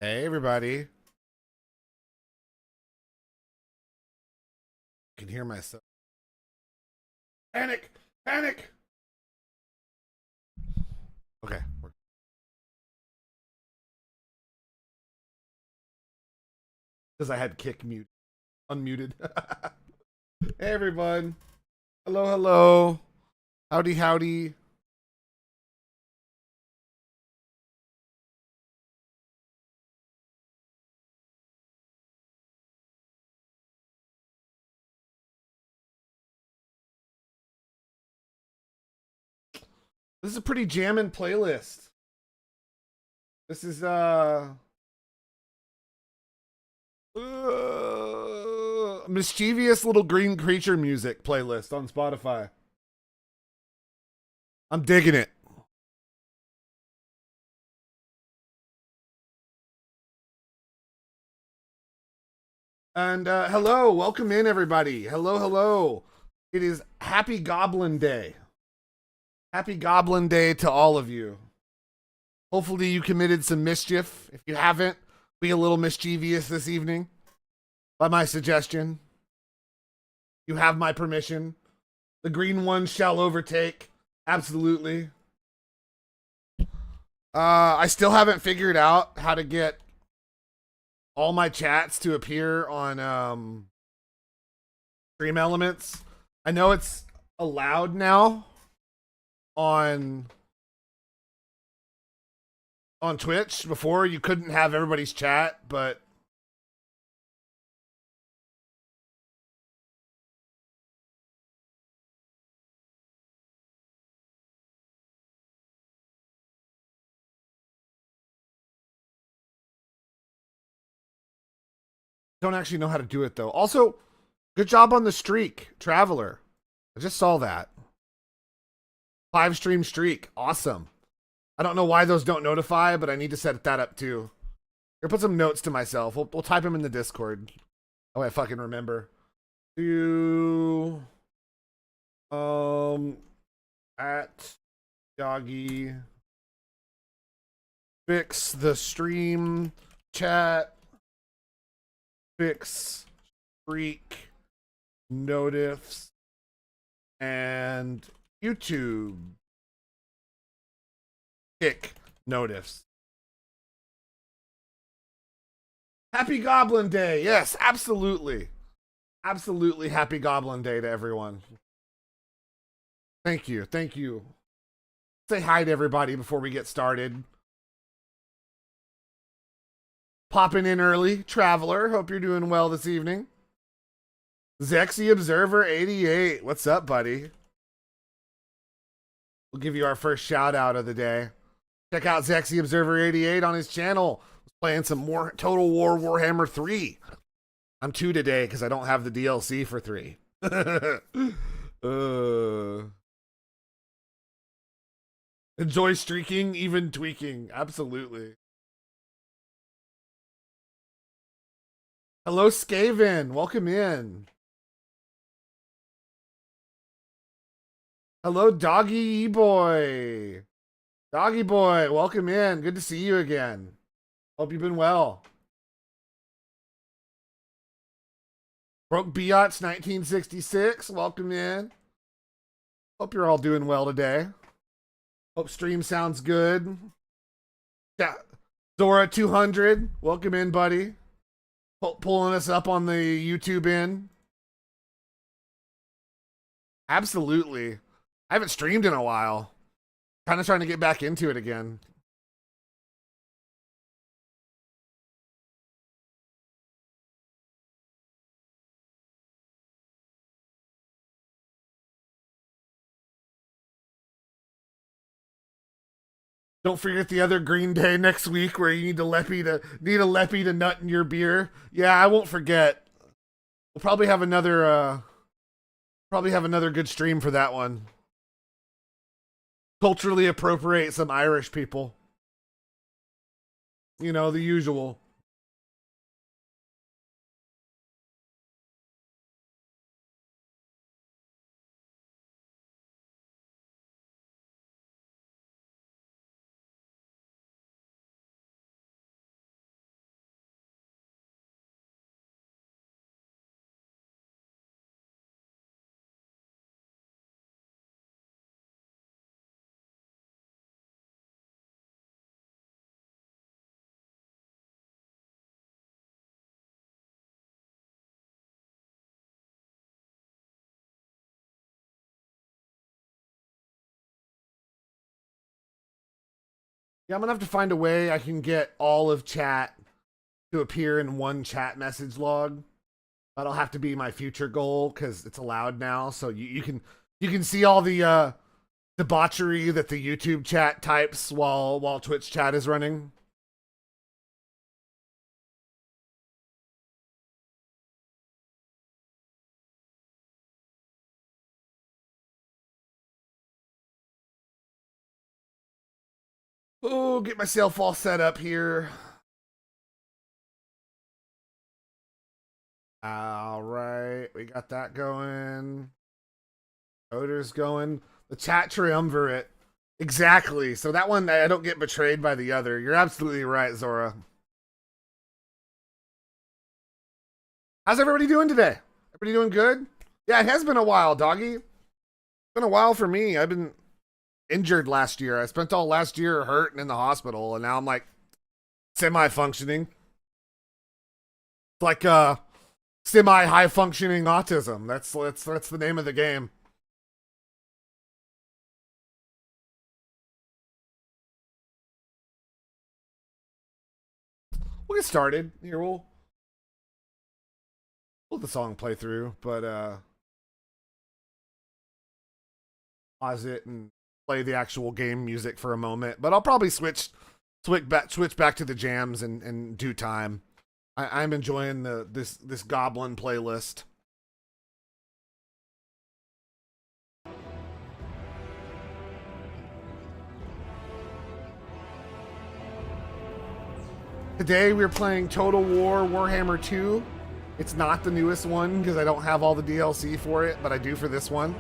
Hey, everybody. I can hear myself. Panic! Panic! Okay. Because I had kick mute. Unmuted. Hey, everyone. Hello, hello. Howdy, howdy. This is a pretty jammin' playlist. This is, mischievous little green creature music playlist on Spotify. I'm digging it. And hello, welcome in everybody. Hello, hello. It is Happy Goblin Day. Happy Goblin Day to all of you. Hopefully you committed some mischief. If you haven't, be a little mischievous this evening. By my suggestion. You have my permission. The green one shall overtake. Absolutely. I still haven't figured out how to get all my chats to appear on Stream Elements. I know it's allowed now on Twitch. Before you couldn't have everybody's chat, but don't actually know how to do it though. Also, good job on the streak, Traveler. I just saw that. 5 stream streak. Awesome. I don't know why those don't notify, but I need to set that up too. Here, put some notes to myself. We'll type them in the Discord. Oh, I fucking remember. To at Doggy fix the stream chat, fix freak notifs, and YouTube kick notifs. Happy Goblin Day. Yes, absolutely. Absolutely happy Goblin Day to everyone. Thank you. Thank you. Say hi to everybody before we get started. Popping in early, Traveler. Hope you're doing well this evening. Zexy Observer 88. What's up, buddy? We'll give you our first shout out of the day. Check out Zexy Observer 88 on his channel. He's playing some more Total War Warhammer 3. I'm 2 today because I don't have the DLC for 3. Enjoy streaking, even tweaking. Absolutely. Hello, Skaven. Welcome in. Hello, Doggy Boy. Doggy Boy, welcome in. Good to see you again. Hope you've been well. Broke Biatch 1966, welcome in. Hope you're all doing well today. Hope stream sounds good. Yeah. Zora 200, welcome in, buddy. Pulling us up on the YouTube end. Absolutely. I haven't streamed in a while. Kind of trying to get back into it again. Don't forget the other Green Day next week where you need a leppy to nut in your beer. Yeah, I won't forget. We'll probably have another good stream for that one. Culturally appropriate some Irish people. You know, the usual. Yeah, I'm gonna have to find a way I can get all of chat to appear in one chat message log. That'll have to be my future goal because it's allowed now. So you can see all the debauchery that the YouTube chat types while Twitch chat is running. Oh, get myself all set up here. All right, we got that going. Odor's going. The chat triumvirate. Exactly. So that one, I don't get betrayed by the other. You're absolutely right, Zora. How's everybody doing today? Everybody doing good? Yeah, it has been a while, doggy. It's been a while for me. I've been injured last year. I spent all last year hurt and in the hospital, and now I'm like semi-functioning. It's like semi-high functioning autism. That's the name of the game. We'll get started. Here we'll let the song play through, but pause it and play the actual game music for a moment. But I'll probably switch back to the jams in due time. I'm enjoying this Goblin playlist. Today we're playing Total War Warhammer 2. It's not the newest one because I don't have all the DLC for it, but I do for this one.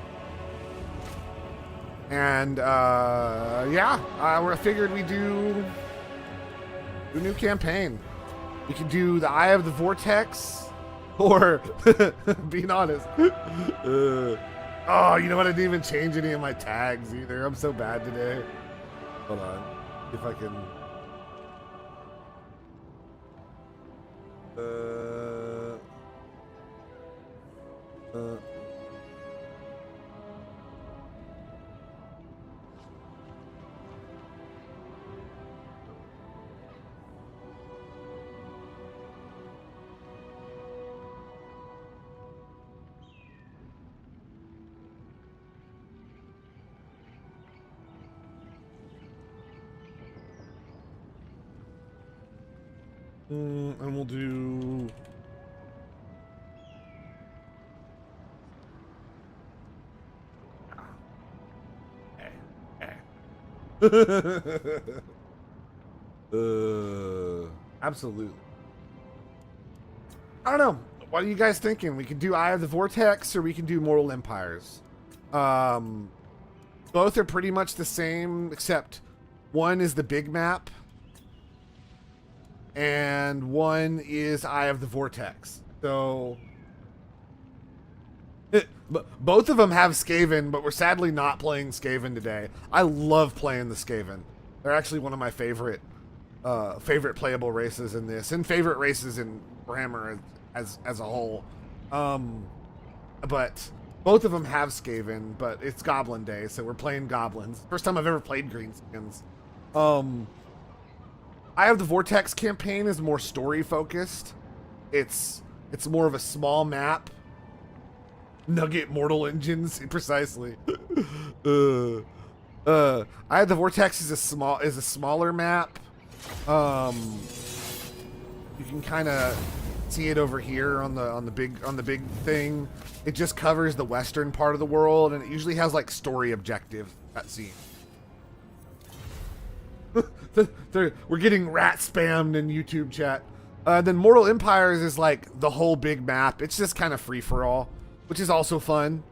And yeah, I figured we do a new campaign. We can do the Eye of the Vortex, or being honest. Oh, you know what? I didn't even change any of my tags either. I'm so bad today. Hold on, if I can. And we'll do. Absolutely. I don't know. What are you guys thinking? We can do Eye of the Vortex, or we can do Mortal Empires. Both are pretty much the same, except one is the big map, and one is Eye of the Vortex. So both of them have Skaven, but we're sadly not playing Skaven today. I love playing the Skaven. They're actually one of my favorite playable races in this, and favorite races in Warhammer as a whole. But both of them have Skaven, but it's Goblin Day, so we're playing Goblins. First time I've ever played Greenskins. Eye of the Vortex campaign is more story focused. It's more of a small map. Nugget Mortal Engines, precisely. Eye of the Vortex is a smaller map. You can kind of see it over here on the big thing. It just covers the western part of the world, and it usually has like story objective cutscene. We're getting rat spammed in YouTube chat. Then Mortal Empires is like the whole big map. It's just kind of free for all, which is also fun.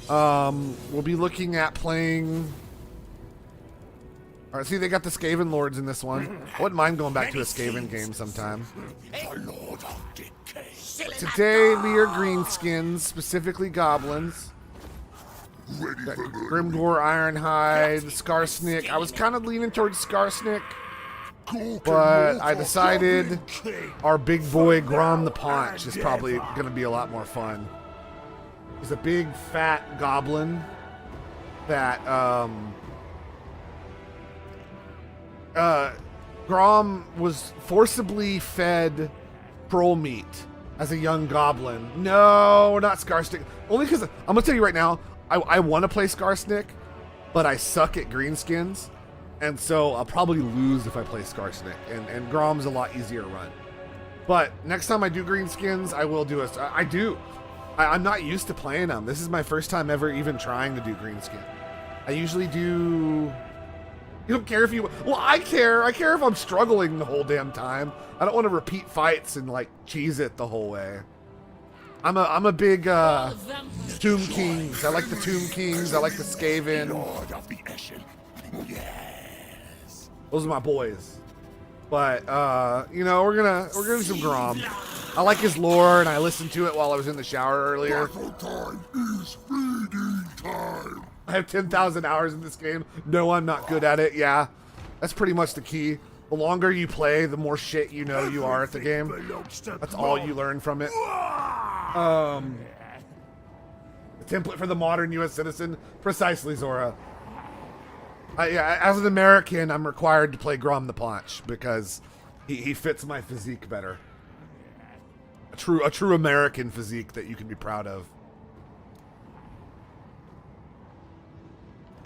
We'll be looking at playing. All right, see, they got the Skaven Lords in this one. I wouldn't mind going back to a Skaven game sometime. Today we are greenskins, specifically goblins. Grimgore, Ironhide, Skarsnik. I was kind of leaning towards Skarsnik, but I decided our big boy Grom the Paunch is probably going to be a lot more fun. He's a big, fat goblin that Grom was forcibly fed troll meat as a young goblin. No, not Skarsnik. Only because I'm gonna tell you right now, I want to play Skarsnik, but I suck at greenskins, and so I'll probably lose if I play Skarsnik. And Grom's a lot easier to run. But next time I do greenskins, I will do I'm not used to playing them. This is my first time ever even trying to do greenskin. I usually do. You don't care if you. Well, I care. I care if I'm struggling the whole damn time. I don't want to repeat fights and like cheese it the whole way. I'm a big Tomb Kings. I like the Tomb Kings. I like the Skaven. Those are my boys. But you know, we're gonna do some Grom. I like his lore, and I listened to it while I was in the shower earlier. Time is feeding time. I have 10,000 hours in this game. No, I'm not good at it. Yeah, that's pretty much the key. The longer you play, the more shit you know you are at the game. That's all you learn from it. The template for the modern U.S. citizen, precisely, Zora. Yeah, as an American, I'm required to play Grom the Paunch because he fits my physique better. A true American physique that you can be proud of.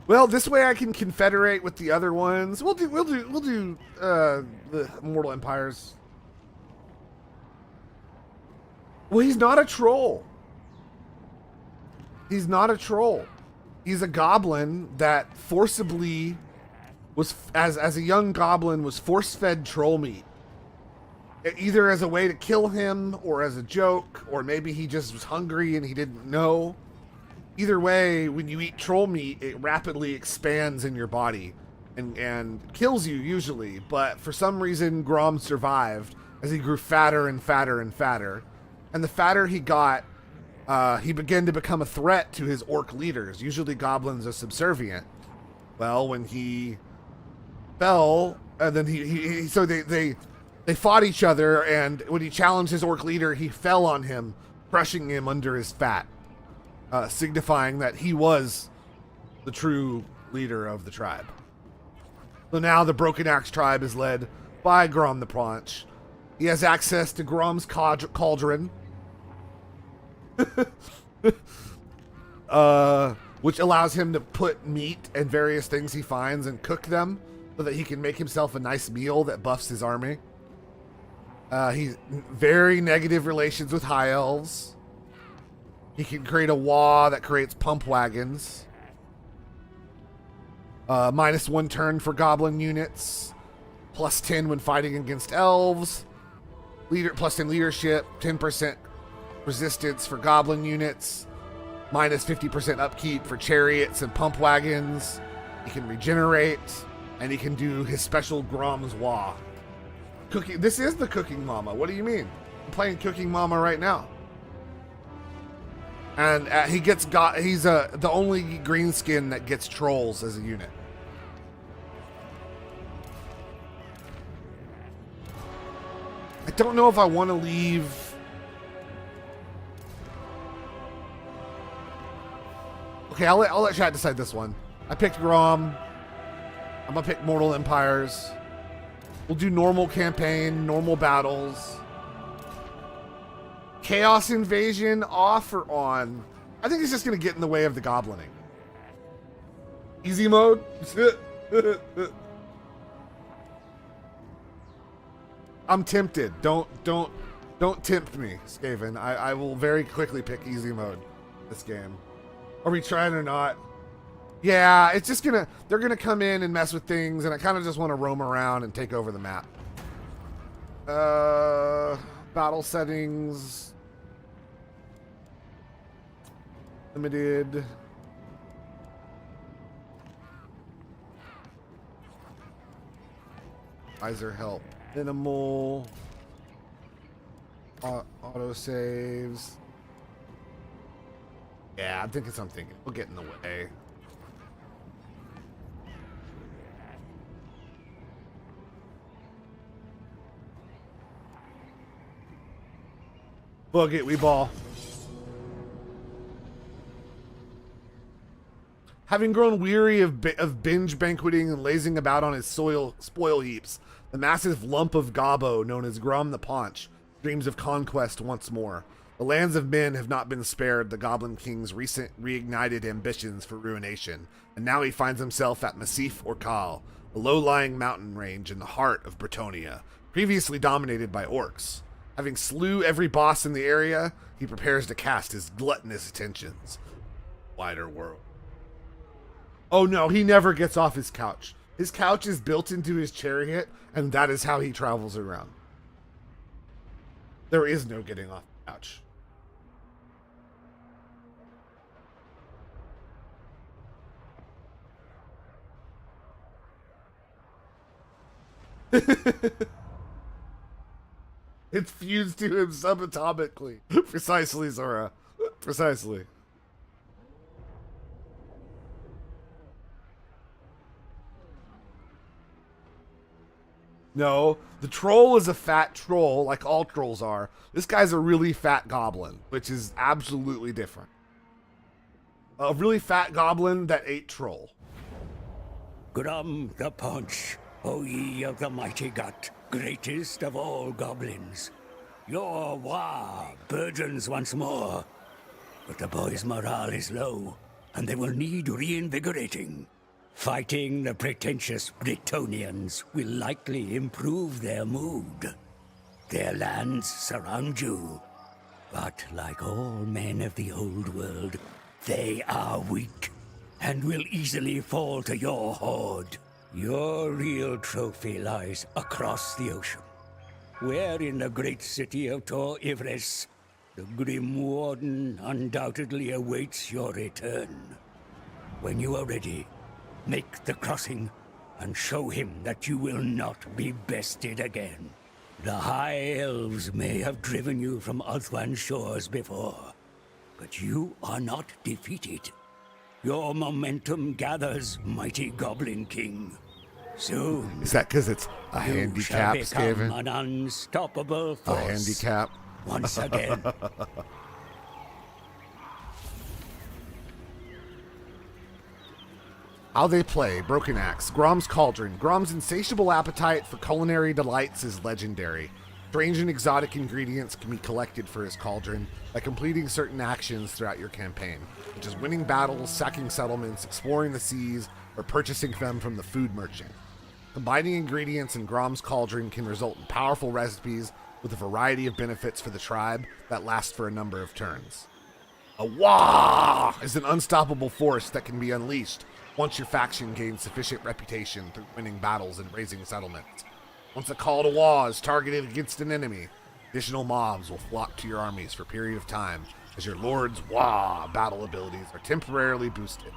Well, this way I can confederate with the other ones. We'll do the Mortal Empires. Well, he's not a troll. He's not a troll. He's a goblin that forcibly was, as a young goblin, was force-fed troll meat. Either as a way to kill him, or as a joke, or maybe he just was hungry and he didn't know. Either way, when you eat troll meat, it rapidly expands in your body and kills you usually. But for some reason, Grom survived as he grew fatter and fatter and fatter. And the fatter he got, he began to become a threat to his orc leaders. Usually goblins are subservient. Well, when he fell, and then so they fought each other, and when he challenged his orc leader, he fell on him, crushing him under his fat, signifying that he was the true leader of the tribe. So now the Broken Axe tribe is led by Grom the Paunch. He has access to Grom's cauldron, which allows him to put meat and various things he finds and cook them so that he can make himself a nice meal that buffs his army. He's very negative relations with high elves. He can create a wah that creates pump wagons. -1 turn for goblin units. +10 when fighting against elves. +10 leadership. 10% resistance for goblin units. -50% upkeep for chariots and pump wagons. He can regenerate. And he can do his special Grom's Wah. Cooking. This is the Cooking Mama. What do you mean? I'm playing Cooking Mama right now. And he's the only greenskin that gets trolls as a unit. I don't know if I want to leave. Okay, I'll let chat decide this one. I picked Grom. I'm gonna pick Mortal Empires. We'll do normal campaign, normal battles. Chaos Invasion off or on? I think it's just gonna get in the way of the goblining. Easy mode? I'm tempted. Don't tempt me, Skaven. I will very quickly pick easy mode this game. Are we trying or not? Yeah, it's just they're gonna come in and mess with things, and I kind of just want to roam around and take over the map. Battle settings. Limited. Visor help. Minimal. Auto saves. Yeah, I'm thinking something. We'll get in the way. Book it, we ball. Having grown weary of binge banqueting and lazing about on his spoil heaps, the massive lump of gobbo known as Grom the Paunch dreams of conquest once more. The lands of men have not been spared the Goblin King's recent reignited ambitions for ruination, and now he finds himself at Massif Orcal, a low-lying mountain range in the heart of Bretonnia, previously dominated by orcs. Having slew every boss in the area, he prepares to cast his gluttonous attentions. Wider world. Oh no, he never gets off his couch. His couch is built into his chariot, and that is how he travels around. There is no getting off the couch. It's fused to him subatomically. Precisely, Zora. Precisely. No, the troll is a fat troll, like all trolls are. This guy's a really fat goblin, which is absolutely different. A really fat goblin that ate troll. Grom the Paunch, O ye of the mighty gut, greatest of all goblins. Your Wa burgeons once more, but the boys' morale is low, and they will need reinvigorating. Fighting the pretentious Bretonians will likely improve their mood. Their lands surround you, but like all men of the old world, they are weak and will easily fall to your horde. Your real trophy lies across the ocean, where in the great city of Tor Ivres, the Grim Warden undoubtedly awaits your return. When you are ready, make the crossing and show him that you will not be bested again. The High Elves may have driven you from Ulthuan's shores before, but you are not defeated. Your momentum gathers, mighty Goblin King. Soon, is that because it's a handicap, Skaven? An unstoppable force. A handicap. Once again. How they play, Broken Axe, Grom's Cauldron. Grom's insatiable appetite for culinary delights is legendary. Strange and exotic ingredients can be collected for his cauldron by completing certain actions throughout your campaign, such as winning battles, sacking settlements, exploring the seas, or purchasing them from the food merchant. Combining ingredients in Grom's Cauldron can result in powerful recipes with a variety of benefits for the tribe that last for a number of turns. A Wah is an unstoppable force that can be unleashed once your faction gains sufficient reputation through winning battles and raising settlements. Once a call to Wah is targeted against an enemy, additional mobs will flock to your armies for a period of time as your Lord's Wah battle abilities are temporarily boosted.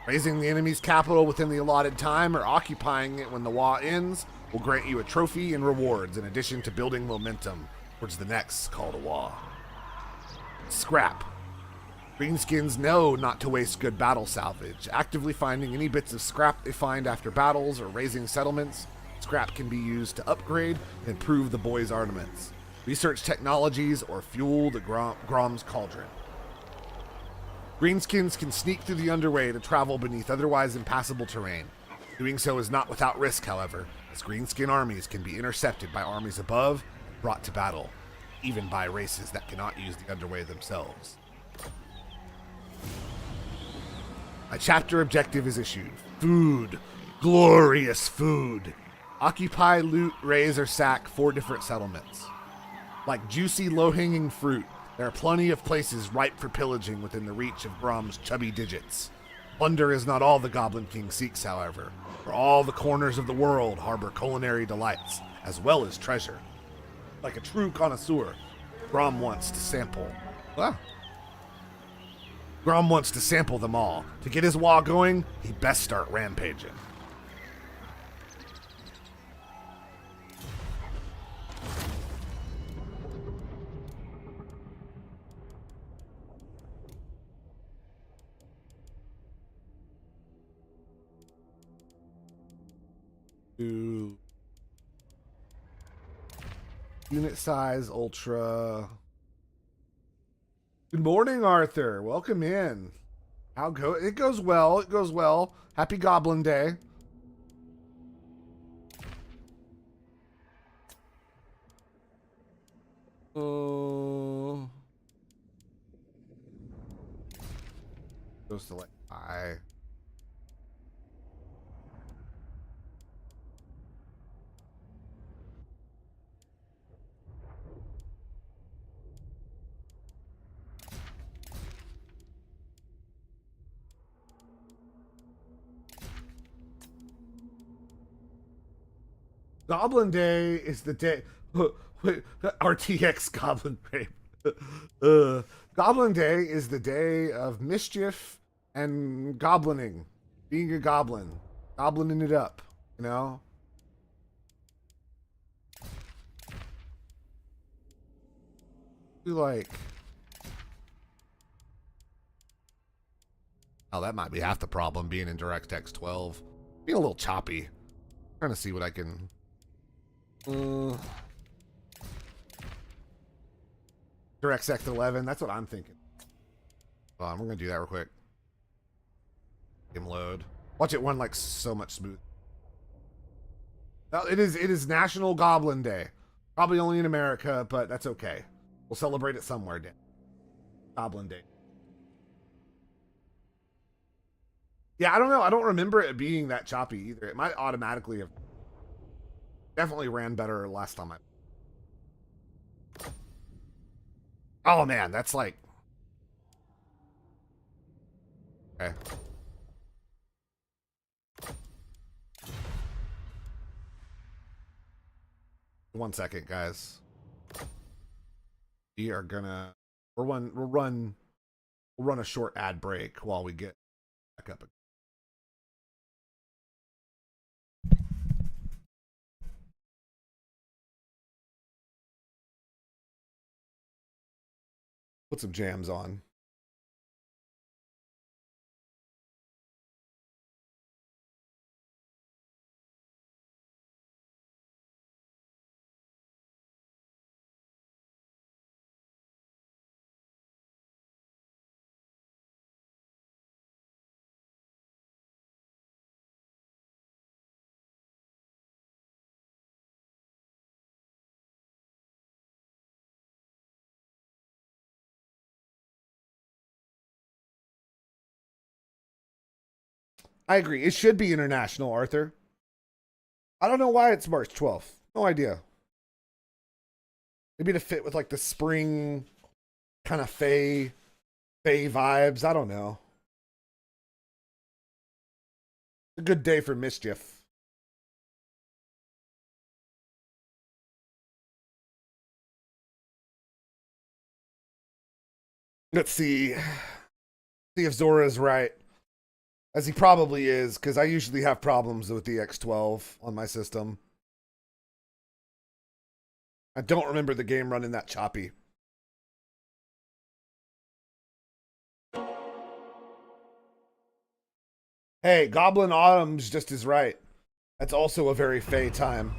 Raising the enemy's capital within the allotted time or occupying it when the Wah ends will grant you a trophy and rewards in addition to building momentum towards the next call to Wah. Scrap. Greenskins know not to waste good battle salvage, actively finding any bits of scrap they find after battles or raising settlements. Scrap can be used to upgrade and improve the boys' armaments, research technologies, or fuel the Grom's Cauldron. Greenskins can sneak through the underway to travel beneath otherwise impassable terrain. Doing so is not without risk, however, as Greenskin armies can be intercepted by armies above and brought to battle, even by races that cannot use the underway themselves. A chapter objective is issued. Food. Glorious food. Occupy, loot, raise, or sack 4 different settlements. Like juicy, low-hanging fruit, there are plenty of places ripe for pillaging within the reach of Grom's chubby digits. Plunder is not all the Goblin King seeks, however, for all the corners of the world harbor culinary delights, as well as treasure. Like a true connoisseur, Grom wants to sample. Grom wants to sample them all. To get his Wah going, he best start rampaging. Unit size, ultra. Good morning, Arthur. Welcome in. It goes well. It goes well. Happy Goblin Day. Goes to like I. Goblin Day is the day. Wait, RTX Goblin Rape. Goblin Day is the day of mischief and goblining. Being a goblin. Goblining it up, you know? You like. Oh, that might be half the problem being in DirectX 12. Being a little choppy. Trying to see what I can. DirectX 11. That's what I'm thinking. Hold on, we're gonna do that real quick. Game load. Watch it run like so much smooth. It is National Goblin Day. Probably only in America, but that's okay. We'll celebrate it somewhere. Goblin Day. Yeah, I don't know. I don't remember it being that choppy either. It might automatically have. Definitely ran better last time Oh man, that's like. Okay. One second, guys. We are gonna. We'll run a short ad break while we get back up. Put some jams on. I agree. It should be international, Arthur. I don't know why it's March 12th. No idea. Maybe to fit with like the spring kind of Fae vibes. I don't know. A good day for mischief. Let's see. See if Zora's right. As he probably is, because I usually have problems with the X12 on my system. I don't remember the game running that choppy. Hey, Goblin Autumn's just as right. That's also a very Fae time.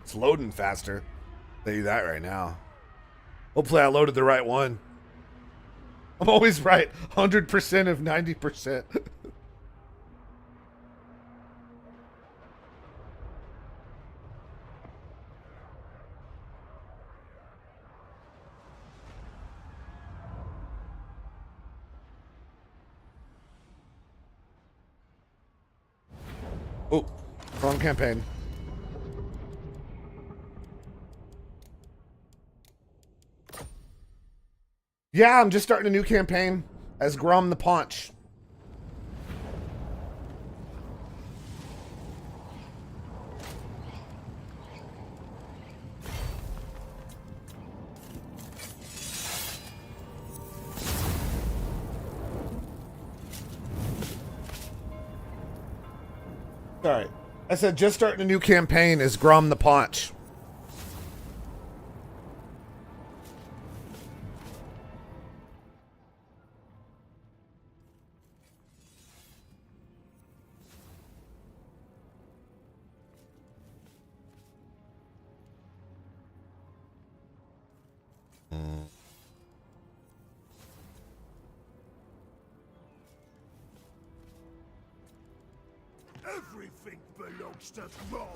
It's loading faster. I'll tell you that right now. Hopefully I loaded the right one. I'm always right. 100% of 90%. Oh, wrong campaign. Yeah, I'm just starting a new campaign as Grum the Paunch. All right. I said just starting a new campaign as Grum the Paunch. Everything belongs to Grom.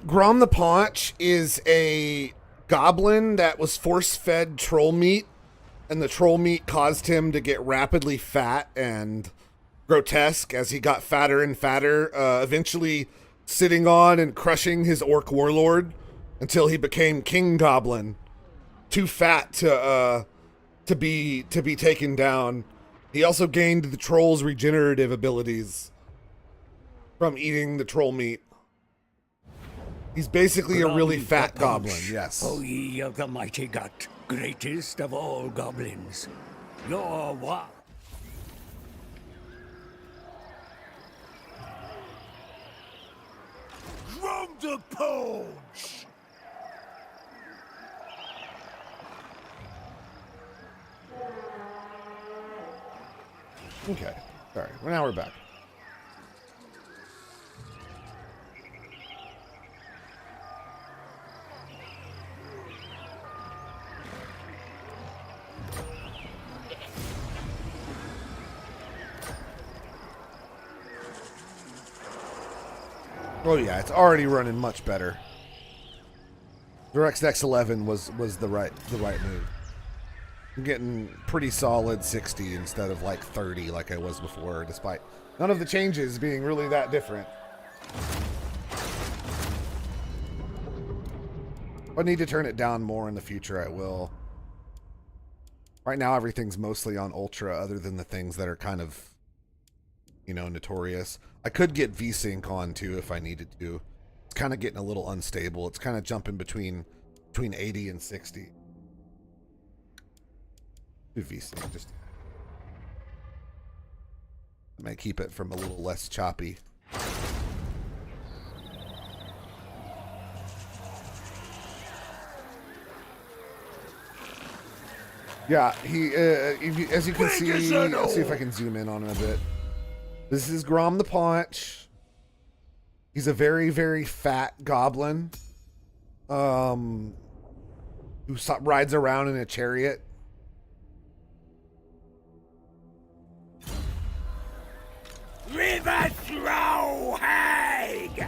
Grom the Paunch is a goblin that was force-fed troll meat, and the troll meat caused him to get rapidly fat and grotesque as he got fatter and fatter, eventually sitting on and crushing his orc warlord until he became King Goblin, too fat to be taken down. He also gained the troll's regenerative abilities from eating the troll meat. He's basically a really fat goblin, yes. O ye of the mighty gut, greatest of all goblins. Your Grom the Paunch! Okay, sorry. Well, now we're back. Oh yeah, it's already running much better. DirectX 11 was the right move. I'm getting pretty solid 60 instead of like 30 like I was before, despite none of the changes being really that different. If I need to turn it down more in the future, I will. Right now, everything's mostly on Ultra, other than the things that are kind of, you know, notorious. I could get VSync on too if I needed to. It's kind of getting a little unstable. It's kind of jumping between 80 and 60. Do VSync just. I might keep it from a little less choppy. Yeah, he. As you can see, let's see if I can zoom in on him a bit. This is Grom the Paunch. He's a very, very fat goblin. Who rides around in a chariot. River Throw Hag!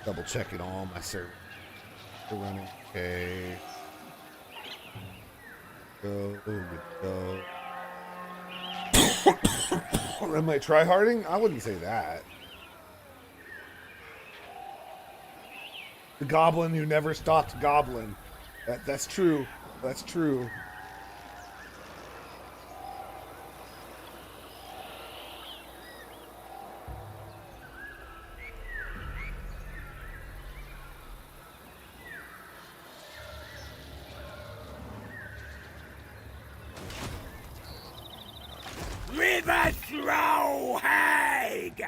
Double checking all my servers. They're running okay. Go. Am I tryharding? I wouldn't say that. The goblin who never stopped goblin. That's true. That's true. River Throw Hag!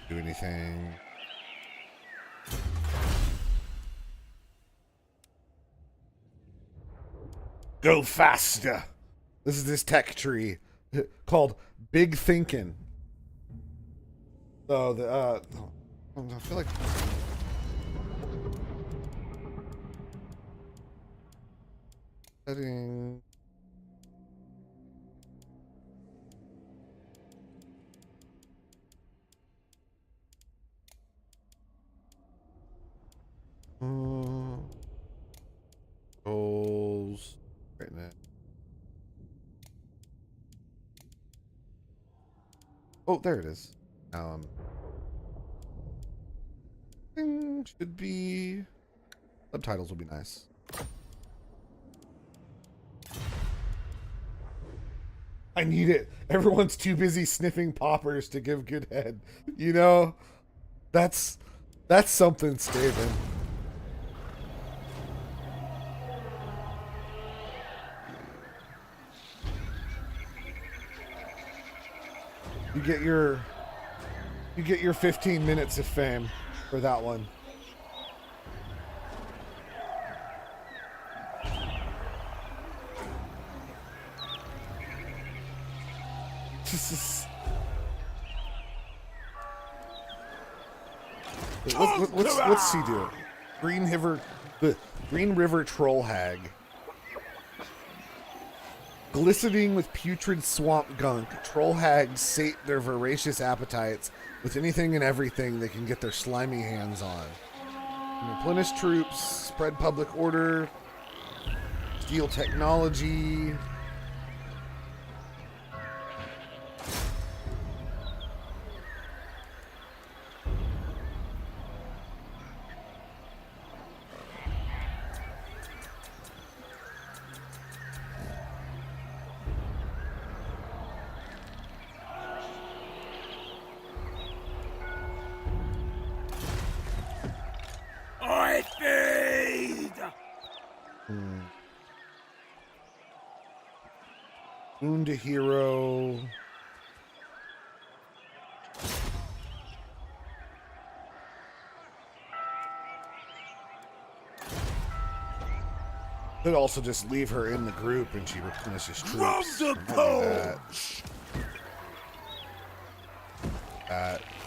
Do anything. Go faster. This is this tech tree called Big Thinkin'. So the I feel like setting. Goals right now. Oh, there it is. Should be subtitles will be nice. I need it. Everyone's too busy sniffing poppers to give good head. You know, that's something, Skaven. You get your 15 minutes of fame for that one. What's he do? Green River Troll Hag. Glistening with putrid swamp gunk, troll hags sate their voracious appetites with anything and everything they can get their slimy hands on. Replenish troops, spread public order, steal technology. I feed! Wound a hero. Could also just leave her in the group and she replenishes troops. From the punch!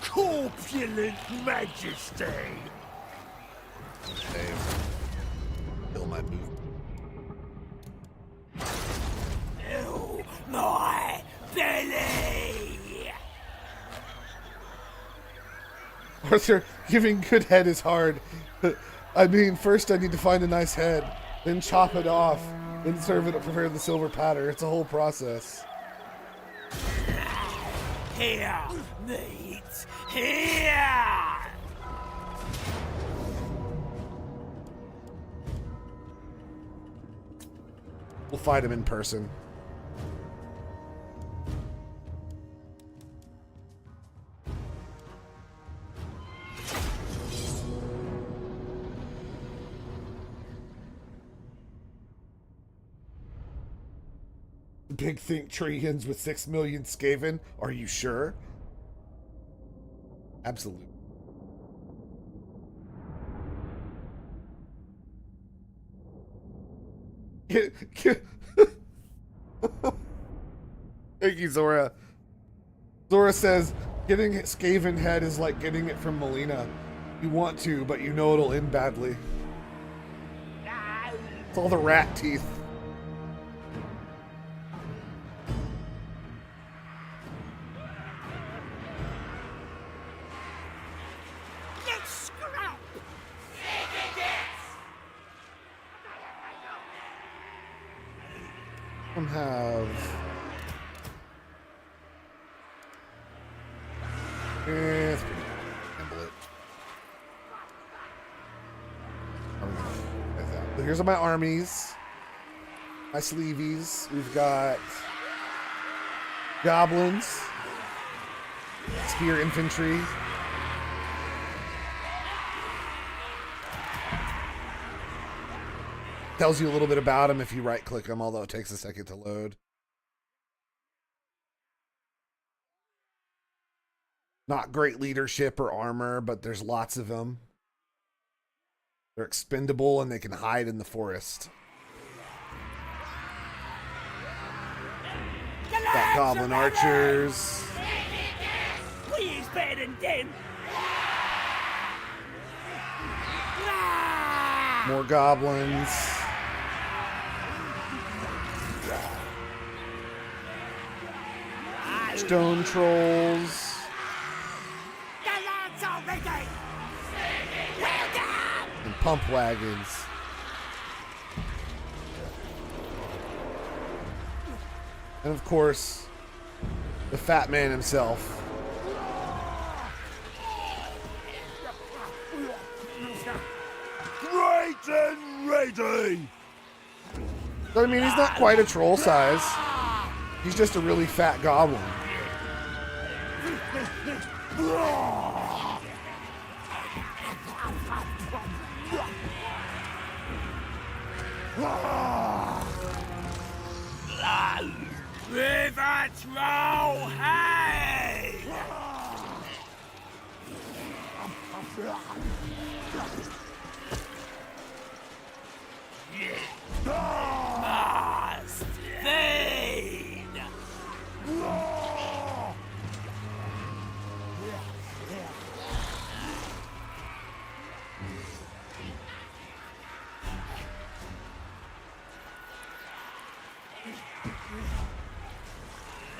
Corpulent majesty! Kill my move. Fill my belly! Arthur, giving good head is hard. I mean, first I need to find a nice head, then chop it off, then serve it up, prepare the silver platter. It's a whole process. Here meets here! We'll fight him in person. Big think tree ends with 6 million Skaven. Are you sure? Absolutely. Thank you, Zora. Zora says, getting Skaven head is like getting it from Melina. You want to, but you know it'll end badly. It's all the rat teeth. Let's scrap! Have it's pretty handle it. So here's my armies, my sleeveys. We've got goblins, spear infantry, tells you a little bit about them if you right click them, although it takes a second to load. Not great leadership or armor, but there's lots of them. They're expendable and they can hide in the forest. Got goblin archers. Please, better than them. More goblins. Stone trolls. And pump wagons. And of course, the fat man himself. greedy! So, I mean, he's not quite a troll size. He's just a really fat goblin. River troll, hey! Must feed!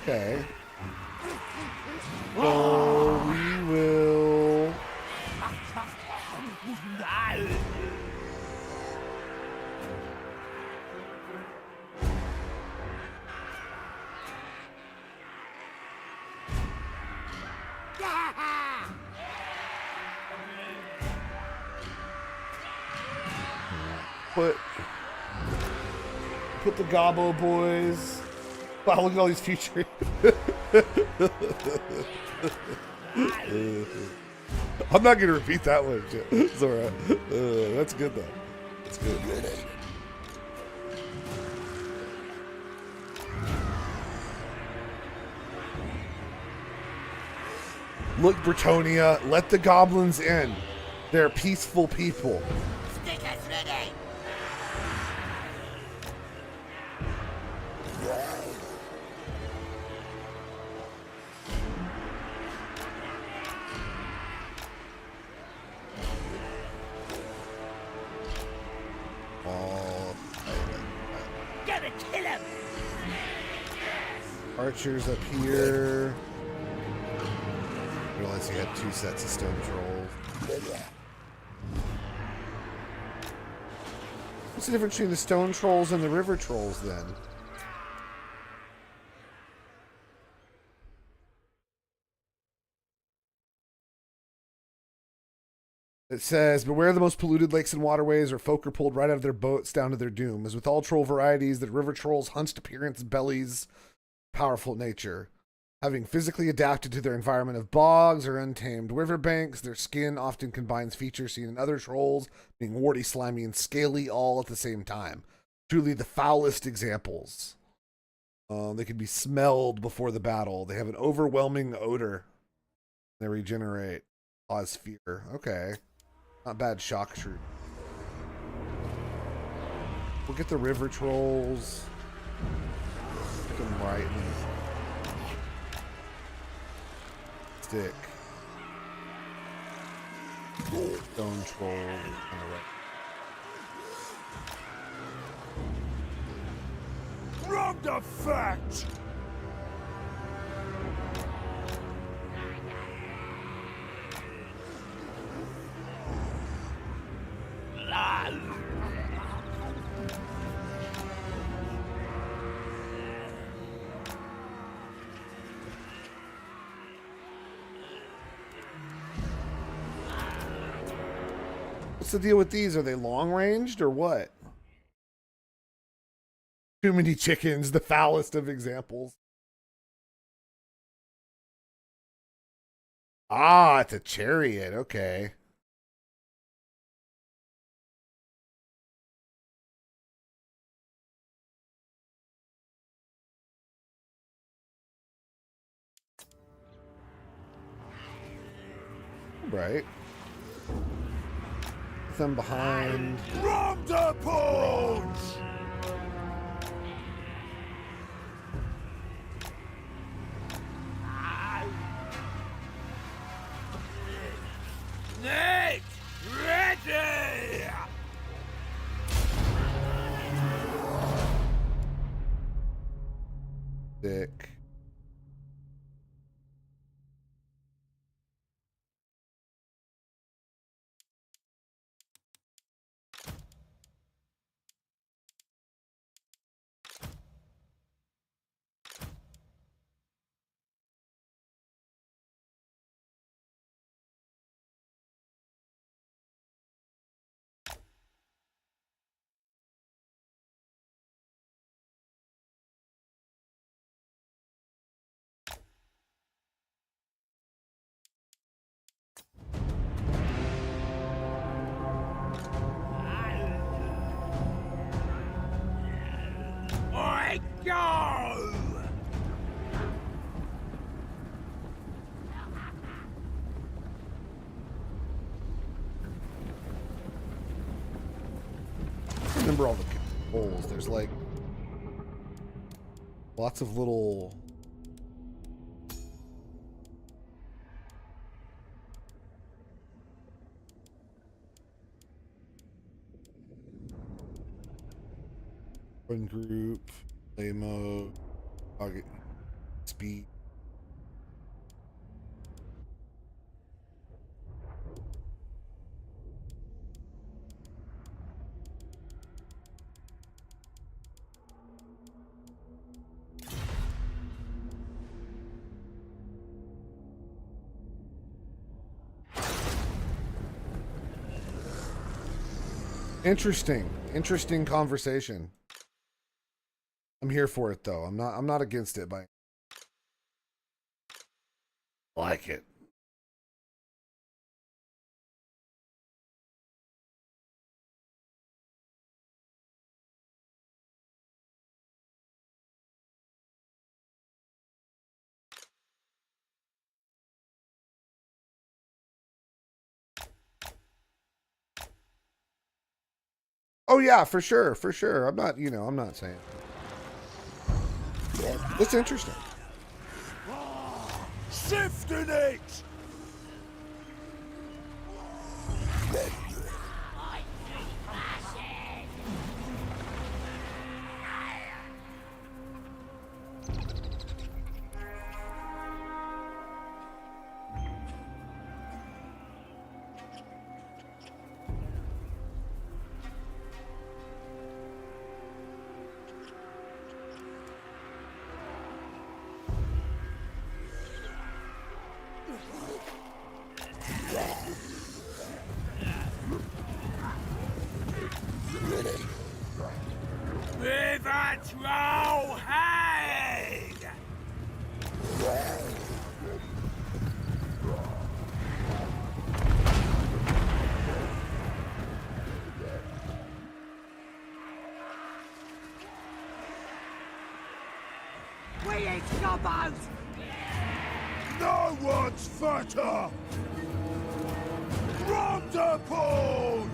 Okay. So we will. Put the Gobbo boys. Wow, look at all these features. I'm not gonna repeat that one. It's alright. That's good though. That's good. Look, Bretonia, let the goblins in. They're peaceful people. Stickers ready! Gotta kill him! Archers up here. I realized you had 2 sets of stone trolls. What's the difference between the stone trolls and the river trolls then? It says, beware the most polluted lakes and waterways where folk are pulled right out of their boats down to their doom. As with all troll varieties, the river trolls hunched appearance, bellies, powerful nature. Having physically adapted to their environment of bogs or untamed riverbanks, their skin often combines features seen in other trolls, being warty, slimy, and scaly all at the same time. Truly the foulest examples. They can be smelled before the battle. They have an overwhelming odor. They regenerate. Cause fear. Okay. Not bad shock troop. We'll get the river trolls. Pick them right in the stick. Stone troll on the right. Wrong effect! What's the deal with these? Are they long ranged or what? Too many chickens, the foulest of examples. Ah, it's a chariot. Okay. Right. Put them behind. From the punch! Nate! Ready! Dick. remember all the controls. There's like lots of little run group, play mode, target speed. Interesting conversation. I'm here for it though. I'm not against it by like it. Oh yeah, for sure, for sure. I'm not, I'm not saying. It's interesting. Shifting it! Pivot row head! We eat gobbos! No one's fatter! From the punch!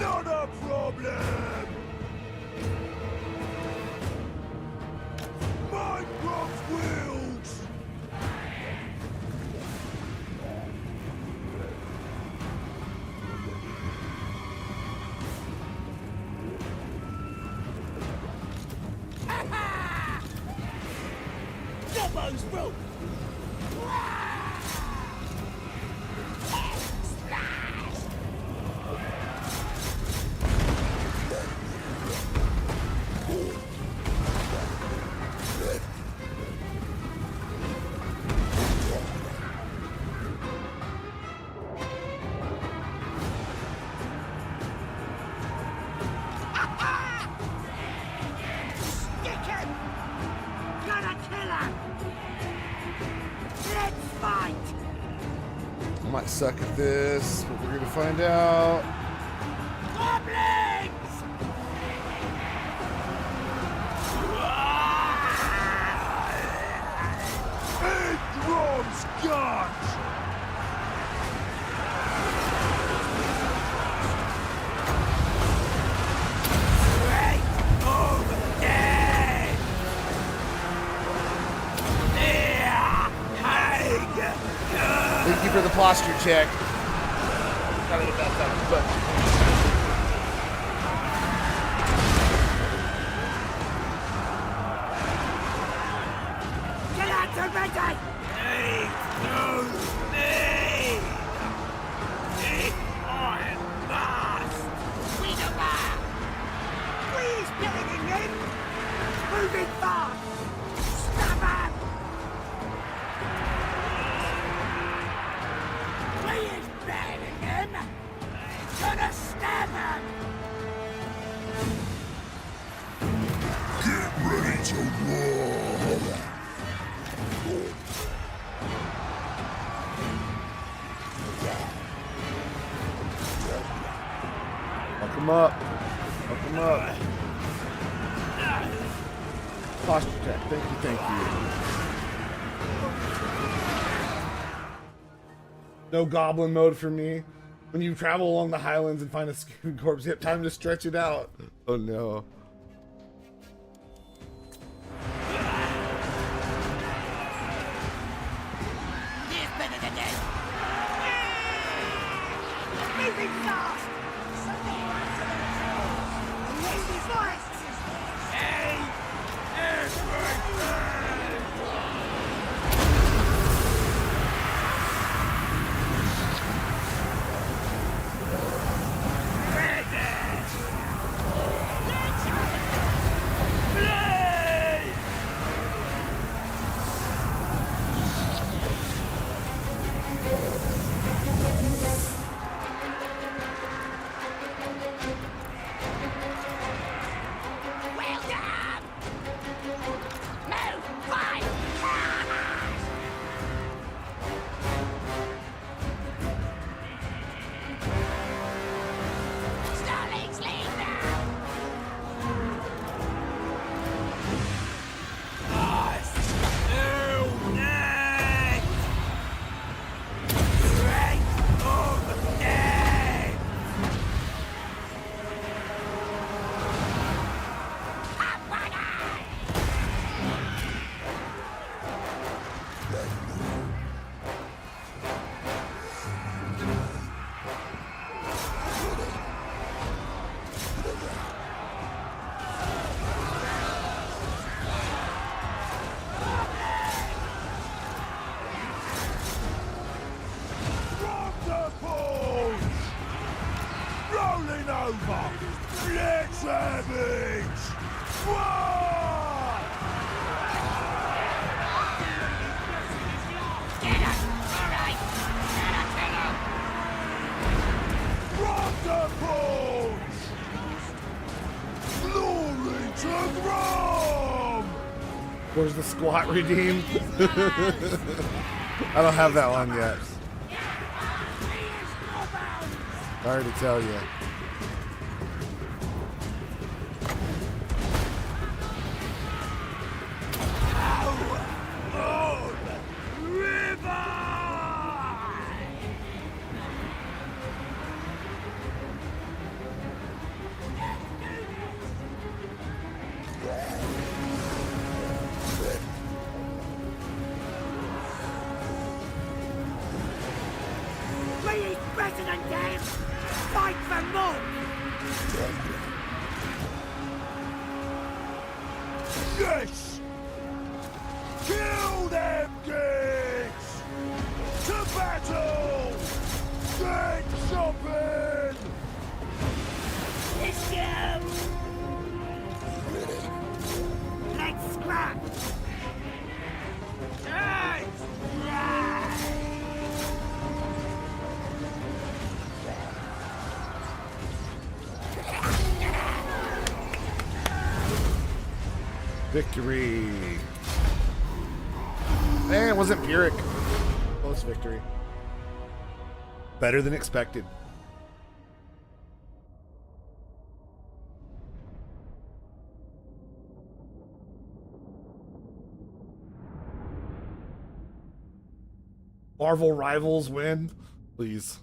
Not a problem! Minecraft wheels! Gobbo's rope! Stick him! Gotta kill him! Let's fight! I might suck at this, but we're gonna find out. Goblins! Big drums got! Straight over dead! Thank you for the posture check. Gotta get that done, but Get out to Reggie! Eat through me! Eat my last! Widower! Please killing him! Moving fast! Stab him! Please burying him! Gonna stab him! Get ready to war! fuck him up. up. Posture check. Thank you, thank you. No goblin mode for me. When you travel along the highlands and find a escaping corpse, you have time to stretch it out. Oh no. Here's better than that. Moving fast. Raise his voice. Welcome. Move, fight. Starlings, leave now. Rolling over! Let's have it! One! Get us. All right. Rock the punch! Glory to Rome! Where's the squat redeemed? I don't have that one yet. Sorry to tell you. Please, President Dan, fight for more. Yes! Kill them gigs! To battle! Get shopping! Let's go. Let's scrap. Right. Victory. It wasn't Pyrrhic. Close victory. Better than expected. Marvel Rivals win, please.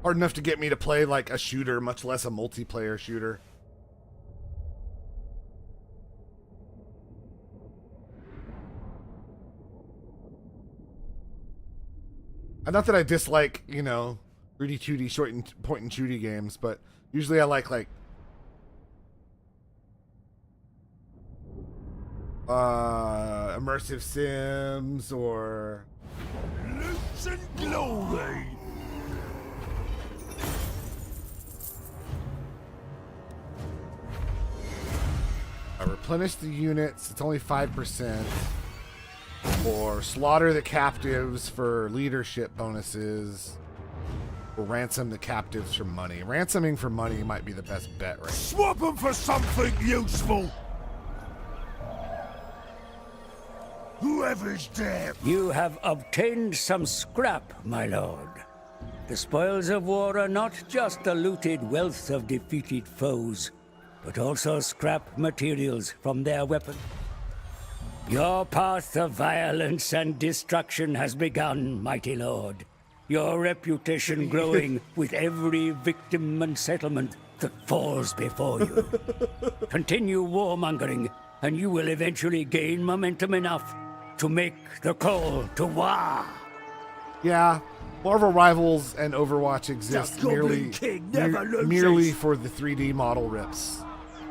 Hard enough to get me to play like a shooter, much less a multiplayer shooter. Not that I dislike, 3D, 2D, short and point and shooty games, but usually I like immersive sims or Loots and glory! I replenish the units. It's only 5%. Or slaughter the captives for leadership bonuses. Or ransom the captives for money. Ransoming for money might be the best bet right now. Swap them for something useful! Whoever's dead! You have obtained some scrap, my lord. The spoils of war are not just the looted wealth of defeated foes, but also scrap materials from their weapons. Your path of violence and destruction has begun, mighty lord. Your reputation growing with every victim and settlement that falls before you. Continue warmongering, and you will eventually gain momentum enough to make the call to war. Yeah, Marvel Rivals and Overwatch exist The Goblin merely, King never loses. merely for the 3D model rips.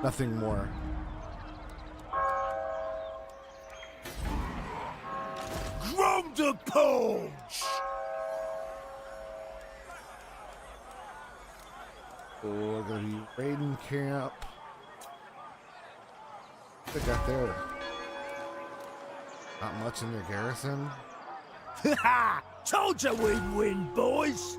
Nothing more. From the punch! Oh, we're gonna be raiding camp. What they got there? Not much in their garrison. Ha! Told you we'd win, boys!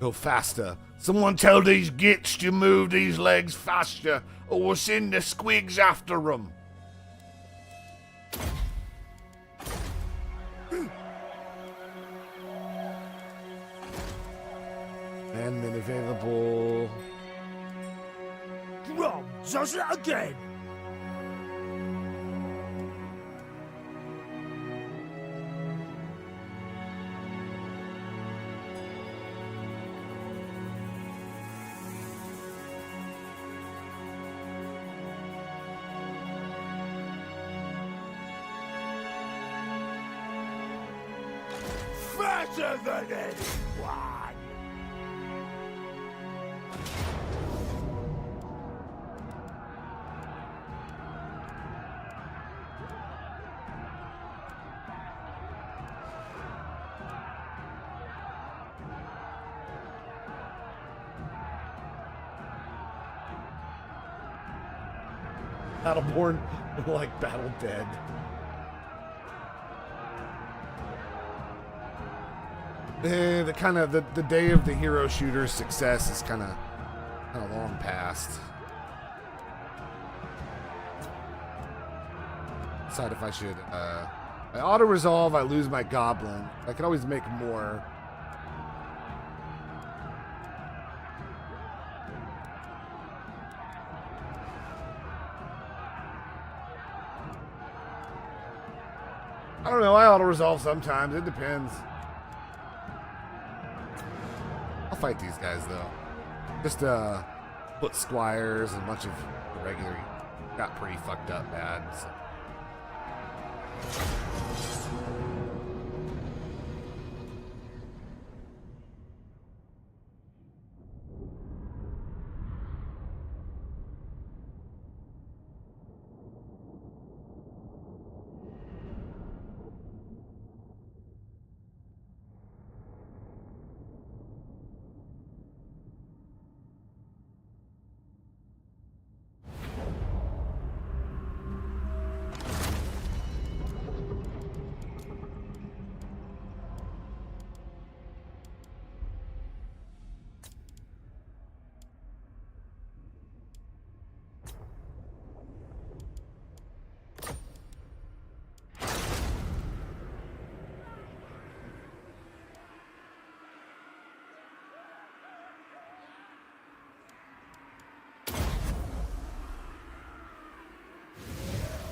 Go faster. Someone tell these gits to move these legs faster, or we'll send the squigs after them. Manman available. Grom does it again! Faster than anyone! Battleborn, like Battle Dead. The kind of the day of the hero shooter's success is kind of long past. Decide if I should. I auto resolve. I lose my goblin. I could always make more. I don't know. I auto resolve sometimes. It depends. I'll fight these guys though. Just foot squires and a bunch of regular got pretty fucked up bad. So.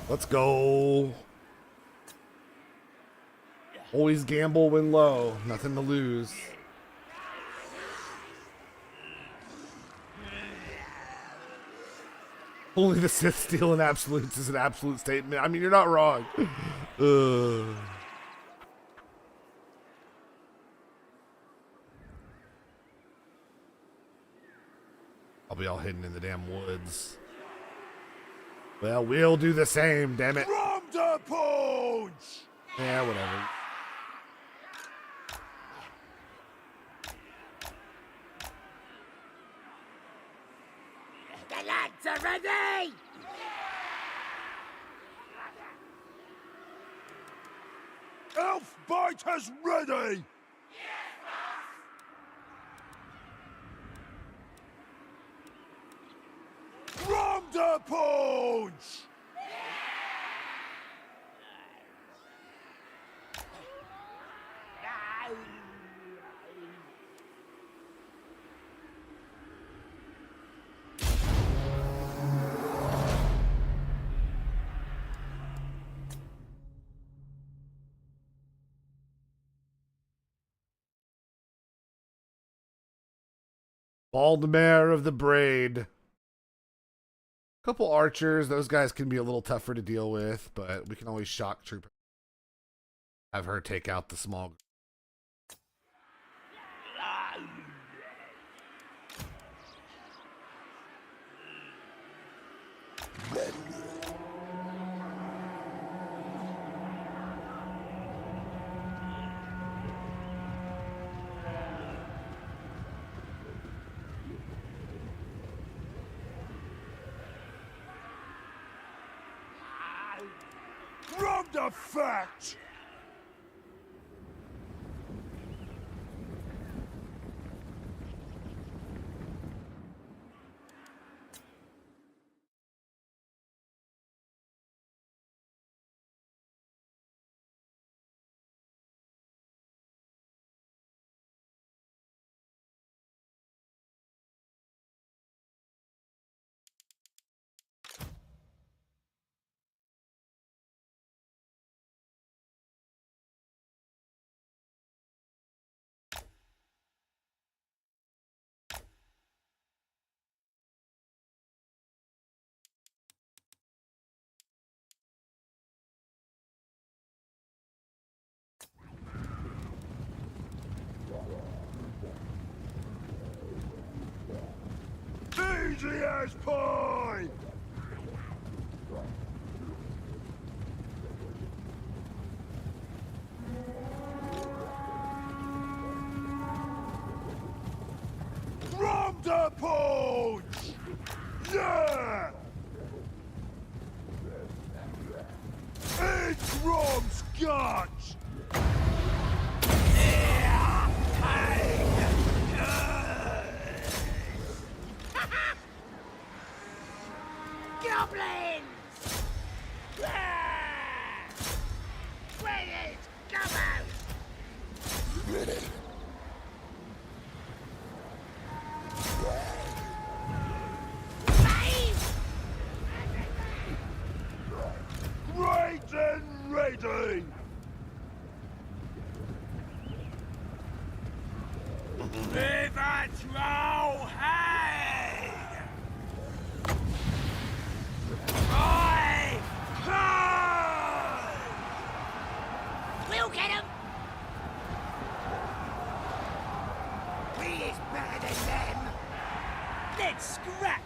Let's go. Always gamble when low. Nothing to lose. Only the Sith steal in absolutes is an absolute statement. I mean, you're not wrong. I'll be all hidden in the damn woods. Well, we'll do the same, damn it. From the punch! Yeah, whatever. The lads are ready! Elf bite is ready! From the punch! Baldmare of the Braid. Couple archers. Those guys can be a little tougher to deal with, but we can always shock troop. Have her take out the small. From the fact! Easy as pie! From the punch! Yeah! It's Rom's guts! Goblins! Ah! Where is Goblin? Great and ready! River Troll Hay! We'll get him! We is better than them! Let's scrap!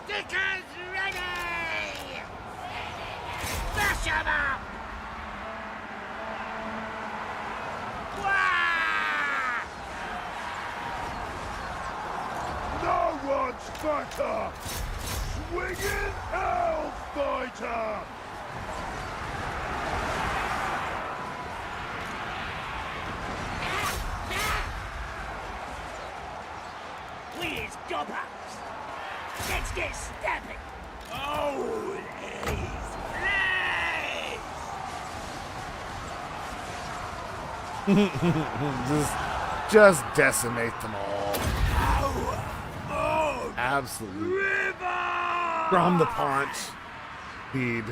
Stickers ready! Smash 'em up! Wah! No one's better! Swinging Hellfighter! We is gobbers! Let's get stabbing! Oh, please! just decimate them all. Oh! Absolutely. River! From the paunch. Indeed.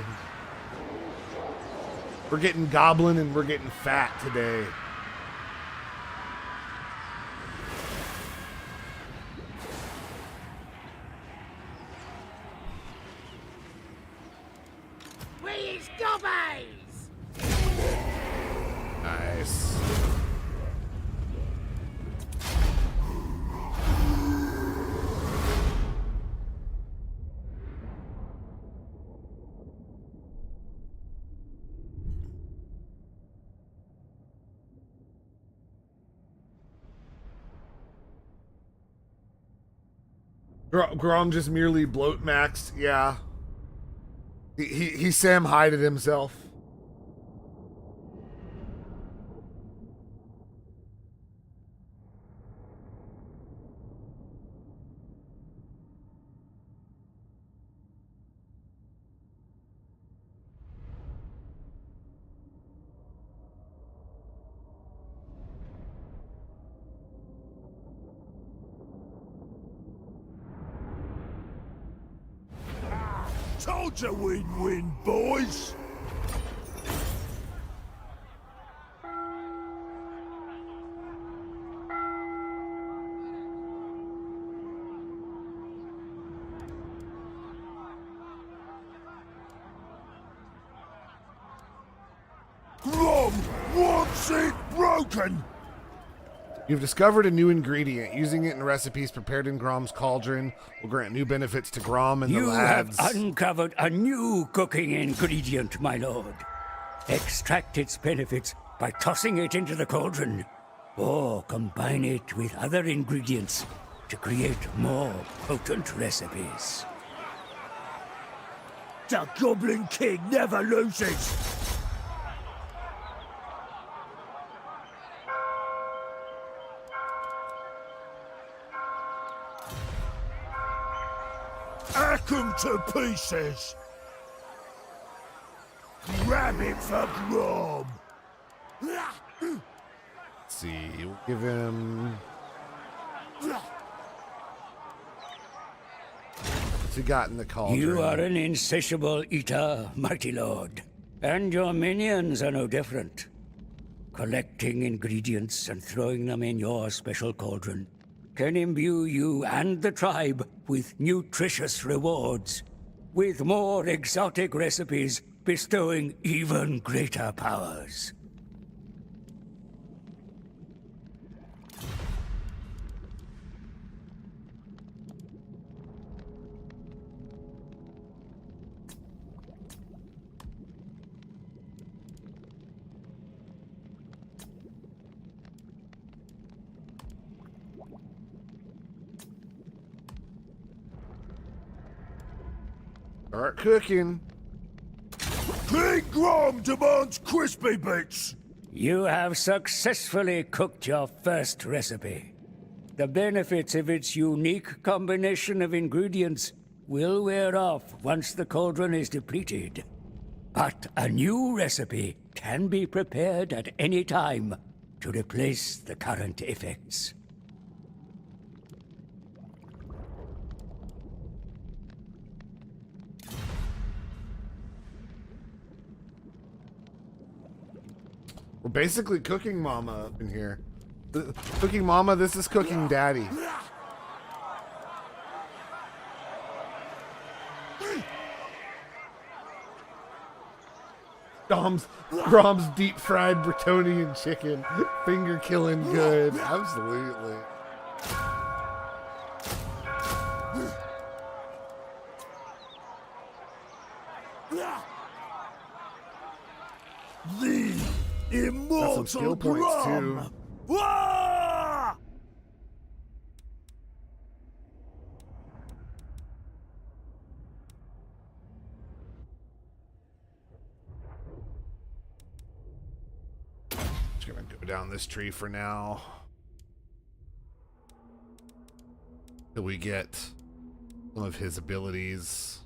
We're getting goblin and we're getting fat today. We is gobbies! Nice. Grom just merely bloat maxed, yeah. He Sam hided himself. Told you we'd win, boys! Grom wants it broken! You've discovered a new ingredient. Using it in recipes prepared in Grom's cauldron will grant new benefits to Grom and the You lads. have uncovered a new cooking ingredient, my lord. Extract its benefits by tossing it into the cauldron, or combine it with other ingredients to create more potent recipes. The Goblin King never loses! Hack 'em to pieces! Grab it for Grom! Let's see, we'll give him. What's he got in the cauldron? You are an insatiable eater, mighty lord, and your minions are no different. Collecting ingredients and throwing them in your special cauldron can imbue you and the tribe with nutritious rewards, with more exotic recipes bestowing even greater powers. Start cooking. King Grom demands crispy bits! You have successfully cooked your first recipe. The benefits of its unique combination of ingredients will wear off once the cauldron is depleted. But a new recipe can be prepared at any time to replace the current effects. We're basically cooking mama up in here. Cooking mama, this is cooking daddy. Grom's deep fried Bretonian chicken. Finger killing good. Absolutely. The Got some skill immortal points too. Grom! Wah! Just gonna go down this tree for now. Till we get some of his abilities.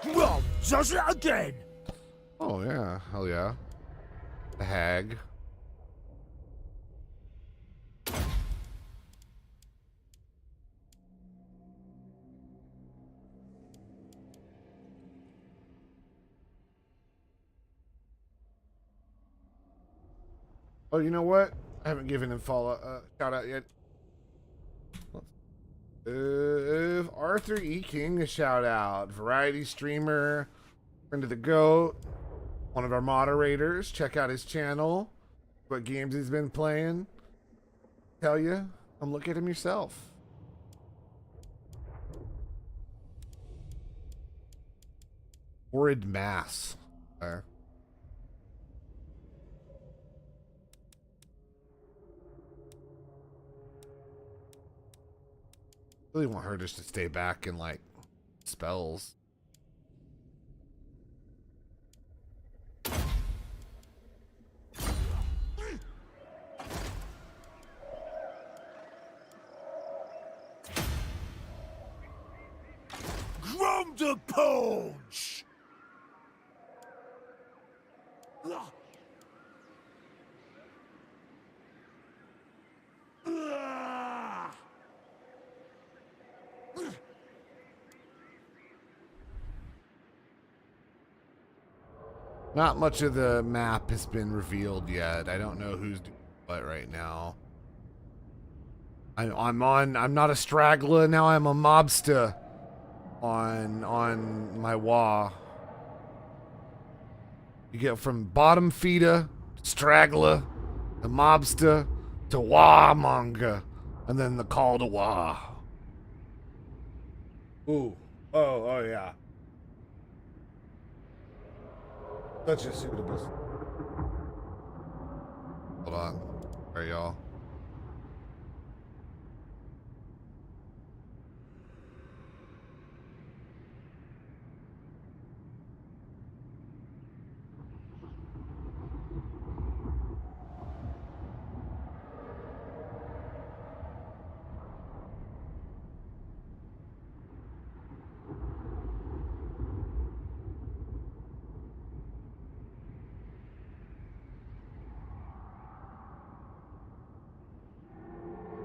Grom does it again! Oh yeah, hell yeah. The hag. Oh, you know what? I haven't given him shout out yet. Arthur E. King a shout out. Variety streamer, friend of the GOAT, one of our moderators. Check out his channel. What games he's been playing. Tell you, come look at him yourself. Horrid mass. There. Really want her just to stay back and like spells. Come to punch! Not much of the map has been revealed yet. I don't know who's doing what right now. I'm not a straggler now. I'm a mobster on my wah. You get from bottom feeder, straggler, the mobster, to wah monger, and then the call to wah. Ooh. Oh yeah. Such a suitable. Hold on. All right, y'all.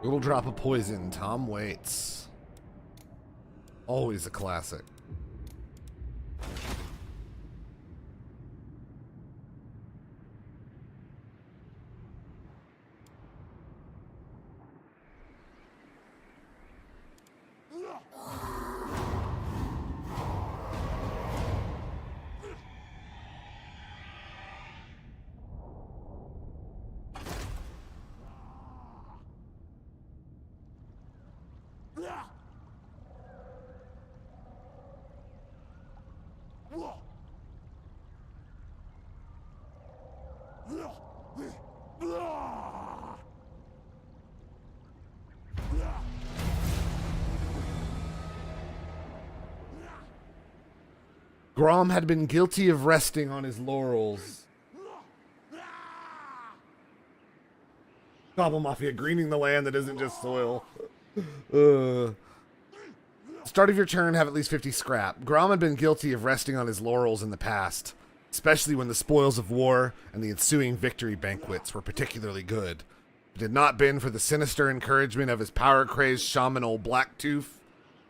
Little drop of poison, Tom Waits. Always a classic. Grom had been guilty of resting on his laurels. Goblin Mafia greening the land that isn't just soil. Start of your turn, have at least 50 scrap. Grom had been guilty of resting on his laurels in the past, especially when the spoils of war and the ensuing victory banquets were particularly good. If it had not been for the sinister encouragement of his power-crazed shaman old Blacktooth,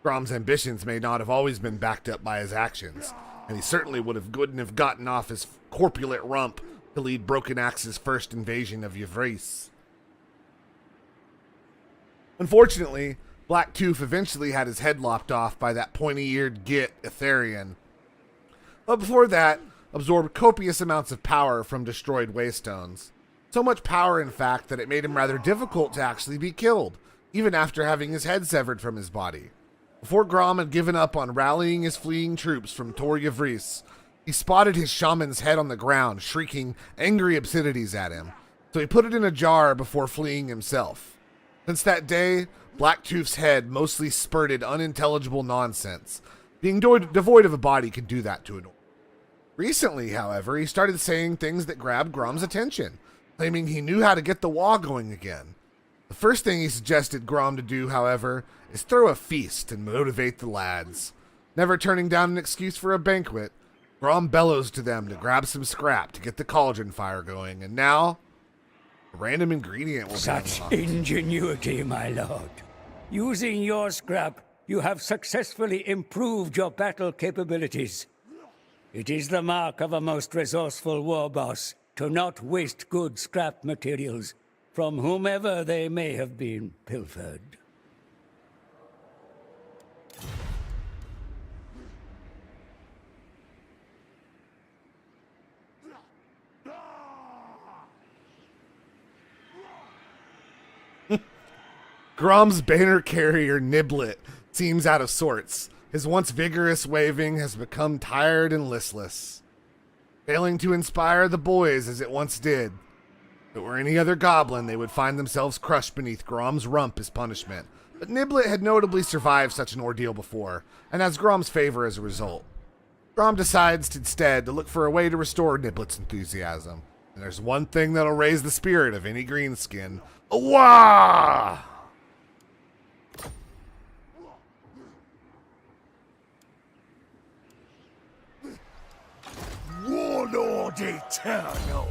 Grom's ambitions may not have always been backed up by his actions, and he certainly wouldn't have gotten off his corpulent rump to lead Broken Axe's first invasion of Yvrice. Unfortunately, Blacktooth eventually had his head lopped off by that pointy-eared git, Etherian. But before that, absorbed copious amounts of power from destroyed Waystones. So much power, in fact, that it made him rather difficult to actually be killed, even after having his head severed from his body. Before Grom had given up on rallying his fleeing troops from Tor Yvrice, he spotted his shaman's head on the ground, shrieking angry obscenities at him, so he put it in a jar before fleeing himself. Since that day, Blacktooth's head mostly spurted unintelligible nonsense. Being devoid of a body can do that to an orc. Recently, however, he started saying things that grabbed Grom's attention, claiming he knew how to get the wall going again. The first thing he suggested Grom to do, however, is throw a feast and motivate the lads. Never turning down an excuse for a banquet, Grom bellows to them to grab some scrap to get the cauldron fire going, and now a random ingredient will be Such unlocked. ingenuity, my lord. Using your scrap, you have successfully improved your battle capabilities. It is the mark of a most resourceful war boss to not waste good scrap materials from whomever they may have been pilfered. Grom's banner carrier, Niblet, seems out of sorts. His once vigorous waving has become tired and listless, failing to inspire the boys as it once did. If it were any other goblin, they would find themselves crushed beneath Grom's rump as punishment. But Niblet had notably survived such an ordeal before, and has Grom's favor as a result. Grom decides instead to look for a way to restore Niblet's enthusiasm. And there's one thing that'll raise the spirit of any greenskin. Wah! eternal.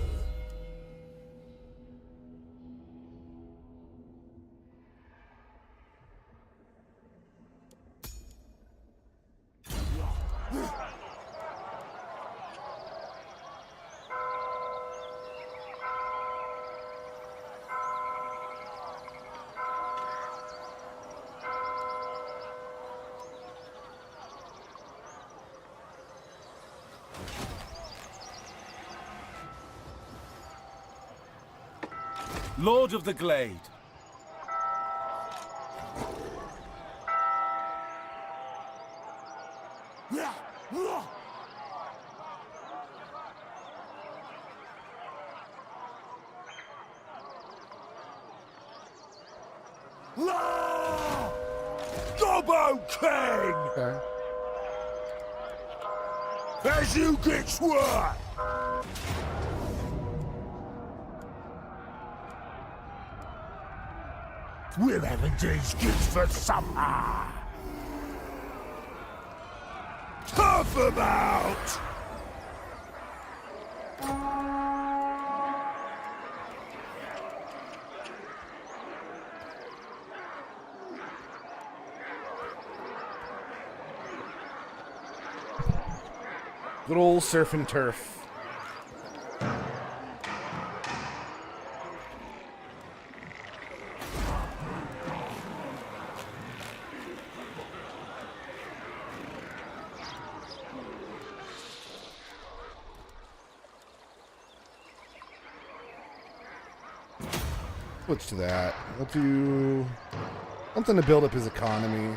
Lord of the Glade. Gobbo King! Okay. As you get sworn! We'll have a day's goods for supper! Tough about! Good old surf and turf. Switch to that. We'll do something to build up his economy.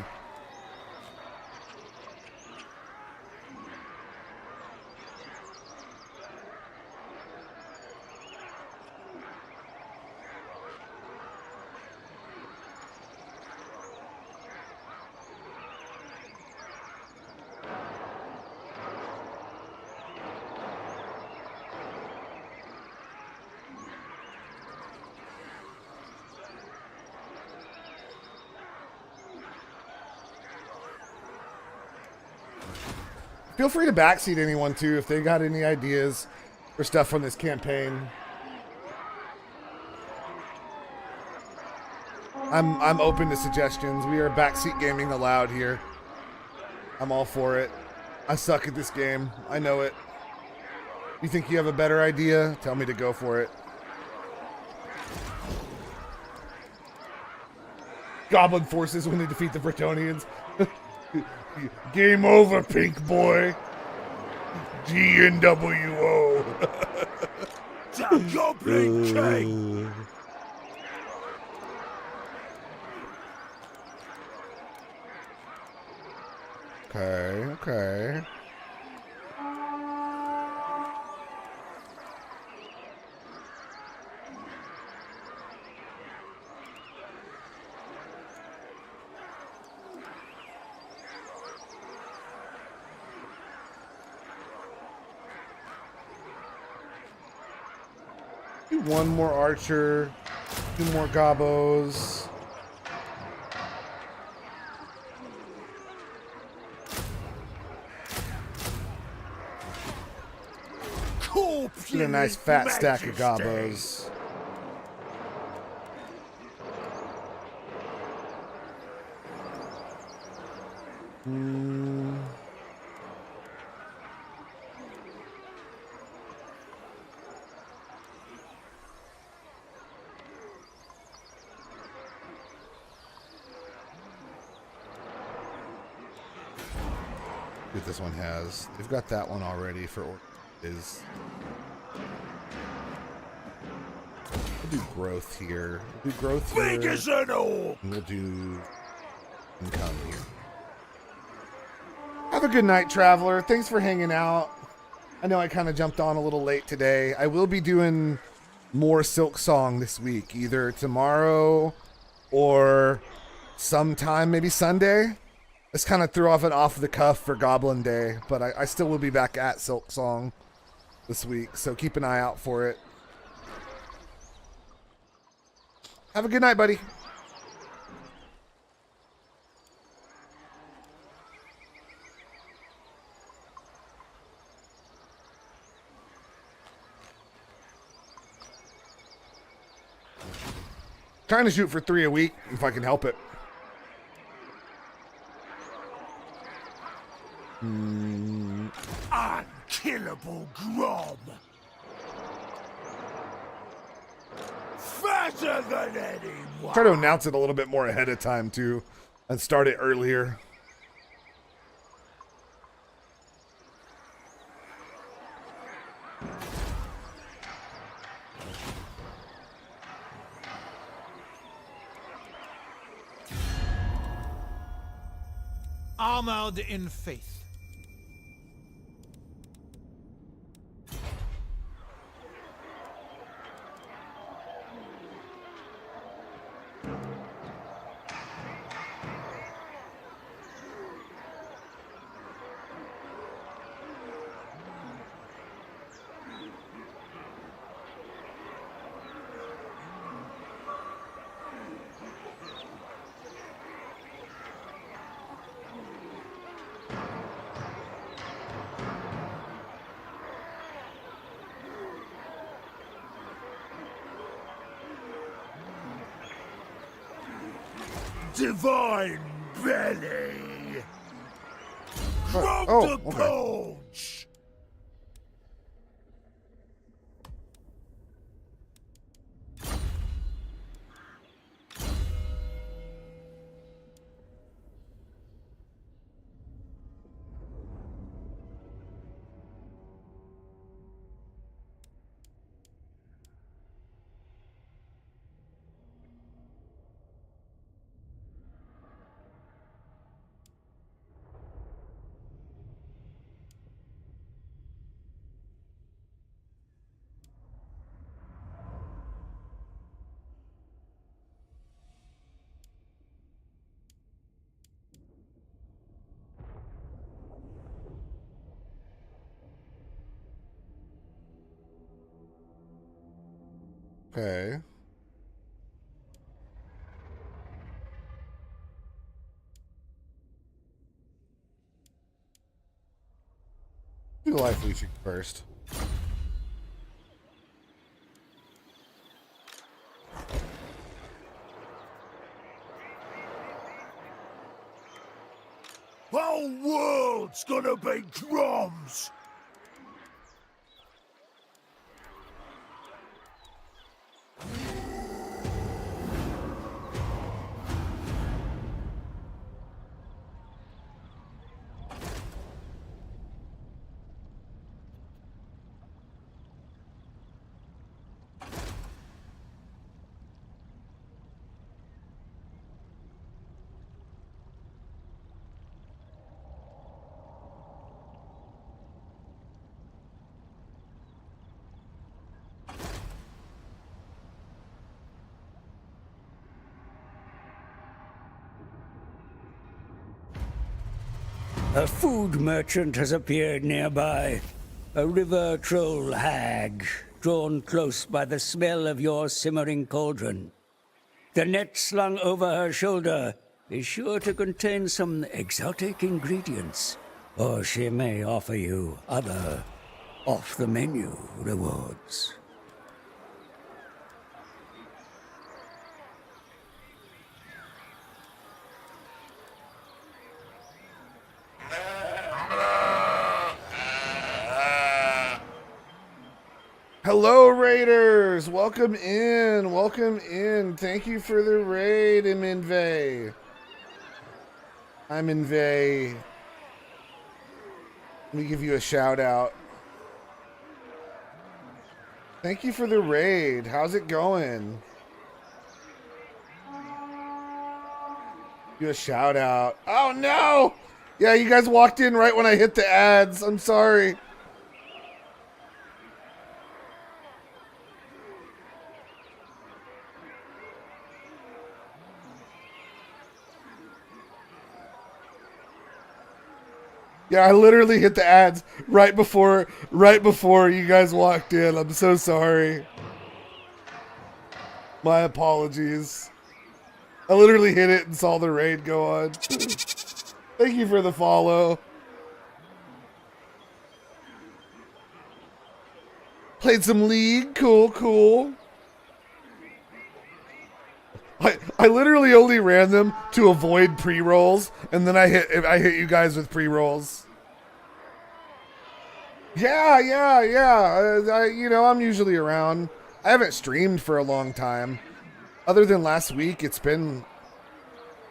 Feel free to backseat anyone too if they got any ideas for stuff from this campaign. I'm open to suggestions. We are backseat gaming allowed here. I'm all for it. I suck at this game. I know it. You think you have a better idea? Tell me to go for it. Goblin forces when they defeat the Bretonians. Game over, pink boy. GNWO. The Goblin King! Okay. Do one more archer, 2 more gobbos. Get a nice fat stack of gobbos. What this one has. They've got that one already for is. We'll do growth here. We'll do growth here. Big as an orc! And we'll do income here. Have a good night, traveler. Thanks for hanging out. I know I kind of jumped on a little late today. I will be doing more Silk Song this week, either tomorrow or sometime, maybe Sunday. Let's kind of threw off an off the cuff for Goblin Day, but I still will be back at Silk Song this week, so keep an eye out for it. Have a good night, buddy. Trying to shoot for 3 a week if I can help it. Unkillable Grom. Fatter than anyone. Try to announce it a little bit more ahead of time too, and start it earlier. Armored in faith. Divine belly. From oh, the okay. punch. Okay. Do the life leeching first. Whole world's gonna be Groms. A food merchant has appeared nearby. A river troll hag, drawn close by the smell of your simmering cauldron. The net slung over her shoulder is sure to contain some exotic ingredients, or she may offer you other off-the-menu rewards. Hello, Raiders! Welcome in. Welcome in. Thank you for the raid, Minvey. I'm Minvey. Let me give you a shout out. Thank you for the raid. How's it going? You a shout out. Oh no! Yeah, you guys walked in right when I hit the ads. I'm sorry. Yeah, I literally hit the ads right before you guys walked in. I'm so sorry. My apologies. I literally hit it and saw the raid go on. Thank you for the follow. Played some League. Cool, cool. I literally only ran them to avoid pre-rolls, and then I hit you guys with pre-rolls. Yeah. I'm usually around. I haven't streamed for a long time. Other than last week, it's been,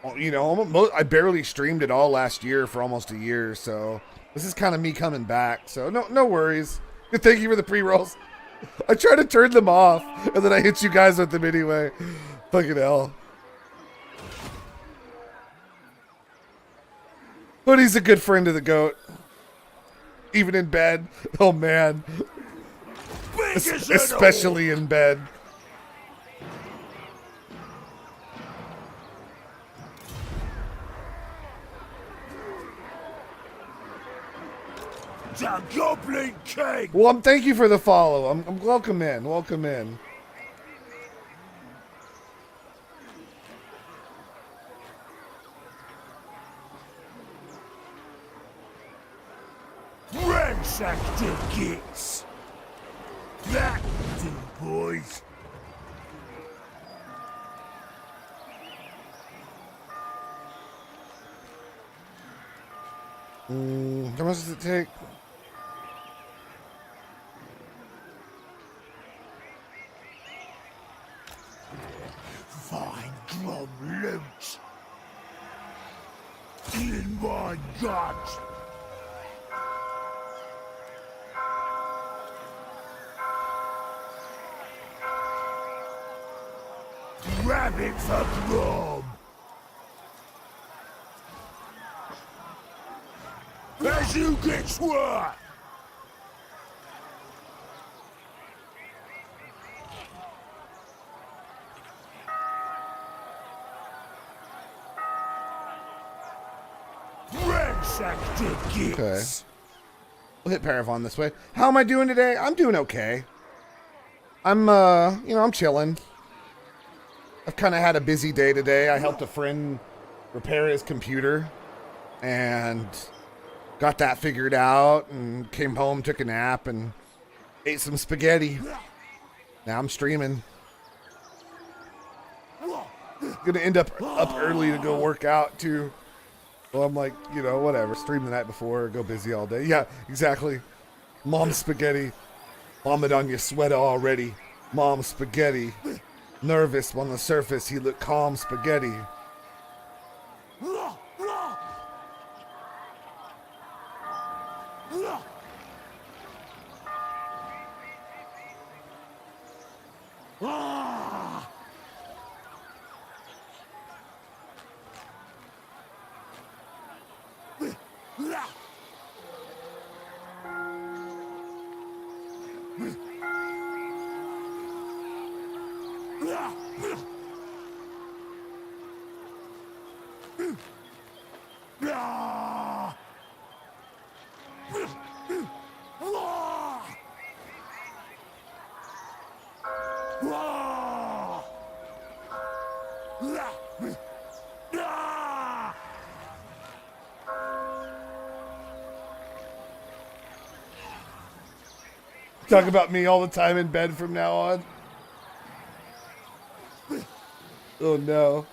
I barely streamed at all last year for almost a year, so this is kind of me coming back. So no worries. Good, thank you for the pre-rolls. I tried to turn them off, and then I hit you guys with them anyway. Fucking hell. But he's a good friend of the goat. Even in bed. Oh, man. Especially in bed. The Goblin King! Well, thank you for the follow. I'm welcome in. Welcome in. Ransack the gates! That do, boys! How much does it take? Fine drum loot! In my gut! Rabbit for Grom! As you get sworn! Ransack the gates! Okay. We'll hit Paravon this way. How am I doing today? I'm doing okay. I'm chilling. I've kind of had a busy day today. I helped a friend repair his computer and got that figured out and came home, took a nap, and ate some spaghetti. Now I'm streaming. Gonna end up early to go work out too. Well, I'm like, whatever. Stream the night before, go busy all day. Yeah, exactly. Mom spaghetti. Vomit on your sweater already. Mom spaghetti. Nervous on the surface, he looked calm spaghetti. Talk about me all the time in bed from now on. Oh no.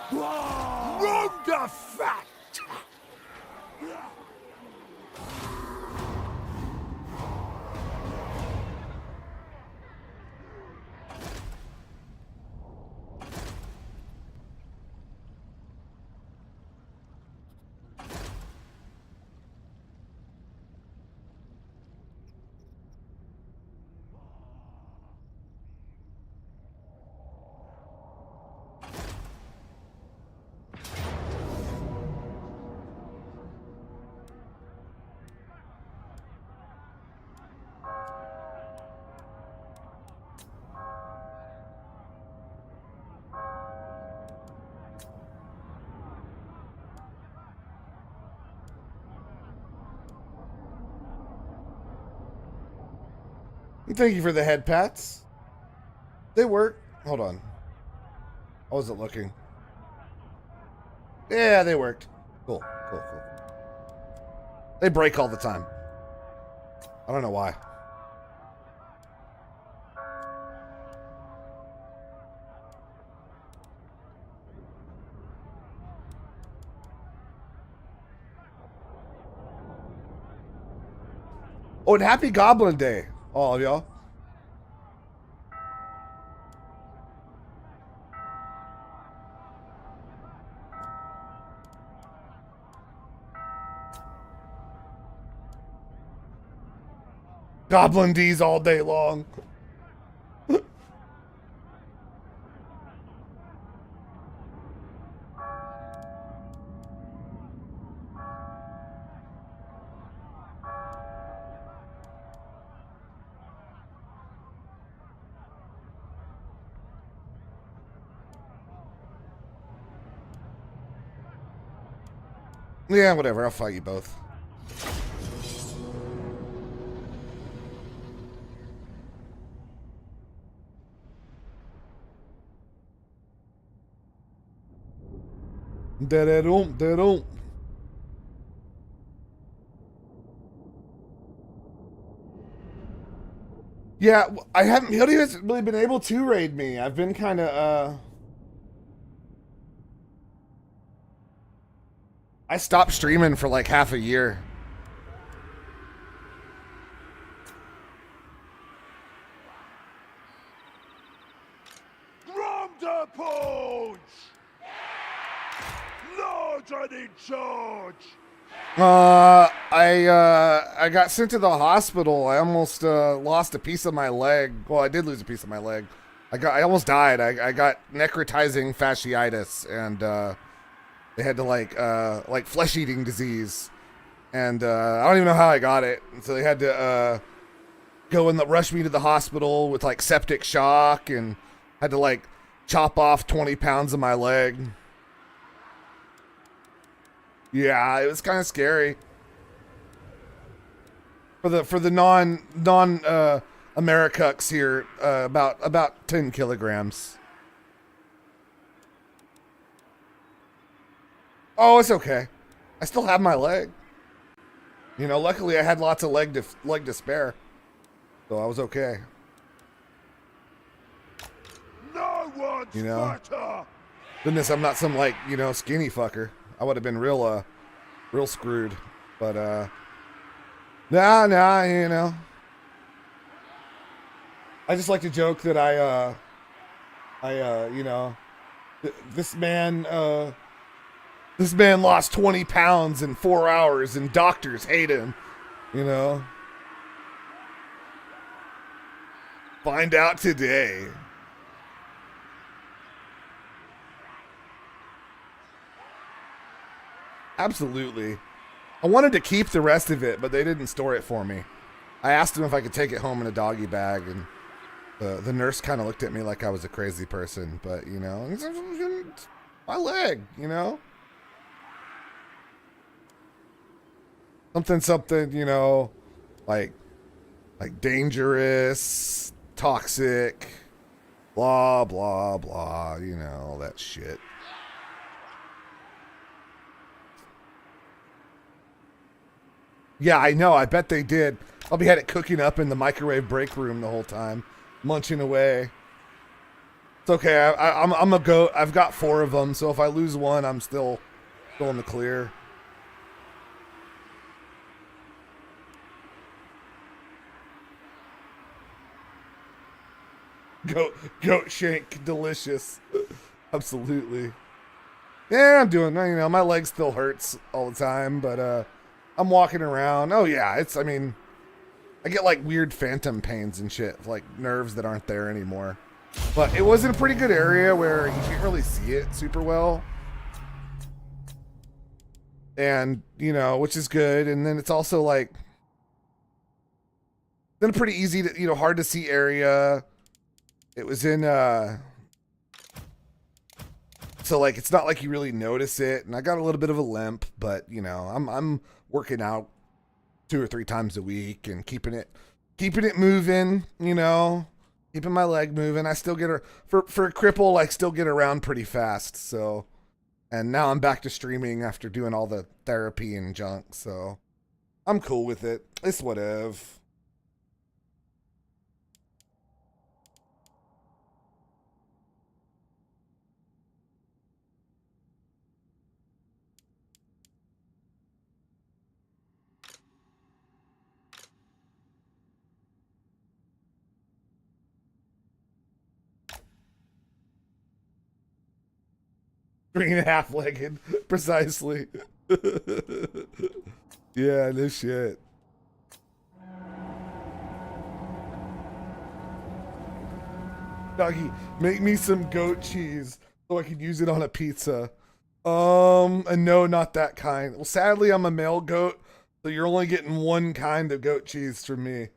Run the fat! Thank you for the head pats. They work. Hold on. I wasn't looking. Yeah, they worked. Cool. They break all the time. I don't know why. Oh, and happy Goblin Day, all of y'all. Goblin D's all day long. Yeah, whatever. I'll fight you both. Da-da-dum. Yeah, I haven't really been able to raid me. I've been kind of, I stopped streaming for like half a year. From the punch! Lord in charge! I got sent to the hospital. I almost lost a piece of my leg. Well, I did lose a piece of my leg. I almost died. I got necrotizing fasciitis, and they had to like flesh-eating disease, and I don't even know how I got it. And so they had to go and rush me to the hospital with like septic shock, and had to like chop off 20 pounds of my leg. Yeah, it was kind of scary for the non Americucks here. About 10 kilograms. Oh, it's okay. I still have my leg. You know, luckily I had lots of leg to spare, so I was okay. No one's You know? better! Goodness, I'm not some like, you know, skinny fucker. I would have been real screwed. But nah, you know. I just like to joke that you know, this man lost 20 pounds in 4 hours, and doctors hate him. You know. Find out today. Absolutely. I wanted to keep the rest of it, but they didn't store it for me. I asked them if I could take it home in a doggy bag, and the nurse kind of looked at me like I was a crazy person. But, you know, it's my leg, you know? Something, you know, like dangerous, toxic, blah, blah, blah, you know, all that shit. Yeah, I know. I bet they did. Probably had it cooking up in the microwave break room the whole time, munching away. It's okay. I'm a goat. I've got 4 of them, so if I lose one, I'm still in the clear. Goat shank, delicious. Absolutely. Yeah, I'm doing. You know, my leg still hurts all the time, but I'm walking around. Oh yeah, I mean, I get like weird phantom pains and shit, like nerves that aren't there anymore. But it was in a pretty good area where you can't really see it super well. And, you know, which is good. And then it's also like, then a pretty easy to, you know, hard to see area. It was in, so like, it's not like you really notice it. And I got a little bit of a limp, but you know, I'm working out 2 or 3 times a week and keeping it keeping it moving, you know, keeping my leg moving. I still get for a cripple, like still get around pretty fast. So, and now I'm back to streaming after doing all the therapy and junk. So, I'm cool with it. It's whatever. Three and a half legged, precisely. Yeah, no shit. Doggy, make me some goat cheese so I can use it on a pizza. And no, not that kind. Well, sadly, I'm a male goat, so you're only getting one kind of goat cheese from me.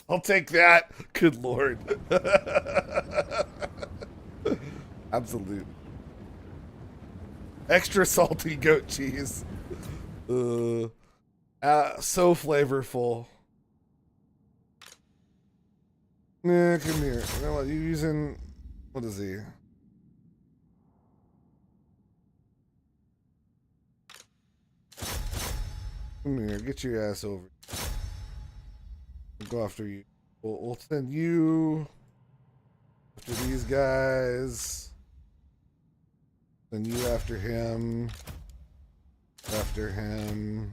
I'll take that. Good lord. Absolute. Extra salty goat cheese. So flavorful. Nah, come here. You know what? You using... What is he? Come here. Get your ass over. We'll go after you. We'll send you after these guys. Send you after him. After him.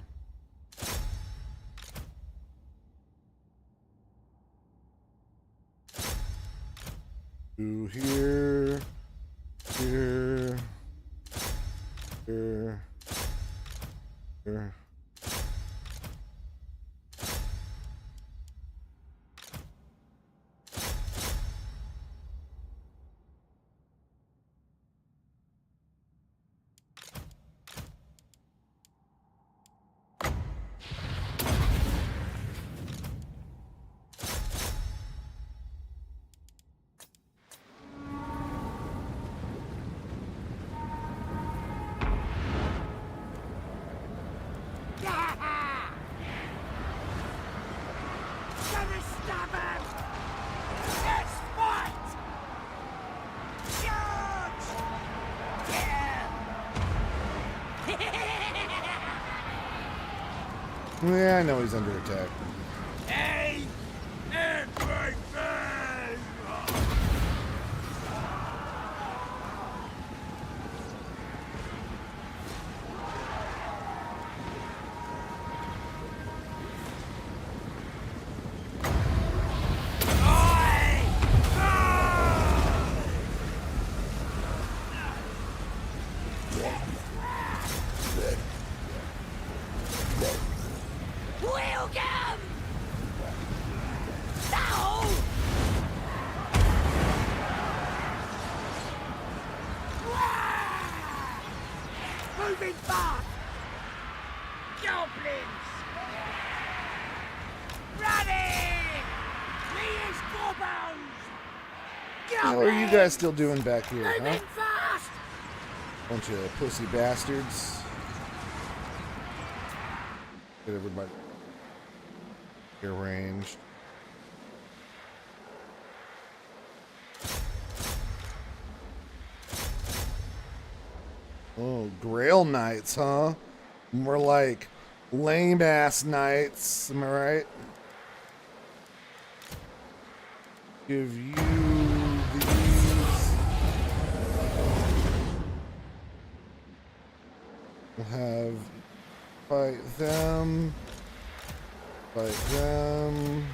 To here. Here. Here. Here. Yeah, I know he's under attack. Hey, everything! Welcome! Now! Moving fast! Goblins! Running! Please, Gorbos! How are you guys still doing back here, huh? Moving fast! Bunch of pussy bastards. Get everybody arranged. Oh, Grail Knights, huh? More like lame ass knights, am I right? Give you these. We'll have fight them. Fight them.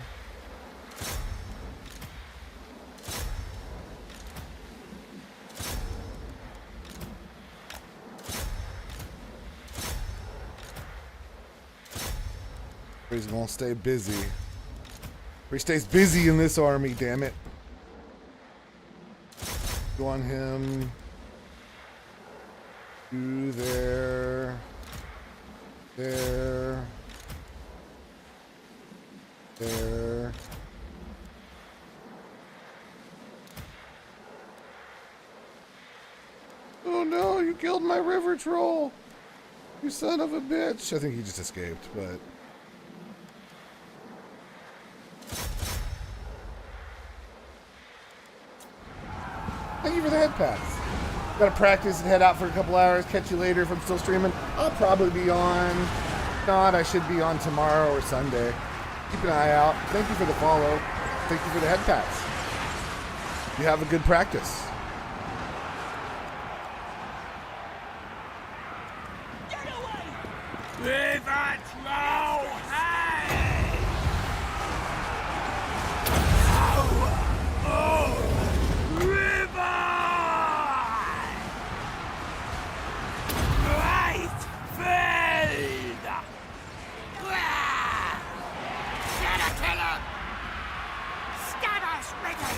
He's gonna stay busy. He stays busy in this army, damn it. Go on him. Do there. There. There. Oh no, you killed my river troll! You son of a bitch! I think he just escaped, but... Thank you for the head pats. Gotta practice and head out for a couple hours. Catch you later if I'm still streaming. I'll probably be on. If not, I should be on tomorrow or Sunday. Keep an eye out. Thank you for the follow. Thank you for the head pats. You have a good practice. River troll, hey! River! Right field! Shadow killer! Stabbers ready!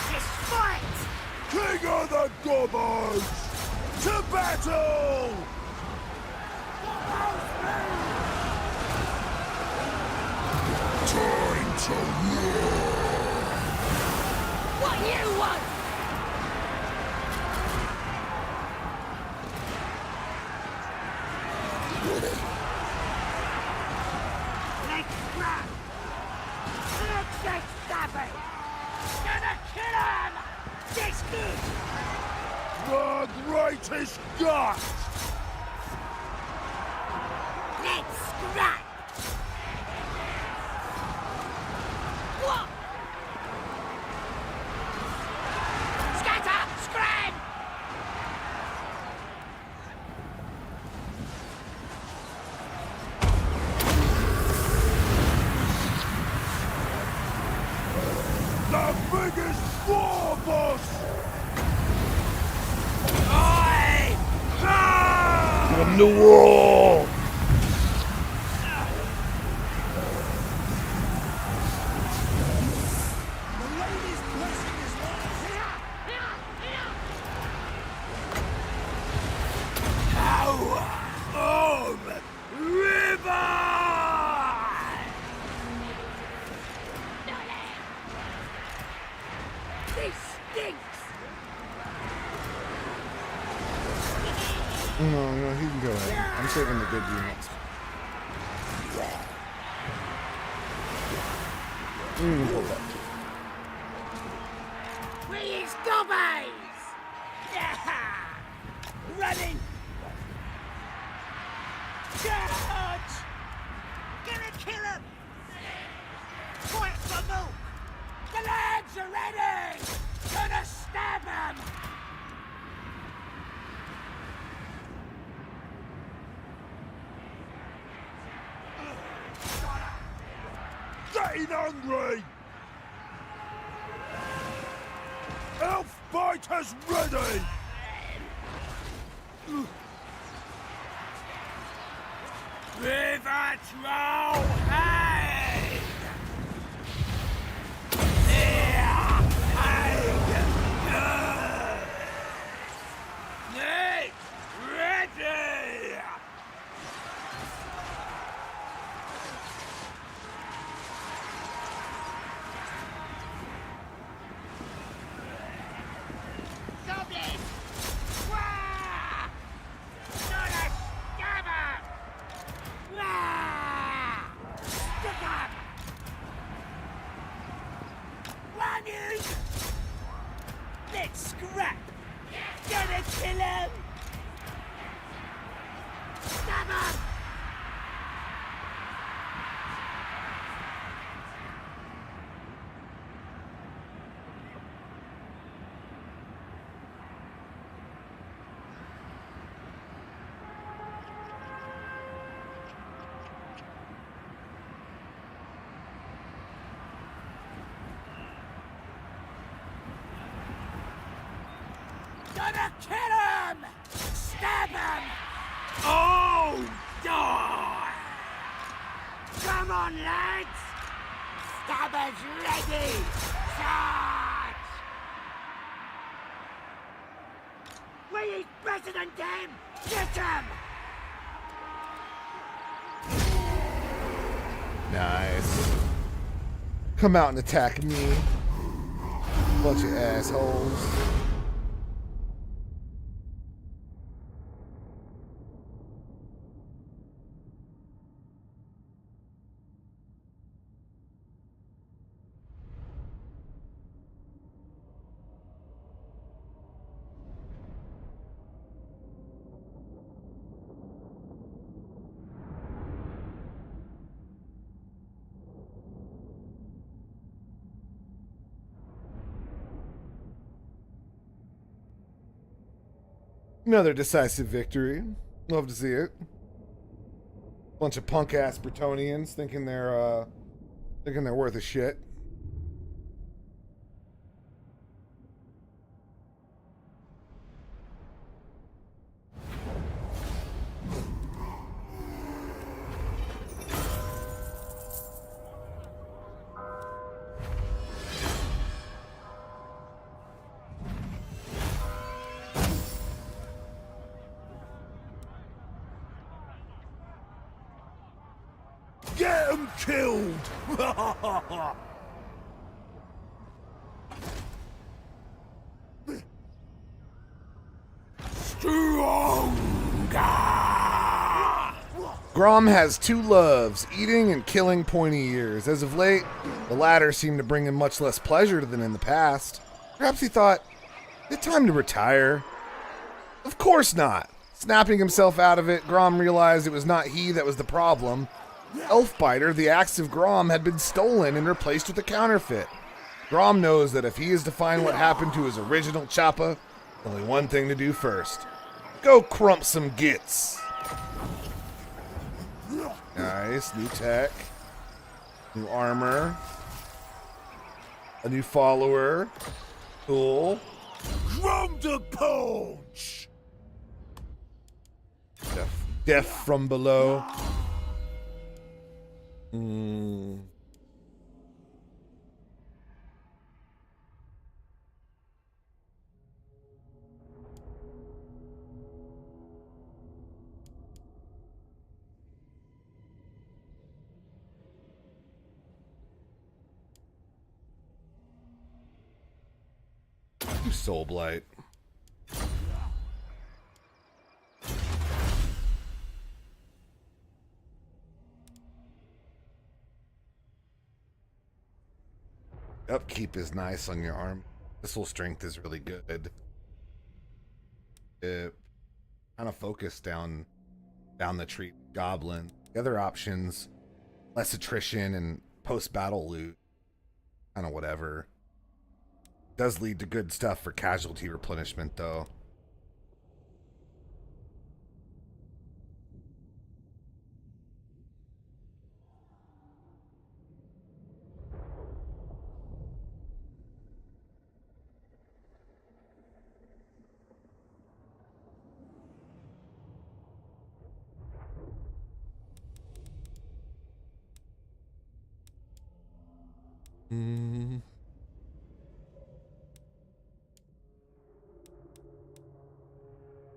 This fight! King of the Goblins! To battle! Time to war! What you want? Let's grab! Let's get stabbing! Gonna kill him! This good! The greatest gut! Let's scrap! What? Scatter! Scram! The biggest war boss! Oi! From the world! This stinks! No, he can go ahead. I'm saving the good units. We is gobbies! Running! Charge! Gonna kill him! Point for Mook! The lads are ready! Gonna stab him! Getting hungry! Elf biters ready! River troll, hey! Ready! Goblin! Wah! Not a stabber! Wah! Stick 'em! Running! Let's scrap! Gonna kill him! Stab him! Gonna kill him! Stab him! Oh, die! Come on, lads! Stabbers ready! Charge! We is better than them! Get him! Nice. Come out and attack me. Bunch of assholes. Another decisive victory. Love to see it. Bunch of punk ass Bretonians thinking they're worth a shit. Get him killed! Stronger! Grom has two loves, eating and killing pointy ears. As of late, the latter seemed to bring him much less pleasure than in the past. Perhaps he thought, it's time to retire. Of course not. Snapping himself out of it, Grom realized it was not he that was the problem. Elfbiter, the axe of Grom, had been stolen and replaced with a counterfeit. Grom knows that if he is to find what happened to his original Choppa, only one thing to do first. Go crump some gits. Nice, new tech. New armor. A new follower. Cool. From the punch! Death from below. Soul Blight. Upkeep is nice on your arm. Missile strength is really good. It kind of focused down the tree. Goblin. The other options, less attrition and post-battle loot. Kind of whatever. Does lead to good stuff for casualty replenishment, though.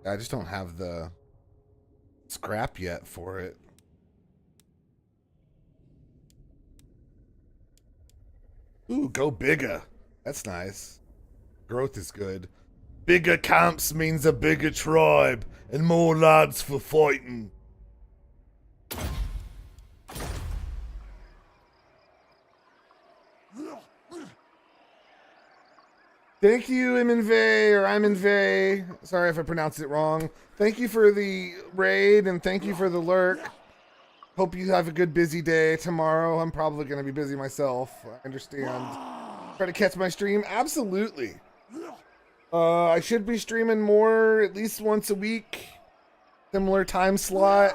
I just don't have the scrap yet for it. Ooh, go bigger. That's nice. Growth is good. Bigger camps means a bigger tribe and more lads for fighting. Thank you, Iminvey, or Iminvey. Sorry if I pronounced it wrong. Thank you for the raid, and thank you for the lurk. Hope you have a good busy day tomorrow. I'm probably going to be busy myself. I understand. Try to catch my stream? Absolutely. I should be streaming more, at least once a week. Similar time slot.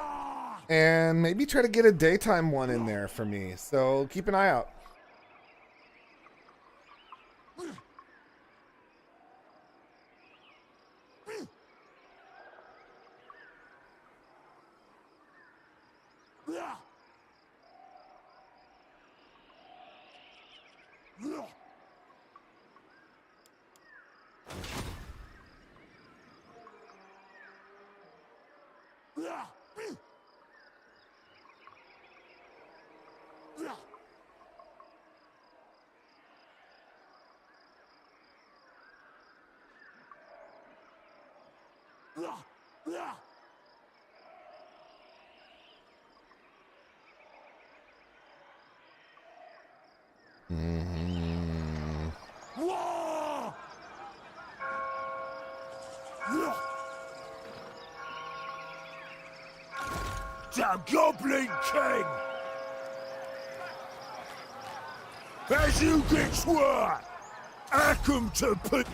And maybe try to get a daytime one in there for me. So keep an eye out. The Goblin King! As you get swore, I come to put...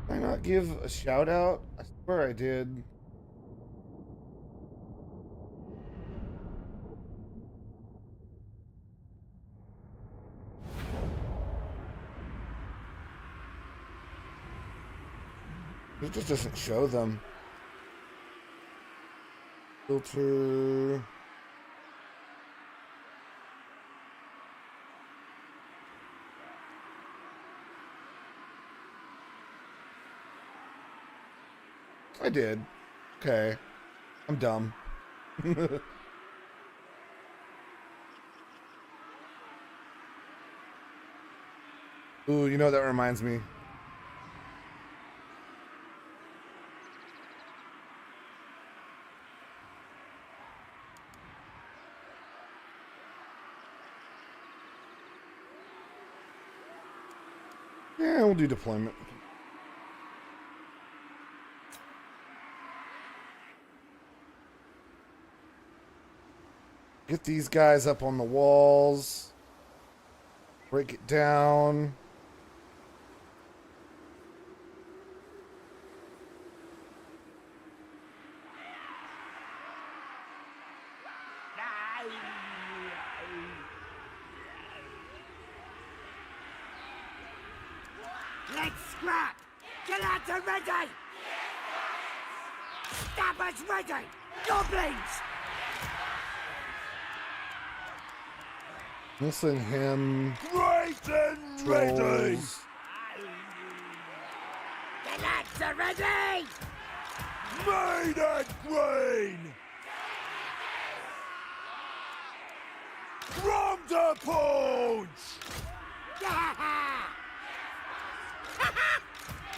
Did I not give a shout out? I swear I did. It just doesn't show them. Filter. I did. Okay. I'm dumb. Ooh, you know what that reminds me? Yeah, we'll do deployment. Get these guys up on the walls. Break it down. Let's scrap! Gelato ready! Stabbers ready! Goblins! Listen him. Great and ready! Trolls. Gelato ready! Made and green! From the punch!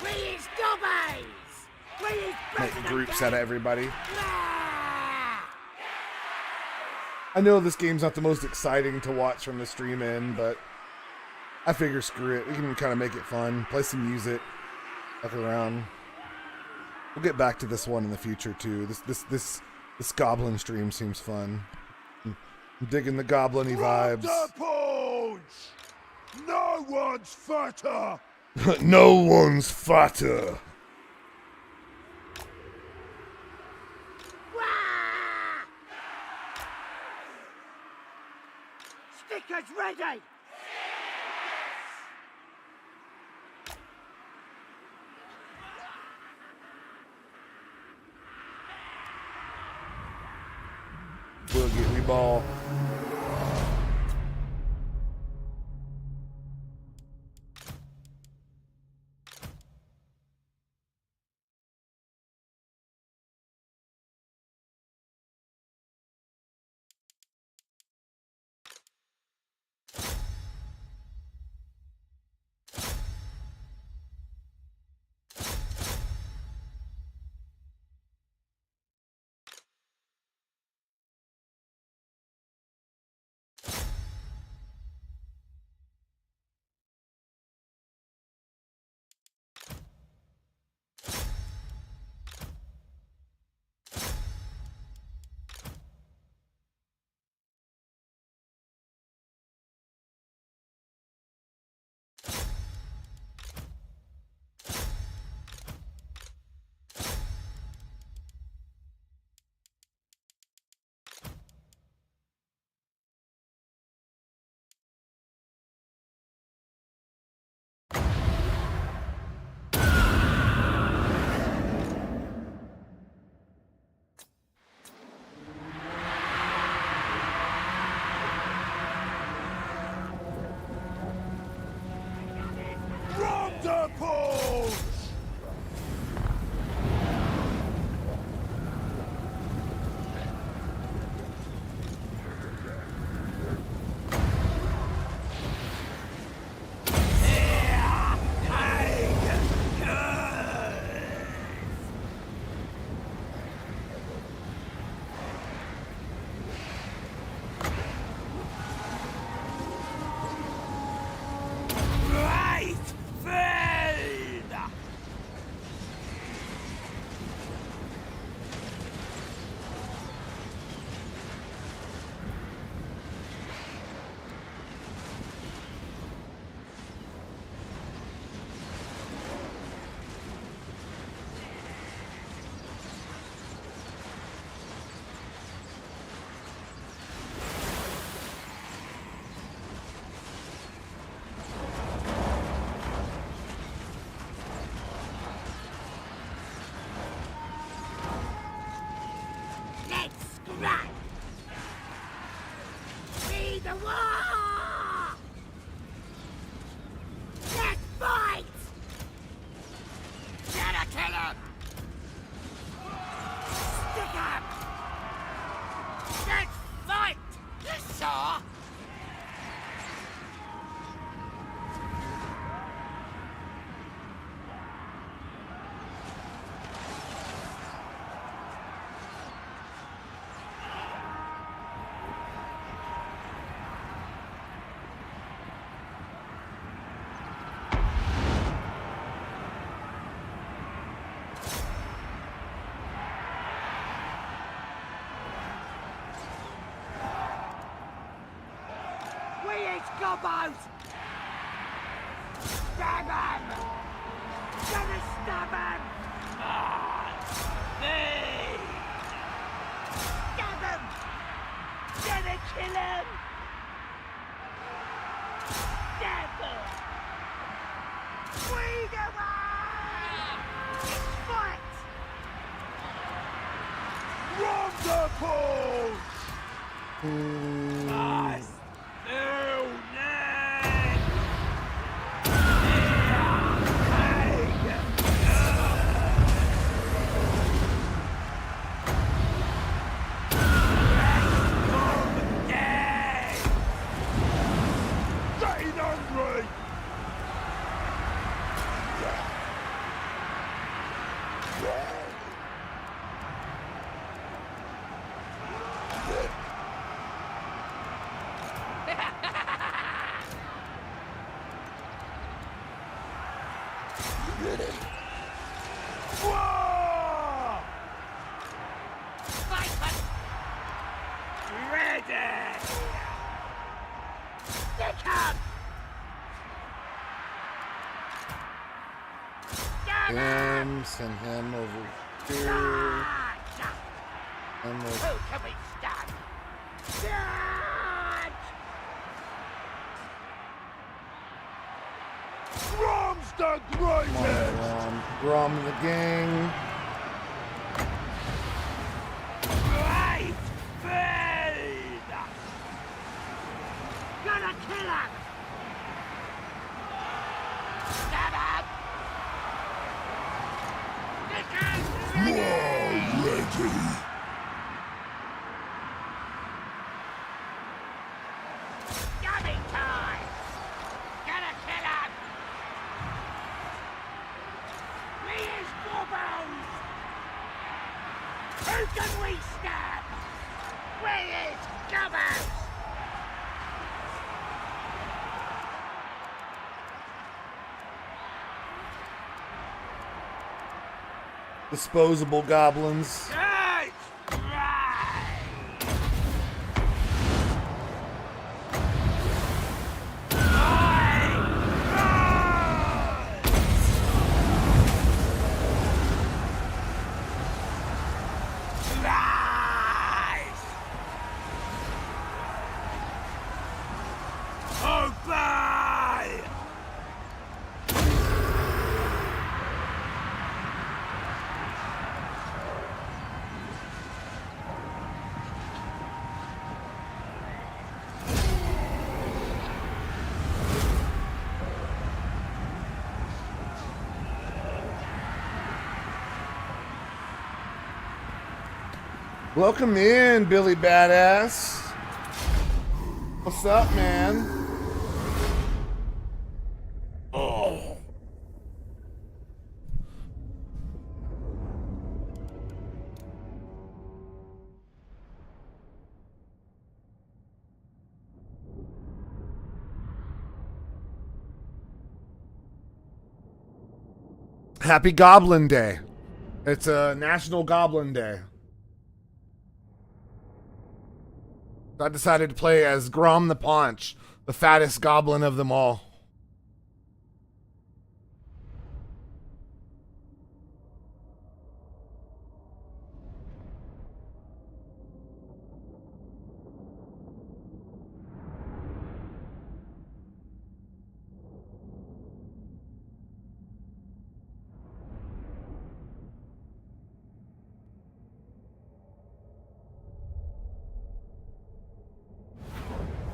We is gobbies! We is Make groups out of everybody. Ah! I know this game's not the most exciting to watch from the stream end, but I figure screw it. We can kind of make it fun. Play some music. Fuck around. We'll get back to this one in the future too. This Goblin stream seems fun. I'm digging the Goblin-y From vibes. the punch! No one's fatter! No one's fatter. Wah! Stickers ready! Boogie ball. Gobos! Stab him! Gonna stab him! Me! Stab him! Gonna kill him! Stab him! Freed him! Fight! From the post! Nice! New neck! Getting hungry! Whoa! Fight! Ready! Stick up! Send him over here. Charge! And Who can we stand? Charge! Grom's the greatest! Grom and the gang. Right! Feed! Gonna kill him! Stab him! Ready! Yummy time! Gonna kill him! We is Gobos! Who can we stab? We is Gobos! Disposable goblins. Right! Right! Rise! Obey! Welcome in, Billy Badass. What's up, man? Oh. Happy Goblin Day. It's a National Goblin Day. I decided to play as Grom the Paunch, the fattest goblin of them all.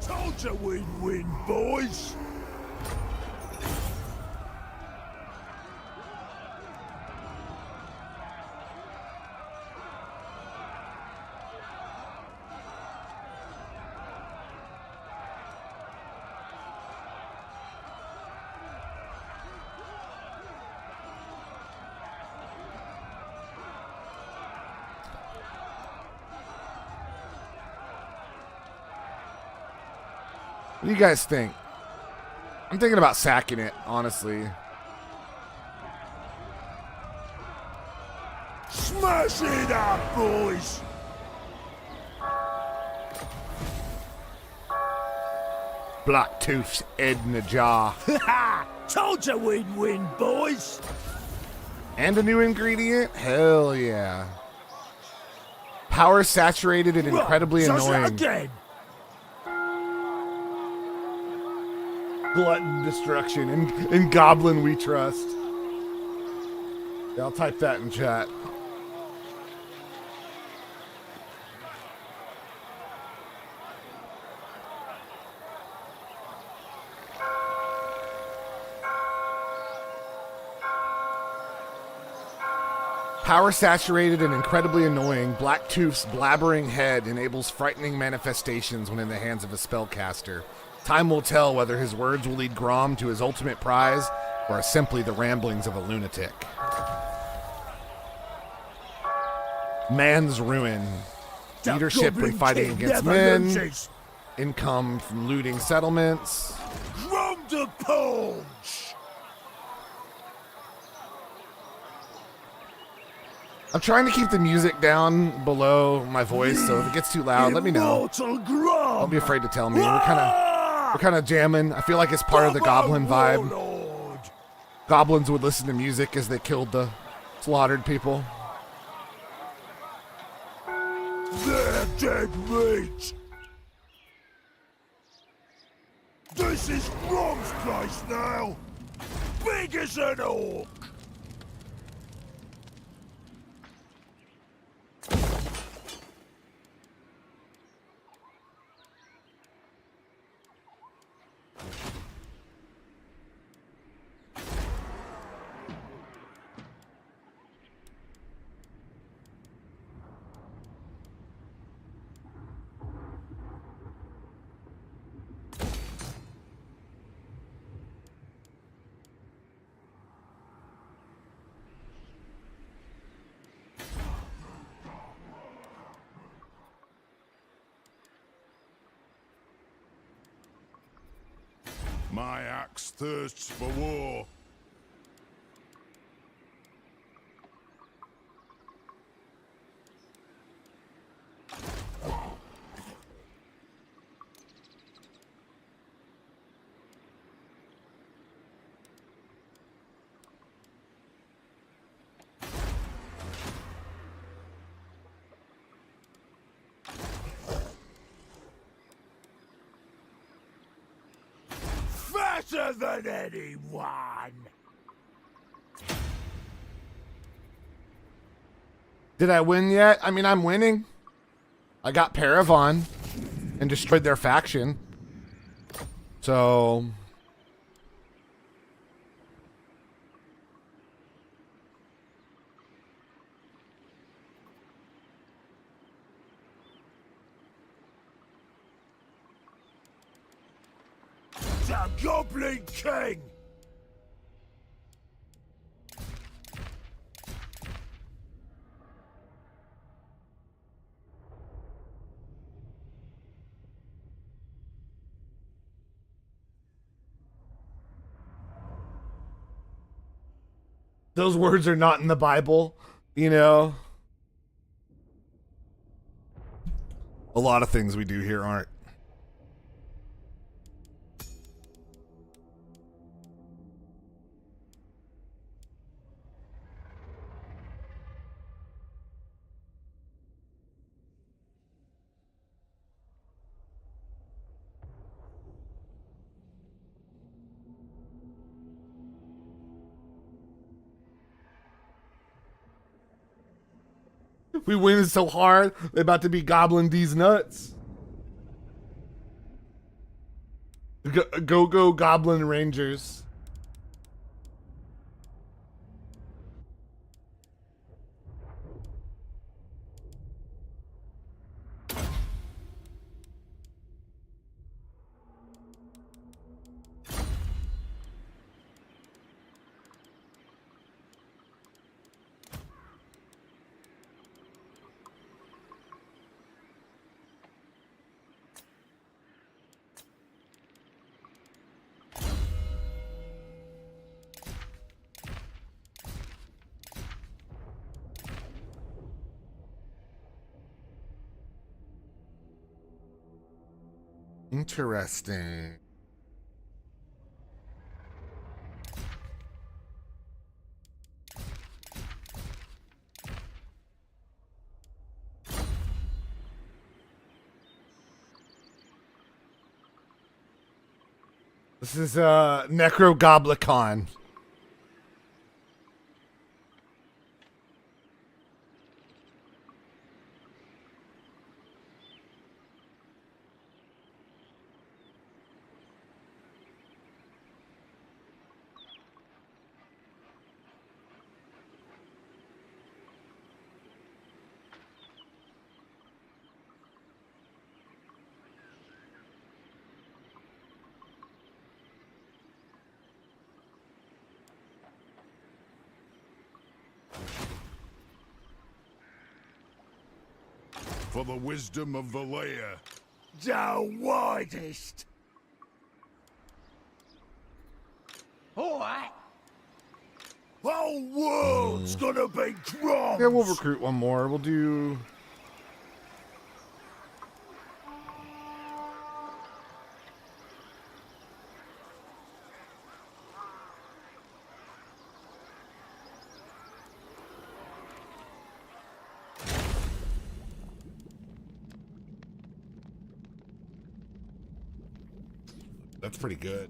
Told you we'd win, boys! What do you guys think? I'm thinking about sacking it, honestly. Smash it up, boys! Blacktooth's head in a jar. Ha! Told you we'd win, boys. And a new ingredient? Hell yeah. Power saturated and incredibly Right, annoying. again. Glutton destruction. In Goblin we trust. Yeah, I'll type that in chat. Power saturated and incredibly annoying, Blacktooth's blabbering head enables frightening manifestations when in the hands of a spellcaster. Time will tell whether his words will lead Grom to his ultimate prize or are simply the ramblings of a lunatic. Man's ruin. The Leadership when Goblin fighting King against never men. loses. Income from looting settlements. Grom the Punch. I'm trying to keep the music down below my voice, so if it gets too loud, let me know. Immortal Grom. Don't be afraid to tell me. We're kind of jamming. I feel like it's part of the Goblin vibe. Warlord. Goblins would listen to music as they killed the slaughtered people. They're dead meat. This is Grom's place now. Big as an orc. My axe thirsts for war. Fatter than anyone! Did I win yet? I mean, I'm winning. I got Paravon and destroyed their faction. So... The Goblin King! Those words are not in the Bible, you know? A lot of things we do here aren't. We win so hard, they're about to be gobbling these nuts. Go Goblin Rangers. Interesting. This is Necrogoblicon. For the wisdom of Valea. The widest. All right. Whole world's gonna be drums. Yeah, we'll recruit one more. We'll do... That's pretty good.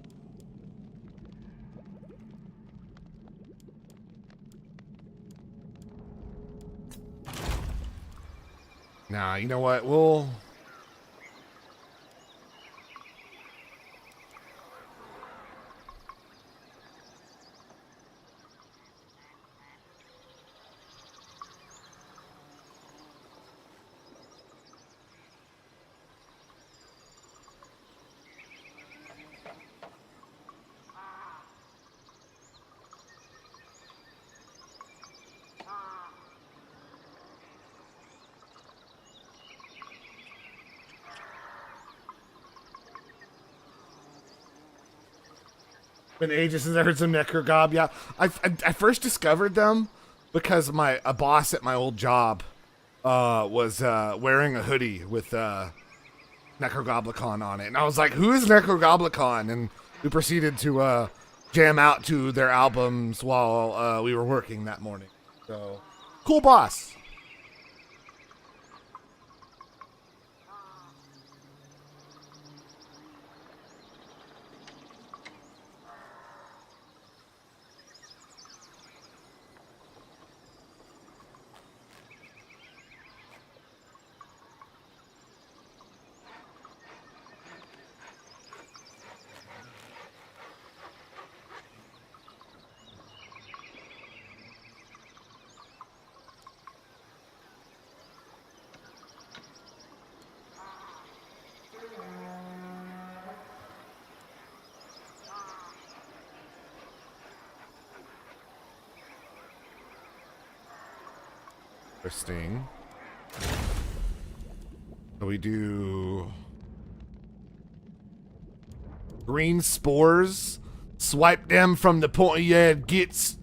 Nah, you know what? We'll... Been ages since I heard some Necrogob. Yeah, I first discovered them because a boss at my old job was wearing a hoodie with Necrogoblicon on it, and I was like, "Who is Necrogoblicon?" And we proceeded to jam out to their albums while we were working that morning. So, cool boss. Interesting. So we do green spores. Swipe them from the pointy-head gets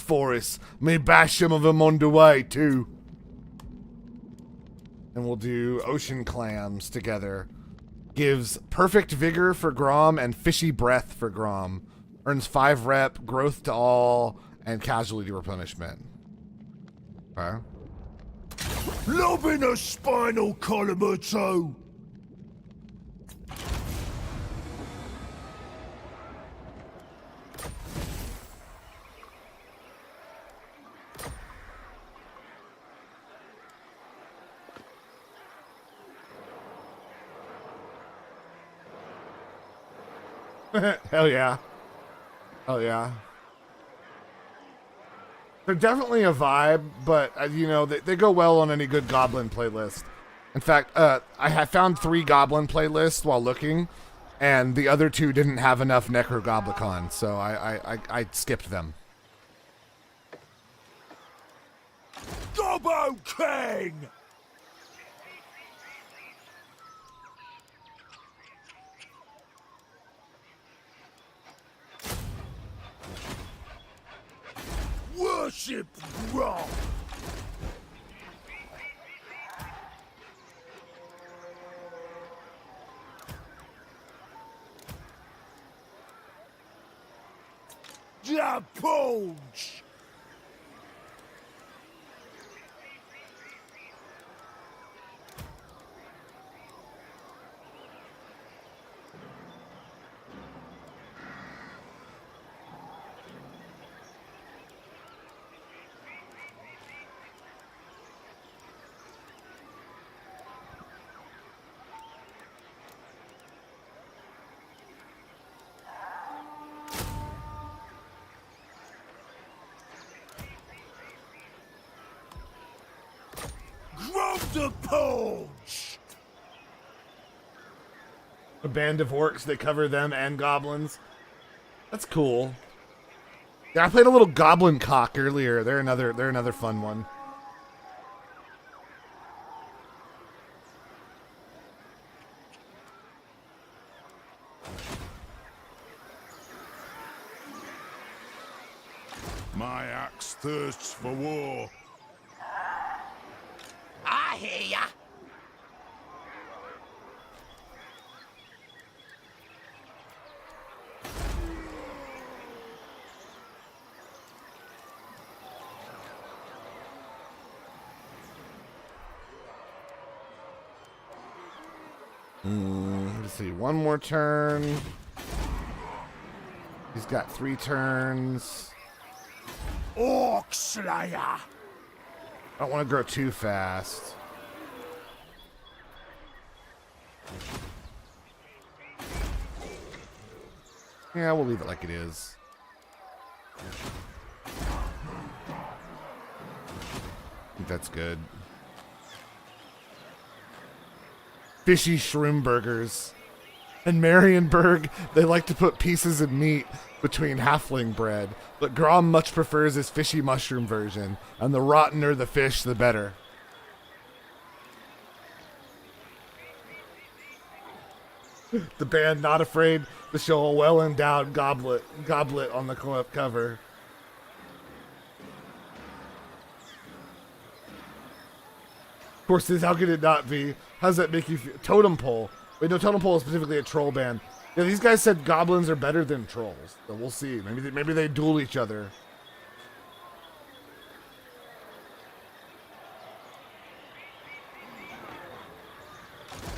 for us. May bash some of them on the way too. And we'll do ocean clams together. Gives perfect vigor for Grom and fishy breath for Grom. Earns 5 rep, growth to all, and casualty replenishment. Okay. Lobbing a spinal column or two. Hell yeah. Hell yeah. They're definitely a vibe, but you know, they go well on any good Goblin playlist. In fact, I have found 3 Goblin playlists while looking, and the other 2 didn't have enough Necrogoblicon, so I skipped them. Gobbo King! Worship Rock! Punch! Of the punch! A band of orcs that cover them and goblins. That's cool. Yeah, I played a little Goblin Cock earlier. They're another fun one. My axe thirsts for war. I hear ya. Let's see, one more turn. He's got 3 turns. Orc Slayer! I don't want to grow too fast. Yeah, we'll leave it like it is. I think that's good. Fishy shroom burgers. In Marienburg, they like to put pieces of meat between halfling bread, but Grom much prefers his fishy mushroom version, and the rottener the fish, the better. The band not afraid to show a well-endowed goblet on the cover. Of course, how could it not be? How does that make you feel? Totem Pole. Wait, no, Totem Pole is specifically a troll band. Yeah, these guys said goblins are better than trolls. So we'll see. Maybe they duel each other.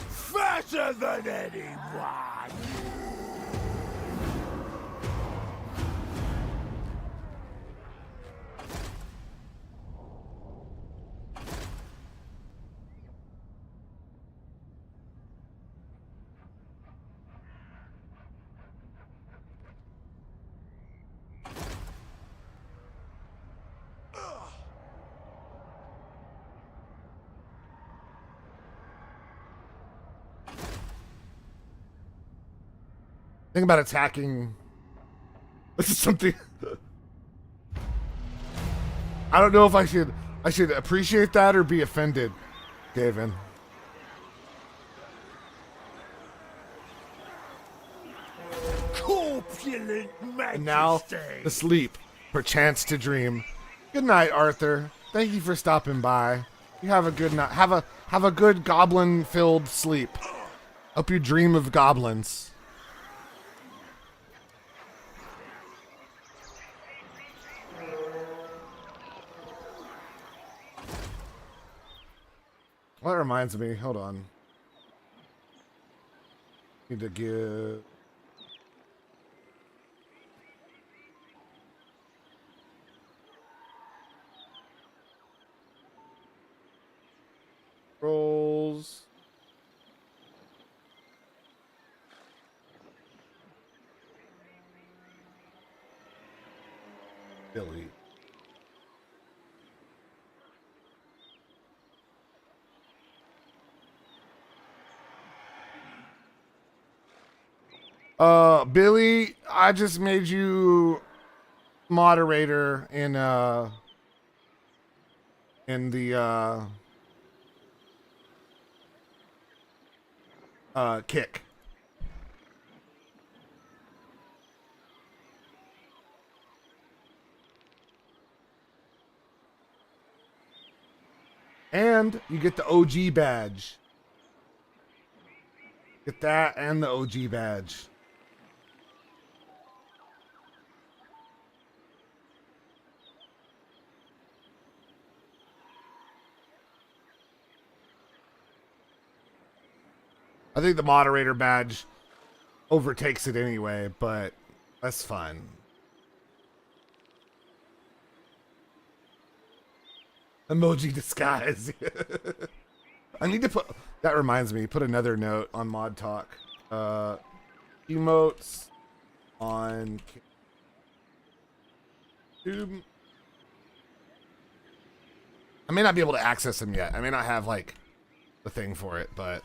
Fatter than anyone! Think about attacking. This is something. I don't know if I should appreciate that or be offended, Gavin. Corpulent majesty! And now to sleep, perchance to dream. Good night, Arthur. Thank you for stopping by. You have a good night. Have a good goblin-filled sleep. Hope you dream of goblins. Well, that reminds me. Hold on. Need to give. Rolls. Billy. Billy, I just made you moderator in the kick. And you get the OG badge. Get that and the OG badge. I think the moderator badge overtakes it anyway, but that's fun. Emoji disguise. I need to put, that reminds me, put another note on Mod Talk. Emotes on YouTube. I may not be able to access them yet. I may not have, like, the thing for it, but...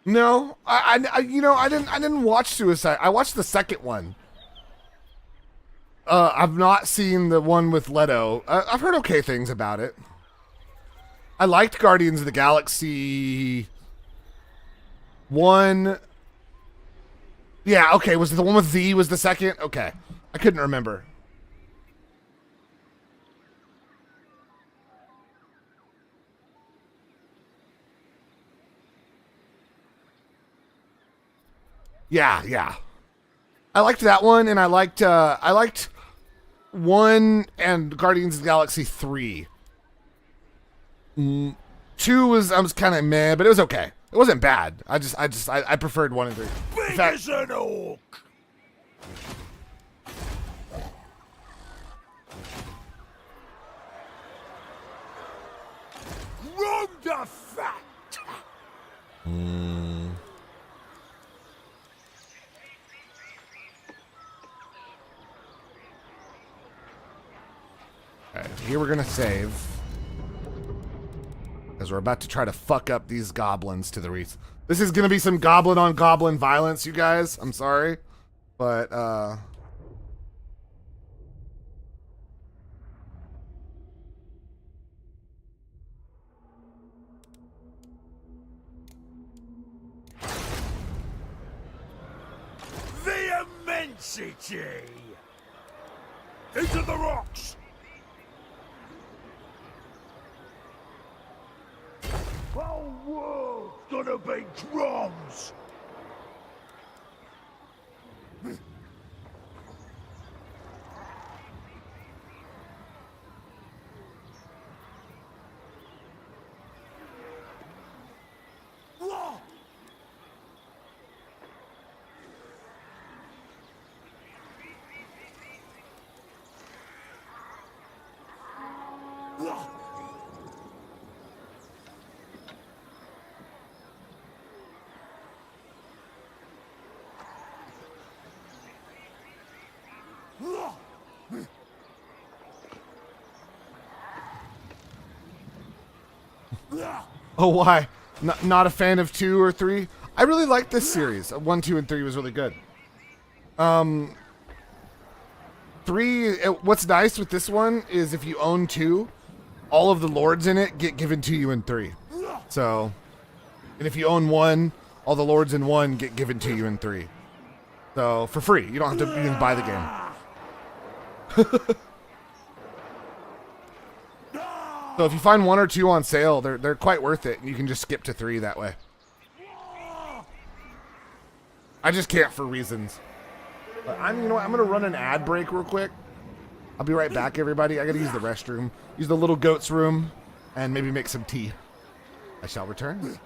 No, I didn't watch Suicide. I watched the second one. I've not seen the one with Leto. I've heard okay things about it. I liked Guardians of the Galaxy 1. Yeah, okay. Was it the one with Z was the second? Okay. I couldn't remember. Yeah. I liked that one, and I liked 1 and Guardians of the Galaxy 3. 2 was, I was kind of meh, but it was okay. It wasn't bad. I preferred 1 and 3. Big as an orc. Run the fat. Alright, here we're gonna save. Because we're about to try to fuck up these goblins to the wreath. This is gonna be some goblin on goblin violence, you guys. I'm sorry. But, The immensity. Into the rocks. Whole world's gonna be drums. oh, why? Not a fan of 2 or 3? I really liked this series. 1, 2, and 3 was really good. 3, what's nice with this one is if you own 2, all of the lords in it get given to you in 3. So, and if you own 1, all the lords in 1 get given to you in 3. So, for free. You don't have to even buy the game. So if you find 1 or 2 on sale, they're quite worth it, and you can just skip to 3 that way. I just can't for reasons. But you know what? I'm gonna run an ad break real quick. I'll be right back, everybody. I gotta use the restroom, use the little goat's room, and maybe make some tea. I shall return.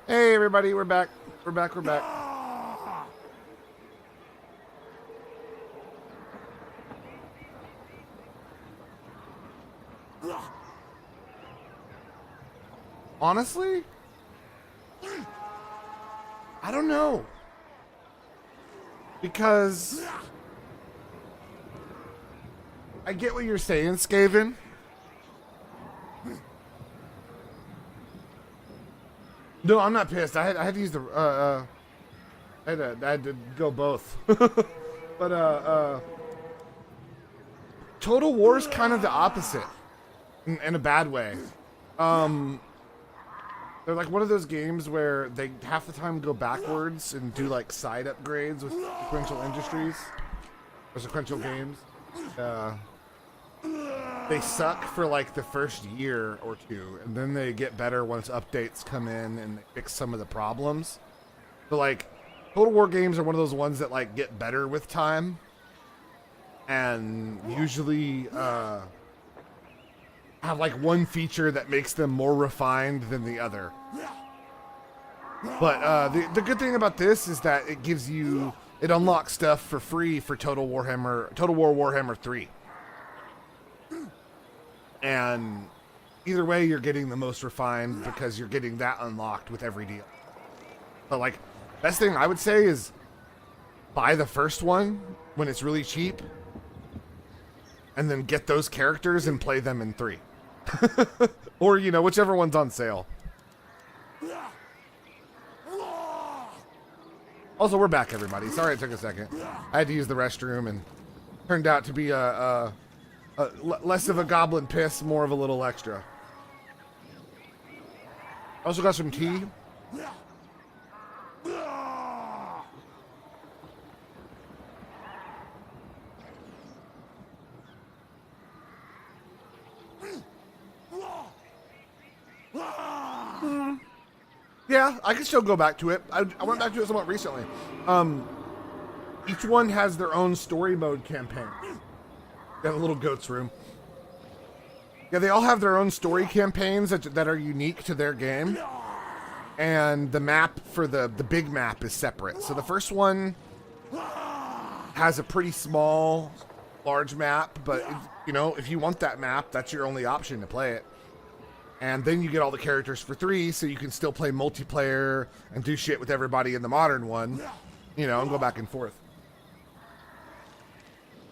Hey everybody, we're back. We're back. Honestly, I don't know. Because I get what you're saying, Skaven. No, I'm not pissed. I had to use the I had to go both. But Total War is kind of the opposite in a bad way. They're like one of those games where they half the time go backwards and do like side upgrades with sequential industries or sequential games. They suck for like the first year or two, and then they get better once updates come in and they fix some of the problems. So like Total War games are one of those ones that like get better with time, and usually have like one feature that makes them more refined than the other. But the good thing about this is that it unlocks stuff for free for Total War Warhammer 3. And either way, you're getting the most refined because you're getting that unlocked with every deal. But like, best thing I would say is buy the first one when it's really cheap, and then get those characters and play them in 3. Or, you know, whichever one's on sale. Also, we're back, everybody. Sorry it took a second. I had to use the restroom, and turned out to be less of a goblin piss, more of a little extra. Also got some tea. Yeah, I can still go back to it. I went back to it somewhat recently. Each one has their own story mode campaign. Got a little goat's room. Yeah, they all have their own story campaigns that are unique to their game. And the map for the big map is separate. So the first one has a pretty small, large map. But, you know, if you want that map, that's your only option to play it. And then you get all the characters for 3, so you can still play multiplayer and do shit with everybody in the modern one. You know, and go back and forth.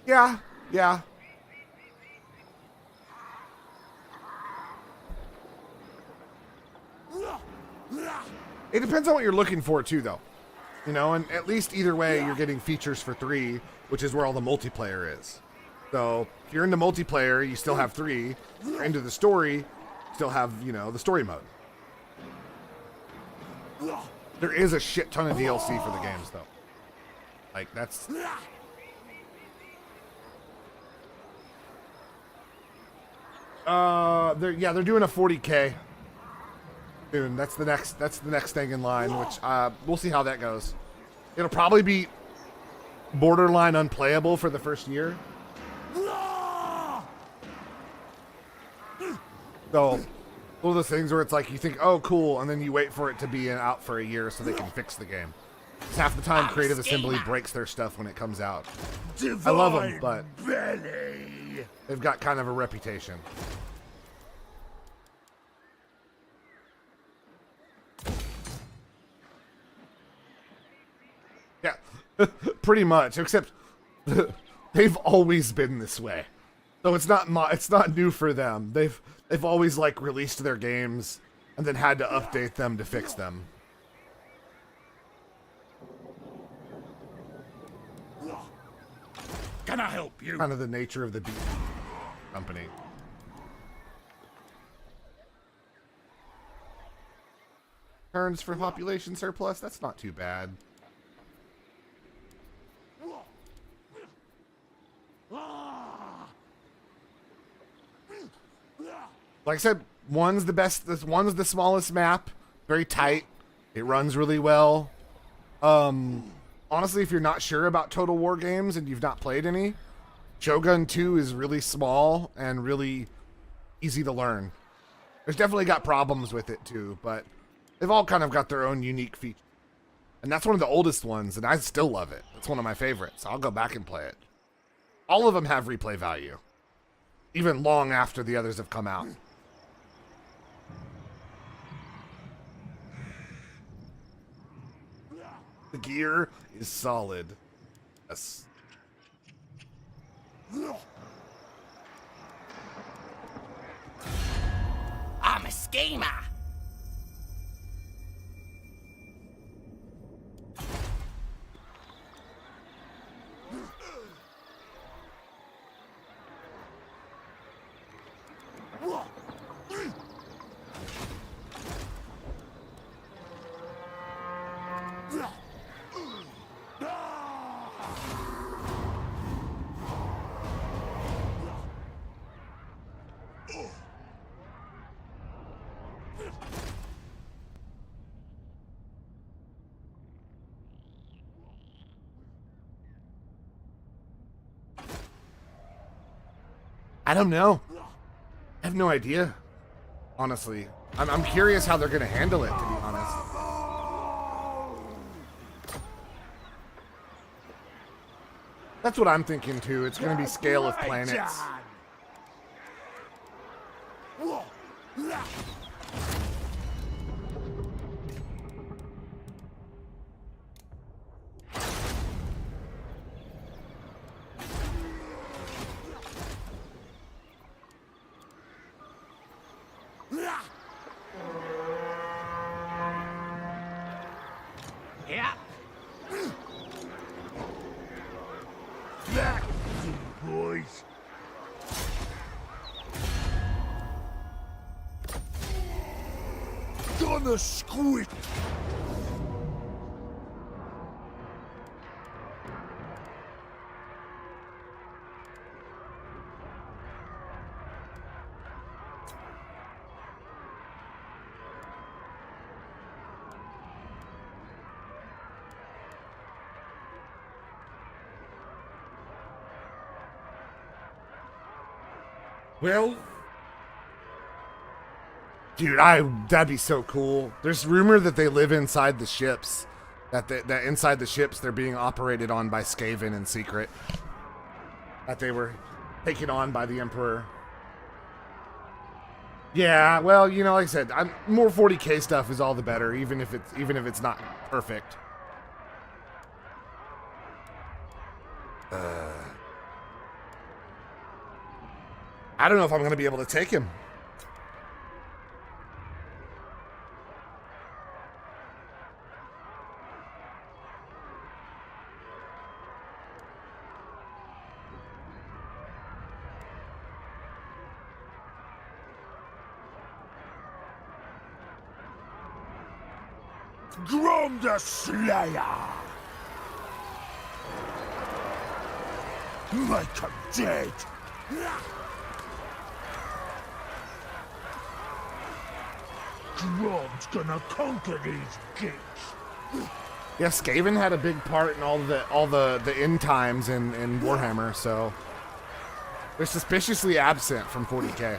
Yeah. It depends on what you're looking for, too, though. You know, and at least either way, you're getting features for 3, which is where all the multiplayer is. So, if you're into multiplayer, you still have 3. If you're into the story, still have, you know, the story mode. There is a shit ton of DLC for the games, though. Like, that's... they're doing a 40K. Soon. That's the next thing in line, which we'll see how that goes. It'll probably be borderline unplayable for the first year. So, one of those things where it's like you think, oh, cool, and then you wait for it to be out for a year so they can fix the game. It's half the time Creative Assembly breaks their stuff when it comes out. I love them, but they've got kind of a reputation. Yeah, pretty much, except they've always been this way. So it's not new for them. They've always like released their games and then had to update them to fix them. Can I help you? Kind of the nature of the company. Turns for population surplus, that's not too bad. Like I said, one's the best. This one's the smallest map. Very tight. It runs really well. Honestly, if you're not sure about Total War games and you've not played any, Shogun 2 is really small and really easy to learn. There's definitely got problems with it too, but they've all kind of got their own unique features. And that's one of the oldest ones, and I still love it. It's one of my favorites. I'll go back and play it. All of them have replay value, even long after the others have come out. The gear is solid. Yes. I'm a schemer. I don't know. I have no idea. Honestly, I'm curious how they're gonna handle it. To be honest. That's what I'm thinking too. It's gonna be scale of planets. Yeah. Back, you boys. Gonna squid. Well, dude, that'd be so cool. There's rumor that they live inside the ships. That inside the ships they're being operated on by Skaven in secret. That they were taken on by the Emperor. Yeah, well, you know, like I said, more 40K stuff is all the better, even if it's not perfect. I don't know if I'm going to be able to take him. Grom the Slayer! Make him dead! Grom's gonna conquer these gates! Yeah, Skaven had a big part in all the end times in Warhammer, so they're suspiciously absent from 40K.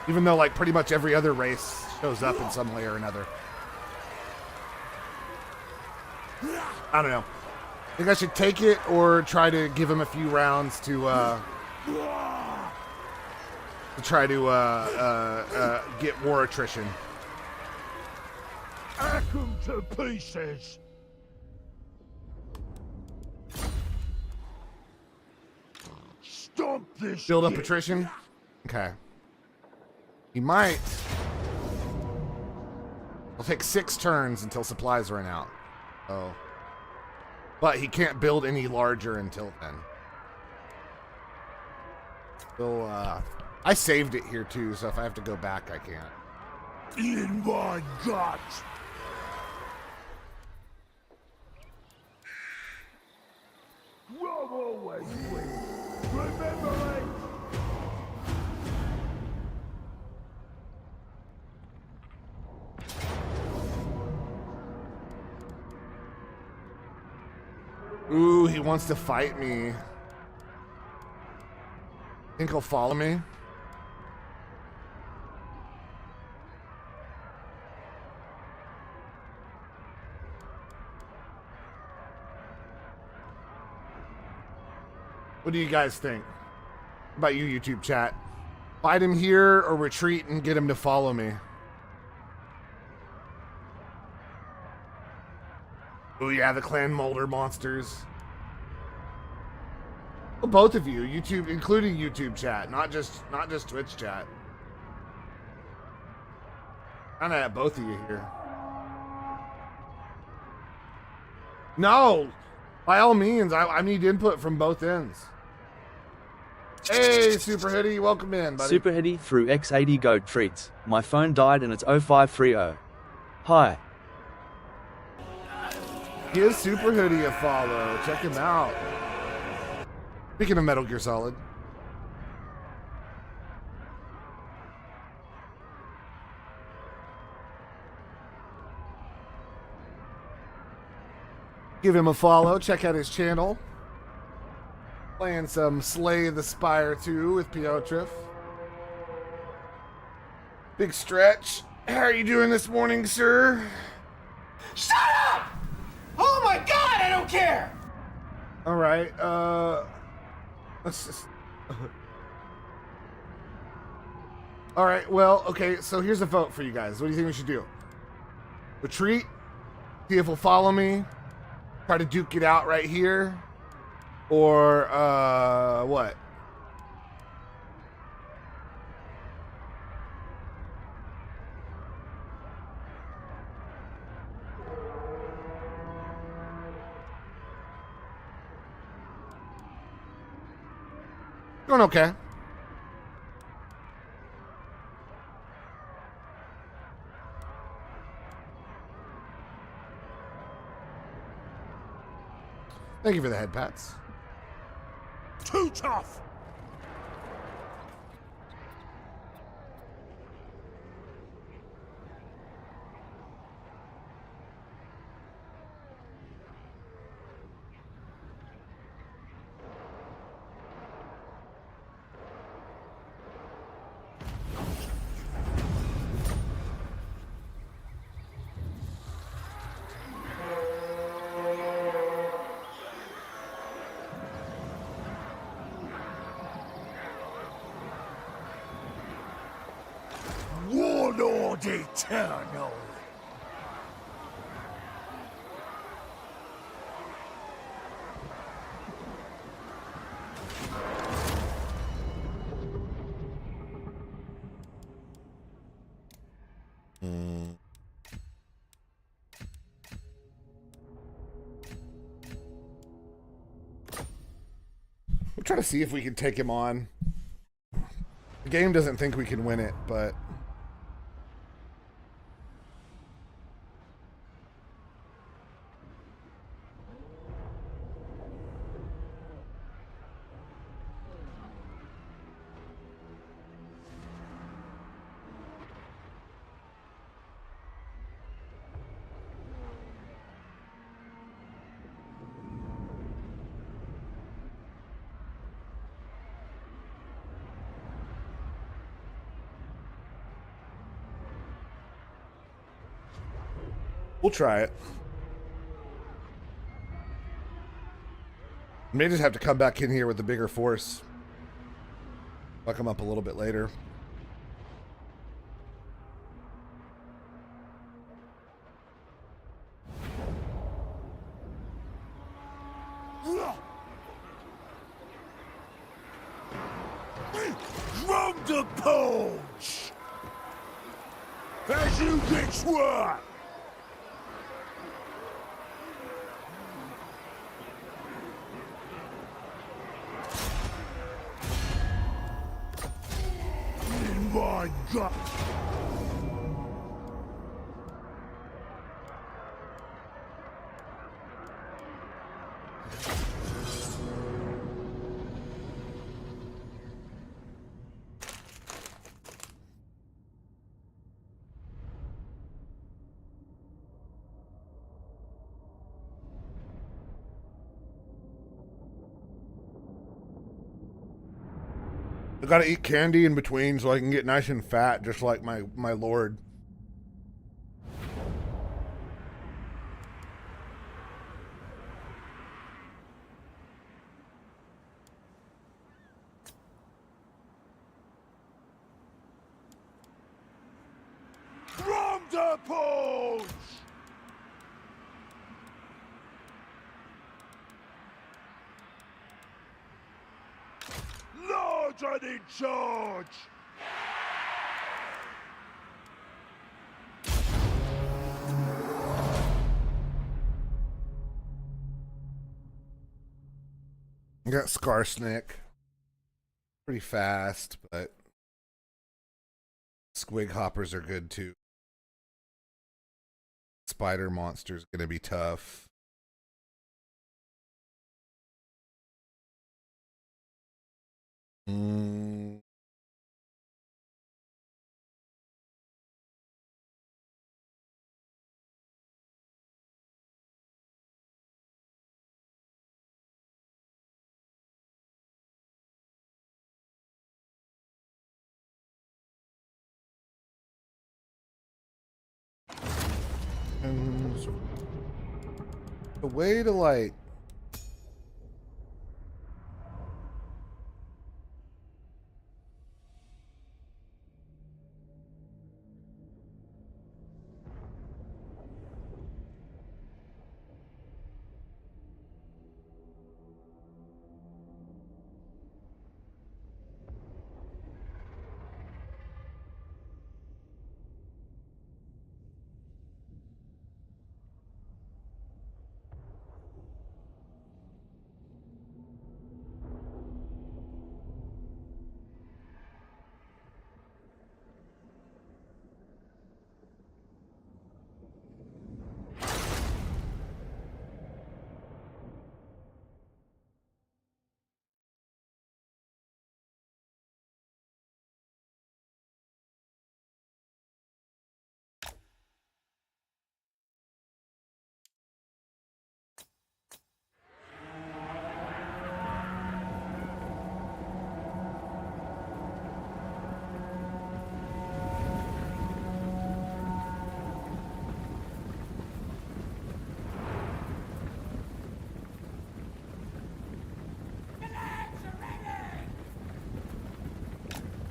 Even though like pretty much every other race shows up in some way or another. I don't know. Think I should take it or try to give him a few rounds to try to get more attrition. Hack 'em to pieces! Stomp this Build up gate. attrition? Okay. He might. It'll take 6 turns until supplies run out. Oh. But he can't build any larger until then. So, I saved it here too, so if I have to go back, I can't. In my guts! Grom always wins! Remember it! Ooh, he wants to fight me. Think he'll follow me? What do you guys think? About you, YouTube chat? Fight him here or retreat and get him to follow me? Oh yeah, the Clan Molder monsters. Well, both of you, YouTube, including YouTube chat, not just Twitch chat. Kinda have both of you here. No! By all means, I need input from both ends. Hey, Super Hoodie, welcome in, buddy. Super Hoodie through X80 Goat Treats. My phone died and it's 0530. Hi. Give Super Hoodie a follow. Check him out. Speaking of Metal Gear Solid. Give him a follow. Check out his channel. Playing some Slay the Spire 2 with Piotrif. Big Stretch. How are you doing this morning, sir? Shut up! Oh my god, I don't care! All right. Let's just. All right. Well, okay. So here's a vote for you guys. What do you think we should do? Retreat. See if he'll follow me. Try to duke it out right here. Or what? Going okay. Thank you for the head pats. Too tough! Warlord Eternal! We're trying to see if we can take him on. The game doesn't think we can win it, but... We'll try it. May just have to come back in here with a bigger force. I'll come up a little bit later. Drum the punch! As you get swat! My God! I gotta eat candy in between so I can get nice and fat, just like my lord. From the punch! Lord and in charge! I got Scarsnick. Pretty fast, but squig hoppers are good too. Spider monster's gonna be tough. Mm. And the way to like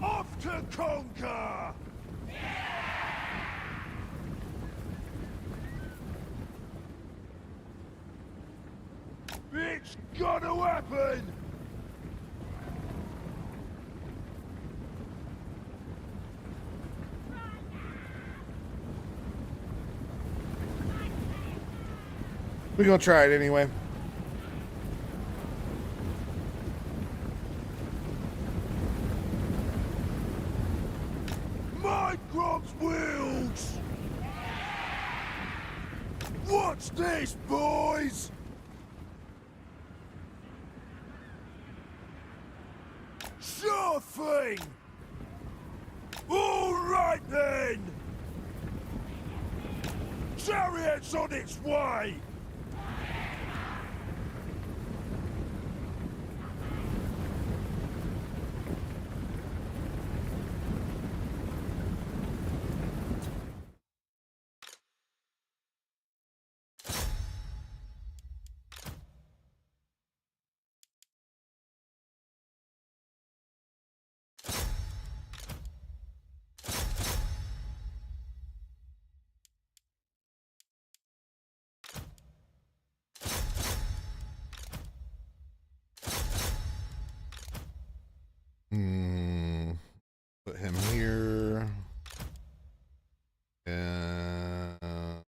Off to conquer! It's gonna happen! we're gonna try it anyway. My Grob's wheels! Watch this, boys! Sure thing! All right then! Chariot's on its way! Put him here. And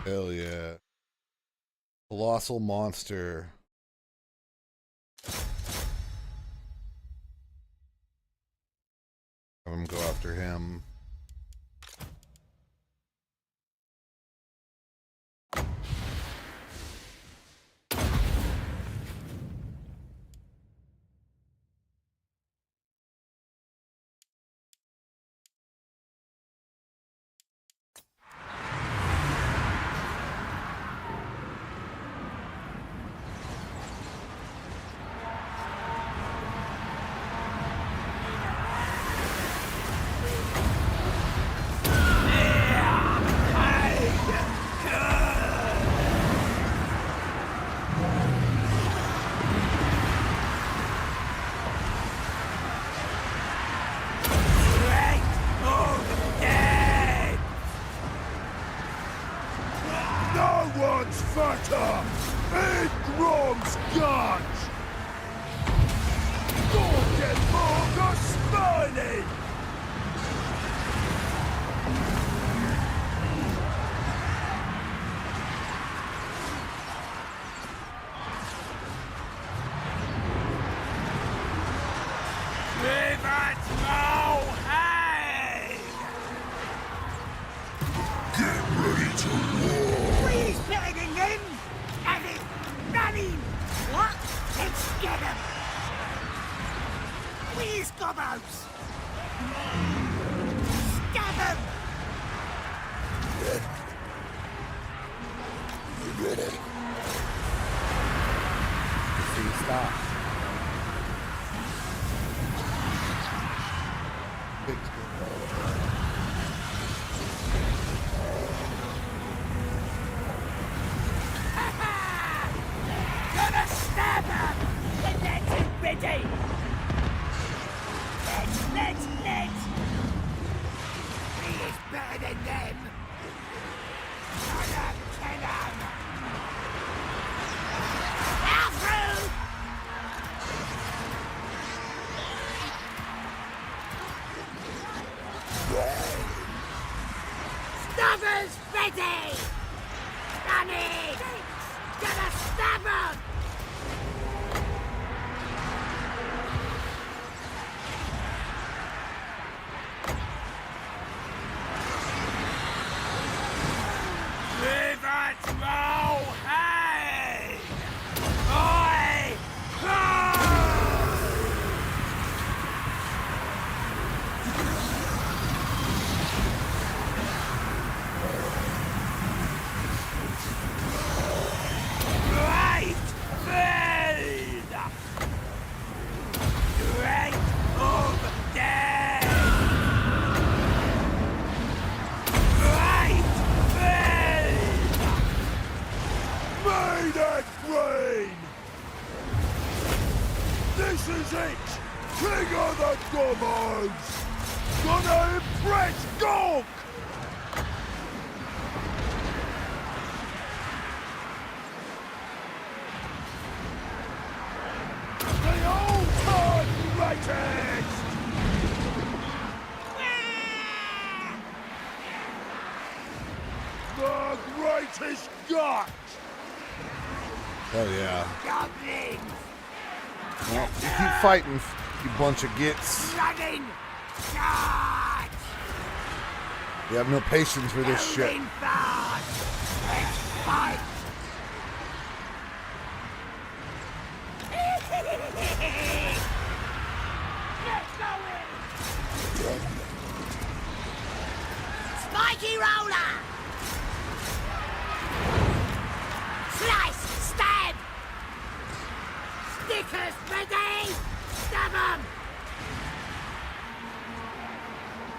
Hell yeah. Colossal monster. Have him go after him. No one's fatter! In Grom's guts! Don't get more spiny! He's better than them! Have it! Running! What? Let's get him! Where's Gobbos? Stab him! Stop. Gonna stab him! Get that thing ready! Let's! He is better than them! Gonna kill him! Out through! Stuffers ready! Running! Gonna stab him! This is it! King of the Goblins! Gonna impress Gog! The old-time greatest! The greatest gut! Hell yeah. Goblin! Well, you keep fighting, you bunch of gits. Running! Charge! You have no patience for this shit. Moving fast! Let's fight! Get going! Spiky roller! Slice! Stab! Stickers ready! Stab 'em!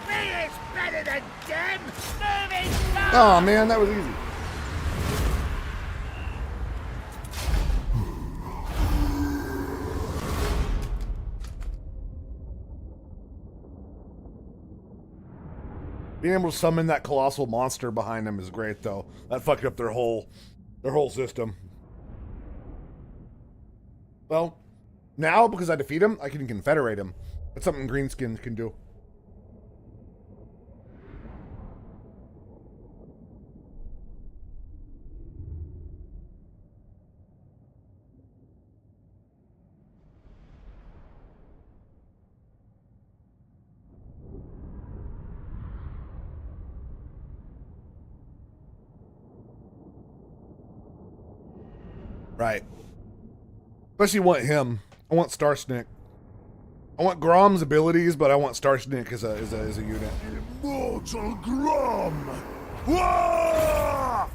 Me is better than them! Moving fast! Oh man, that was easy. Being able to summon that colossal monster behind them is great, though. That fucked up their whole system. Well, now because I defeat him, I can confederate him. That's something greenskins can do. Right. Especially want him. I want Starsnick. I want Grom's abilities, but I want Starsnick as a unit. Immortal Grom! Wah!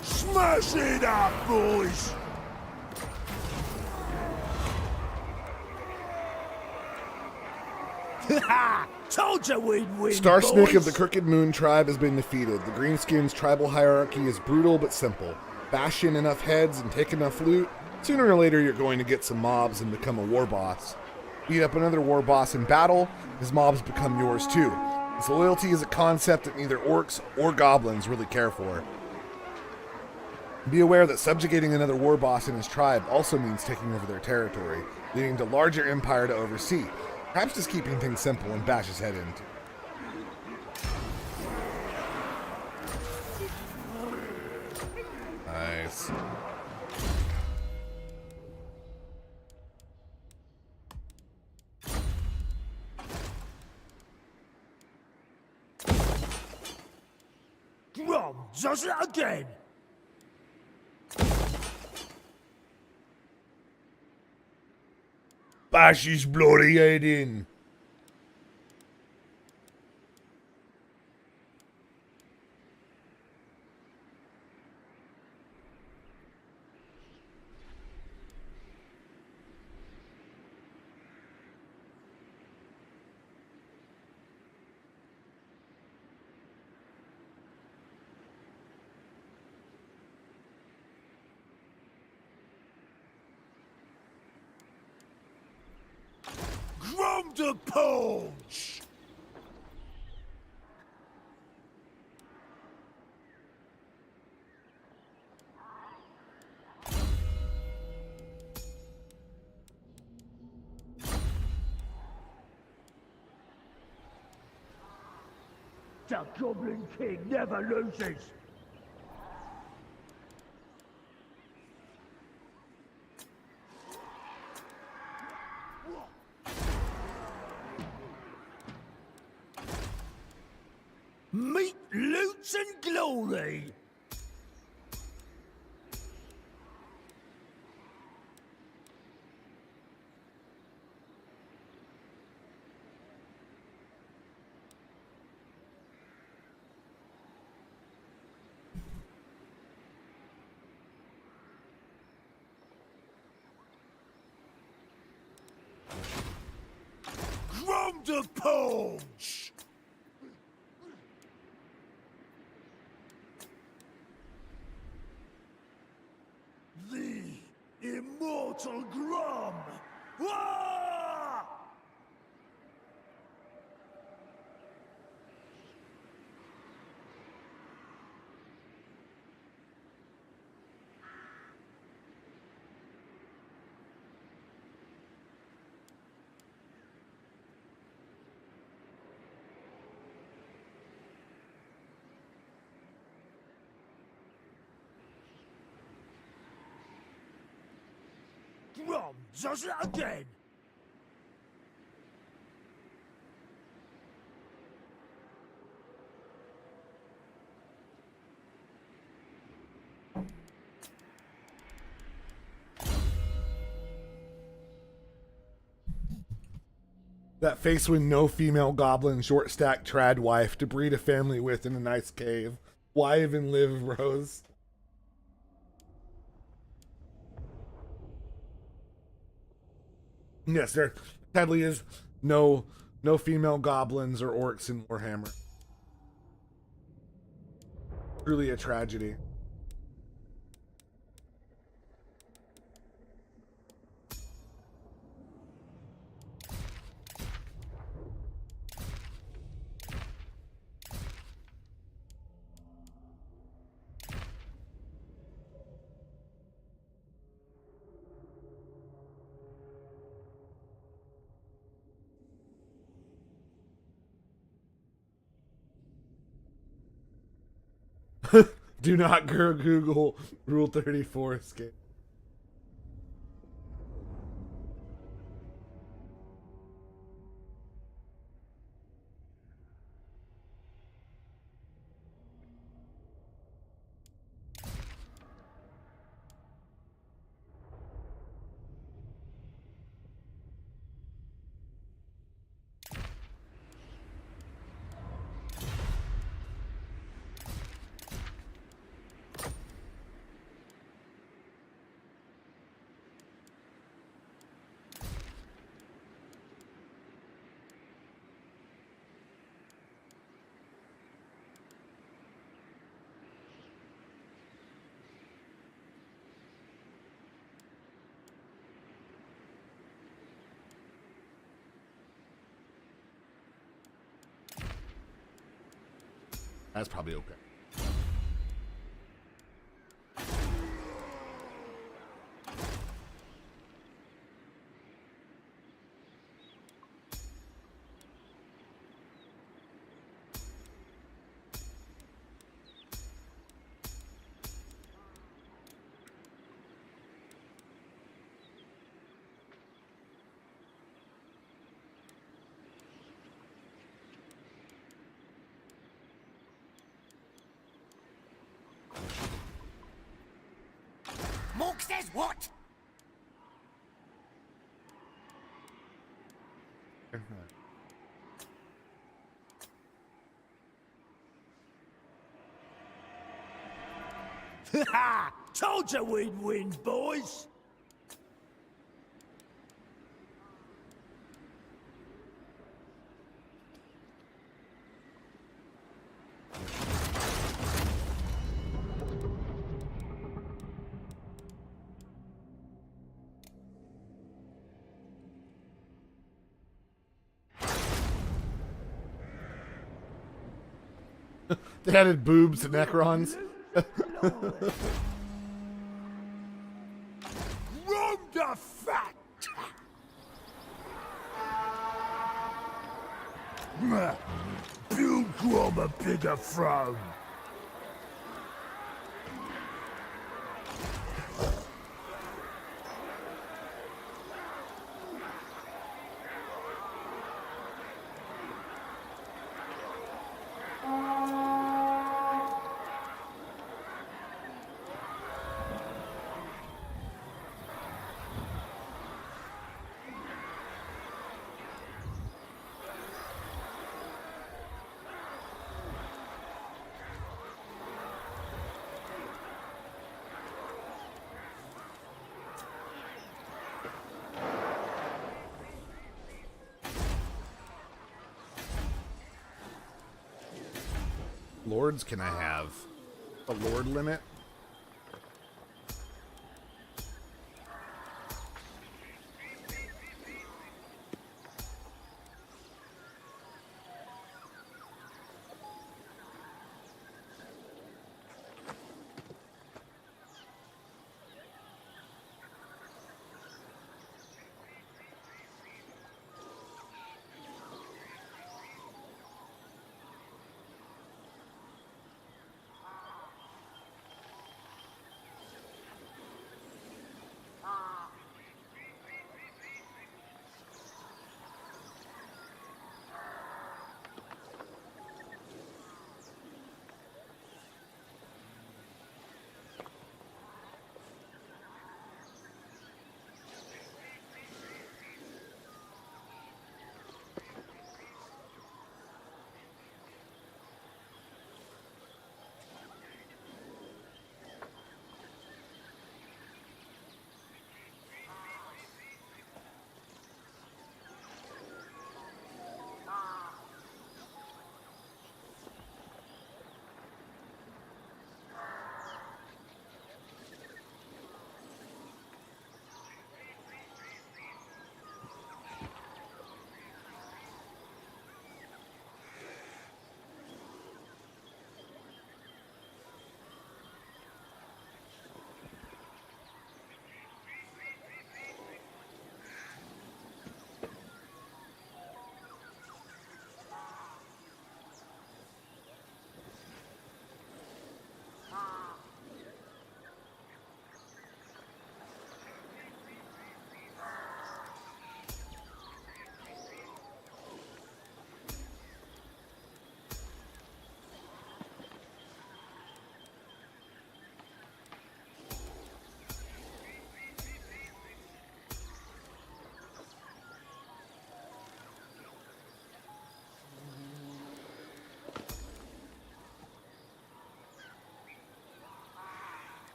Smash it up, boys! Told you we'd win, Starsnick boys. of the Crooked Moon tribe has been defeated. The Greenskins' tribal hierarchy is brutal but simple. Bash in enough heads and take enough loot, sooner or later you're going to get some mobs and become a war boss. Beat up another war boss in battle, his mobs become yours too. This loyalty is a concept that neither orcs or goblins really care for. Be aware that subjugating another war boss in his tribe also means taking over their territory, leading to larger empire to oversee. Perhaps just keeping things simple and bash his head into. Nice. Grom does it again! Bash his bloody head in. Grom the Punch! The Goblin King never loses! Meet Loots and Glory! Grom the Punch! The Immortal Grom! Wah! Grom does it again! That face when no female goblin short stack trad wife to breed a family with in a nice cave. Why even live, Rose? Yes, there sadly is no female goblins or orcs in Warhammer. Truly a tragedy. Do not Google Rule 34 escape. That's probably okay. Mork says what? Ha! Told you we'd win, boys! They added boobs to Necrons. Run the fact! Build Grom a bigger throne. Lords can I have? A lord limit?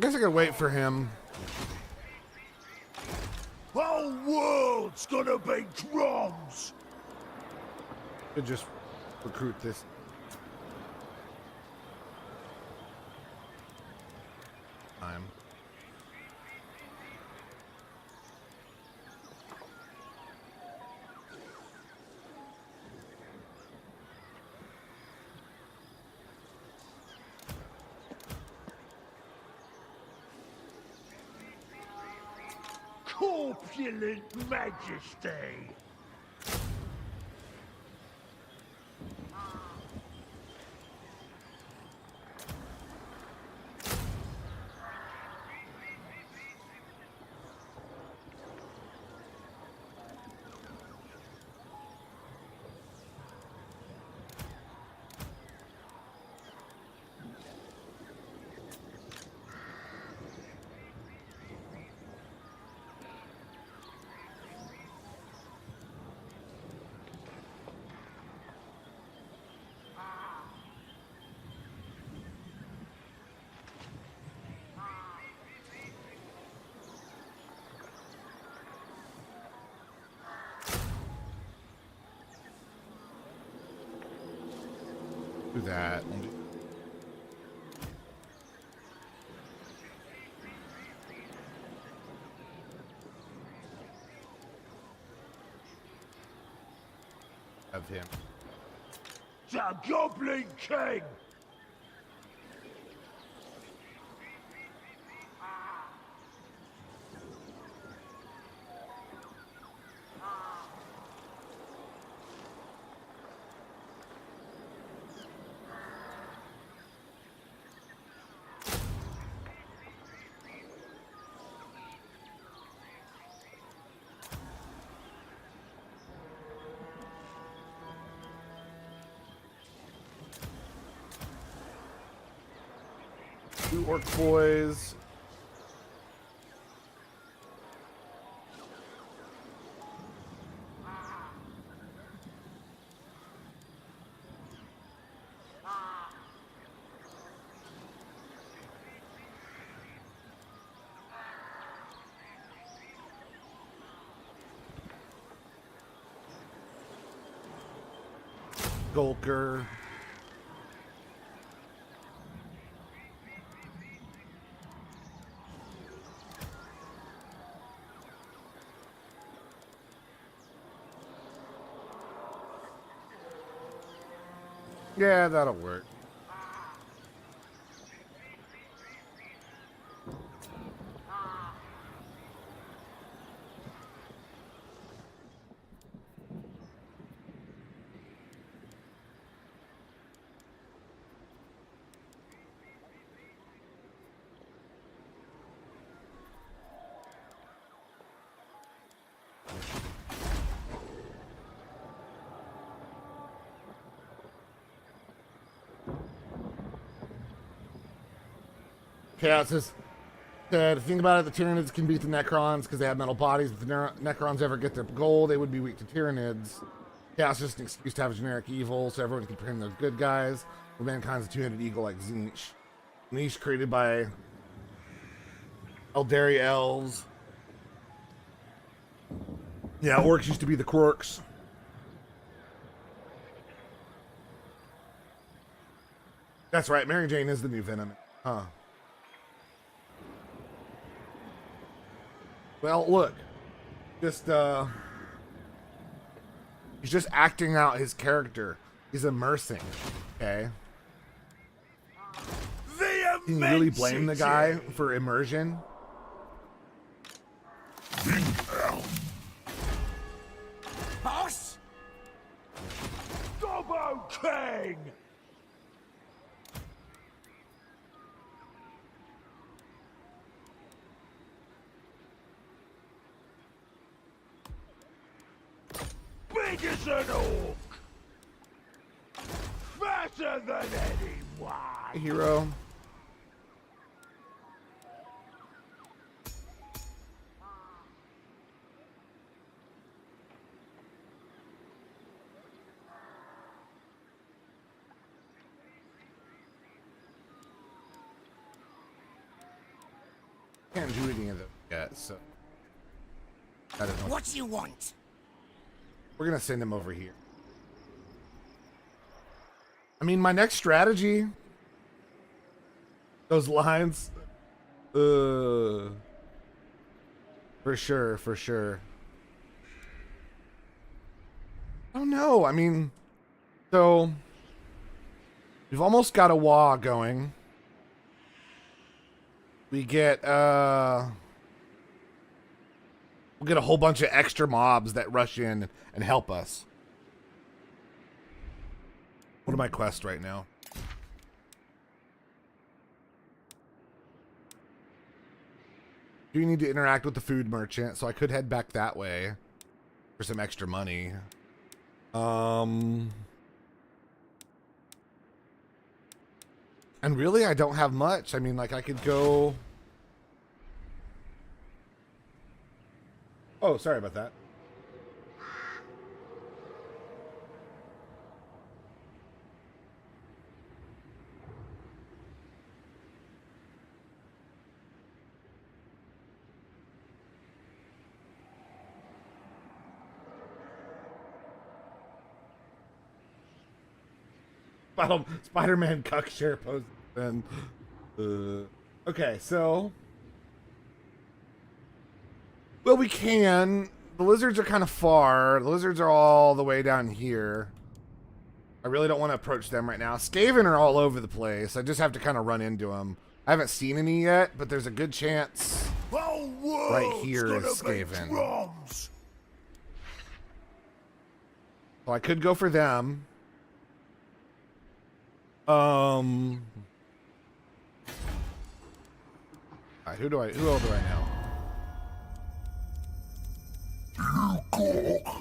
guess I could wait for him. Whole world's gonna be drums. Could just recruit this. Time. Corpulent majesty. Do that. Of him. The Goblin King. Two orc boys. Gulker. Yeah, that'll work. Chaos says, if you think about it, the Tyranids can beat the Necrons because they have metal bodies. If the Necrons ever get their goal, they would be weak to Tyranids. Chaos is just an excuse to have a generic evil, so everyone can pretend they're good guys. But mankind's a two-headed eagle like Tzeentch. Tzeentch created by Eldari elves. Yeah, orcs used to be the Quarks. That's right, Mary Jane is the new Venom. Huh. Well, look. Just, he's just acting out his character. He's immersing, okay? Can you really blame the guy for immersion? Boss? Gobbo King! Big as an orc! Fatter than anyone! Hero. can't do any of it yet, so that is What do you want? we're gonna send him over here. I mean, my next strategy, those lines, for sure, for sure. I don't know. I mean, so we've almost got a wah going. We get we'll get a whole bunch of extra mobs that rush in and help us. What are my quests right now? Do you need to interact with the food merchant? So I could head back that way for some extra money. And really, I don't have much. I mean, like, I could go... Oh, sorry about that. Spider-Man cuck share post. And okay, so well, we can. The lizards are kind of far. The lizards are all the way down here. I really don't want to approach them right now. Skaven are all over the place. I just have to kind of run into them. I haven't seen any yet, but there's a good chance right here is Skaven. So I could go for them. Alright, who else do I know? You cook.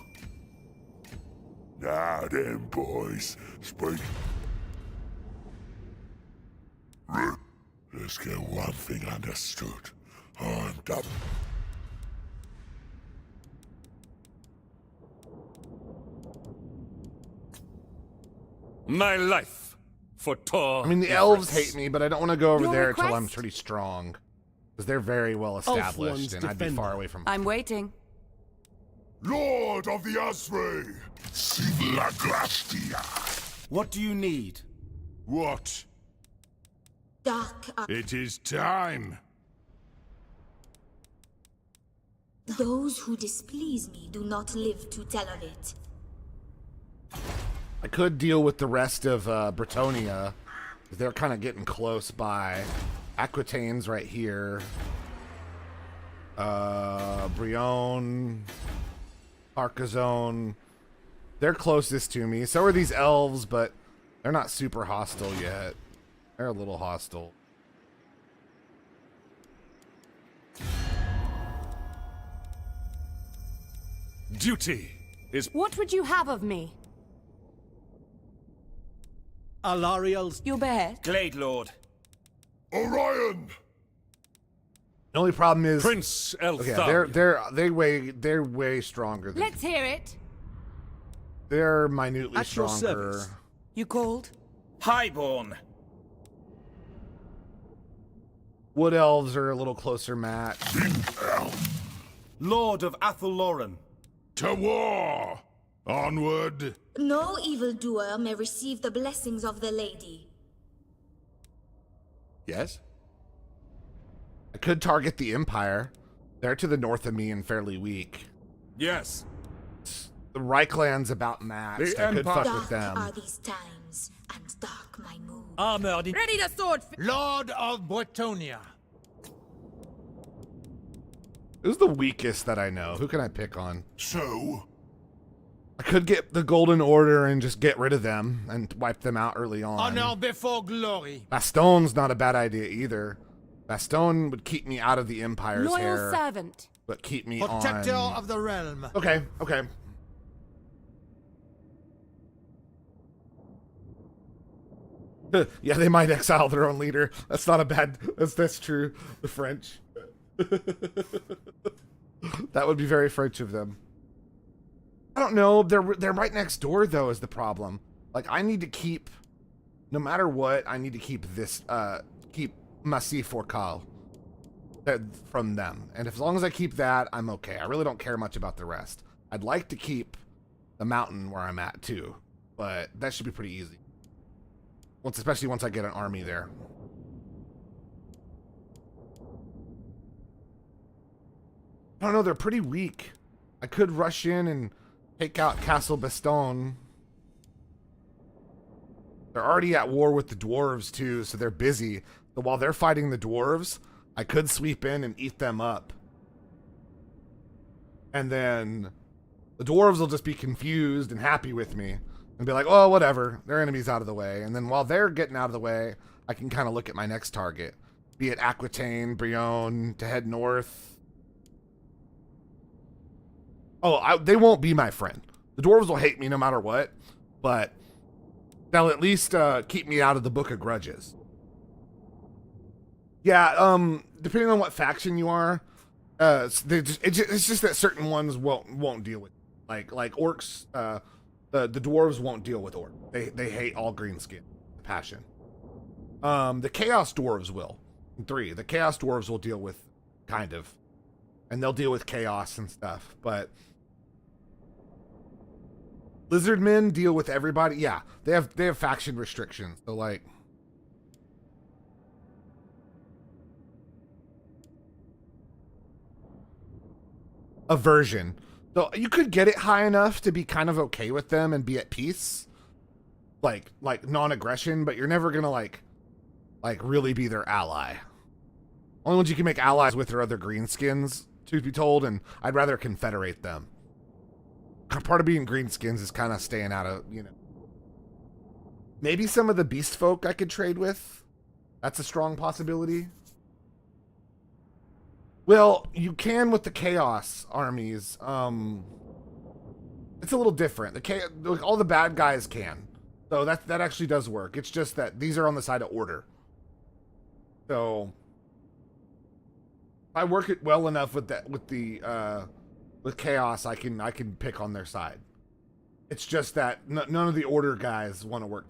Now then, boys, speak. Let's get one thing understood. I'm done. My life for Tor. I mean, the elves hate me, but I don't want to go over Your there request? until I'm pretty strong. Because they're very well established, and I'd be far away from... I'm waiting. Lord of the Asri! Sivlaglastia! What do you need? What? Dark are It is time. those who displease me do not live to tell of it. I could deal with the rest of Bretonia. They're kind of getting close by. Aquitaine's right here. Brion, Arcazone. They're closest to me. So are these elves, but they're not super hostile yet. They're a little hostile. Duty is What would you have of me? Alariel's Your behead? Glade Lord. Orion! The only problem is, Prince okay, Elthar. they're way stronger than Let's hear it. they're minutely At your stronger. service. You called? Highborn. Wood elves are a little closer matched. Lord of Athelloren. To war! Onward! No evildoer may receive the blessings of the lady. Yes? I could target the Empire. They're to the north of me and fairly weak. Yes. The Reichland's about matched. The I could fuck Empire- with Dark are them. these times, and dark my mood. Armored in Ready to sword. Lord of Bretonia. Who's the weakest that I know? Who can I pick on? So, I could get the Golden Order and just get rid of them and wipe them out early on. Honor before glory. Baston's not a bad idea either. Baston would keep me out of the Empire's Loyal hair, servant. but keep me Protector on. of the realm. Okay, okay. Yeah, they might exile their own leader. That's not a bad. That's true. The French. That would be very French of them. I don't know. They're right next door though. Is the problem? Like I need to keep, no matter what, I need to keep this. Keep Massif Forcal. from them. And as long as I keep that, I'm okay. I really don't care much about the rest. I'd like to keep the mountain where I'm at too, but that should be pretty easy. Especially once I get an army there. I don't know, they're pretty weak. I could rush in and take out Castle Baston. They're already at war with the dwarves too, so they're busy. So while they're fighting the dwarves, I could sweep in and eat them up. And then the dwarves will just be confused and happy with me and be like, oh, whatever, their enemy's out of the way. And then while they're getting out of the way, I can kind of look at my next target, be it Aquitaine, Brionne, to head north. Oh, they won't be my friend. The dwarves will hate me no matter what, but they'll at least keep me out of the Book of Grudges. Yeah, depending on what faction you are, it's just that certain ones won't deal with it. Like orcs. The dwarves won't deal with orcs. They hate all green skin. Passion. The chaos dwarves will. 3. The chaos dwarves will deal with kind of, and they'll deal with chaos and stuff. But lizard men deal with everybody. Yeah, they have faction restrictions. So like. Aversion. So you could get it high enough to be kind of okay with them and be at peace. Like non-aggression, but you're never gonna like really be their ally. Only ones you can make allies with are other greenskins, truth be told, and I'd rather confederate them. Part of being greenskins is kind of staying out of, maybe some of the beast folk I could trade with. That's a strong possibility. Well, you can with the chaos armies. It's a little different. All the bad guys can, so that actually does work. It's just that these are on the side of order. So if I work it well enough with chaos, I can pick on their side. It's just that none of the order guys want to work.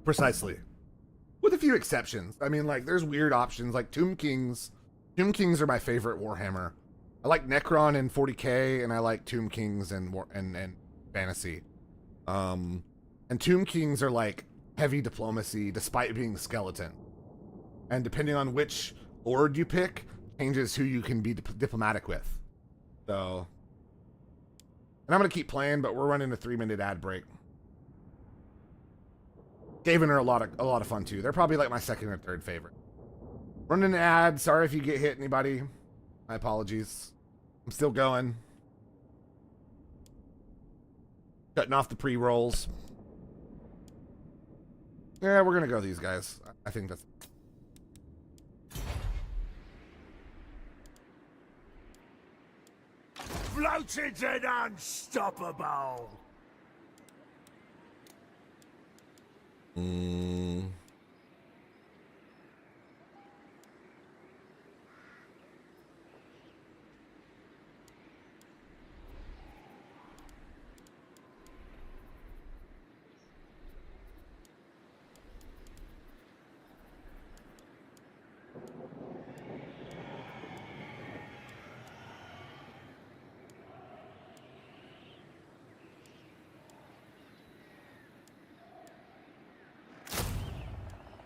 Precisely. With a few exceptions. I mean, like, there's weird options, like Tomb Kings. Tomb Kings are my favorite Warhammer. I like Necron and 40k, and I like Tomb Kings and Fantasy. And Tomb Kings are, like, heavy diplomacy, despite being skeleton. And depending on which lord you pick, changes who you can be diplomatic with. So... And I'm going to keep playing, but we're running a 3-minute ad break. Gaven are a lot of fun too. They're probably like my second or third favorite. Running an ad. Sorry if you get hit, anybody. My apologies. I'm still going. Cutting off the pre-rolls. Yeah, we're gonna go these guys. I think that's... Floated and unstoppable!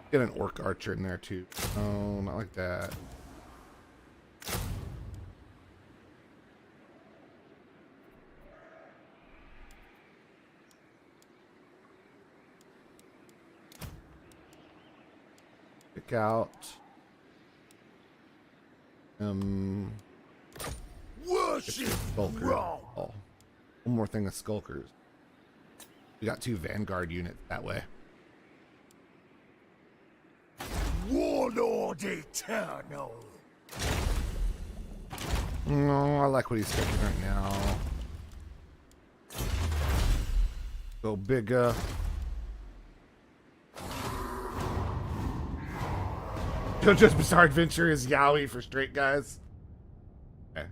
Get an orc archer in there too. Oh, not like that. Pick out. Worship Skulker. wrong! Oh, one more thing of skulkers. We got 2 vanguard units that way. Warlord Eternal! No, I like what he's thinking right now. Go bigger. JoJo's Bizarre Adventure is yaoi for straight guys. Okay.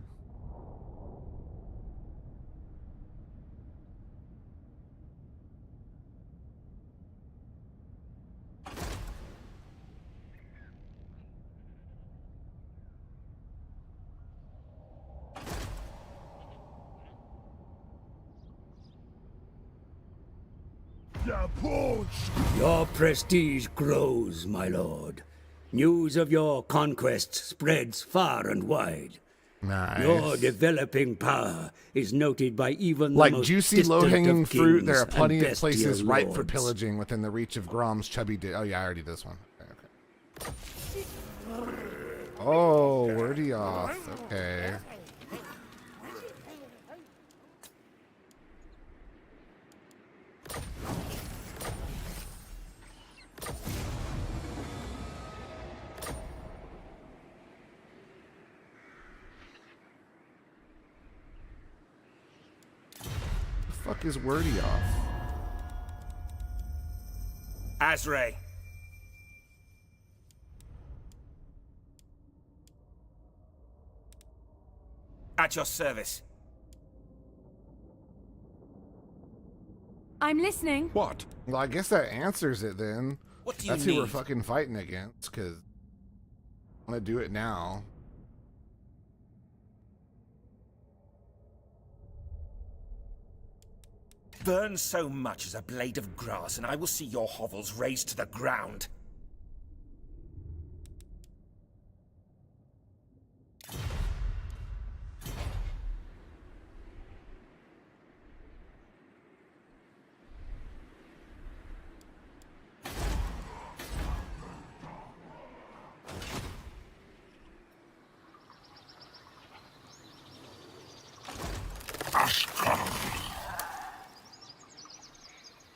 The punch! Your prestige grows, my lord. News of your conquests spreads far and wide. Nice. Your developing power is noted by even the Like most juicy, distant low-hanging of fruit, there kings are plenty and of places bestial ripe for lords. pillaging within the reach of Grom's chubby dick. Oh yeah, I already did this one. Okay. Oh, wordy off. Okay. The fuck is wordy off? Azray. At your service. I'm listening. What? Well, I guess that answers it then. What do you That's who we're need? fucking fighting against, because I want to do it now. Burn so much as a blade of grass, and I will see your hovels razed to the ground.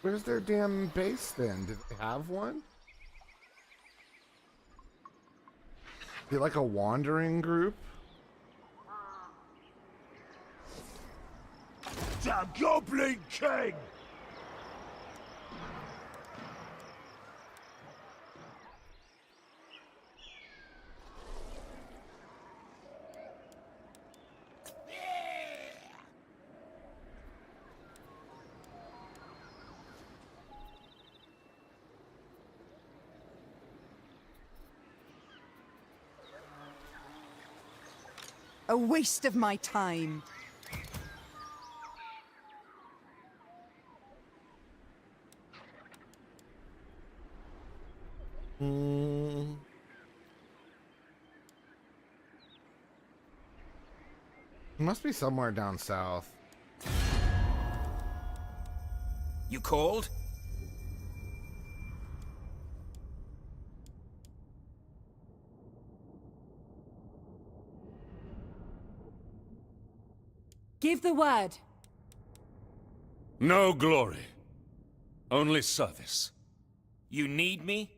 Where's their damn base then? Do they have one? Is it like a wandering group? The Goblin King! A waste of my time. It must be somewhere down south. You called? Give the word. No glory. Only service. You need me?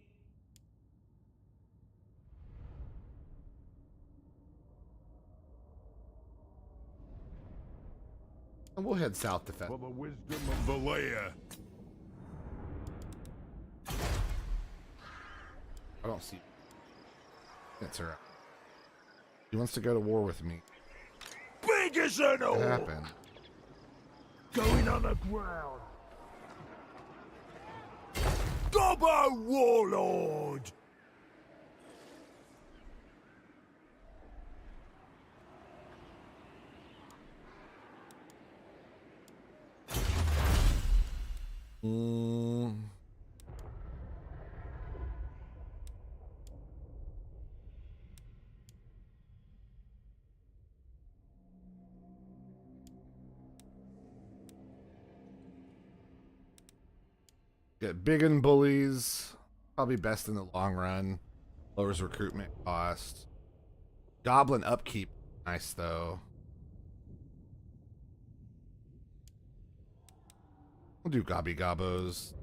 And we'll head south to fetch. For the wisdom of Valea. I don't see. That's her. He wants to go to war with me. Big as an What oar! happened? Going on the ground. Gobbo Warlord! Get big and bullies. Probably best in the long run. Lowers recruitment cost. Goblin upkeep. Nice though. We'll do gobby gobbos.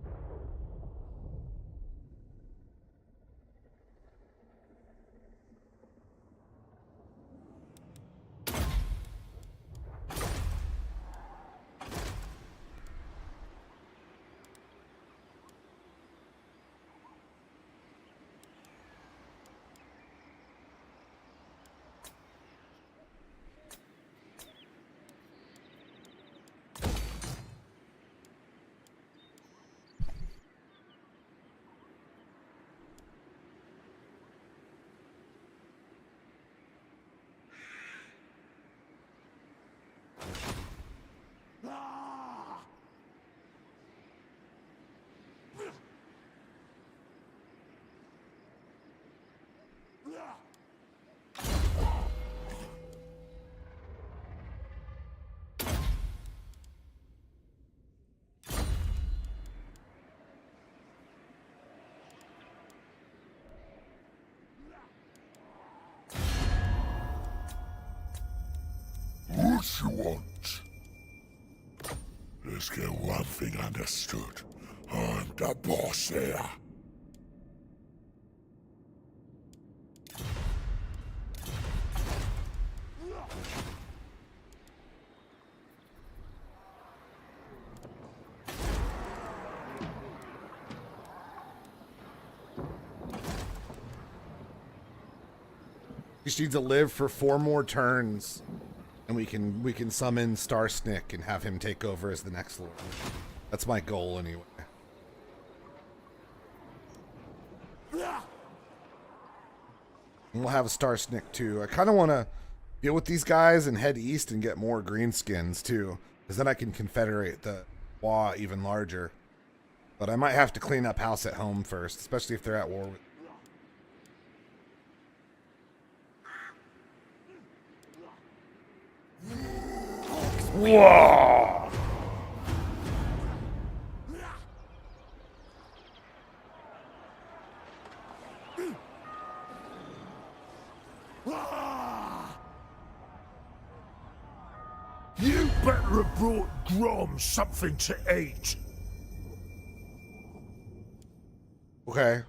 what you want. Let's get one thing understood. I'm the boss here. He just needs to live for 4 more turns, and we can summon Starsnick and have him take over as the next lord. That's my goal anyway. And we'll have a Starsnick too. I kind of want to deal with these guys and head east and get more greenskins too, because then I can confederate the Wa even larger. But I might have to clean up house at home first, especially if they're at war with. Whoa! You better have brought Grom something to eat. Okay.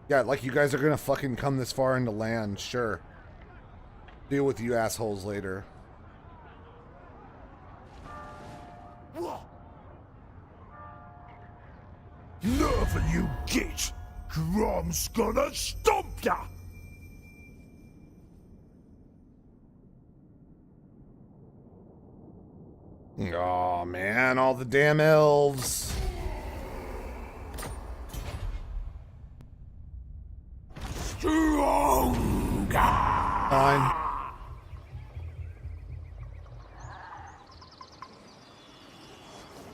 Yeah, like you guys are gonna fucking come this far into land, sure. Deal with you assholes later. Nerve you get! Grom's gonna stomp ya! Oh man, all the damn elves. Stronger! Fine.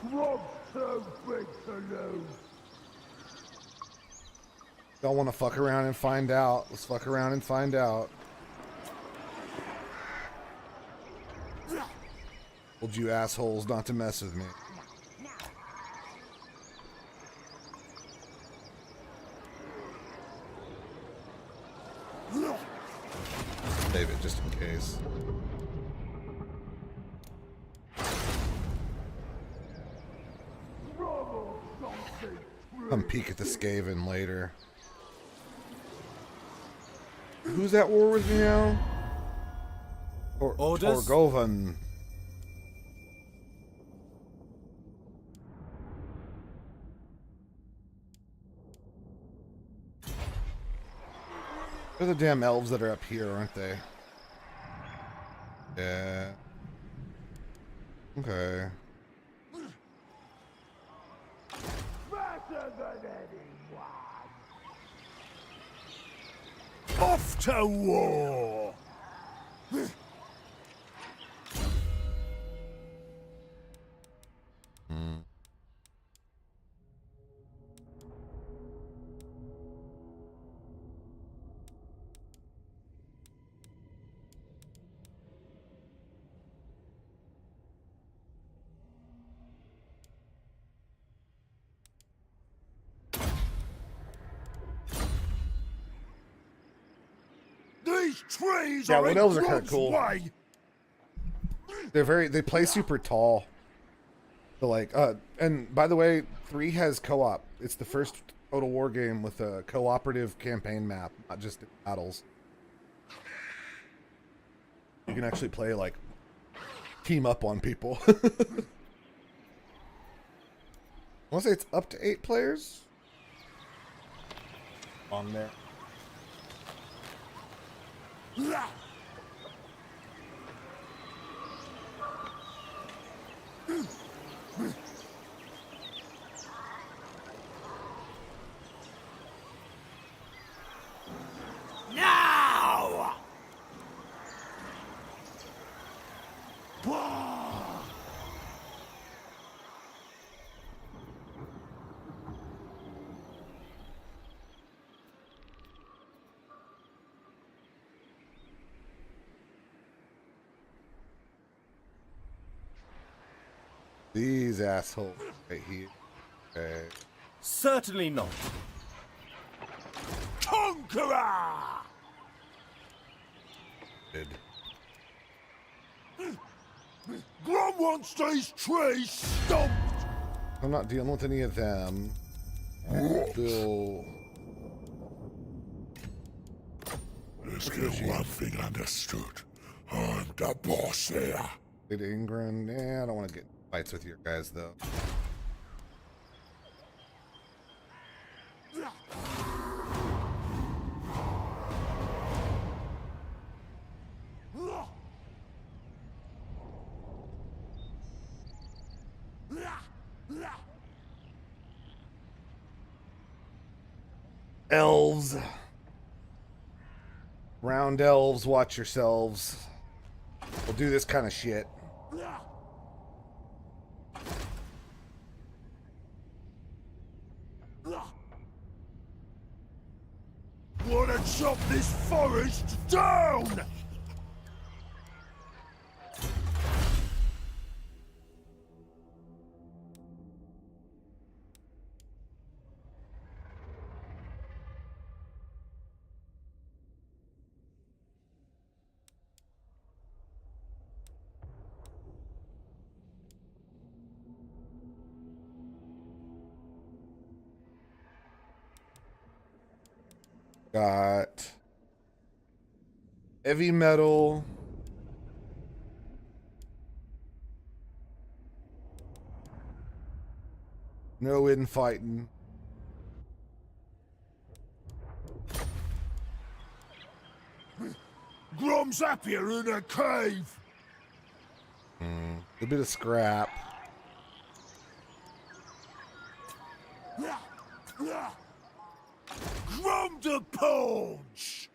Grom's so big to lose. Don't want to fuck around and find out. Let's fuck around and find out. Told you assholes not to mess with me. Save it just in case. Come peek at the Skaven later. Who's at war with me now? Orders? Goblin. They're the damn elves that are up here, aren't they? Yeah. Okay. Off to war! These trees Yeah, are wood in elves are kinda Grom's cool. way! They play super tall. So like, and by the way, 3 has co-op. It's the first Total War game with a cooperative campaign map, not just battles. You can actually play like team up on people. I want to say it's up to 8 players on there. Now! These assholes right here. Okay. Certainly not. Conqueror! Good. Grom wants these trees stomped. I'm not dealing with any of them. Bill. Let's get one thing understood. I'm the boss here. Lady Ingrid. I don't want to get fights with you guys though. Elves. Round elves, watch yourselves. We'll do this kind of shit. Wanna chop this forest down? Got heavy metal. No infighting. Grom's happier in a cave. A bit of scrap. Grom the paunch.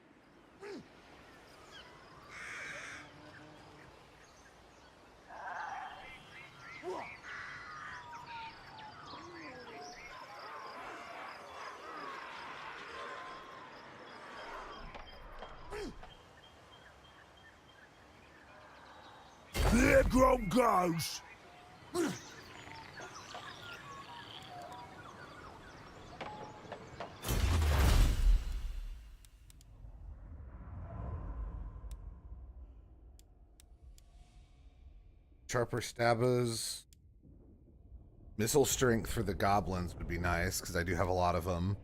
There Grom goes. Sharper stabbers. Missile strength for the goblins would be nice because I do have a lot of them.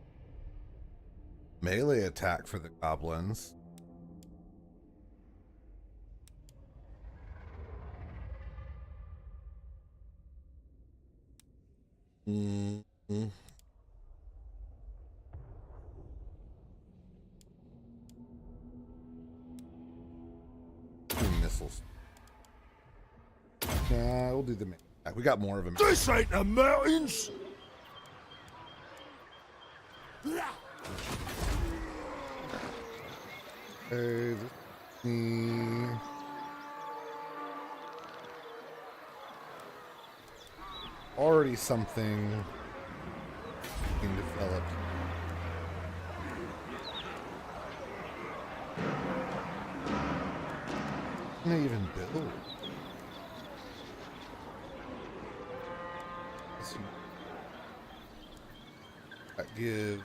Melee attack for the goblins. Mm-hmm. Missiles. Nah, we'll do the main attack. We got more of them. This ain't the mountains. Hey, already something being developed. Can I even build? That give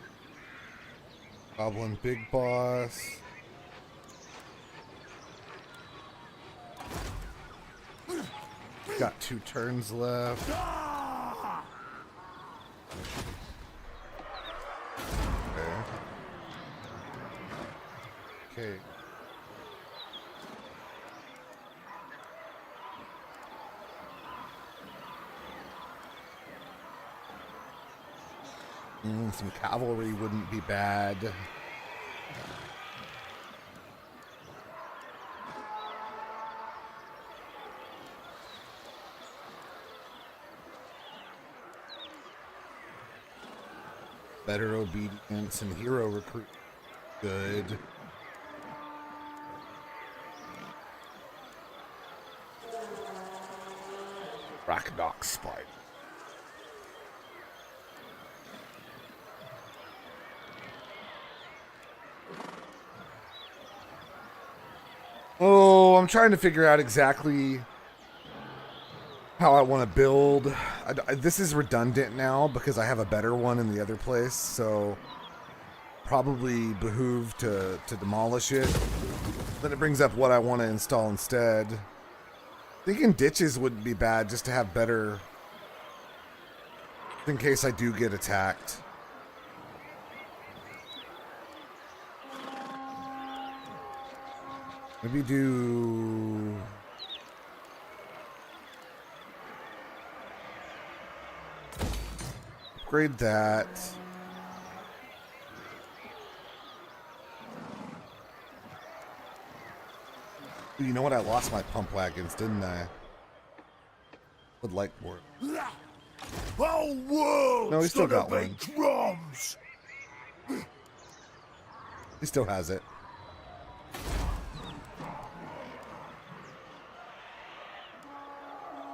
Goblin Big Boss. Got 2 turns left. Okay. Some cavalry wouldn't be bad. Better obedience and hero recruit. Good. Rakdox Spike. Oh, I'm trying to figure out exactly how I want to build. This is redundant now because I have a better one in the other place, so probably behoove to demolish it. Then it brings up what I want to install instead. Thinking ditches wouldn't be bad just to have better in case I do get attacked. Maybe do... upgrade that. Ooh, you know what? I lost my pump wagons, didn't I? Would like more. Whole world. No, he still got one. Crumbs. He still has it.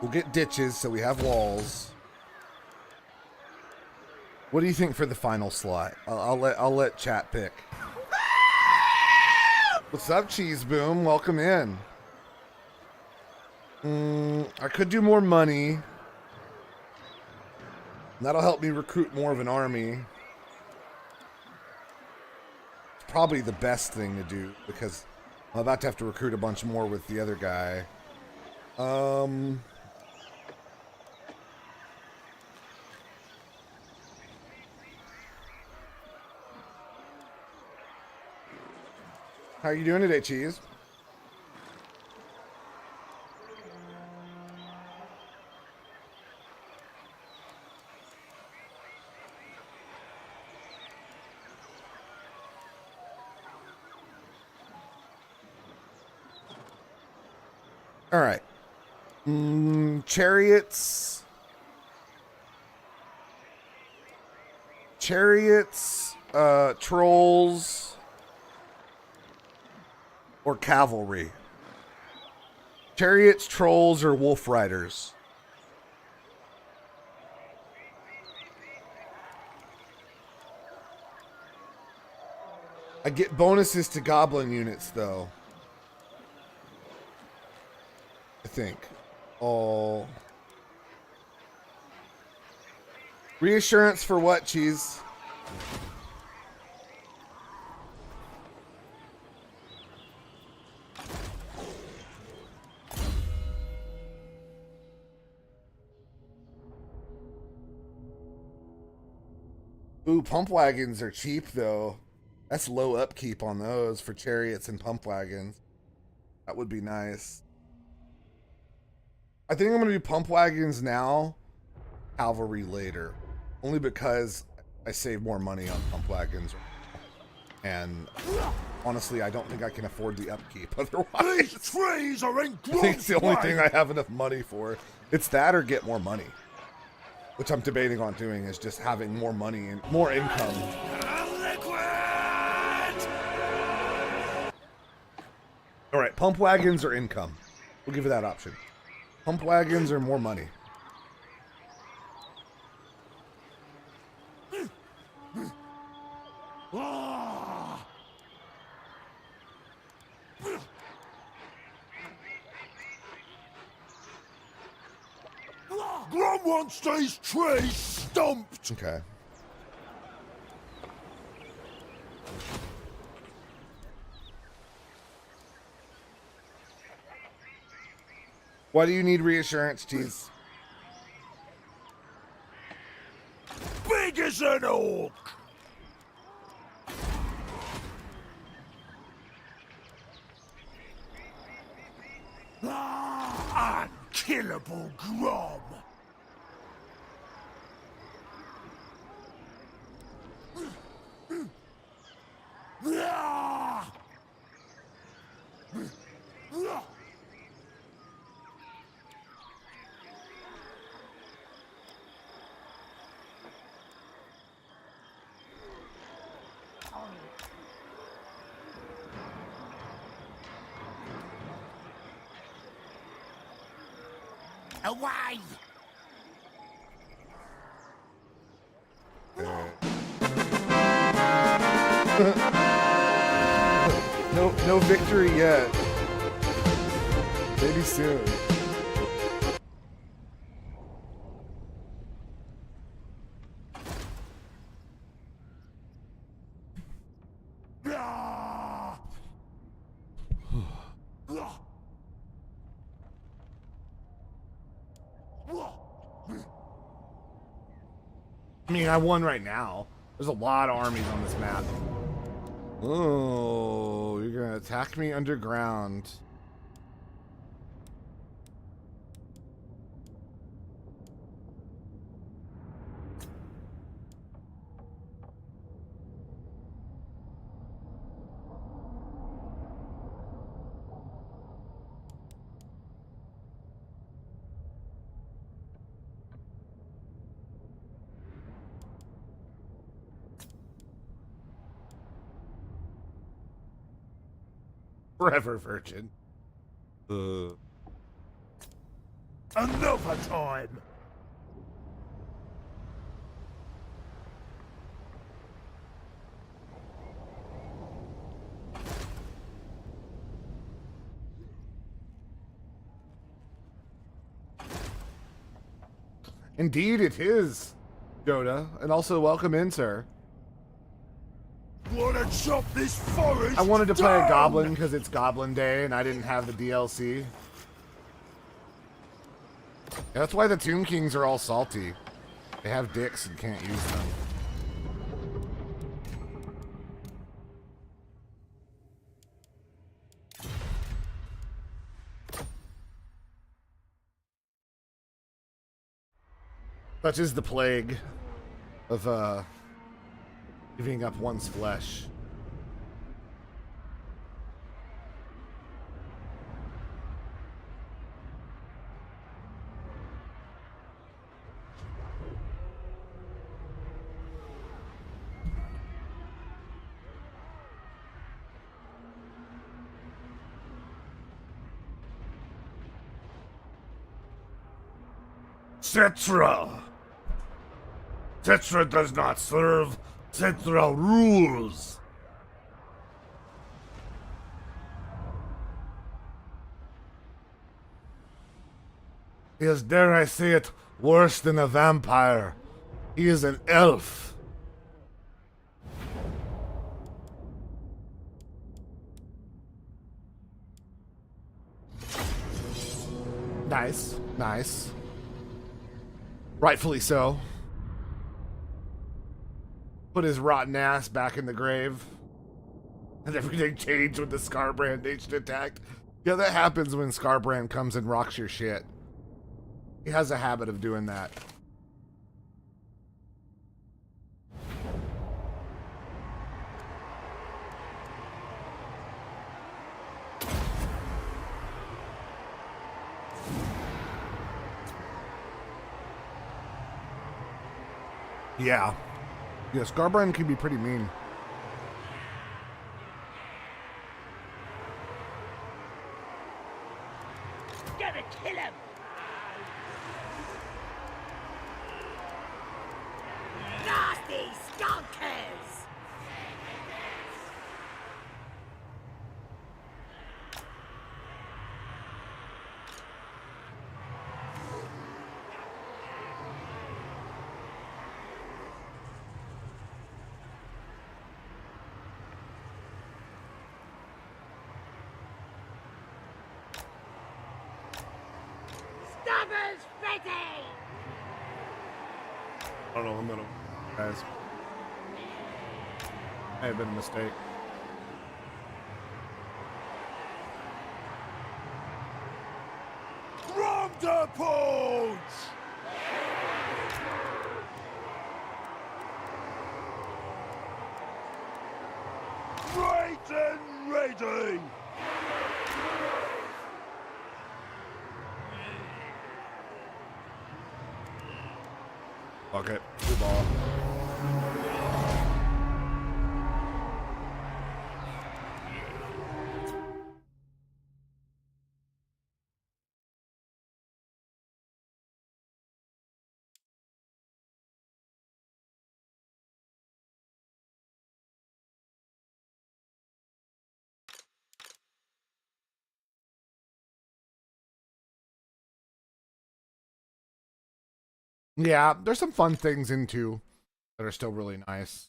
We'll get ditches so we have walls. What do you think for the final slot? I'll let chat pick. What's up, Cheese Boom? Welcome in. I could do more money. That'll help me recruit more of an army. It's probably the best thing to do because I'm about to have to recruit a bunch more with the other guy. How are you doing today, Cheese? All right. Chariots. Trolls. Or cavalry. Chariots, trolls, or wolf riders. I get bonuses to goblin units, though. I think. Oh. Reassurance for what, Cheese? Ooh, pump wagons are cheap, though. That's low upkeep on those for chariots and pump wagons. That would be nice. I think I'm going to do pump wagons now, cavalry later. Only because I save more money on pump wagons. And honestly, I don't think I can afford the upkeep otherwise. These trees are in I think it's the only thing I have enough money for. It's that or get more money. Which I'm debating on doing is just having more money and more income. All right, pump wagons or income. We'll give you that option. Pump wagons or more money. Grom wants these trees stumped. Okay. Why do you need reassurance, Cheese? Big as an orc. Unkillable Grom. Away! No victory yet. Maybe soon. mean, I won right now. There's a lot of armies on this map. Oh, you're gonna attack me underground. Forever virgin. Another time! Indeed, it is, Yoda. And also, welcome in, sir. Wanna chop this forest I wanted to play a down? Goblin because it's Goblin Day and I didn't have the DLC. That's why the Tomb Kings are all salty. They have dicks and can't use them. Such is the plague of giving up one's flesh. Cetra! Cetra does not serve. Cetra rules. He is, dare I say it, worse than a vampire. He is an elf. Nice, nice. Rightfully so. Put his rotten ass back in the grave. And everything changed when the Scarbrand Nation attacked. Yeah, that happens when Scarbrand comes and rocks your shit. He has a habit of doing that. Yeah. Yeah, Scarbrand can be pretty mean. Gotta kill him! Nasty skunkers! Stabbers ready! I don't know, I'm gonna... Guys. May have been a mistake. From the porch! Right and ready! Fuck it. Blue ball. Yeah, there's some fun things in 2 that are still really nice.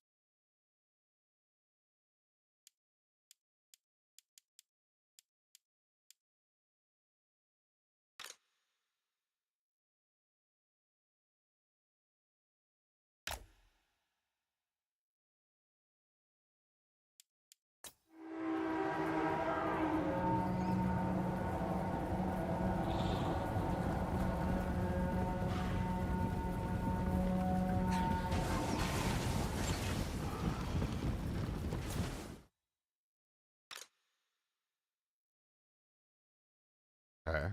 Okay.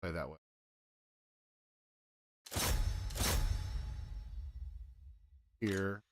Play that way. Here.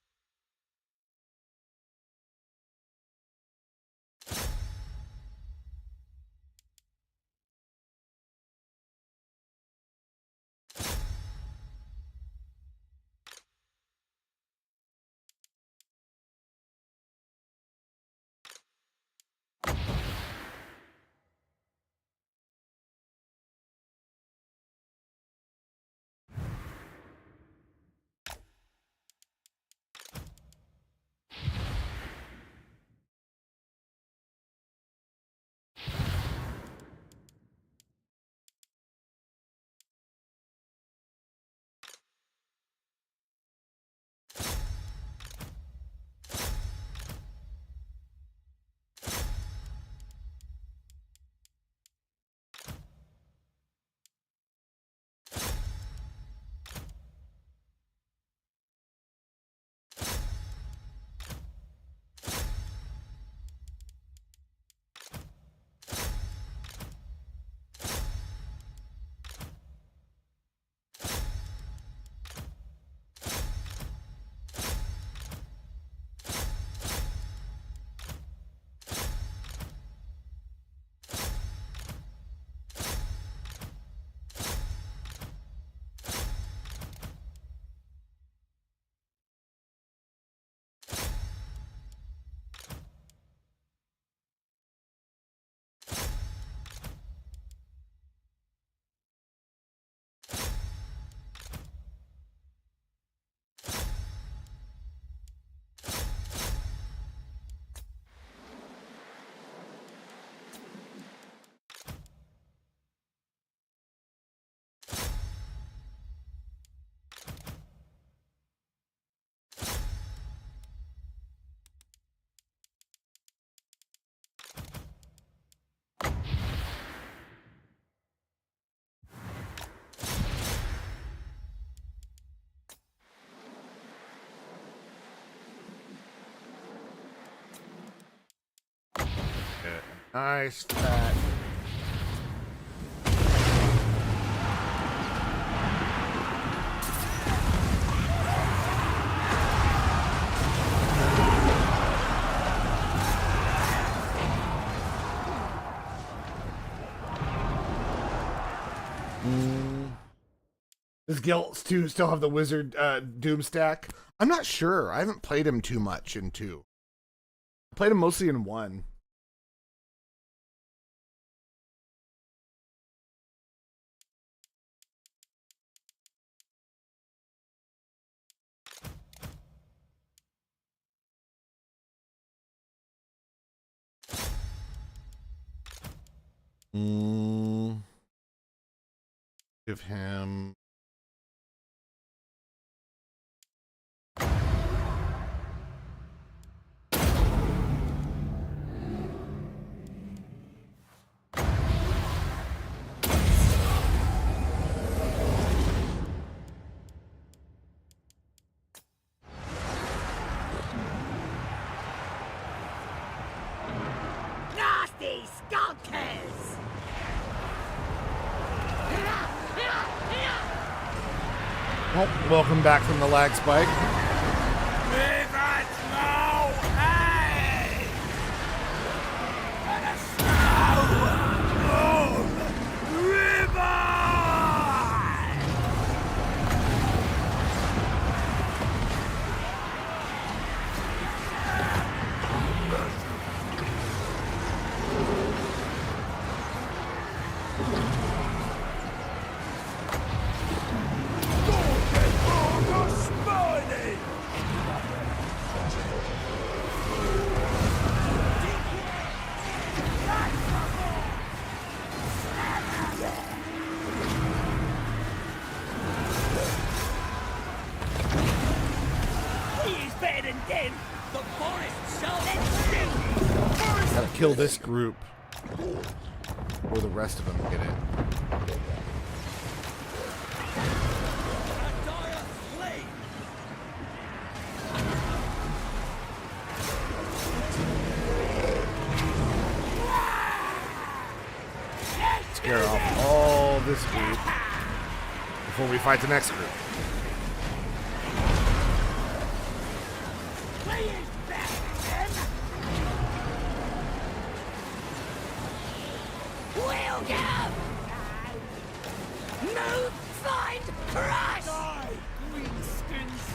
Nice fat. Does Gelt 2 still have the wizard doom stack? I'm not sure. I haven't played him too much in 2. I played him mostly in 1. Give him... Nasty skunkers! Well, welcome back from the lag spike. Gotta kill this group or the rest of them get it. this group before we fight the next group. Welcome! Move, find, crush! Die, greenskins!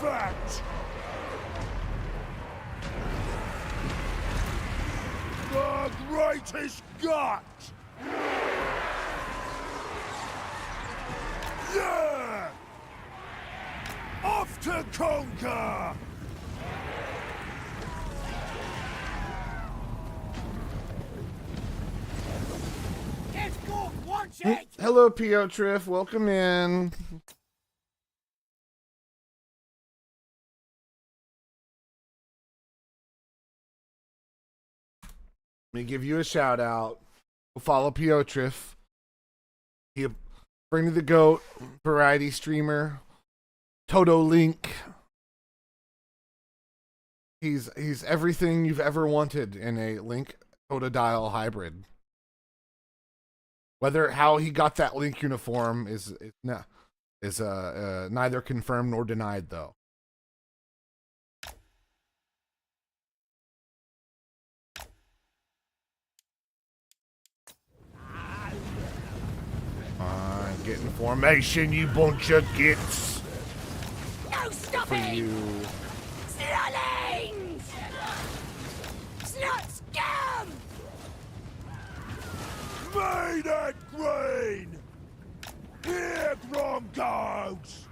Fact! The greatest gut! Yeah! Off to conquer! Let's go, watch it! Hello, P.O. Triff. Welcome in. Let me give you a shout out. Follow P.O. Triff. He Bring to the Goat, variety streamer, Toto Link. He's everything you've ever wanted in a Link Totodile hybrid. Whether how he got that Link uniform is neither confirmed nor denied, though. Get in formation, you bunch of gits. No stopping! For you. Snollings! Snot scum! Made it green! Here, Gromgogs!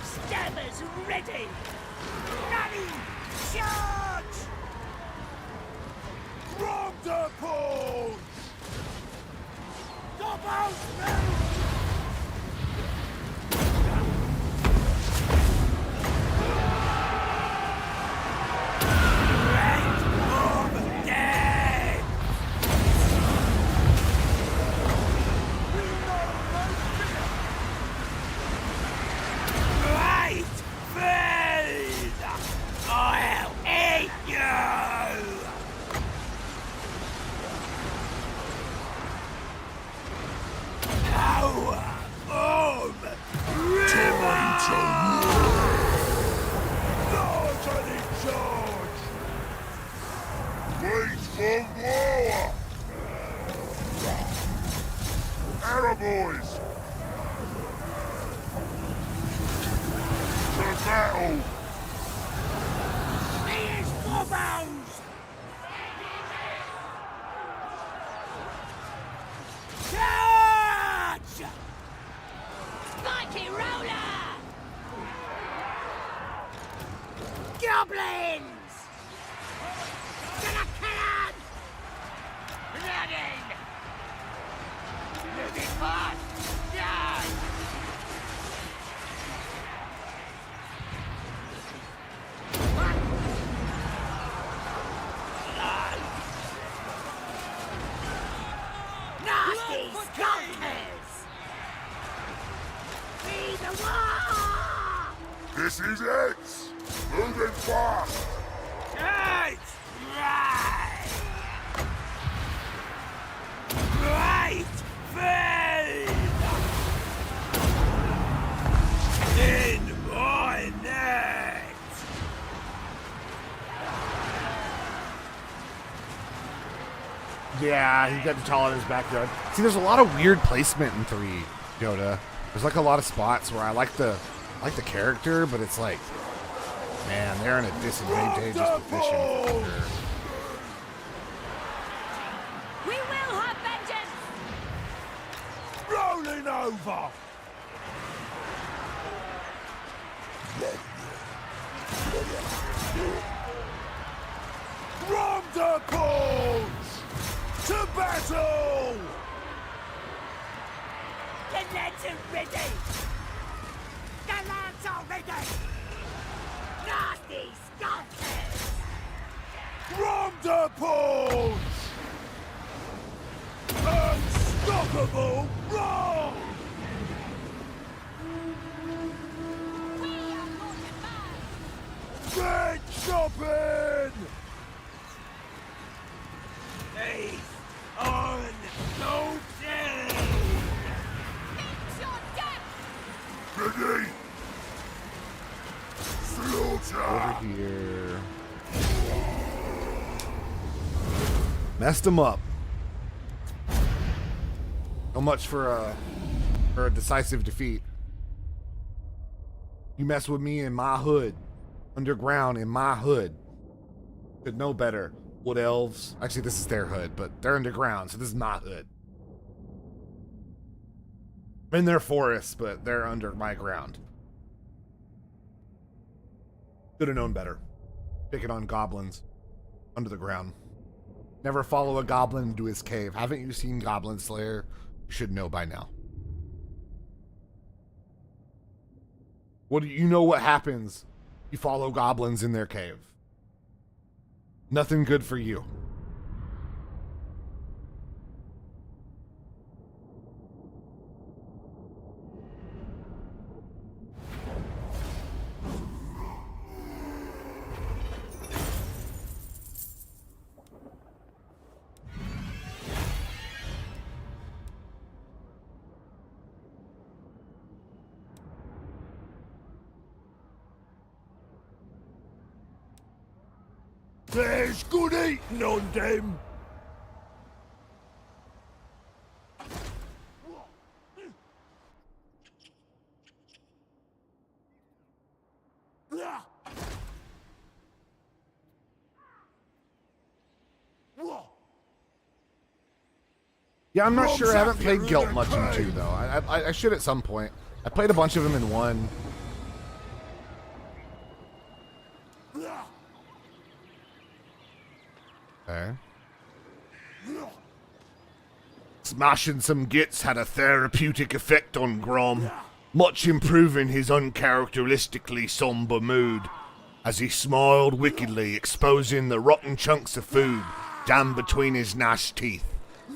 Stabbers ready! Ready! Charge! Gromdapons! Gobbles move! Boys! To battle! Here's Warbones! goblins! Gonna kill 'em! Reloading! Moving fast! Die! Nasty skunkers! Be the war! This is it! Moving fast! Right! Right! Right! Fail! In my net! Yeah, he got the tall in his backyard. See, there's a lot of weird placement in 3, Yoda. There's like a lot of spots where I like the character, but it's like, man, they're in a disadvantageous position. For sure. We will have vengeance! Rolling over! Ronderpools! To battle! The lads are ready! The lads are ready! Nasty skunkers! Ronderpools! Unstoppable roll! Big shopping! Face on no day! Ready? Slaughter! Over here. Messed him up. So much for a decisive defeat. You mess with me in my hood. Underground in my hood. Should know better. Wood elves. Actually, this is their hood, but they're underground, so this is my hood. I'm in their forest, but they're under my ground. Should have known better. Picking on goblins. Under the ground. Never follow a goblin into his cave. Haven't you seen Goblin Slayer? You should know by now. What do you know what happens? You follow goblins in their cave. Nothing good for you. There's good eating on them! Yeah, I'm not sure. I haven't played Guilt much in 2, though. I should at some point. I played a bunch of them in 1. Okay. Smashing some gits had a therapeutic effect on Grom, much improving his uncharacteristically somber mood, as he smiled wickedly, exposing the rotten chunks of food jammed between his gnashed teeth.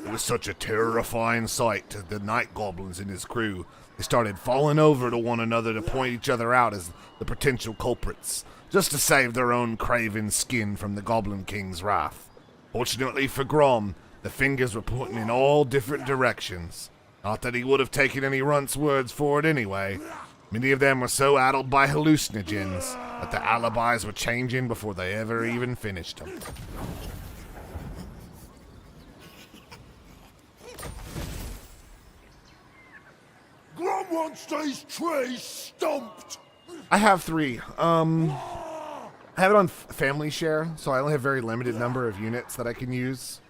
It was such a terrifying sight to the night goblins and his crew. They started falling over to one another to point each other out as the potential culprits, just to save their own craven skin from the Goblin King's wrath. Fortunately for Grom, the fingers were pointing in all different directions. Not that he would have taken any runt's words for it anyway. Many of them were so addled by hallucinogens that the alibis were changing before they ever even finished them. Grom wants these trees stomped! I have 3. I have it on family share, so I only have a very limited number of units that I can use.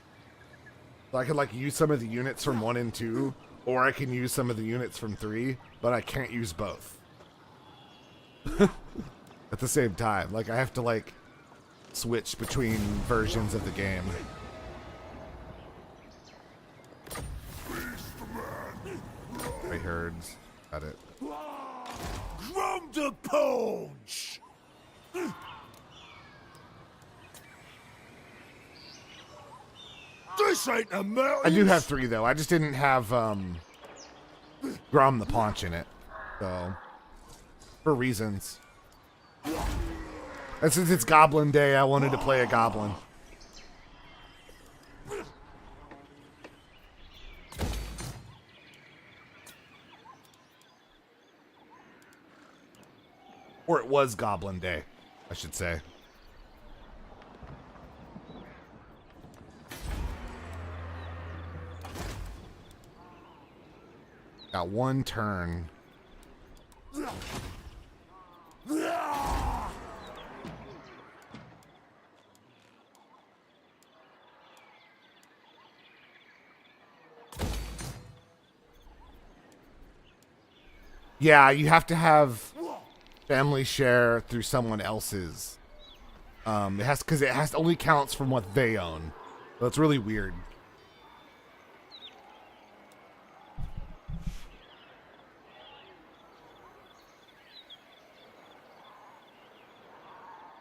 So I could like use some of the units from 1 and 2, or I can use some of the units from 3, but I can't use both. at the same time. Like, I have to, like, switch between versions of the game. I herds. Got it. From the punch! This ain't a mountain! I do have 3, though. I just didn't have, Grom the Paunch in it. So, for reasons. And since it's Goblin Day, I wanted to play a Goblin. Or it was Goblin Day, I should say. Got 1 turn. Yeah, you have to have family share through someone else's. It has because it has only counts from what they own. So it's really weird.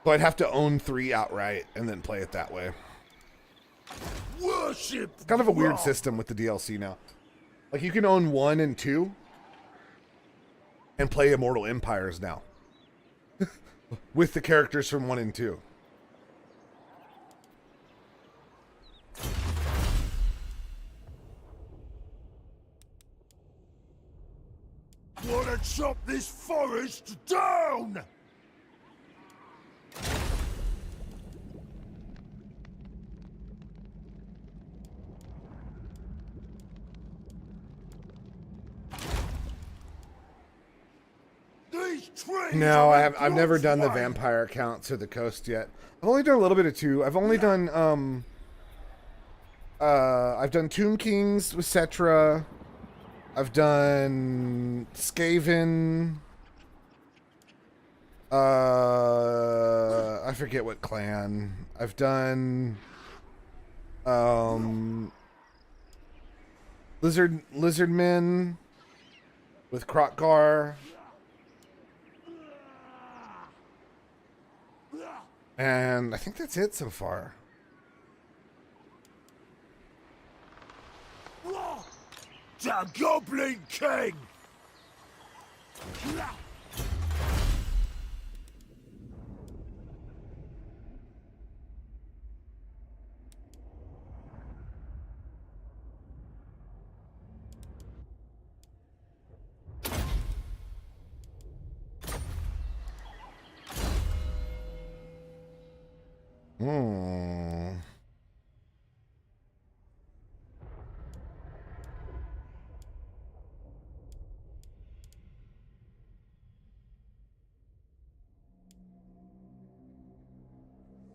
So I'd have to own 3 outright and then play it that way. Worship! It's kind of a weird system with the DLC now. Like, you can own 1 and 2 and play Immortal Empires now. With the characters from 1 and 2. Wanna chop this forest down! No, I've never done the vampire accounts or the coast yet. I've only done a little bit of 2. I've only done I've done Tomb Kings with Cetra. I've done Skaven. I forget what clan. I've done Lizardmen with Krokgar. And I think that's it so far. The Goblin King!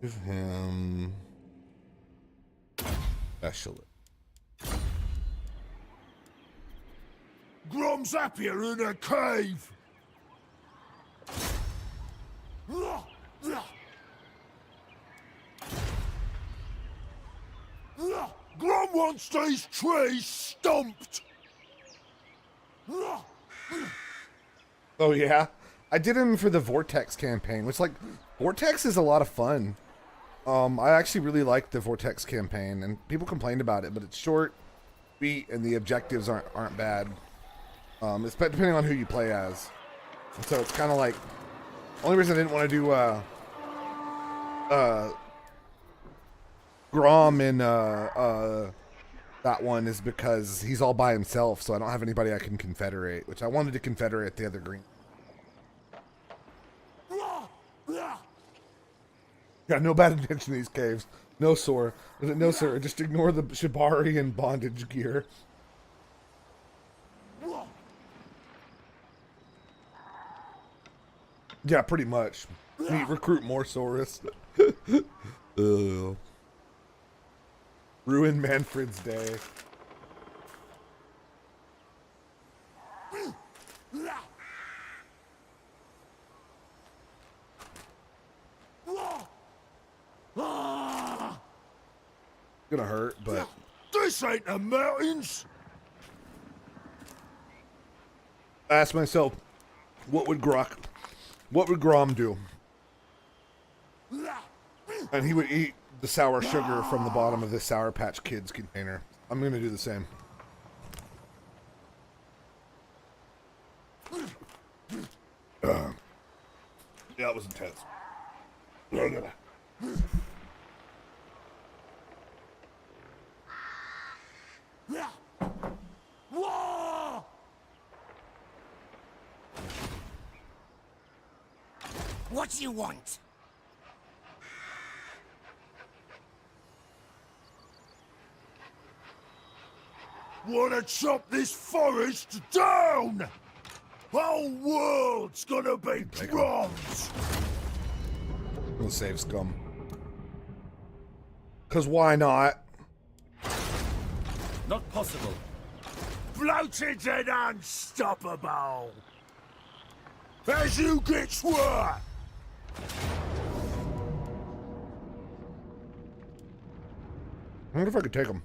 Give him special. Grom's happier in a cave! Grom wants these trees stomped! Oh yeah, I did him for the Vortex campaign, which, like, Vortex is a lot of fun. I actually really liked the Vortex campaign, and people complained about it, but it's short, sweet, and the objectives aren't bad. It's depending on who you play as. And so it's kind of like, only reason I didn't want to do Grom in that one is because he's all by himself, so I don't have anybody I can confederate, which I wanted to confederate the other green. Got no bad intention in these caves. No, sir. No, sir. Just ignore the Shibari and bondage gear. Yeah, pretty much. Recruit more Saurus. Ruin Manfred's day. Gonna hurt, but This ain't the mountains! I asked myself, what would Grom do? And he would eat the sour sugar from the bottom of this Sour Patch Kids container. I'm gonna do the same. Yeah, it was intense. Whoa! What you want? Wanna chop this forest down? Whole world's gonna be Grom's! We'll save Scum. Cause why not? Not possible. Bloated and unstoppable! As you get swore! I wonder if I could take him.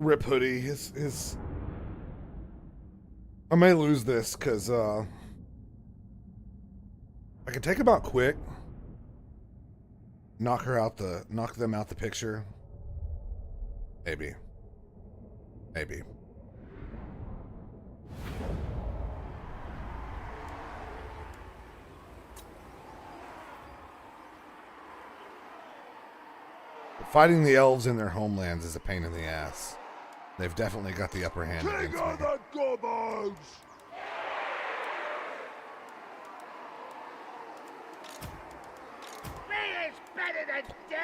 Rip Hoodie, his I may lose this because I can take him out quick. Knock them out the picture. Maybe. Fighting the elves in their homelands is a pain in the ass. They've definitely got the upper hand King against of me. the Goblins!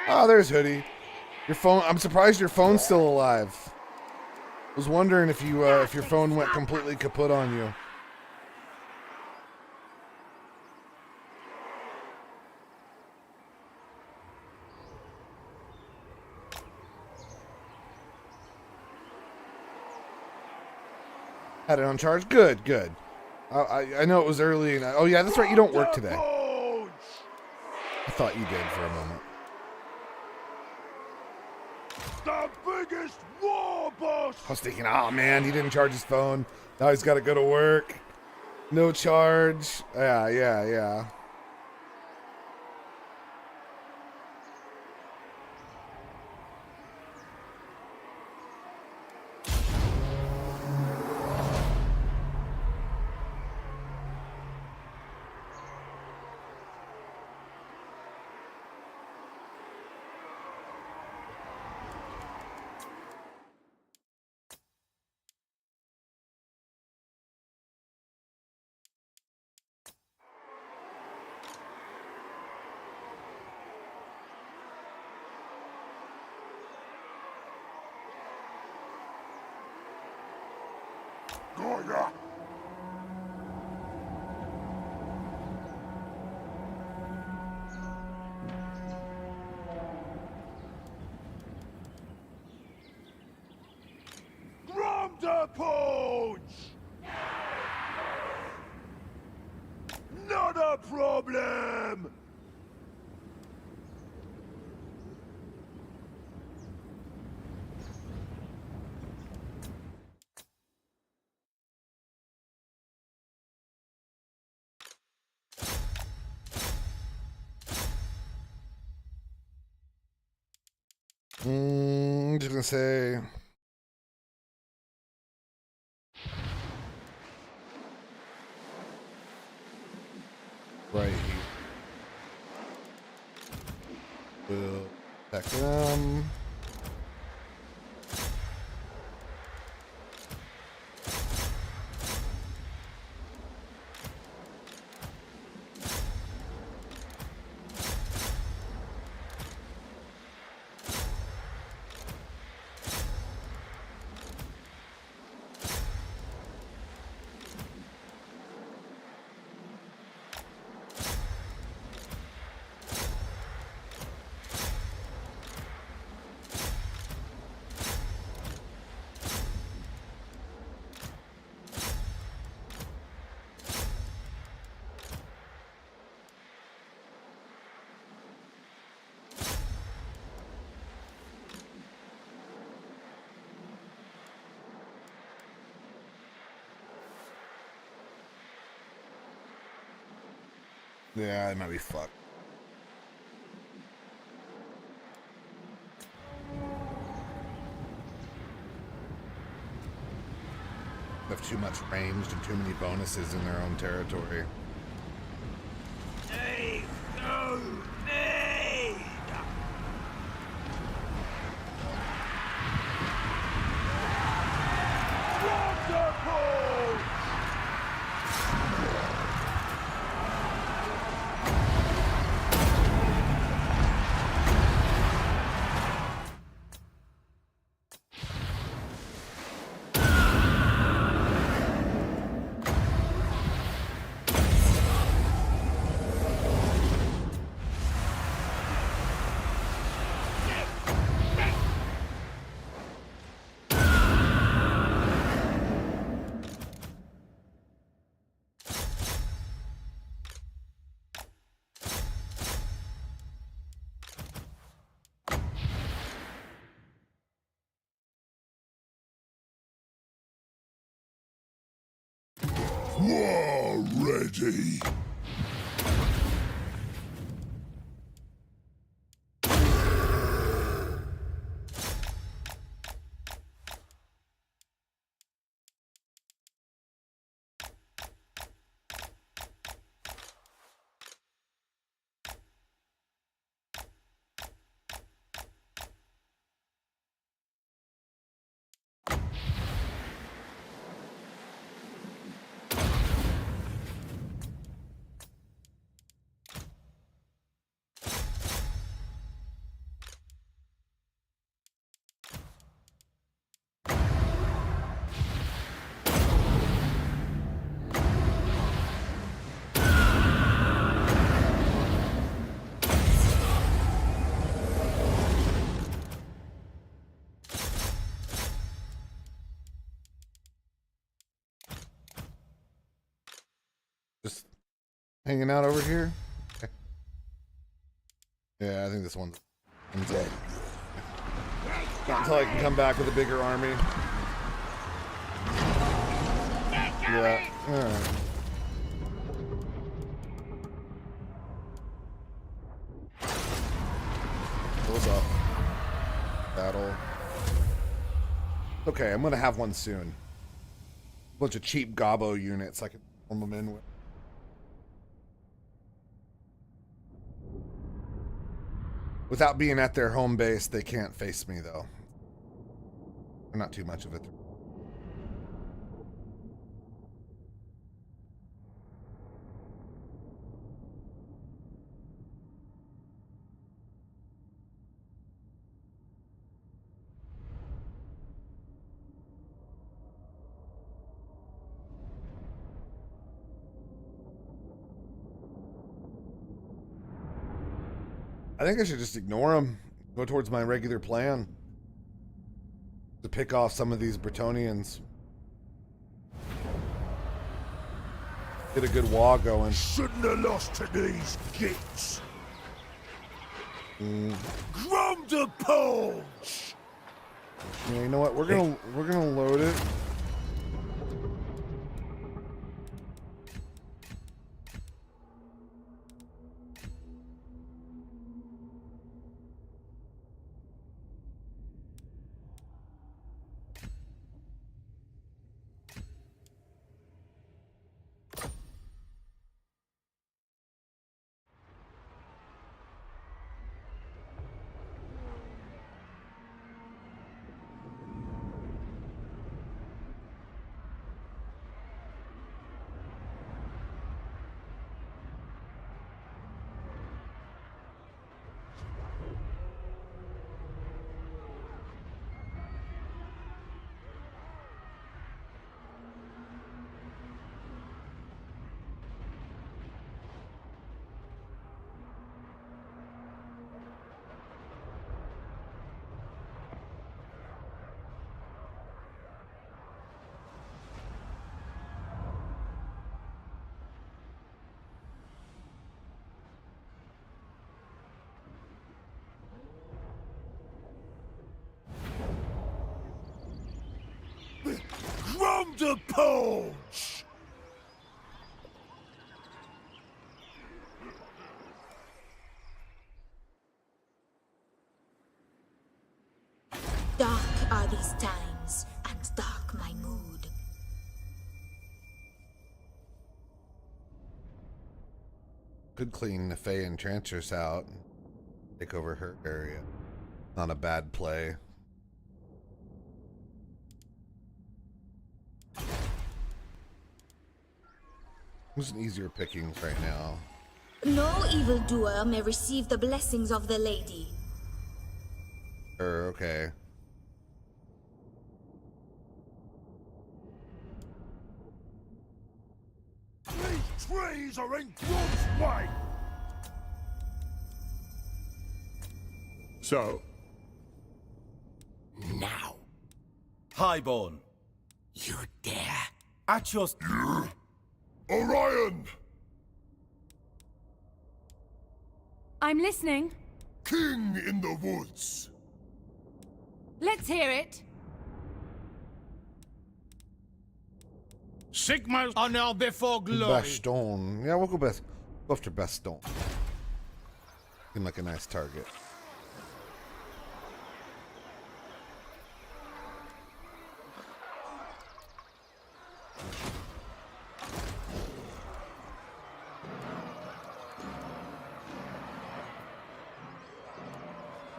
Oh, there's Hoodie. Your phone. I'm surprised your phone's still alive. I was wondering if your phone went completely kaput on you. Had it on charge. Good. I know it was early. And oh yeah, that's right. You don't work today. I thought you did for a moment. The biggest war boss! I was thinking, oh man, he didn't charge his phone. Now he's got to go to work. No charge. Yeah. Oh, yeah. Grom Punch! Not a problem! Just gonna say. Right. We'll attack them. Yeah, it might be fucked. They have too much ranged and too many bonuses in their own territory. Hey, go, me! Wonderful! War ready. Just hanging out over here. Okay. Yeah, I think this one's up. Not until I can come back with a bigger army. Yeah. Alright. What's up? Battle. Okay, I'm gonna have one soon. Bunch of cheap gobbo units I can form them in with. Without being at their home base, they can't face me though. They're not too much of it. I think I should just ignore them. Go towards my regular plan. To pick off some of these Bretonians. Get a good wall going. Shouldn't have lost to these gits. Grum the punch! Yeah, you know what? We're gonna load it. Grum the punch! Could clean the Fae Enchantress out. Take over her area. Not a bad play. Who's an easier pickings right now? No evildoer may receive the blessings of the lady. Okay. These trees are in Grom's way! So, Now. Highborn. You dare? At your... Orion! I'm listening. King in the woods! Let's hear it. Sigma's honor before glory. Baston. Yeah, we'll go after Baston. Seemed like a nice target.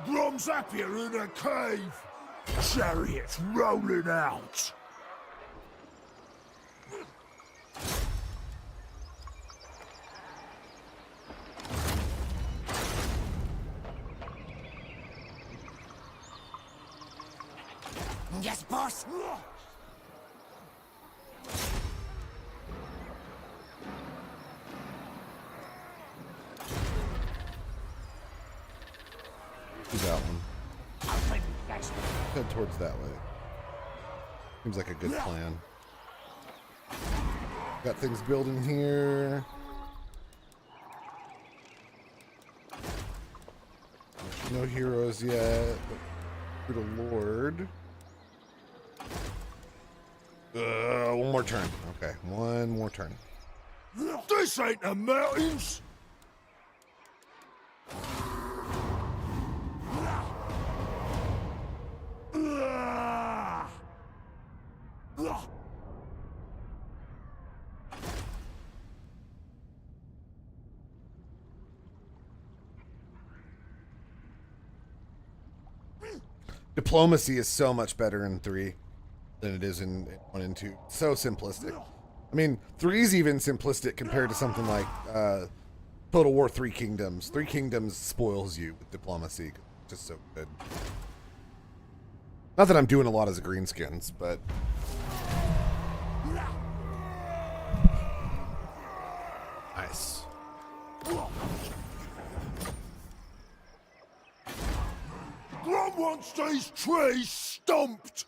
Grom's up here in a cave! Chariots rolling out! Yes, boss. Do that one. Head towards that way. Seems like a good plan. Got things building here. No heroes yet. But good lord. One more turn. Okay, one more turn. This ain't the mountains! Diplomacy is so much better in 3 than it is in 1 and 2. So simplistic. I mean, 3 is even simplistic compared to something like Total War 3 Kingdoms. 3 Kingdoms spoils you with diplomacy. Just so good. Not that I'm doing a lot as a greenskins, but... Nice. Grom wants these trees stomped!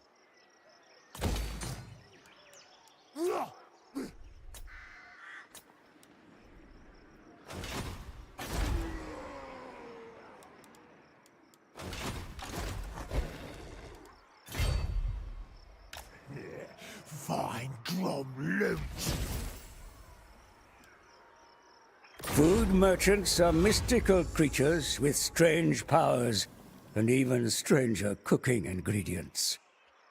Fine Grom loot! Food merchants are mystical creatures with strange powers and even stranger cooking ingredients.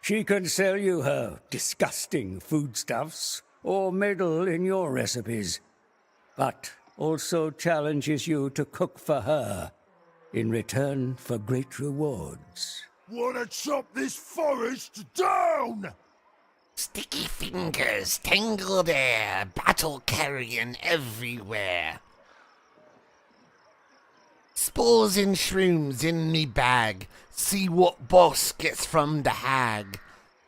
She can sell you her disgusting foodstuffs or meddle in your recipes, but also challenges you to cook for her in return for great rewards. Wanna chop this forest down! Sticky fingers, tangled air, battle carrion everywhere. Spores and shrooms in me bag. See what boss gets from the hag.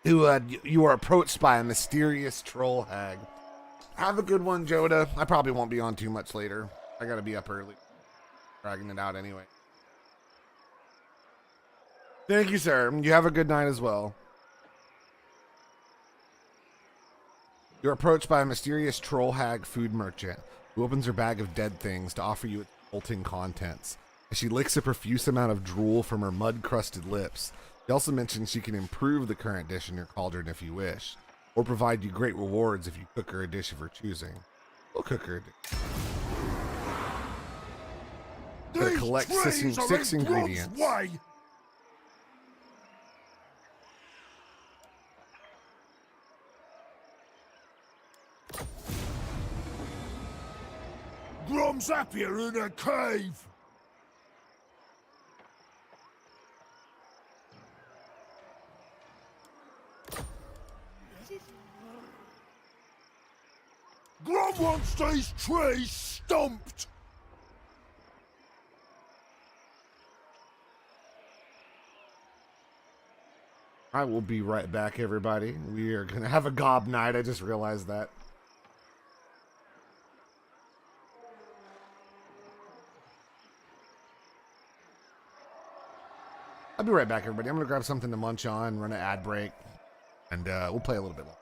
You are approached by a mysterious troll hag. Have a good one, Joda. I probably won't be on too much later. I gotta be up early. Dragging it out anyway. Thank you, sir. You have a good night as well. You're approached by a mysterious troll hag food merchant who opens her bag of dead things to offer you its revolting contents. As she licks a profuse amount of drool from her mud-crusted lips, she also mentions she can improve the current dish in your cauldron if you wish, or provide you great rewards if you cook her a dish of her choosing. We'll cook her a dish. Gotta collect six ingredients. Way. Grom's happier in a cave. Grom wants these trees stomped. I will be right back, everybody. We are going to have a gob night. I just realized that. I'll be right back, everybody. I'm going to grab something to munch on, run an ad break, and we'll play a little bit longer.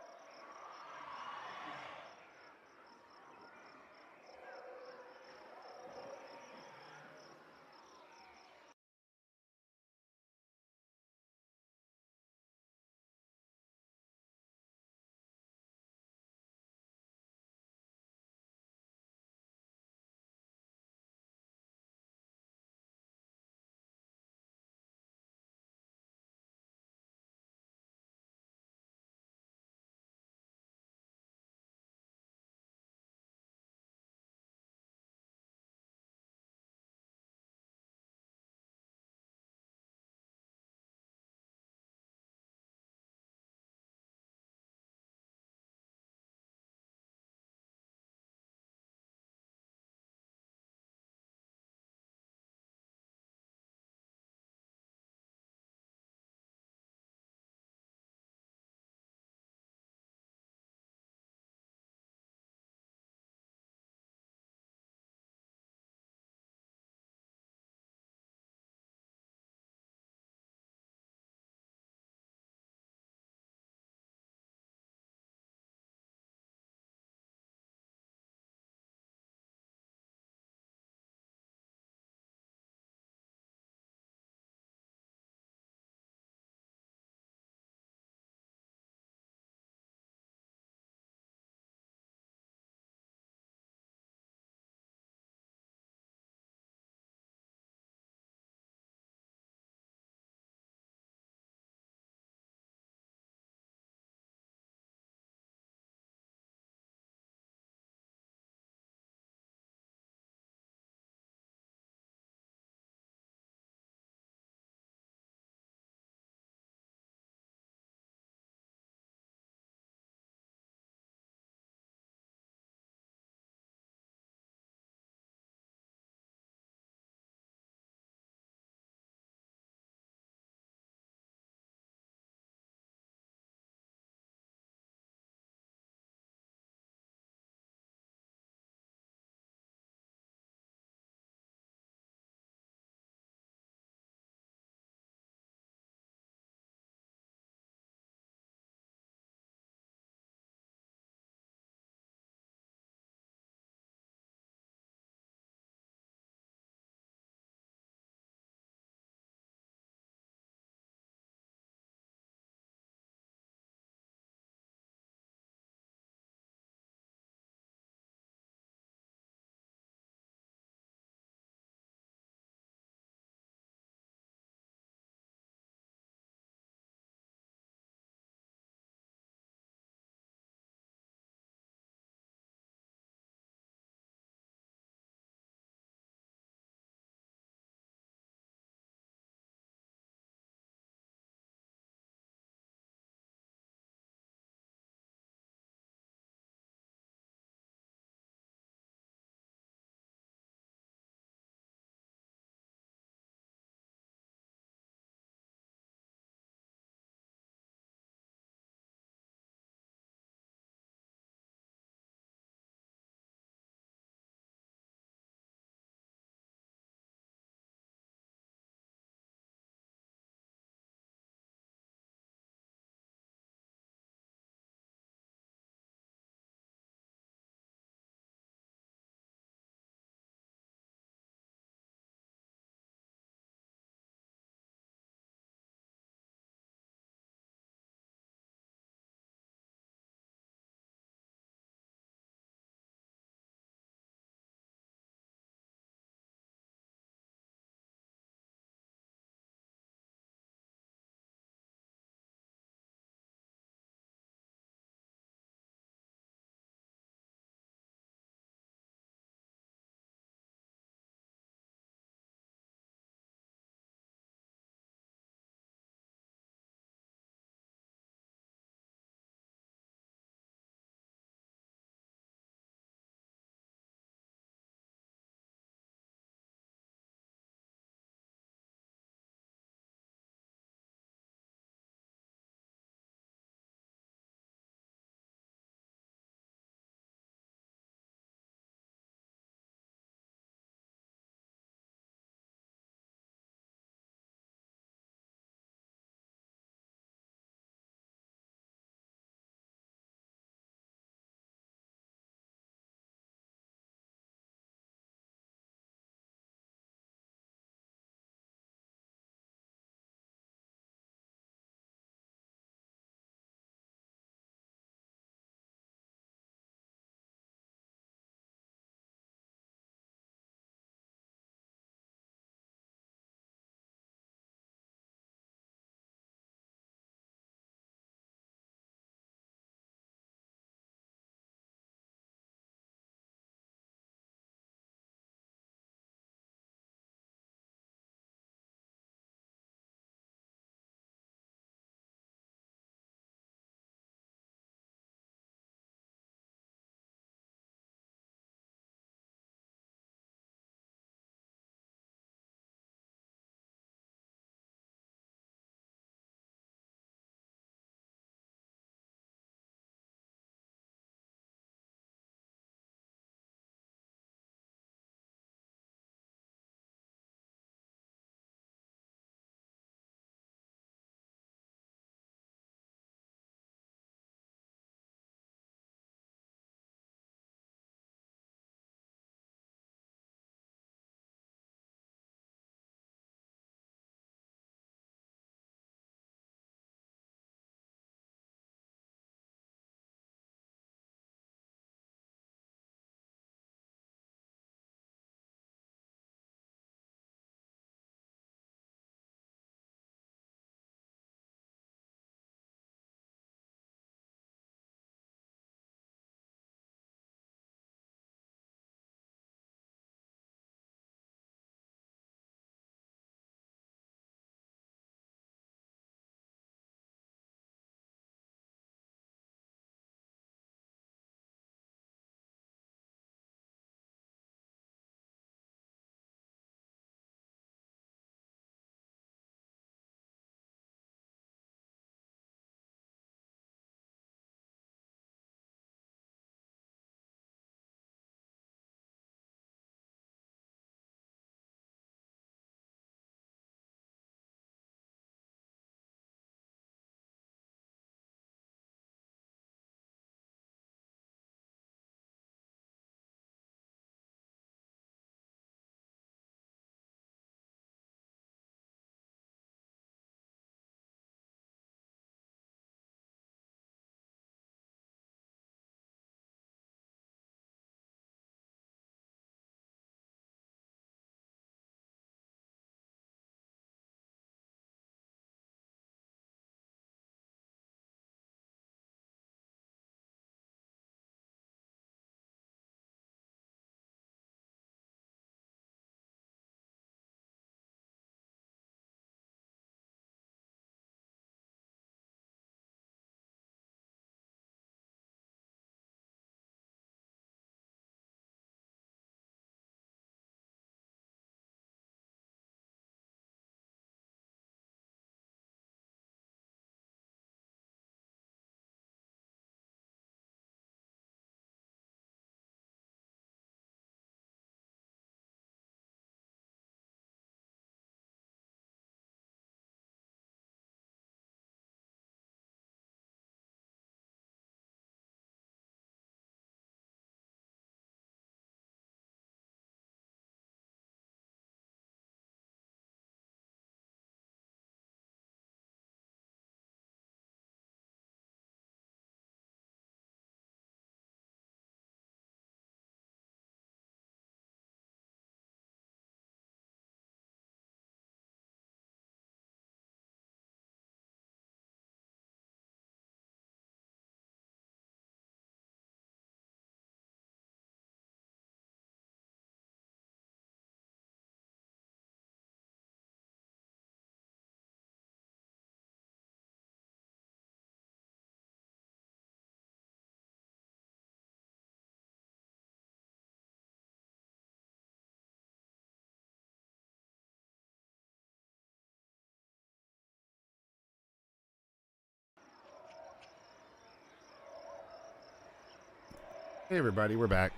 Hey everybody, we're back.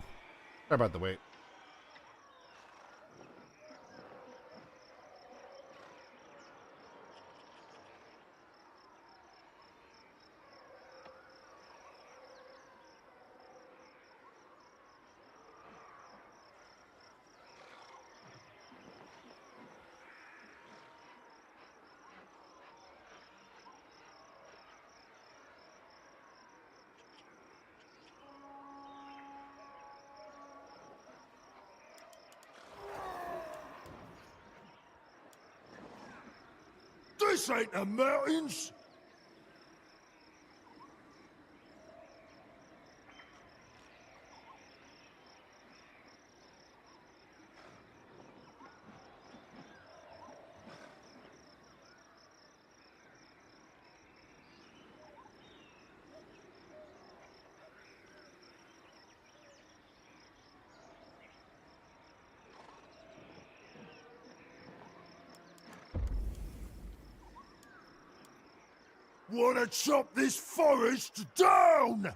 Sorry about the wait. This ain't the mountains! Wanna chop this forest down!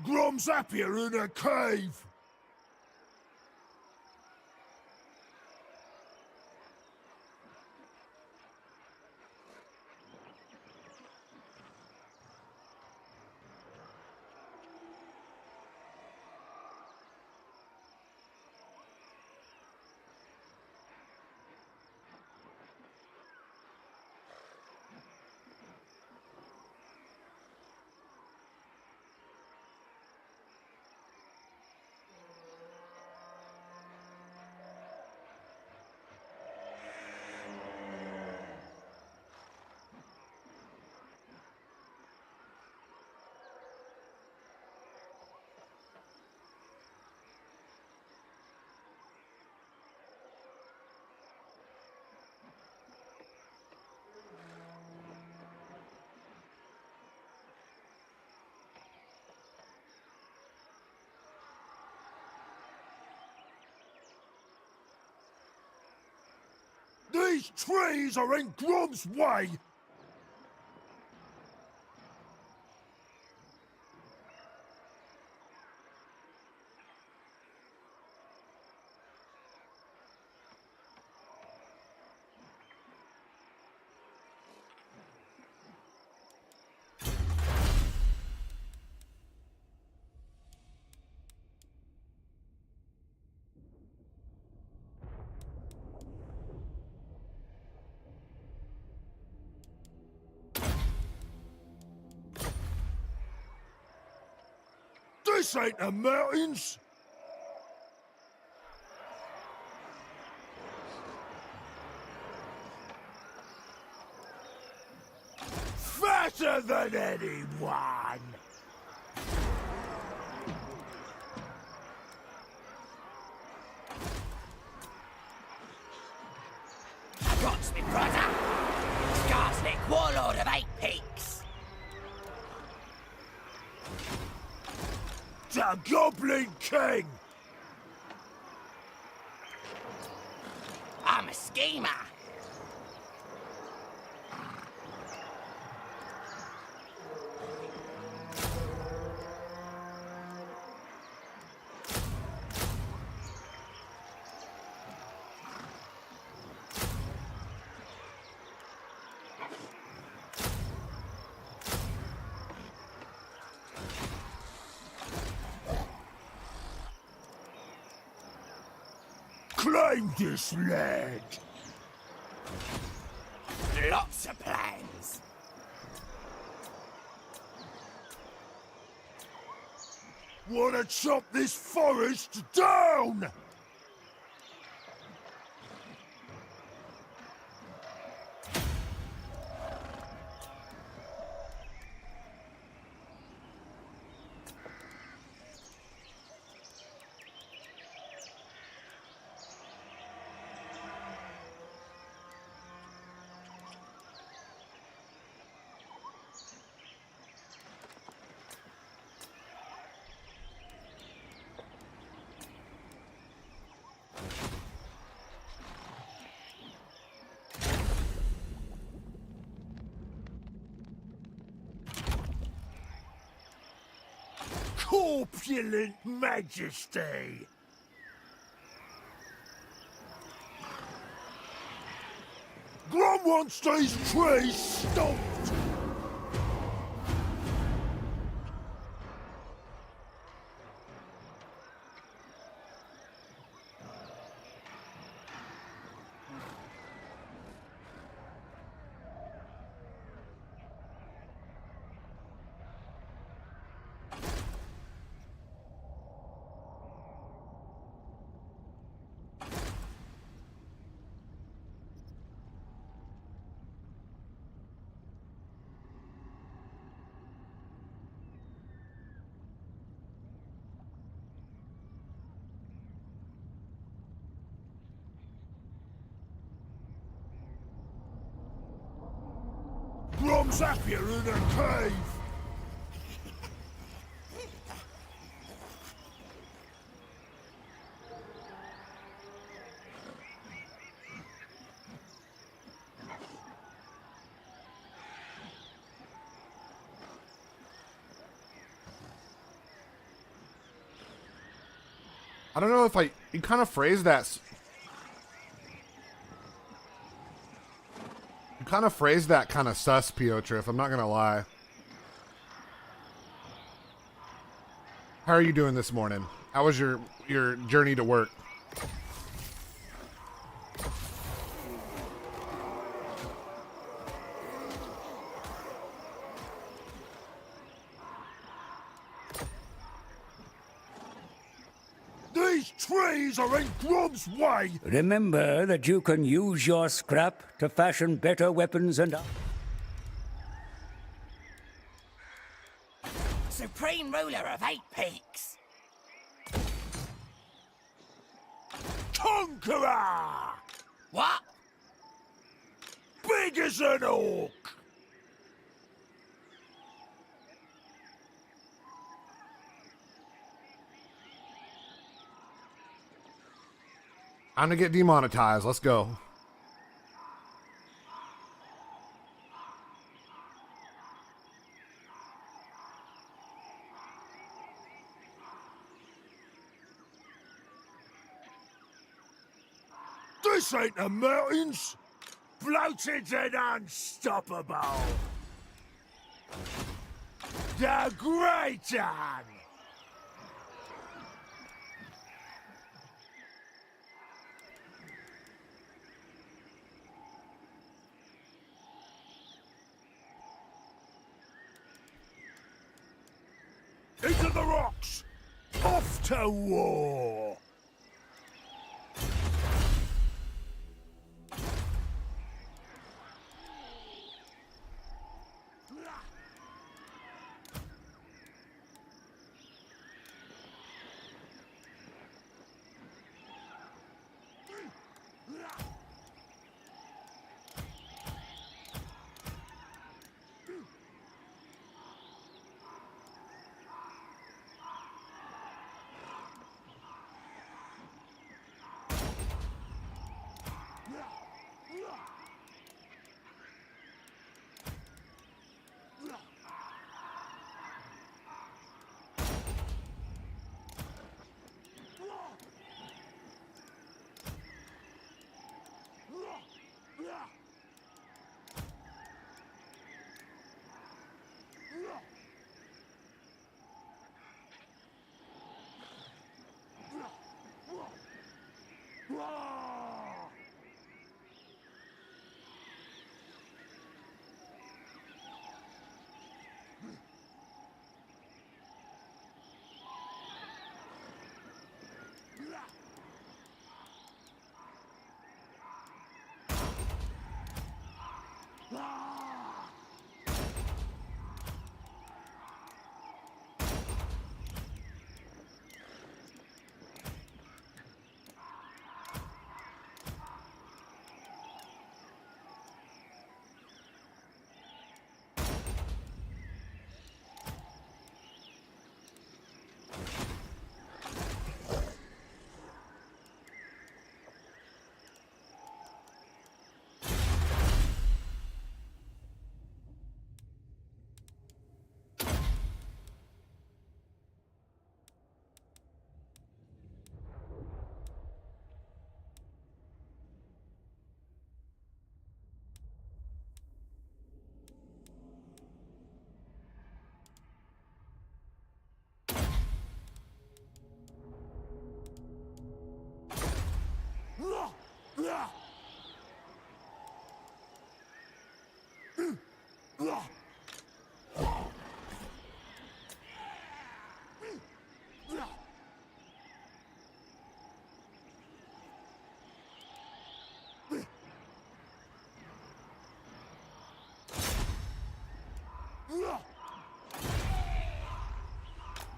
Grom's happier in a cave! These trees are in Grom's way! This ain't the mountains! Fatter than anyone! Got me, brother! Scarslick warlord of 8 Peaks! The Goblin King! I'm a schemer! Claim this land! Lots of plans. Wanna chop this forest down! Corpulent Majesty! Grom wants these trees stopped! Grom's happier in a cave! I don't know if you kind of phrased that. You kind of phrased that kind of sus, Piotr, if I'm not gonna lie. How are you doing this morning? How was your journey to work? These trees are in Grom's way! Remember that you can use your scrap to fashion better weapons and... Supreme ruler of 8 peaks. Conqueror! What? Big as an orc! I'm gonna get demonetized. Let's go. This ain't the mountains! Bloated and unstoppable! The Great One! Into the rocks! Off to war!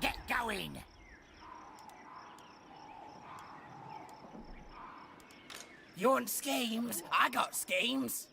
Get going! You want schemes? I got schemes.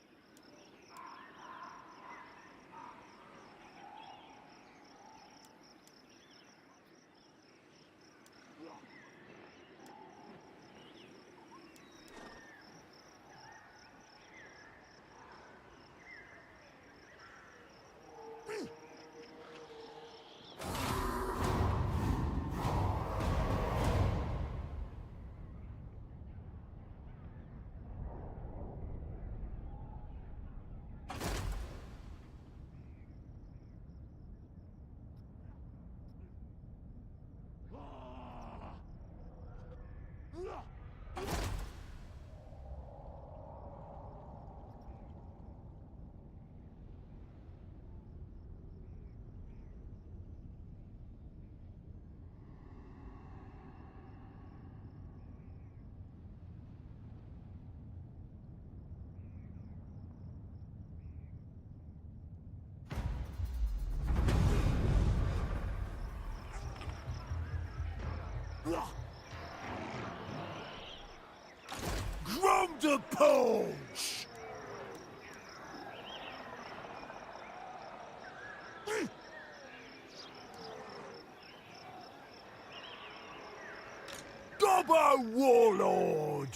Grunder punch! Gobbo Warlord!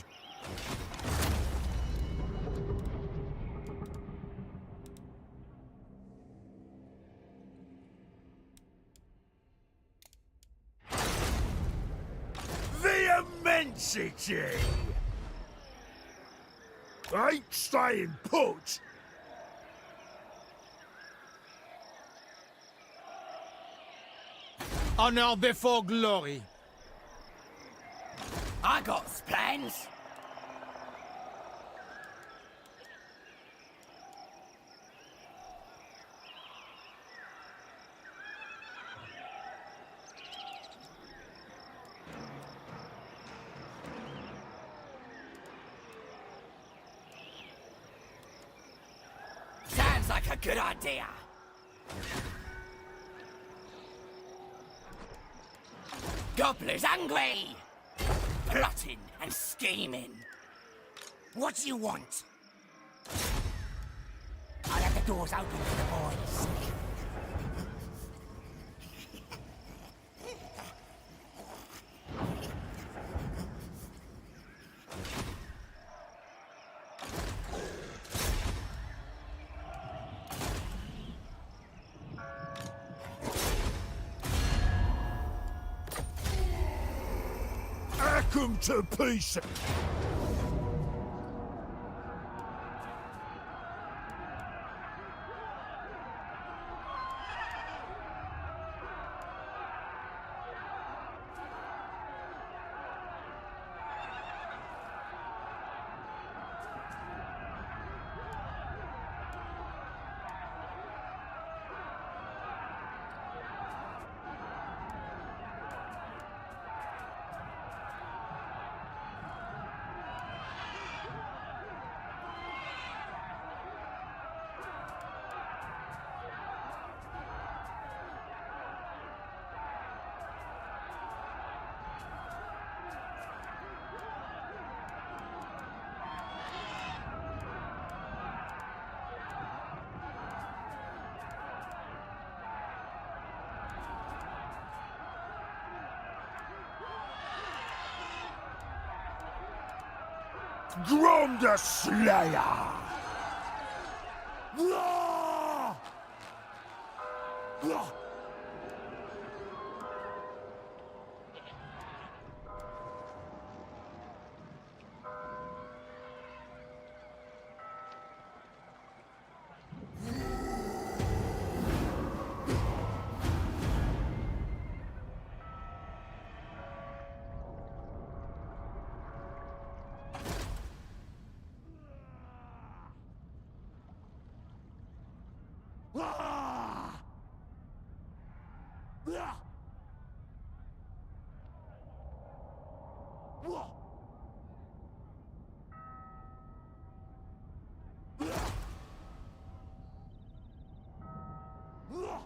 The immensity! Ain't staying put! Honor before glory. I got plans. Sounds like a good idea. Gobbler's hungry! Plotting and scheming. What do you want? I'll have the doors open for the boys. Hack 'em to pieces! Grom the Slayer! Ah! Ah! Ah! Ah! Ah!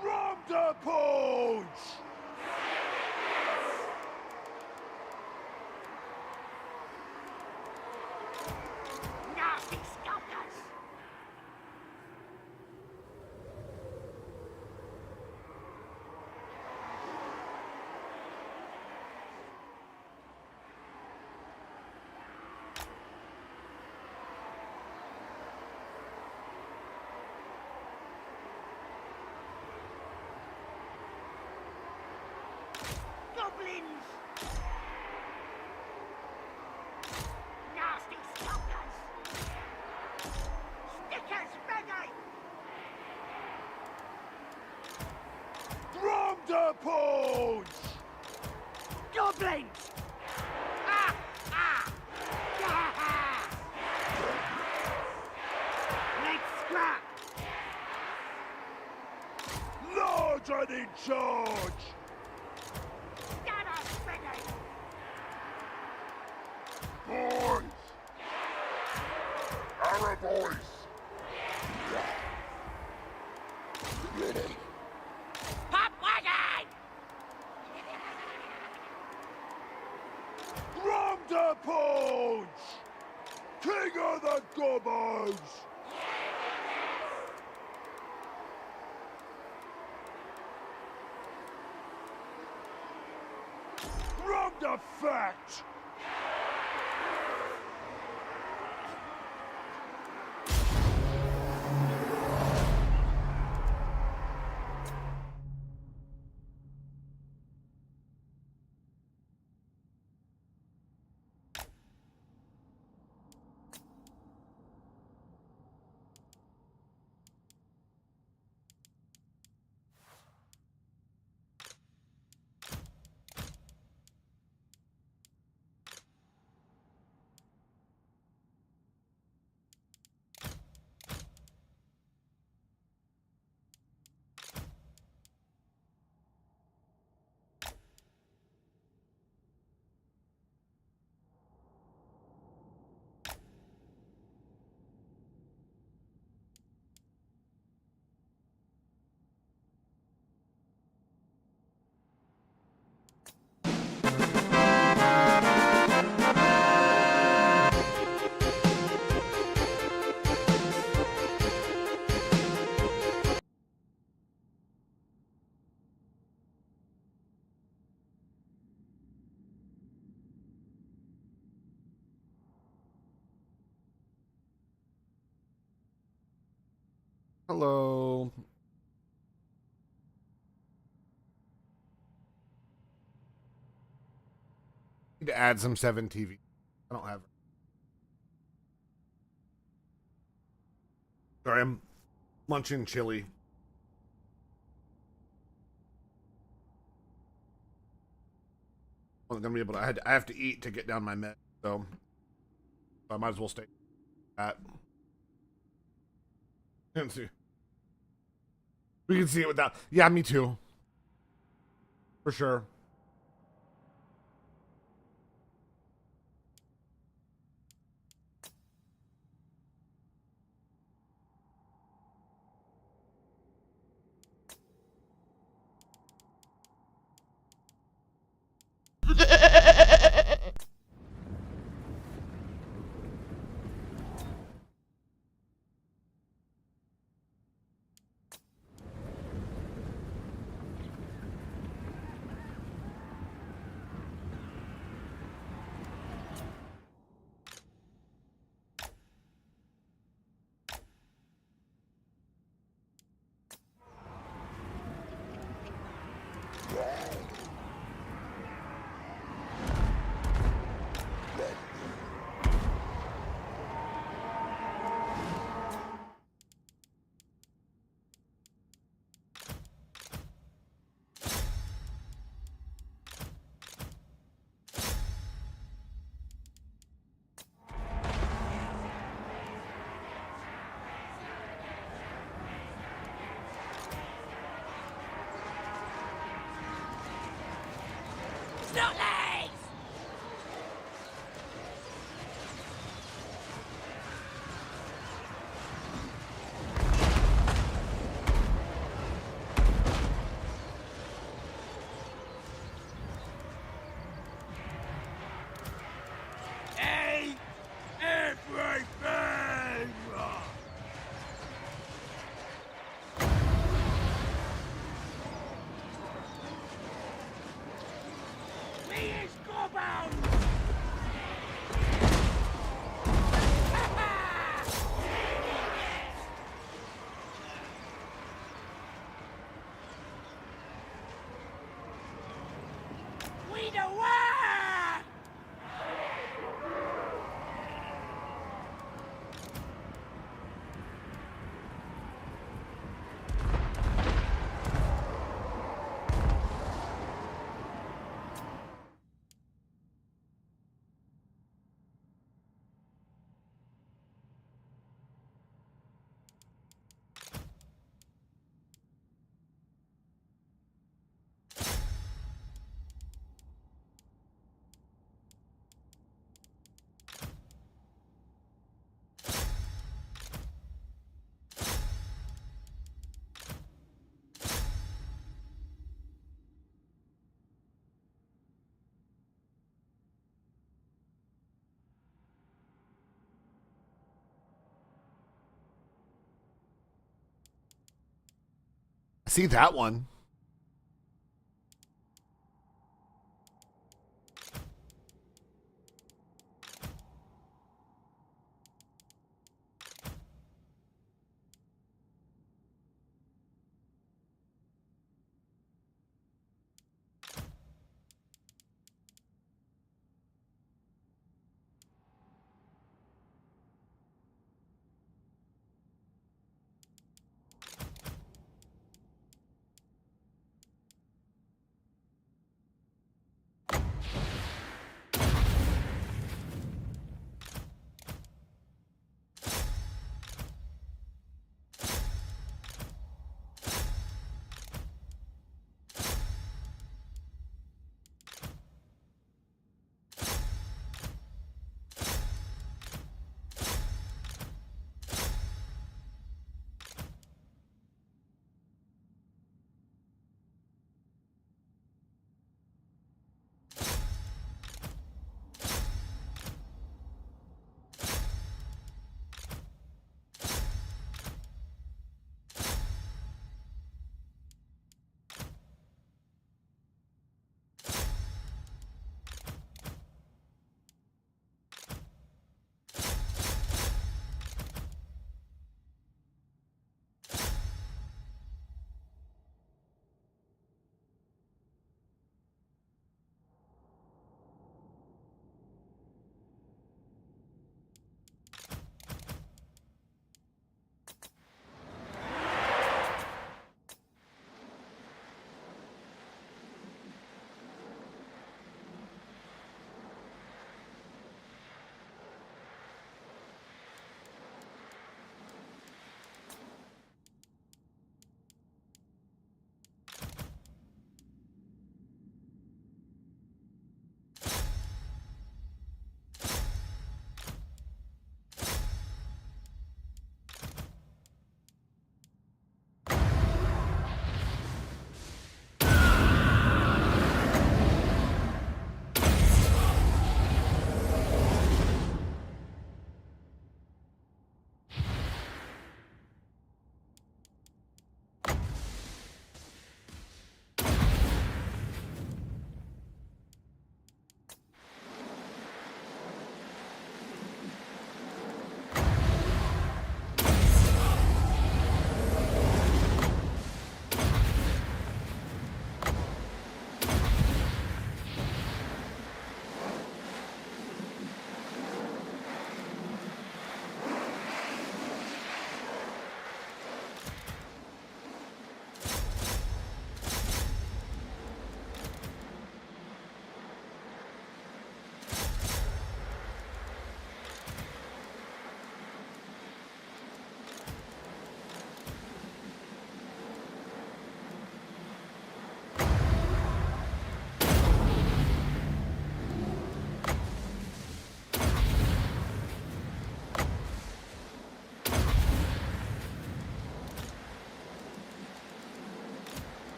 Grom the Punch! Nasty skulkers! Goblins! Nasty skulkers! Stickers ready! Grom the Punch! Goblins! Ah! Ah! Ah! Let's scrap! Large and in charge! Scanners ready! Boys! Our boys! Ready! Pop wagon! Grom the Punch! King of the Gobbos! Grom the Fact! Hello. Need to add some 7 TV. I don't have it. Sorry, I'm munching chili. I'm gonna be able to. I have to eat to get down my med, so I might as well stay at. And see. We can see it without. Yeah, me too. For sure. Snotlegs! Eat everything! We is Goblin! We the one! See that one.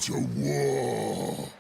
to war.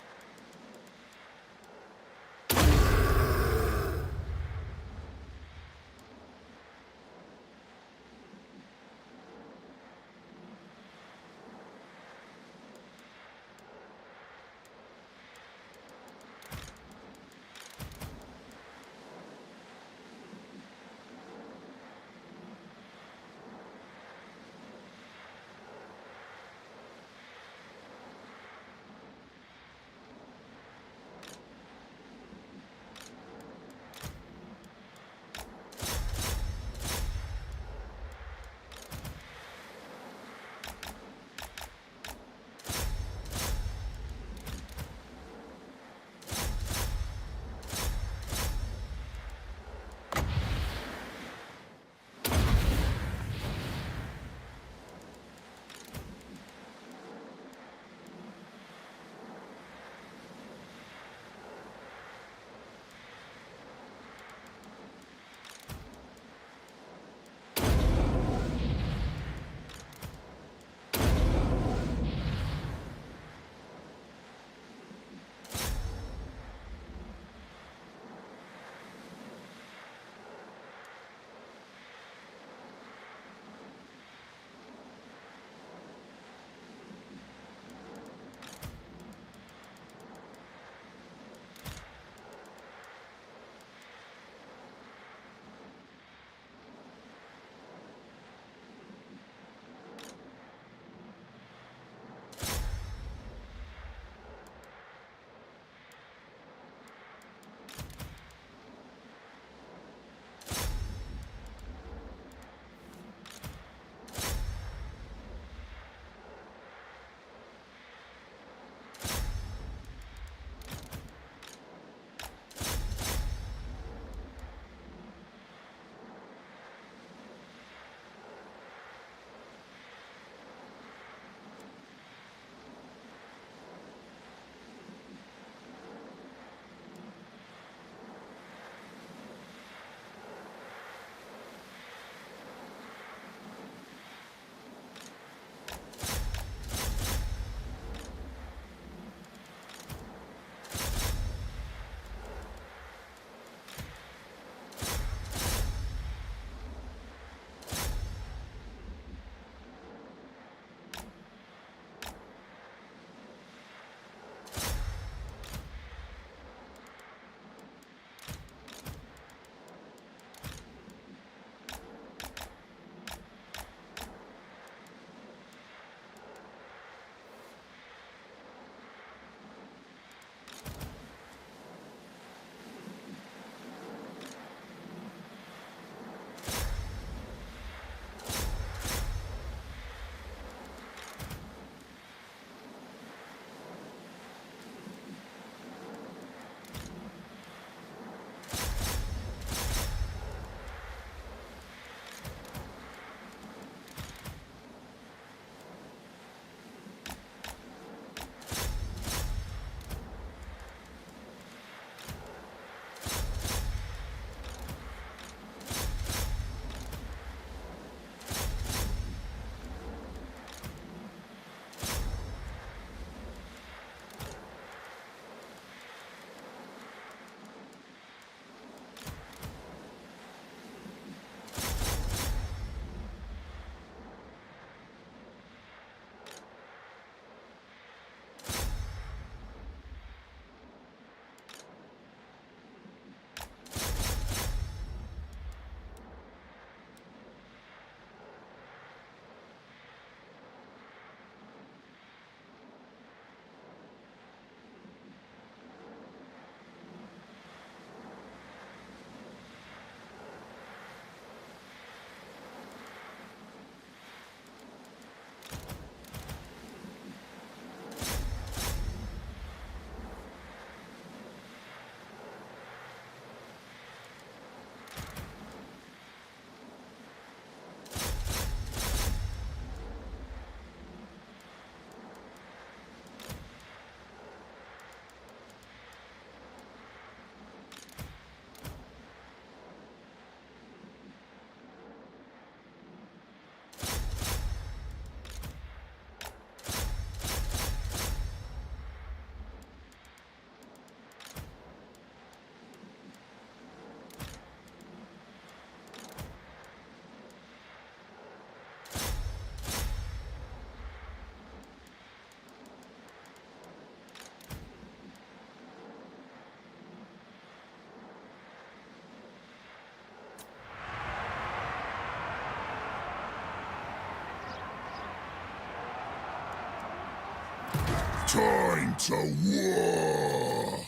Time to war!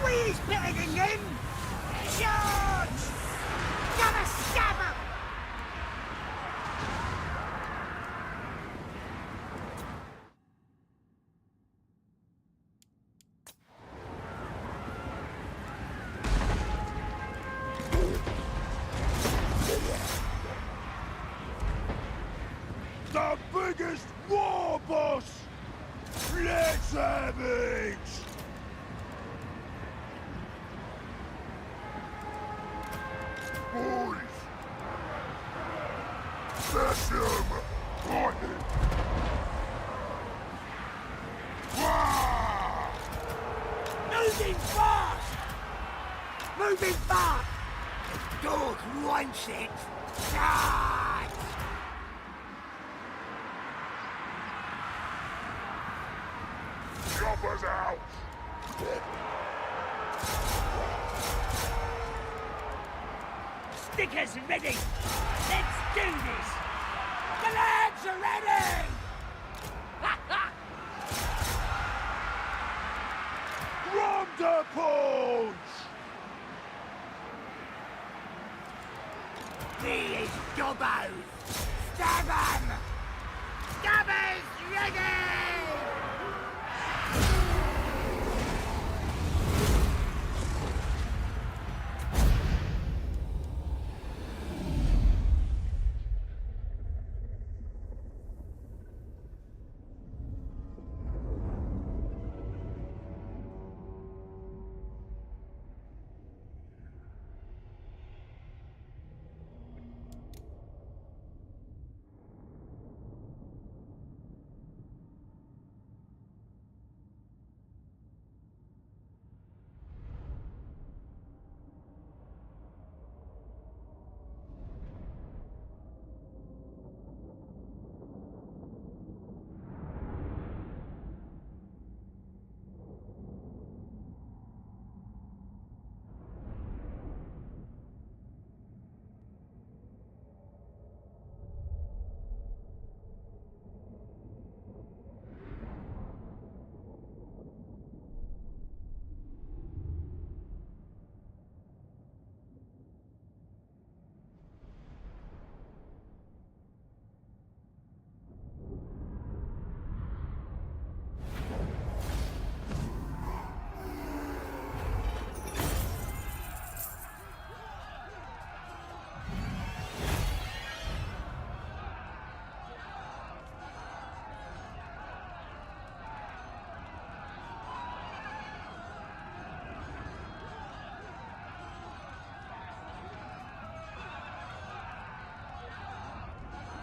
Where's Bellingham? Charge! Gonna stab him! The biggest war boss! Let's have it! Boys! Smash him! Lightning! Wah! Moving fast! Moving fast! The dog wants it! Charge! Choppers out! Stickers ready! Let's do this! The lads are ready! Ronda punch! He is Gobbo! Stab him! Gobbo's ready!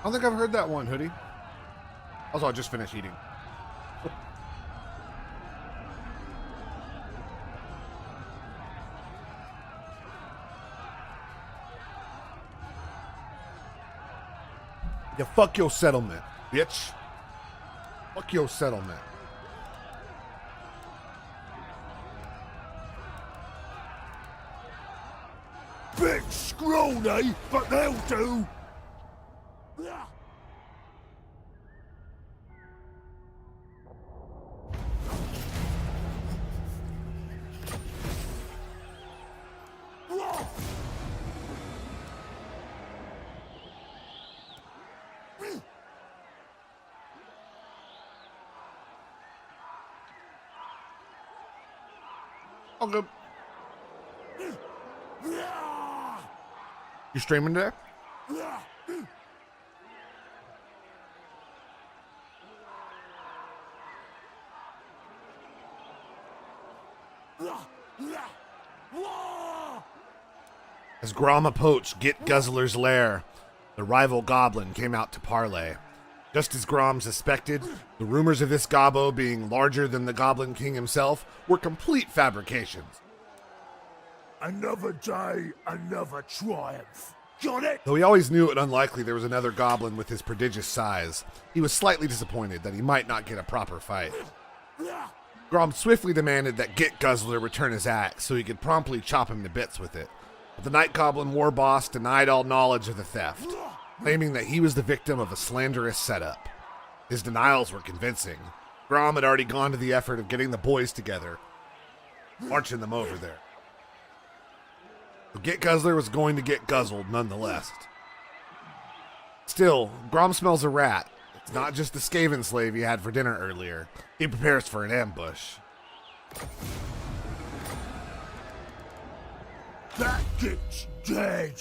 I don't think I've heard that one, Hoodie. Also, I just finished eating. Yeah, fuck your settlement, bitch. Fuck your settlement. Bit scrawny, but they'll do! Okay. You streaming there? As Grom approached Git Guzzler's lair, the rival Goblin came out to parley. Just as Grom suspected, the rumors of this gobbo being larger than the Goblin King himself were complete fabrications. Another day, another triumph. Got it? Though he always knew it unlikely there was another goblin with his prodigious size, he was slightly disappointed that he might not get a proper fight. Grom swiftly demanded that Git Guzzler return his axe so he could promptly chop him to bits with it. But the Night Goblin war boss denied all knowledge of the theft, claiming that he was the victim of a slanderous setup. His denials were convincing. Grom had already gone to the effort of getting the boys together, marching them over there. But Git Guzzler was going to get guzzled nonetheless. Still, Grom smells a rat. It's not just the Skaven slave he had for dinner earlier. He prepares for an ambush. That Git's dead.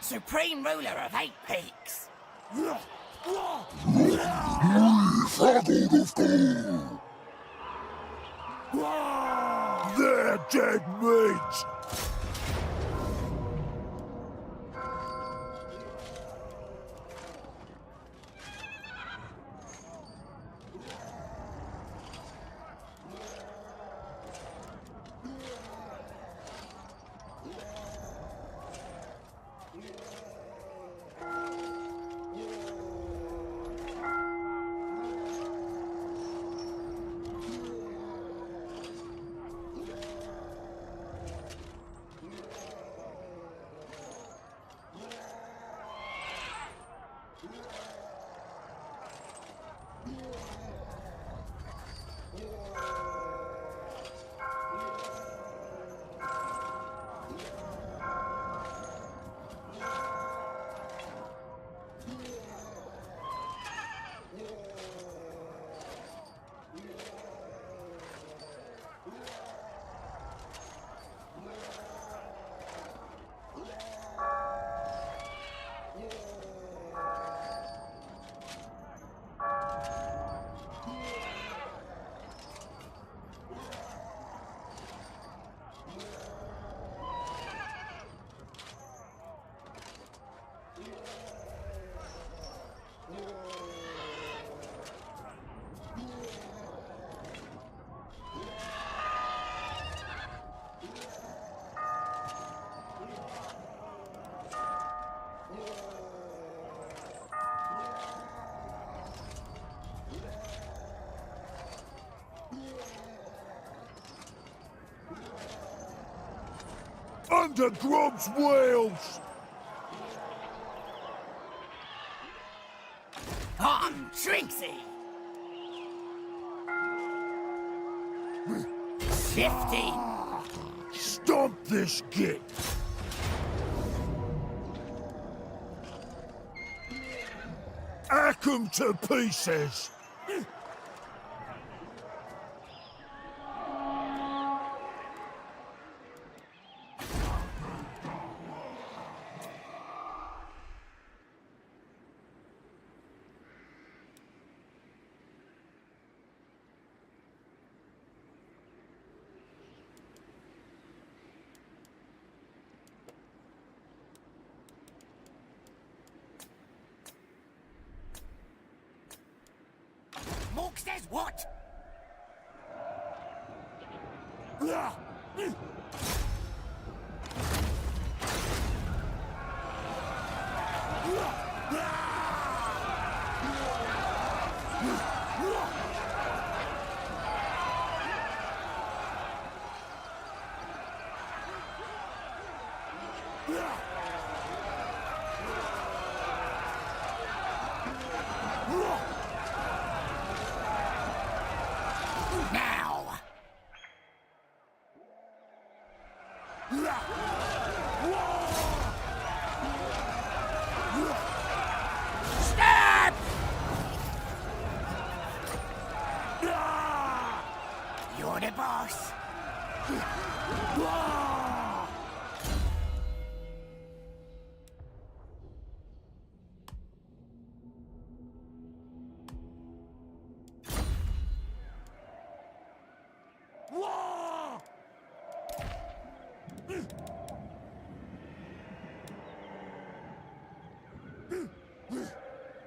Supreme ruler of 8 peaks. They're dead meat. Under Grom's wheels! On, Trinksy! Shifty! Stomp this Git! Hack 'em to pieces! Mork says what? Now! Stab!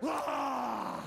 Ah!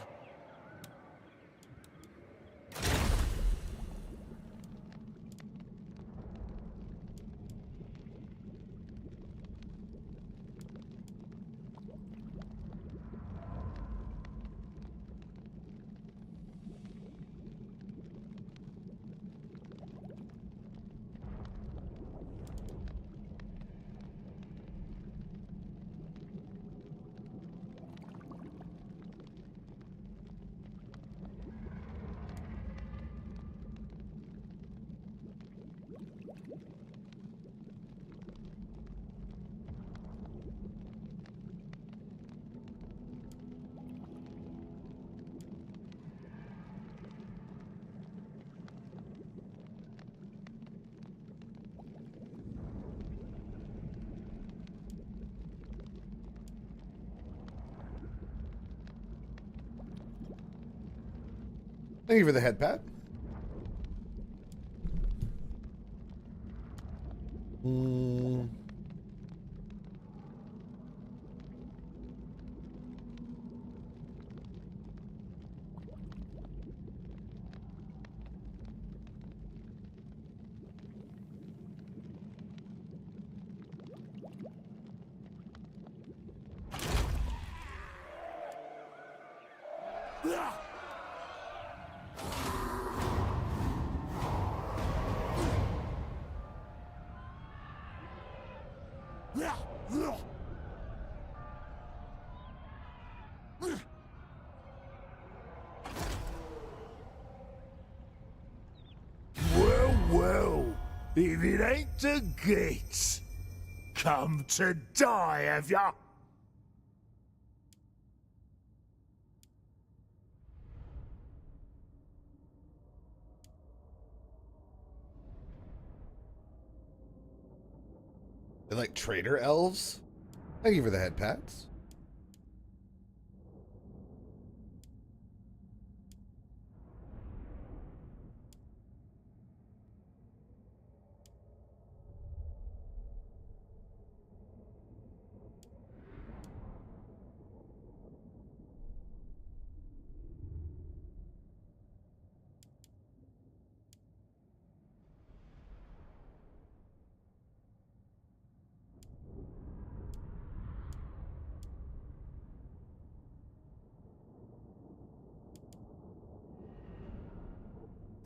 Thank you for the head pat. Well, well, if it ain't the gates, come to die, have ya? They're like trader elves. Thank you for the head pats.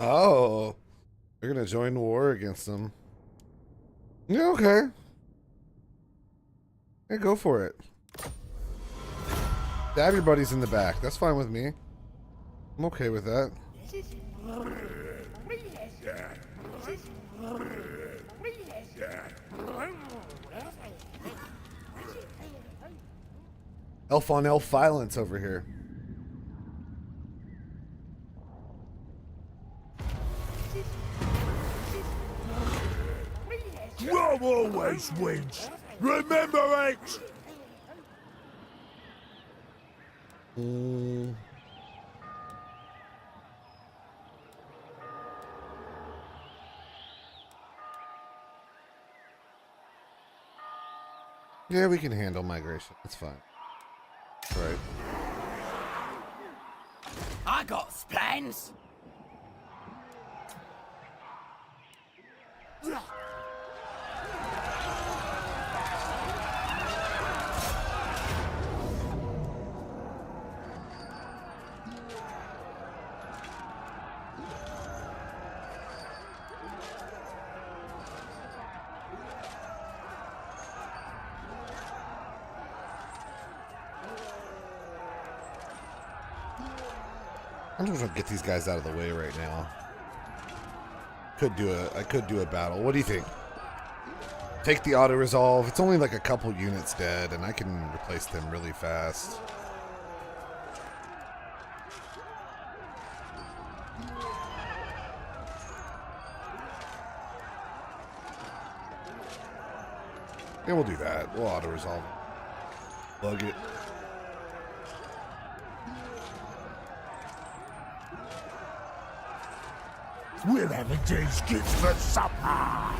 Oh, they're gonna join war against them. Yeah, okay. Yeah, go for it. Stab your buddies in the back. That's fine with me. I'm okay with that. Elf on elf violence over here. Rome always wins. Remember it! Yeah, we can handle migration. That's fine. Right. I got plans. I'm just gonna get these guys out of the way right now. I could do a battle. What do you think? Take the auto resolve. It's only like a couple units dead, and I can replace them really fast. Yeah, we'll do that. We'll auto resolve. Plug it. We're having these kids for supper!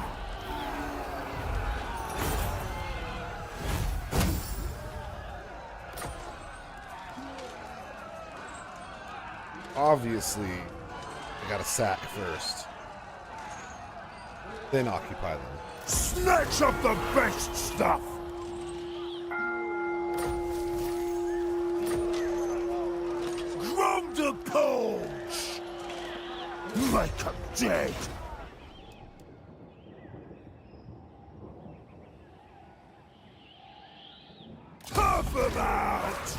obviously, I gotta sack first. Then occupy them. Snatch up the best stuff! Drum the coals! Make 'em dead! Puff 'em out!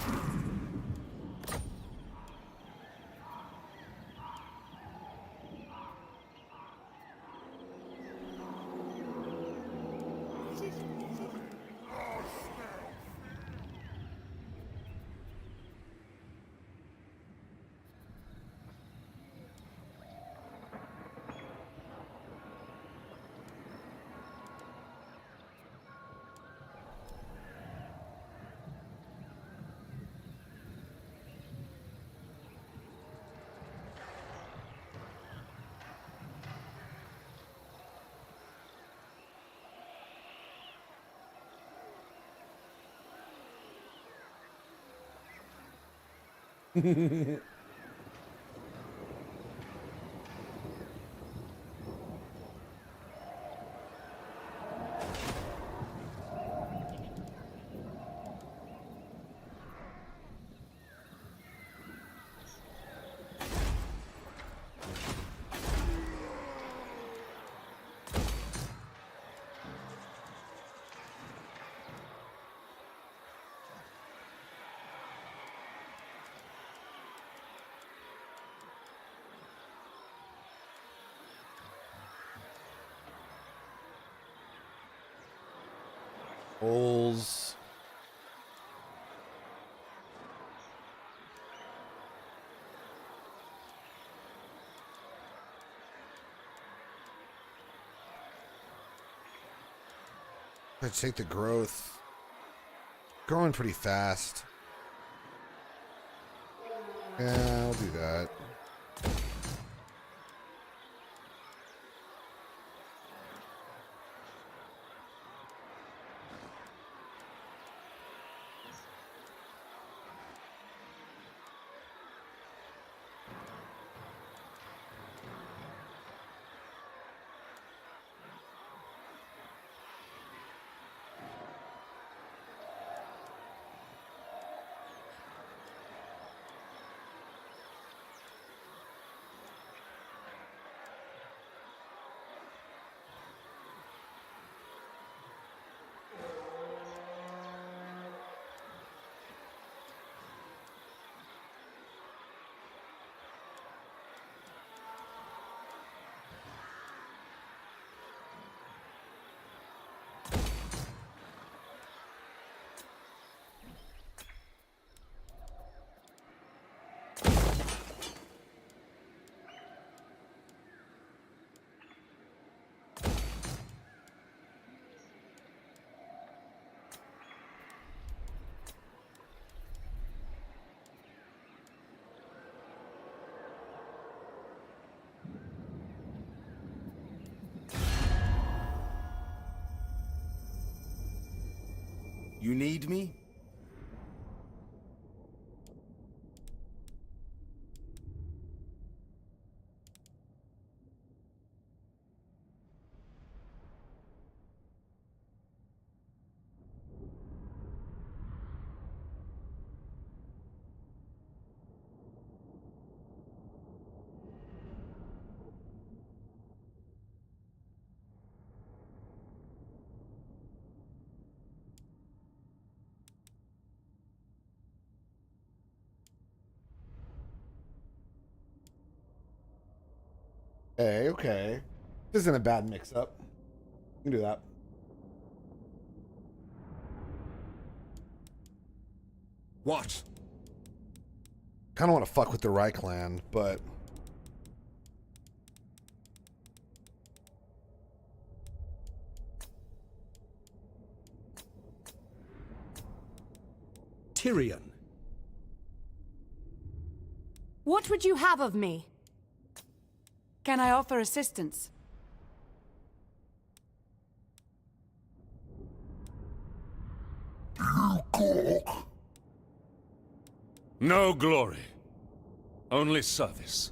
Holes. Let's take the growth. Growing pretty fast. Yeah, I'll do that. You need me? Okay, okay. This isn't a bad mix-up. You can do that. What? Kind of want to fuck with the Reich land, but... Tyrion. What would you have of me? Can I offer assistance? No glory. Only service.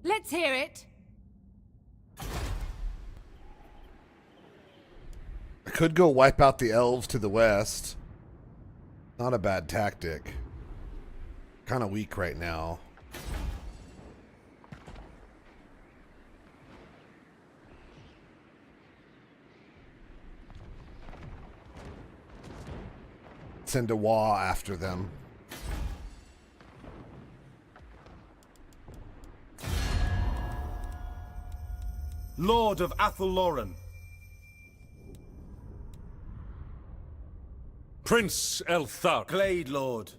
Let's hear it. I could go wipe out the elves to the west. Not a bad tactic. Kind of weak right now. Send a Wa after them. Lord of Athelloren. Prince Elthar. Glade Lord.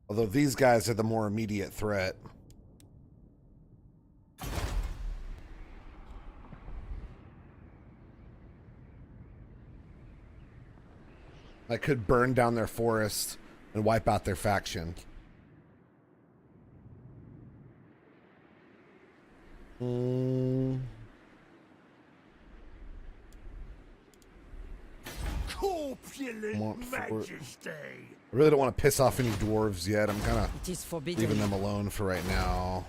Although these guys are the more immediate threat. I could burn down their forest and wipe out their faction. Corpulent majesty. I really don't want to piss off any dwarves yet. I'm kind It is of forbidden. leaving them alone for right now.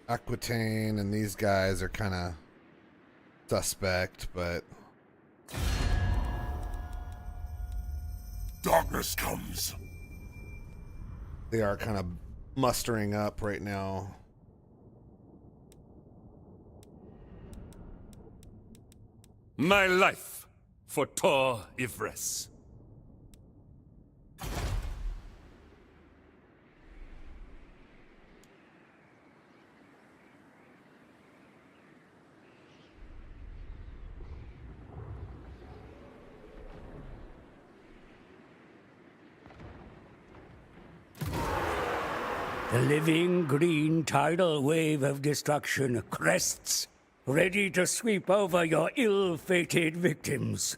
Aquitaine and these guys are kind of suspect, but Darkness comes. they are kind of mustering up right now. My life for Tor Ivres. The living green tidal wave of destruction crests, ready to sweep over your ill-fated victims.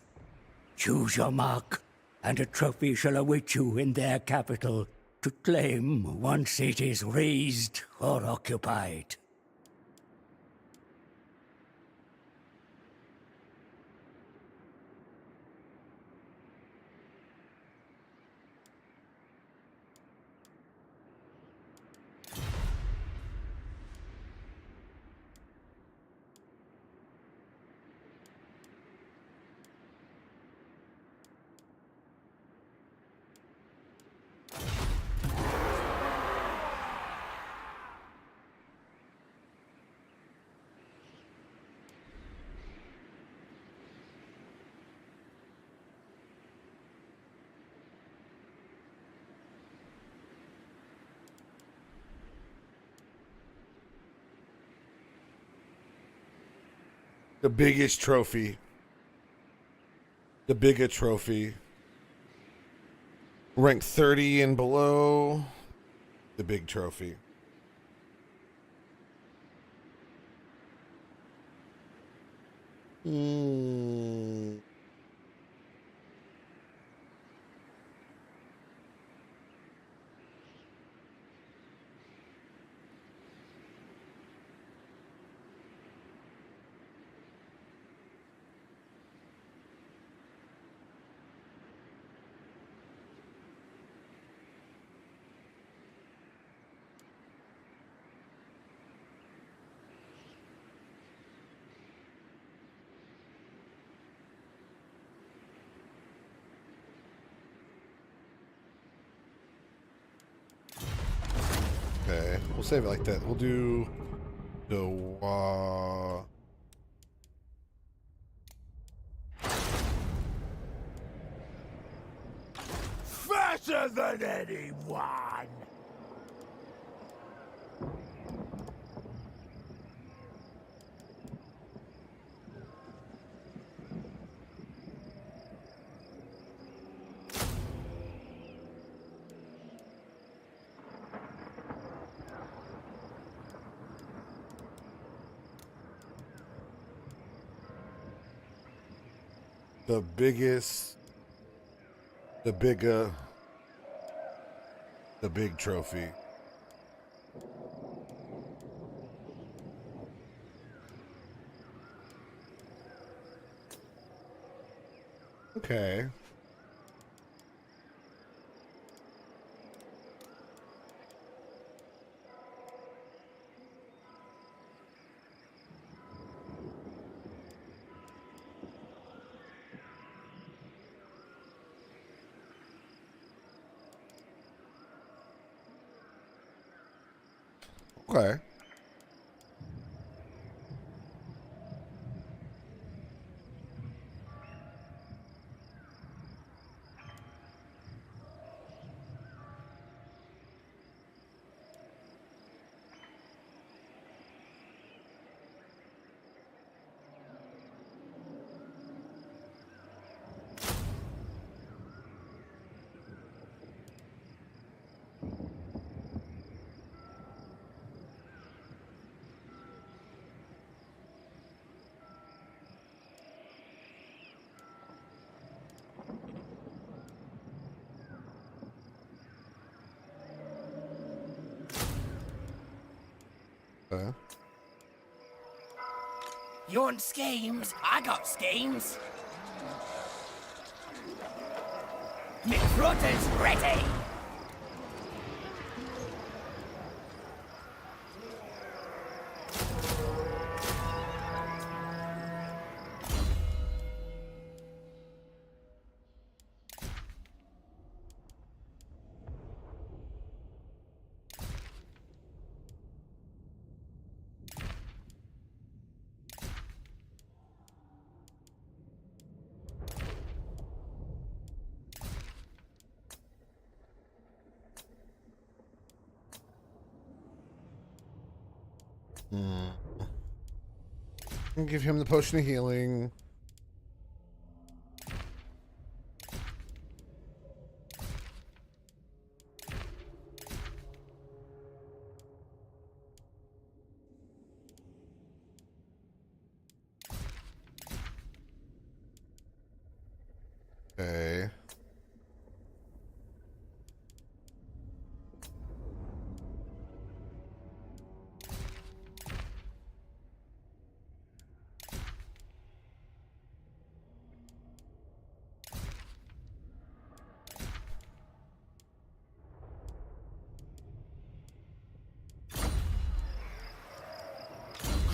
Choose your mark, and a trophy shall await you in their capital to claim once it is razed or occupied. The biggest trophy. The biggest trophy. Rank 30 and below. The big trophy. Okay, we'll save it like that. We'll do the Fatter than anyone. The biggest, the bigger, the big trophy. Okay. Okay. You want schemes? I got schemes. McFlutter's ready. And give him the potion of healing. Okay.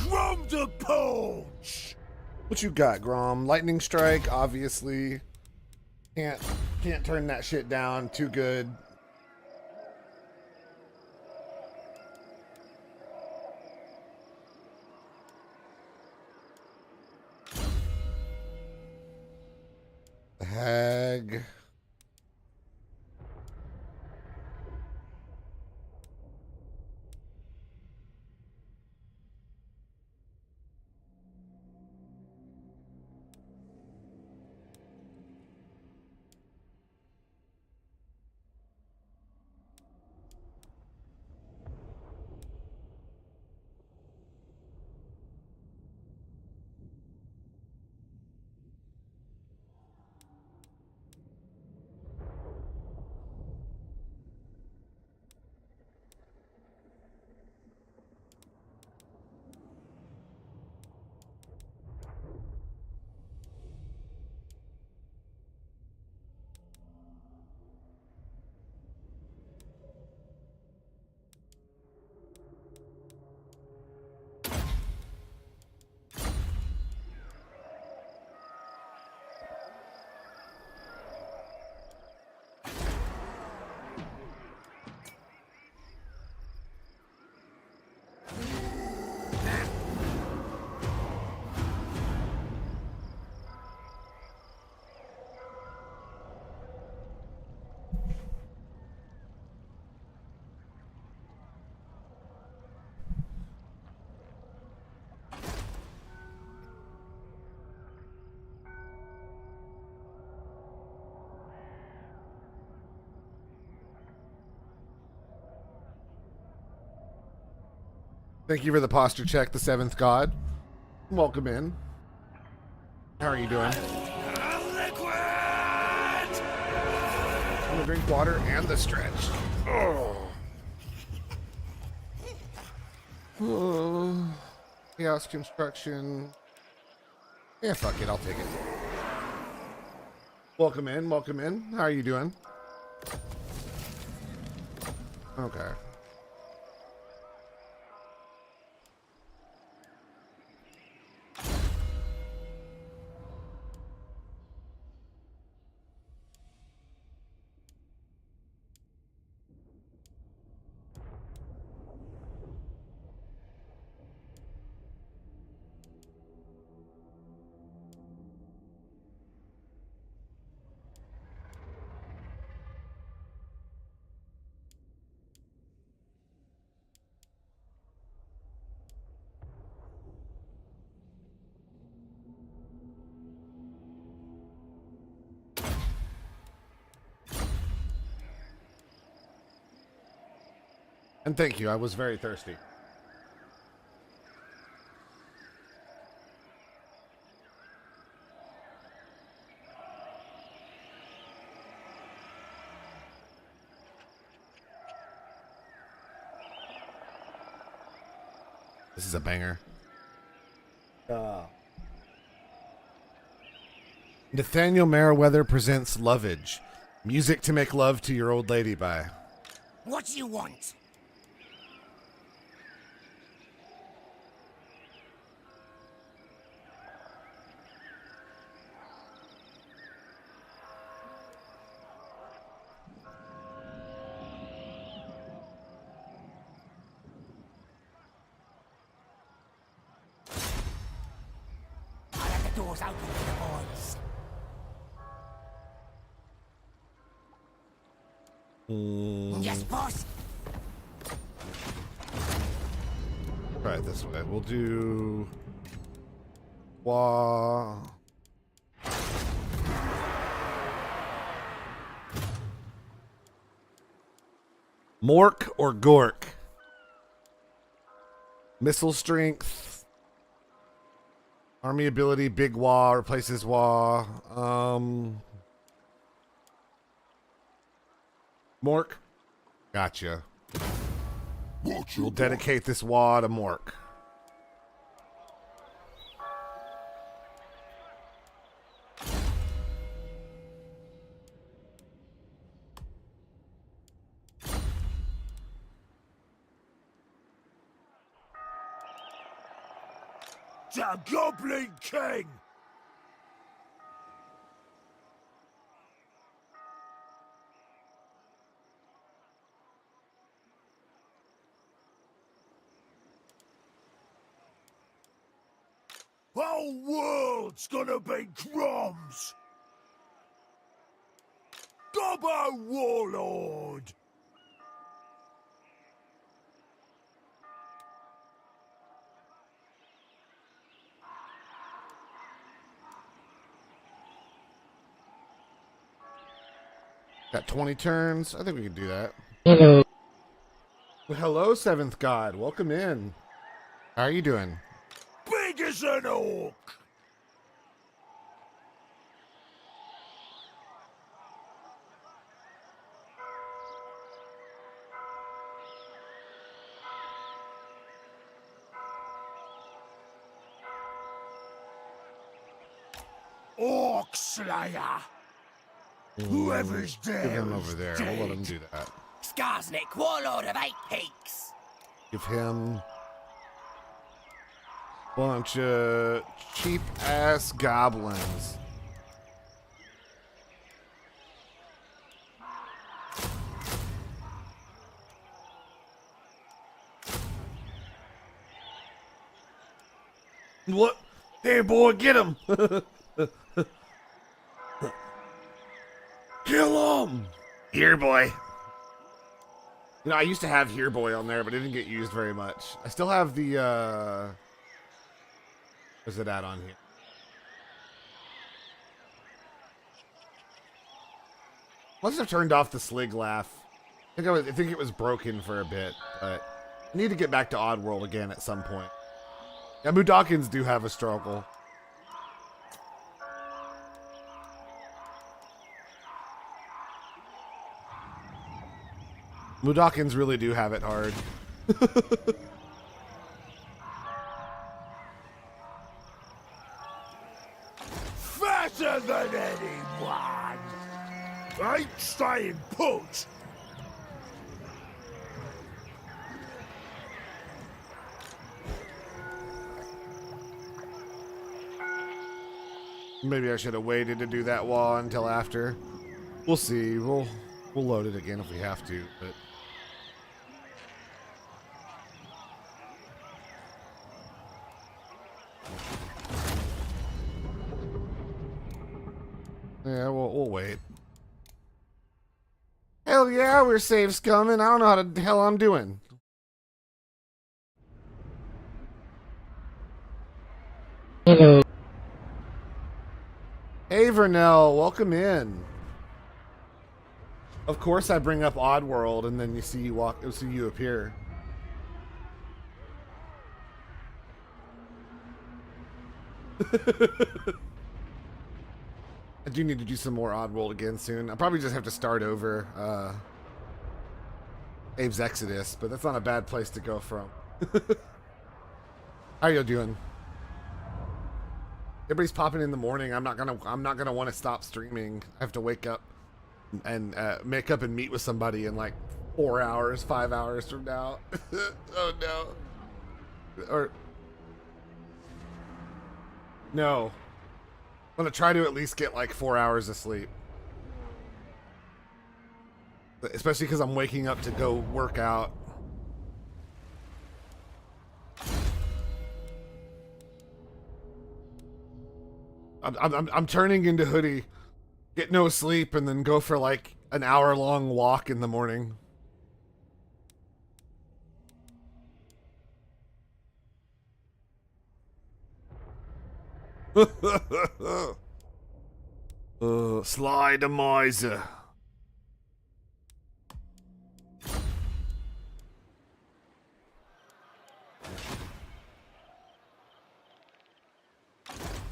From the punch! What you got, Grom? Lightning strike, obviously. Can't turn that shit down. Too good. The hag. Thank you for the posture check, the seventh god. Welcome in. How are you doing? I'm gonna drink water and the stretch. Oh. Chaos construction. Yeah, fuck it, I'll take it. Welcome in, welcome in. How are you doing? Okay. And thank you, I was very thirsty. This is a banger. Nathaniel Merriweather presents Lovage. Music to make love to your old lady by. What do you want? I'll have the doors open for the boys. Yes, boss. Try it this way. We'll do. Wah. Mork or Gork? Missile strength. Army ability, big Wah replaces Wah. Mork. Gotcha. We'll dedicate this Wah to Mork. The Goblin King! Whole world's gonna be crumbs! Gobbo Warlord! Got 20 turns. I think we can do that. Hello. Well, hello, Seventh God. Welcome in. How are you doing? Big as an orc! Orc Slayer! Whoever's there. Give him over there. We'll let him do that. Skarsnik, Warlord of Eight Peaks. Give him a bunch of cheap ass goblins. What? Hey, boy, get him! Kill him! Here, boy. You know, I used to have Here Boy on there, but it didn't get used very much. I still have the, where's it at on here? Must have turned off the Slig laugh. I think it was broken for a bit, but I need to get back to Oddworld again at some point. Yeah, Moodakins do have a struggle. Mudokins really do have it hard. Fatter than anyone! Ain't staying put! Maybe I should have waited to do that wall until after. We'll see. We'll load it again if we have to, but yeah, we'll wait. Hell yeah, we're safe scumming. I don't know how the hell I'm doing. Hello. Hey Vernell, welcome in. Of course I bring up Oddworld and then you see you appear. I do need to do some more Oddworld again soon. I'll probably just have to start over Abe's Exodus, but that's not a bad place to go from. How you doing? Everybody's popping in the morning. I'm not gonna want to stop streaming. I have to wake up and make up and meet with somebody in like 4 hours, 5 hours from now. Oh no. Or no. I'm gonna try to at least get like 4 hours of sleep. Especially because I'm waking up to go work out. I'm turning into Hoodie, get no sleep, and then go for like an hour-long walk in the morning. Sly the miser.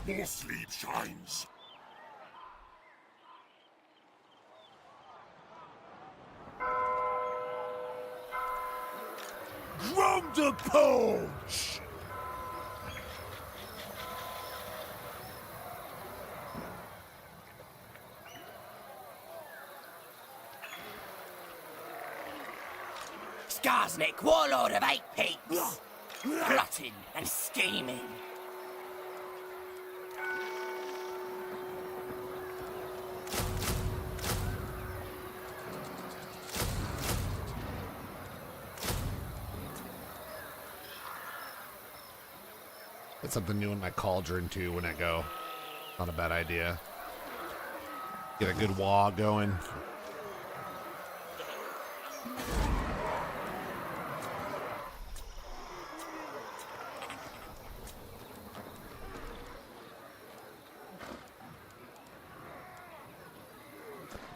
More sleep shines. Drum the punch! Skarsnik, warlord of 8 peaks, plotting and scheming. Put something new in my cauldron too when I go. Not a bad idea. Get a good wah going.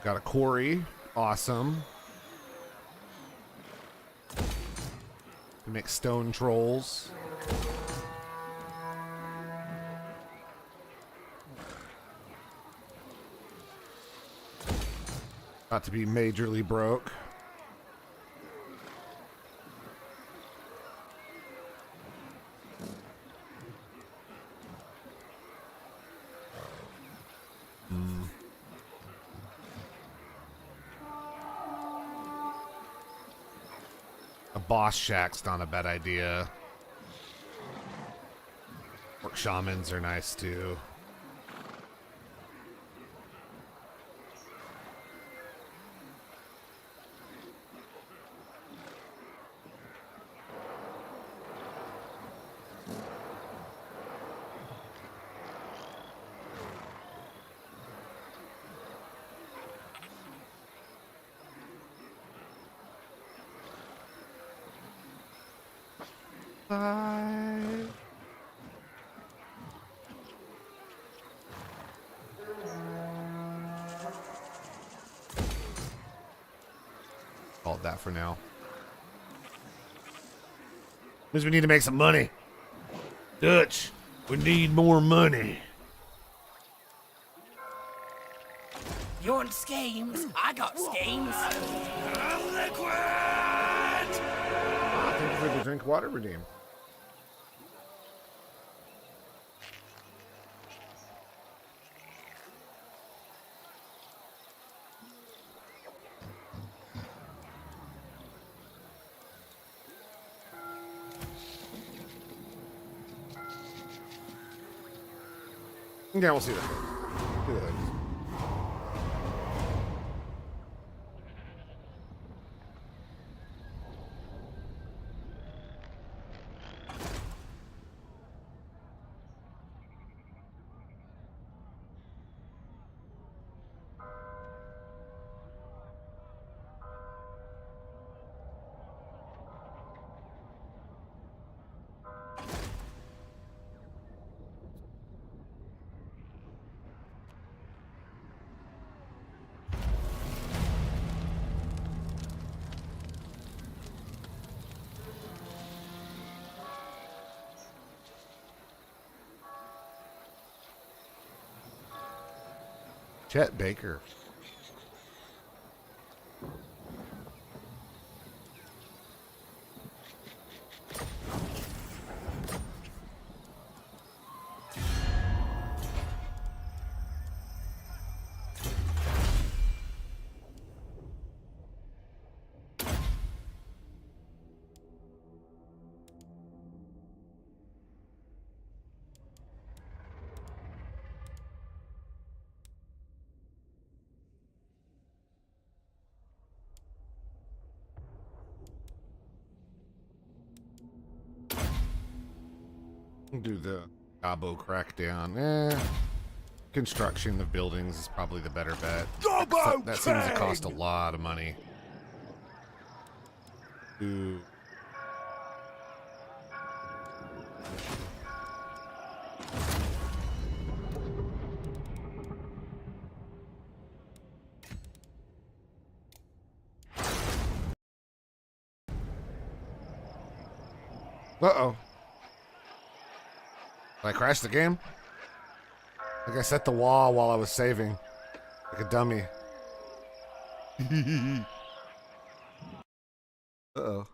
Got a quarry. Awesome. We make stone trolls. About to be majorly broke. A boss shack's not a bad idea. Orc shamans are nice too. Bye. Called that for now. Means we need to make some money. Dutch, we need more money. You want schemes? I got schemes. Liquid! Thank you for the drink water redeem. Yeah, we'll see that. See that. Chet Baker. Do the Gobbo crackdown. Construction of buildings is probably the better bet. Gobbo That seems to King! cost a lot of money. Ooh. Uh-oh. Did I crash the game? Like I set the wall while I was saving. Like a dummy. Uh-oh.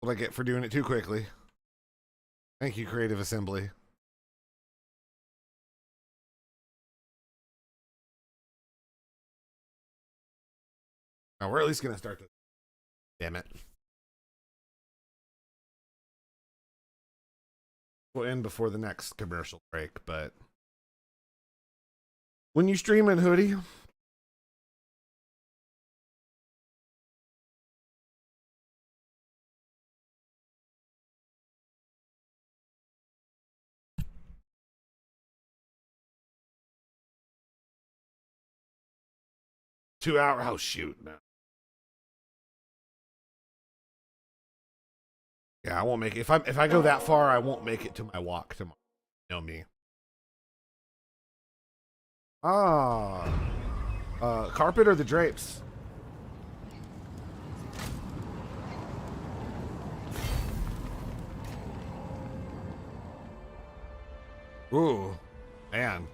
What I get for doing it too quickly. Thank you, Creative Assembly. Now we're at least gonna start this. Damn it. We'll end before the next commercial break, but when you streaming, Hoodie? $2 hour. Oh shoot, no. Yeah, I won't make it. If I go that far, I won't make it to my walk tomorrow. You know me. Carpet or the drapes? Ooh, man.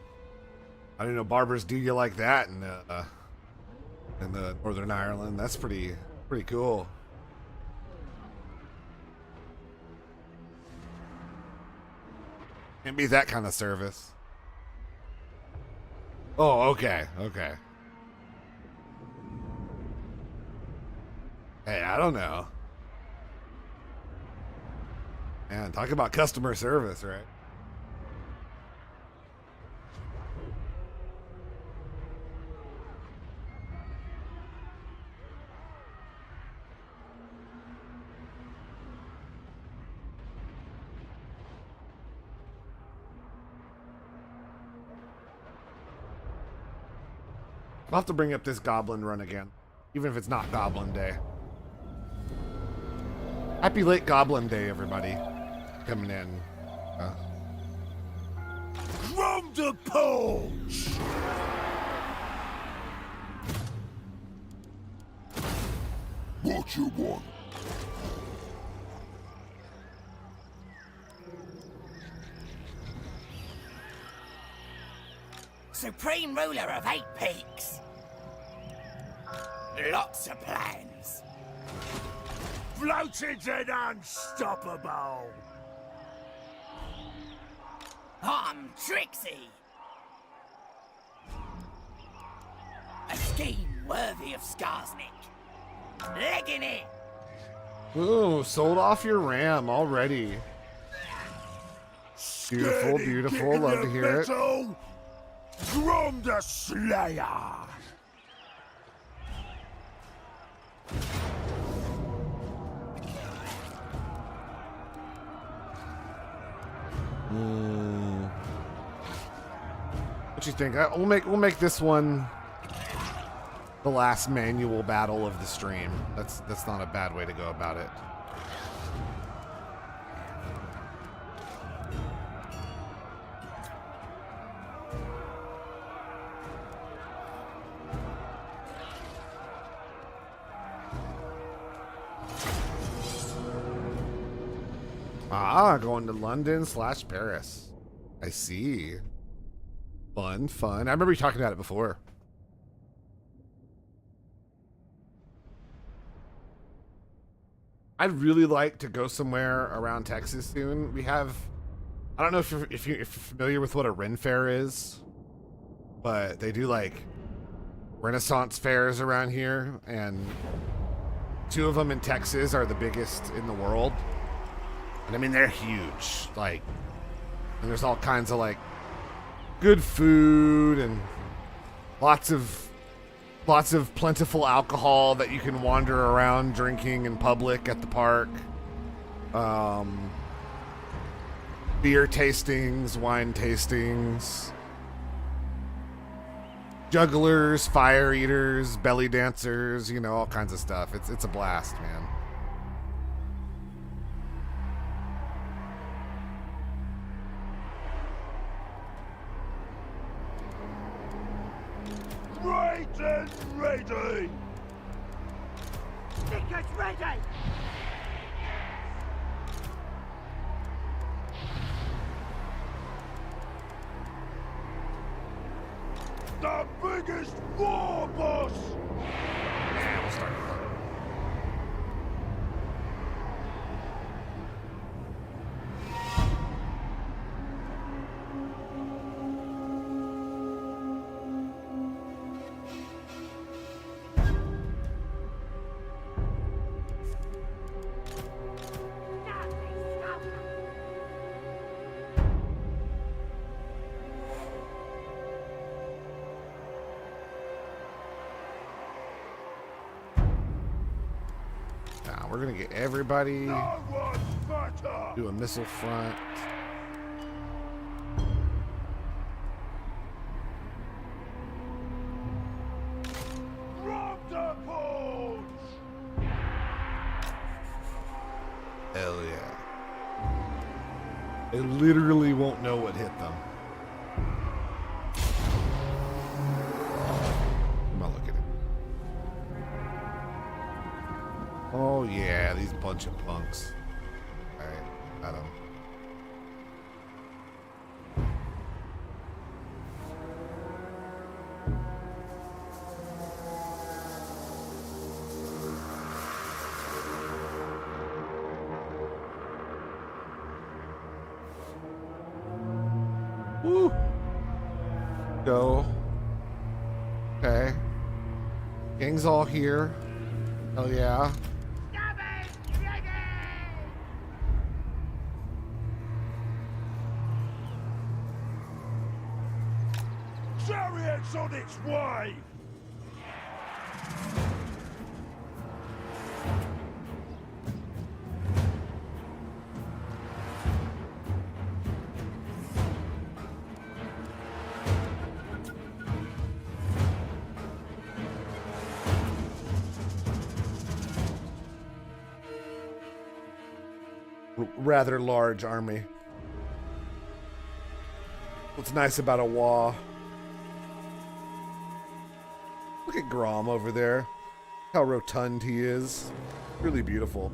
I didn't know barbers do you like that in the Northern Ireland. That's pretty cool. Can't be that kind of service. Oh, okay. Hey, I don't know. Man, talk about customer service, right? I'll have to bring up this Goblin run again, even if it's not Goblin Day. Happy late Goblin Day, everybody. Coming in. From the punch! What you want? supreme ruler of 8 peaks. Lots of plans. Floated and unstoppable. I'm Trixie. A scheme worthy of Skarsnik. Legging it. Ooh, sold off your ram already. Beautiful, beautiful. Love to hear it. Grom the Slayer. What you think? We'll make this one the last manual battle of the stream. That's not a bad way to go about it. Ah, going to London / Paris. I see. Fun, fun. I remember you talking about it before. I'd really like to go somewhere around Texas soon. We have, I don't know if you're familiar with what a Ren Fair is, but they do like Renaissance fairs around here, and 2 of them in Texas are the biggest in the world. And I mean, they're huge. Like, and there's all kinds of like good food and lots of plentiful alcohol that you can wander around drinking in public at the park. Beer tastings, wine tastings, jugglers, fire eaters, belly dancers, you know, all kinds of stuff. It's a blast, man. Right and ready! Tickets ready! The biggest war boss! Yeah, we'll start with that. We're gonna get everybody. No one's better! Do a missile front. Drop the punch! Hell yeah. They literally won't know what hit them. Come on, look at it. Oh yeah, these bunch of punks. Alright, got them. Woo! Go. Okay. Gang's all here. Hell yeah. Chariot's on its way! Rather large army. What's nice about a Wa? Look at Grom over there. How rotund he is. Really beautiful.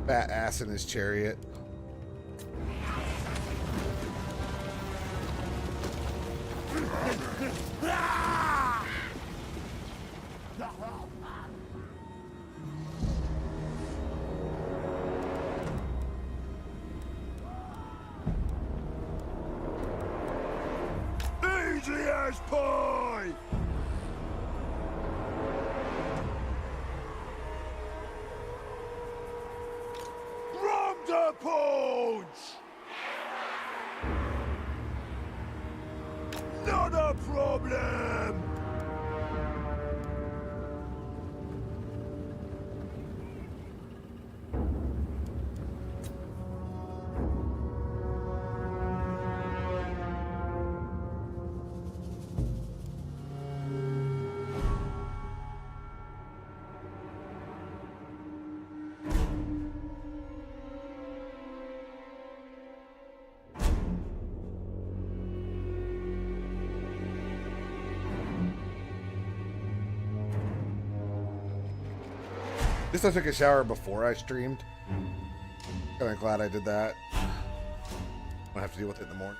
Fat ass in his chariot. Easy as pie! From the punch! Not a problem! At least I took a shower before I streamed. Kinda glad I did that. Don't have to deal with it in the morning.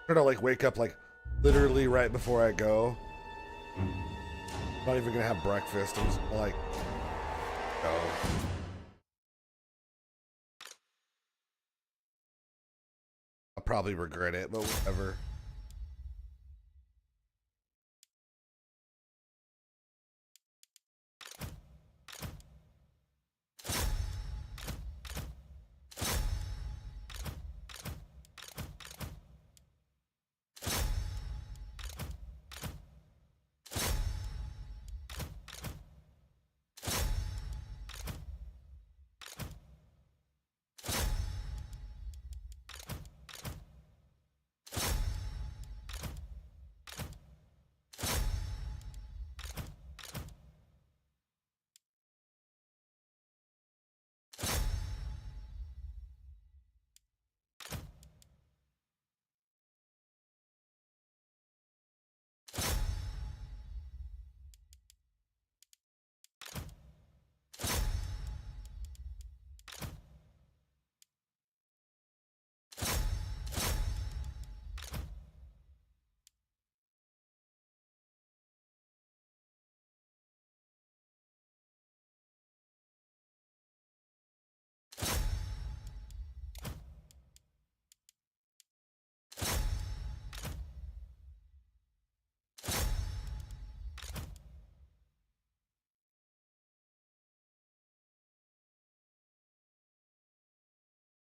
Try to like wake up like literally right before I go. Not even gonna have breakfast. I'm just like go. I'll probably regret it, but whatever.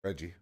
Reggie.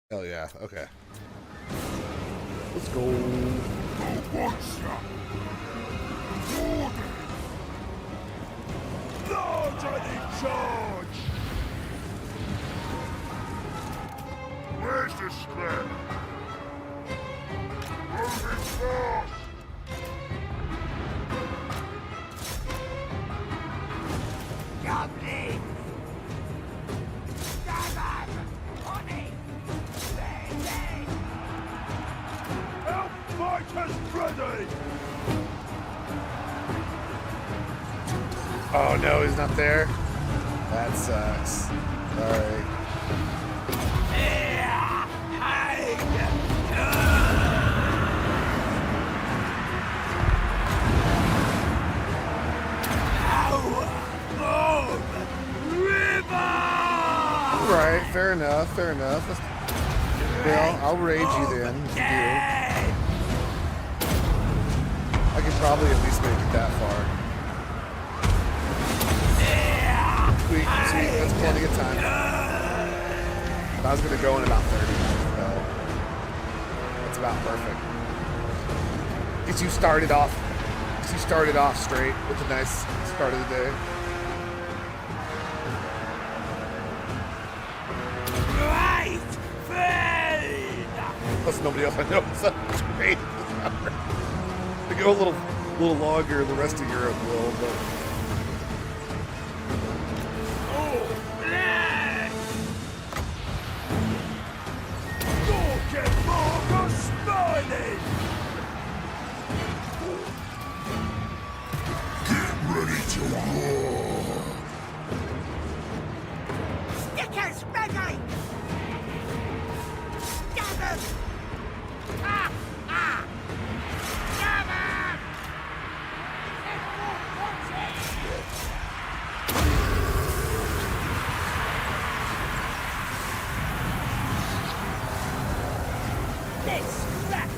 Hell yeah, okay. Let's go. Large and in charge! Where's the square? Oh no, he's not there. That sucks. Sorry. Alright, fair enough, fair enough. Well, I'll raid you then. If you do. I could probably at least make it that far. Sweet, sweet, that's plenty of time. I was gonna go in about 30, so that's about perfect. Gets you started off straight with a nice start of the day. Plus nobody else I know is up straight. To go a little longer, the rest of Europe will, but. Stickers ready! Stab him! Ah! Ah! Stab him! This crap!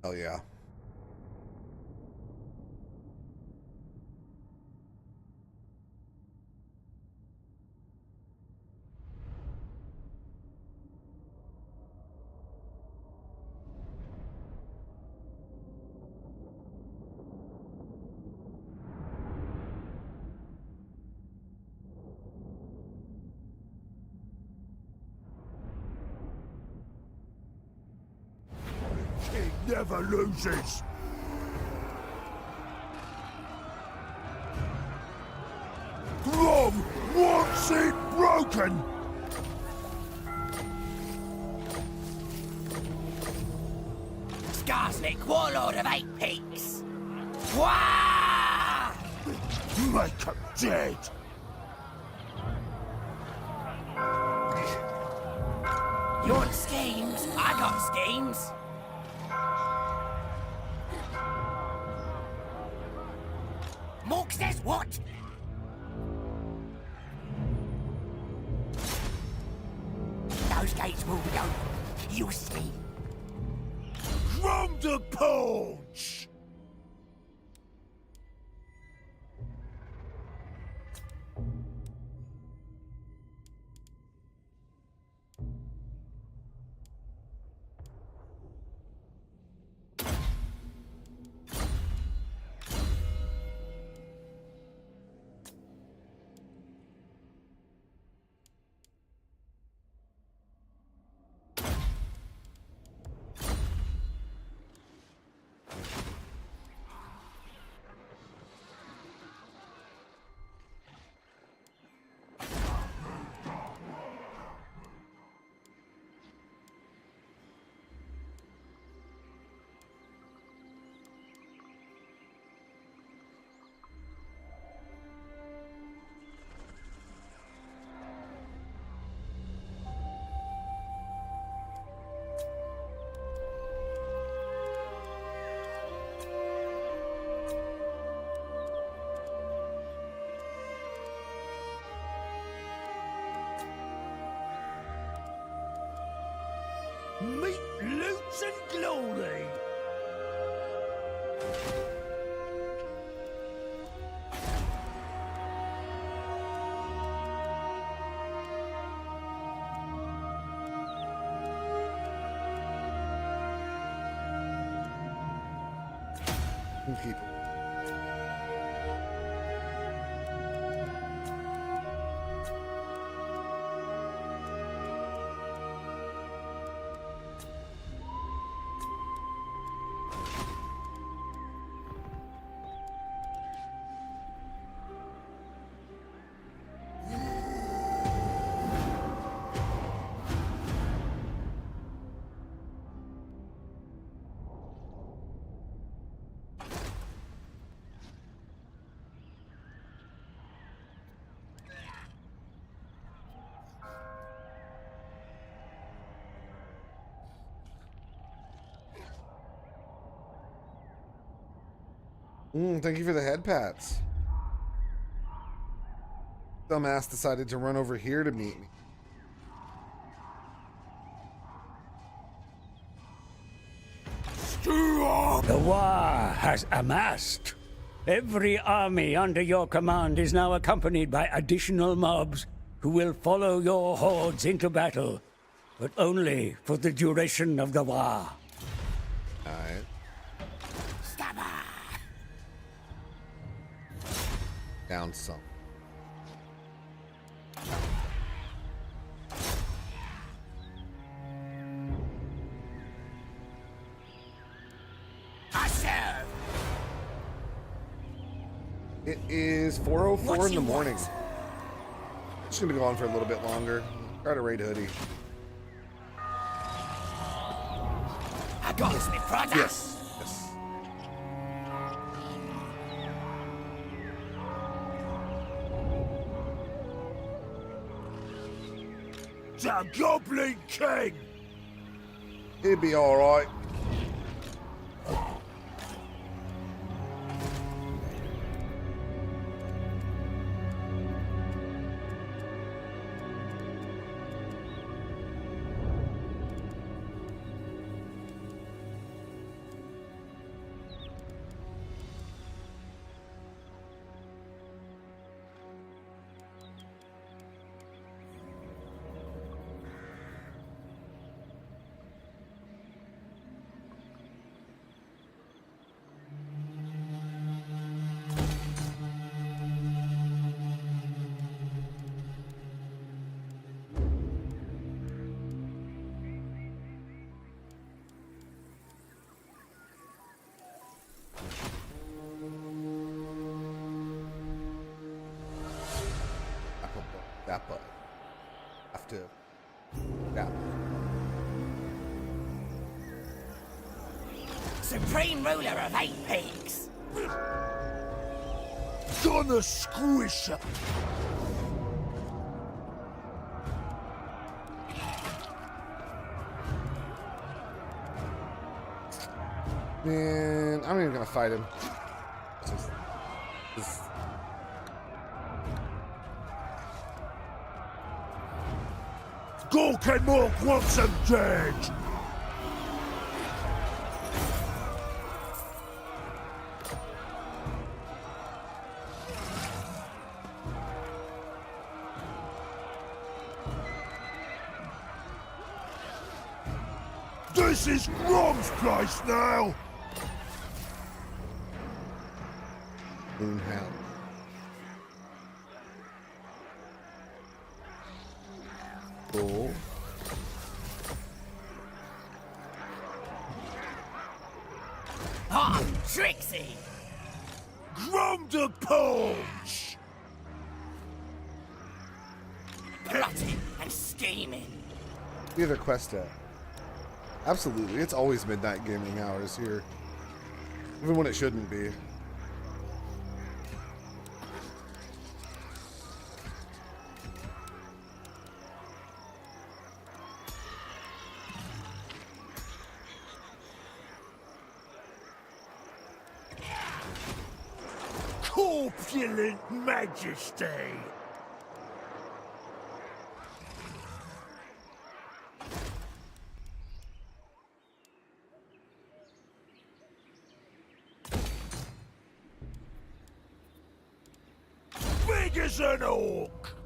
Hell yeah. King never loses. Grom wants it broken. Skarsnik, warlord of 8 Peaks! Wah! Make him dead. You want schemes? I got schemes. Mork says what? Those gates will be open. You'll see. From the paunch. meet, loot, and glory. People. Thank you for the head pats. Dumbass decided to run over here to meet me. The Wa has amassed. Every army under your command is now accompanied by additional mobs who will follow your hordes into battle, but only for the duration of the Wa. Alright. Down some. It is 4:04 in the morning. It's gonna go on for a little bit longer. Try to raid Hoodie. I got me, brother. Yes. Yes. The Goblin King! It'd be alright. That button. Have to. Yeah. Supreme ruler of 8 peaks. Gonna squish her. Man, I'm not even gonna fight him. This Gorkenmork wants him dead! This is Grom's place now! Moonhound. Cool. Ah, Trixie! Grom the Punch! Plotting and scheming. We have a quest at. Absolutely. It's always midnight gaming hours here. Even when it shouldn't be. Corpulent Majesty! big as an orc.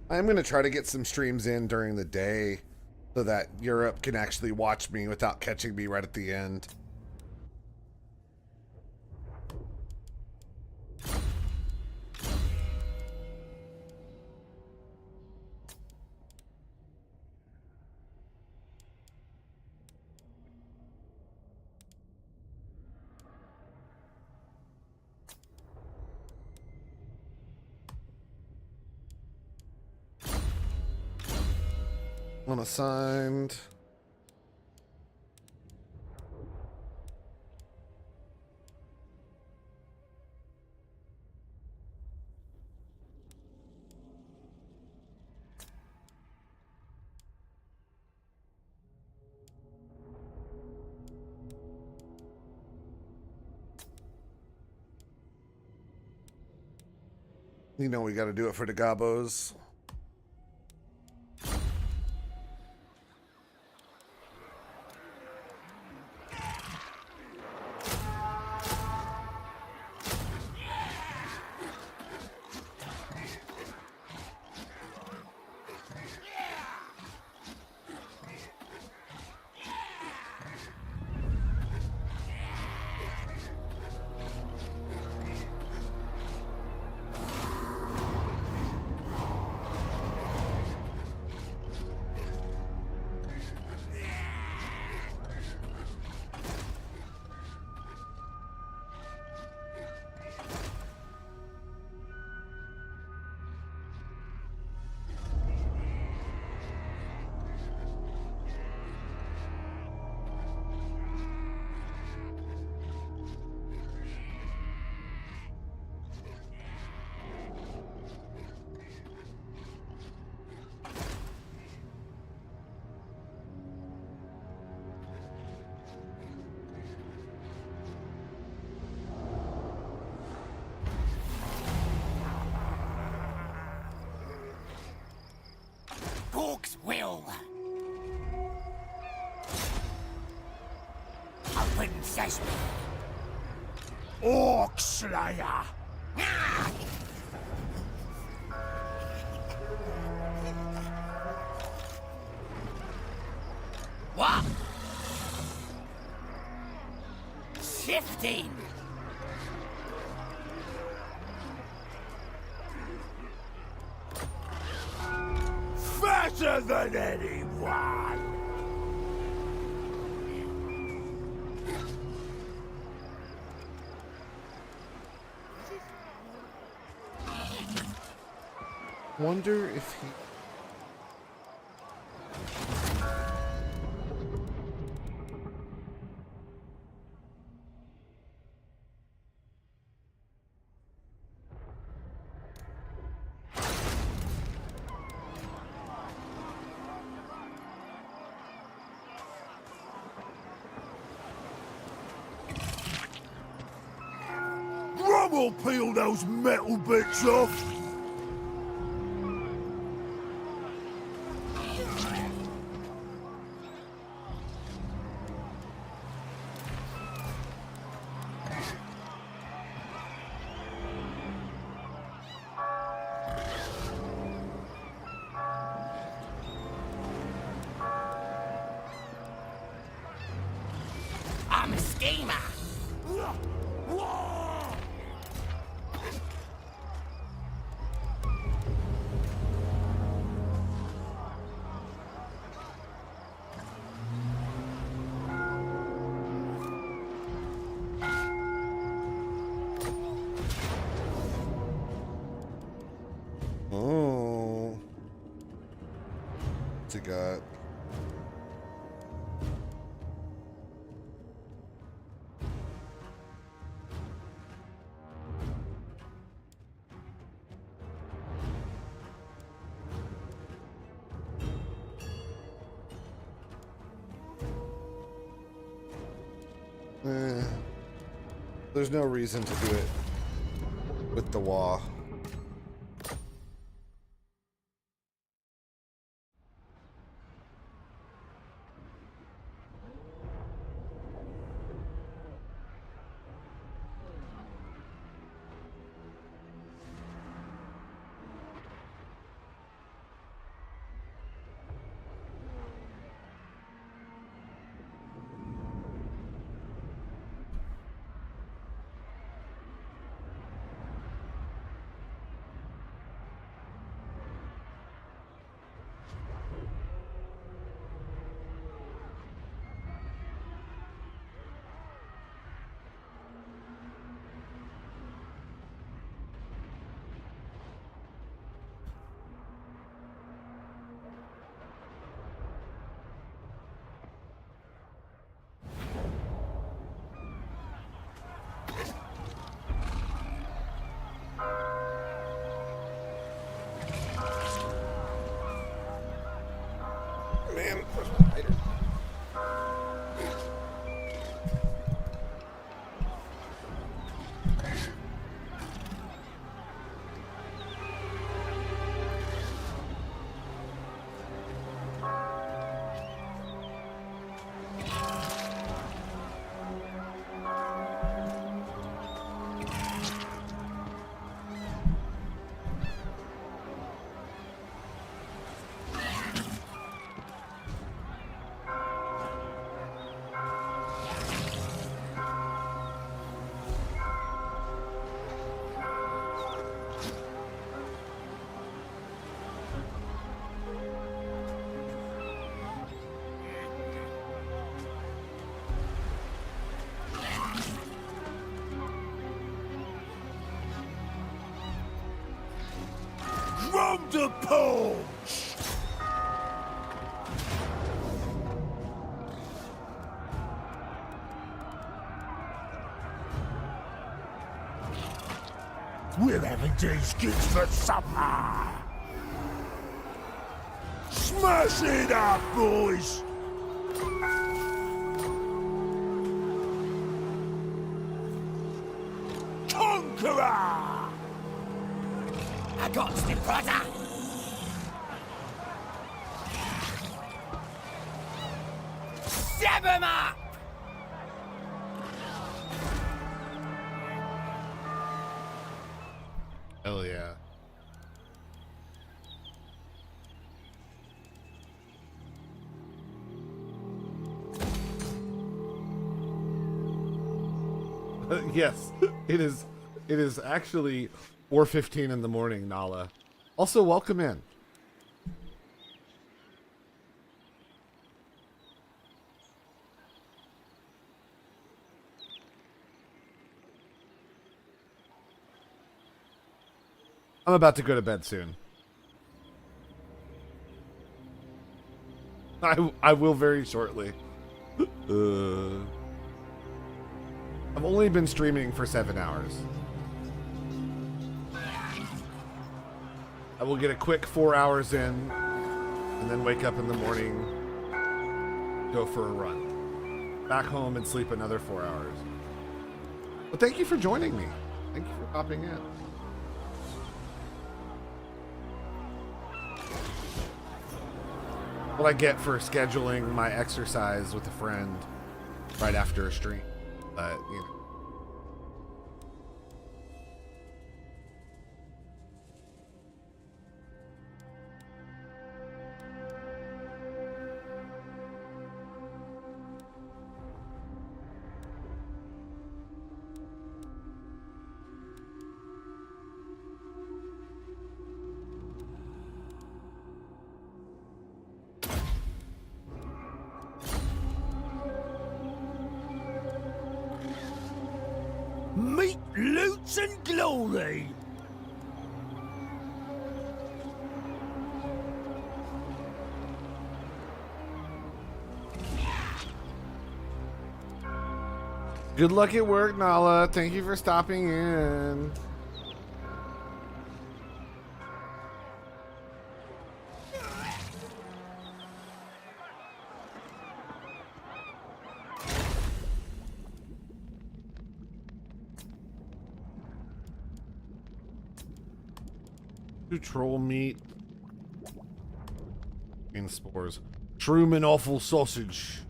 I'm going to try to get some streams in during the day so that Europe can actually watch me without catching me right at the end. Unassigned. You know we got to do it for the gobos. Orc's will. Open sesame. Orc Slayer. What? 15. Fatter than anyone. Wonder if he... Will peel those metal bits off. I'm a schemer. Oh. What's he got? There's no reason to do it with the wall. Man, where's my lighter? From the punch! We're having these kids for supper! Smash it up, boys! Conqueror! I got me, brother! Stab him up! Hell yeah. Yes, it is. It is actually 4:15 in the morning, Nala. Also, welcome in. I'm about to go to bed soon. I will very shortly. I've only been streaming for 7 hours. I will get a quick 4 hours in, and then wake up in the morning, go for a run. Back home and sleep another 4 hours. But thank you for joining me. Thank you for popping in. What I get for scheduling my exercise with a friend right after a stream. But, you know. Meet Loots and Glory! Good luck at work, Nala. Thank you for stopping in. 2 troll meat. Green spores. Shroom and awful sausage.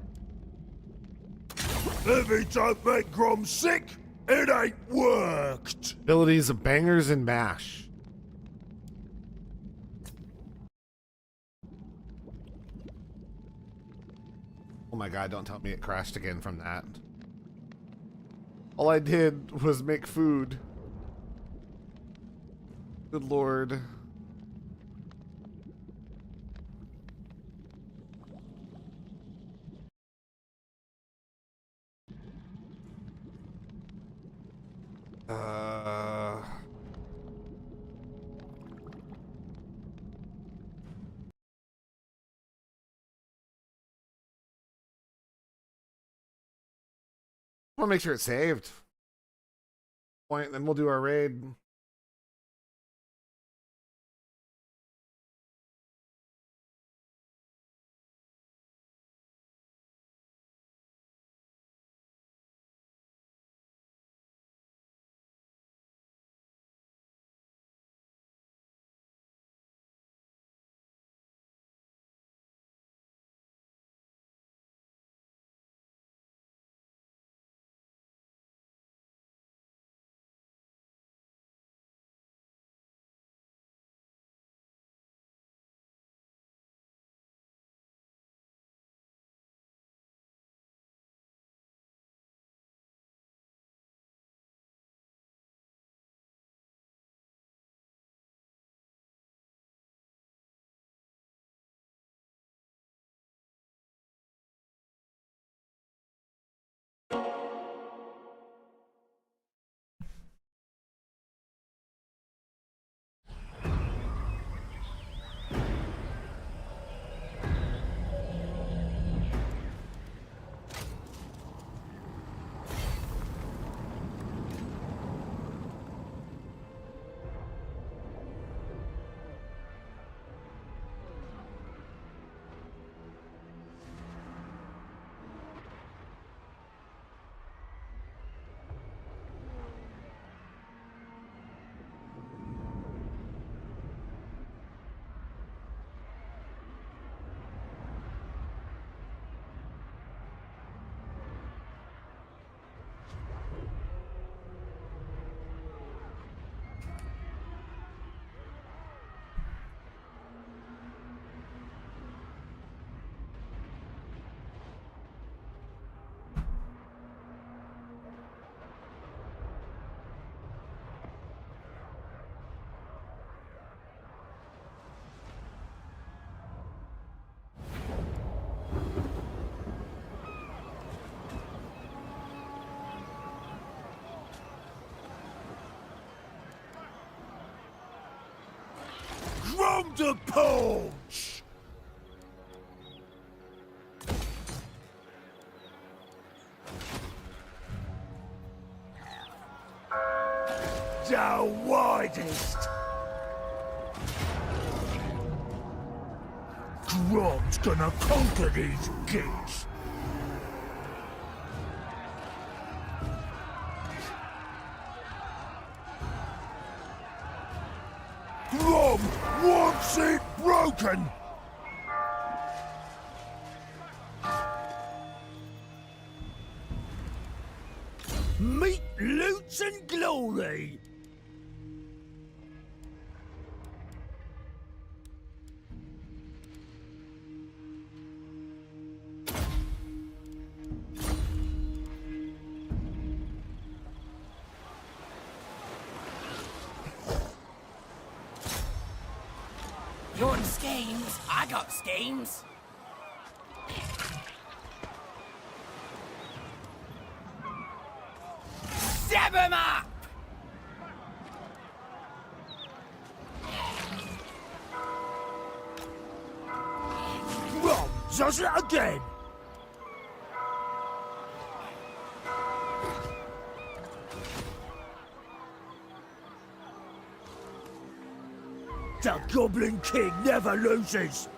If it don't make Grom sick, it ain't worked. Abilities of bangers and mash. Oh my god, don't tell me it crashed again from that. All I did was make food. Good lord. I want to make sure it's saved. Point, then we'll do our raid. From the porch! The widest! Grom's gonna conquer these gates! Grom wants it broken! Meet Loots and Glory! You want schemes? I got schemes. Zap 'em up! Grom does it again! The Goblin King never loses!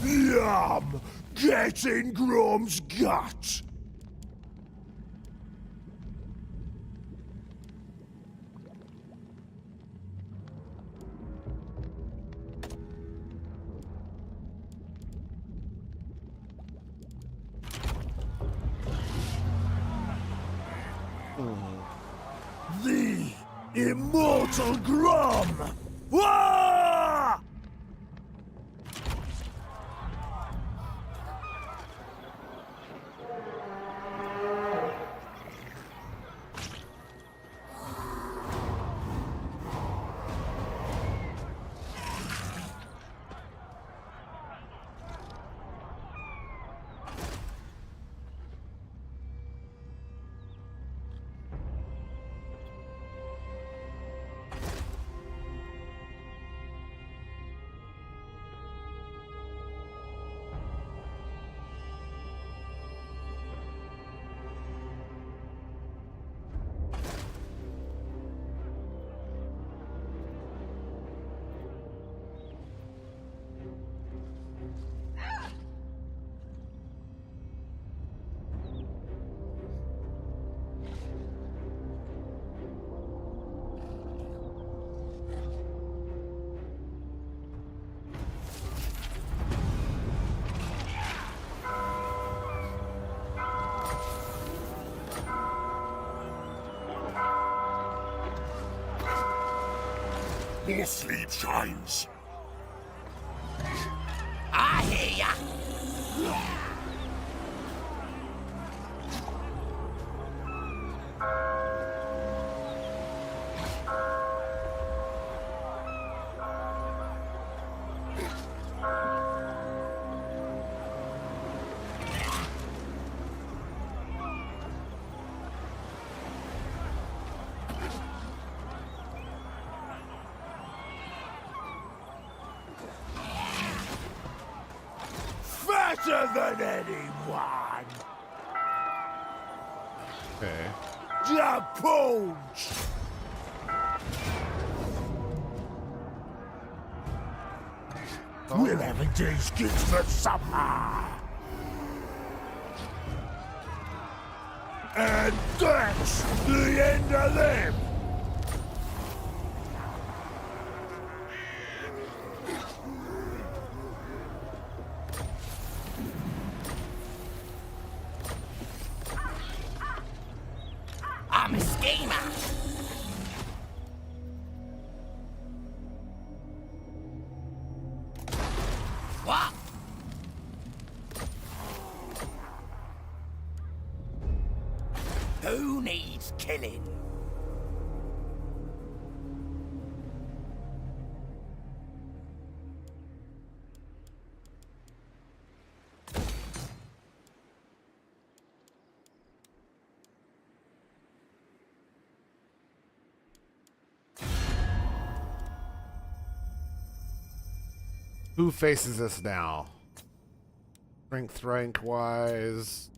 Yum! Get in Grom's gut! The immortal Grom! Wah! More sleep shines. I hear ya. Fatter than anyone! Okay. The punch! We'll have a day's gift for supper! And that's the end of them! I'm a schemer. What? Who needs killing? Who faces us now? Strength rank wise.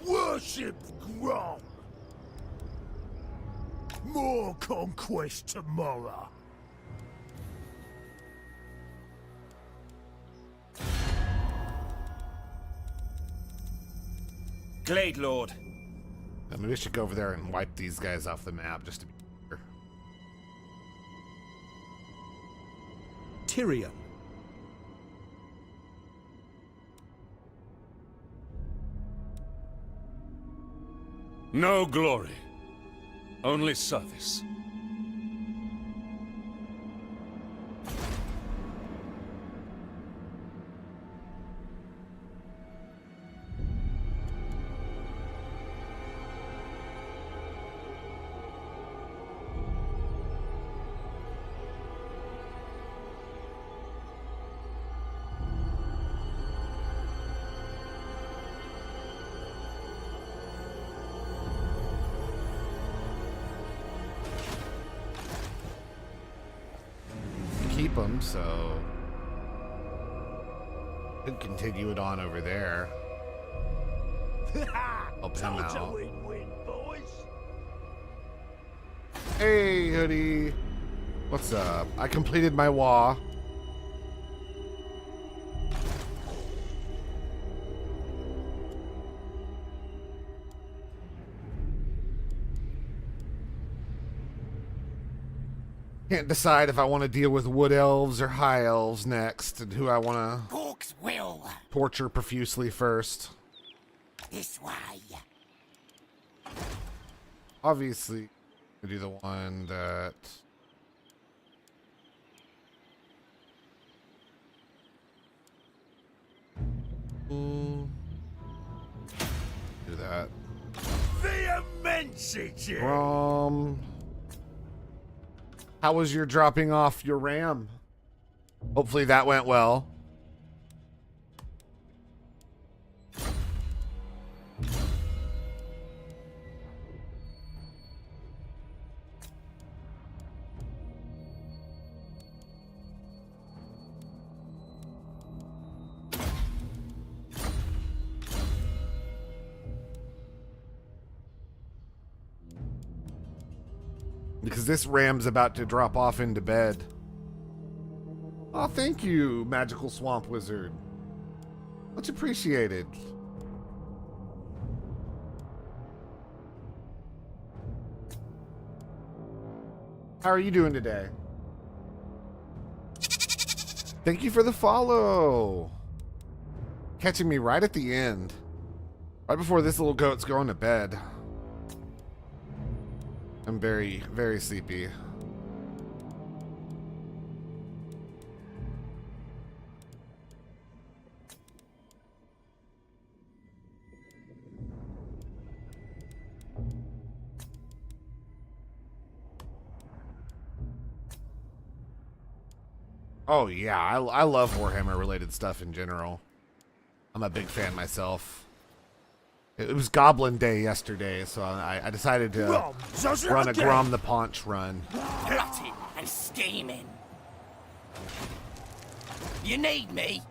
Worship Grom! More conquest tomorrow! Glade Lord. Maybe we should go over there and wipe these guys off the map just to be sure. Tyrion. No glory. Only service. them, so could continue it on over there. Help him out. Win-win, boys. Hey, Hoodie. What's up? I completed my wah. Can't decide if I want to deal with wood elves or high elves next, and who I want Hawk's will. to torture profusely first. This way. Obviously, we do the one that. Do that. The immensity. How was your dropping off your ram? Hopefully that went well. Because this ram's about to drop off into bed. Oh, thank you, Magical Swamp Wizard. Much appreciated. How are you doing today? Thank you for the follow. Catching me right at the end. Right before this little goat's going to bed. I'm very, very sleepy. Oh yeah, I love Warhammer related stuff in general. I'm a big fan myself. It was Goblin Day yesterday, so I decided to run a Grom the Paunch run. Plotting and scheming. You need me?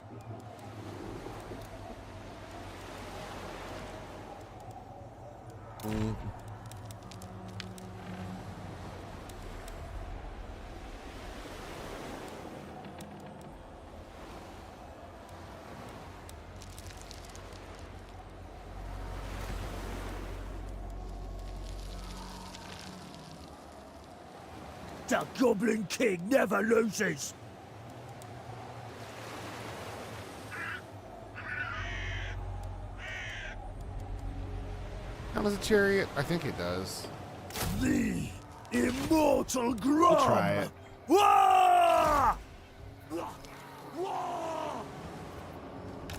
The Goblin King never loses. How does a chariot? I think it does. The immortal Grom. We'll try it. Wah!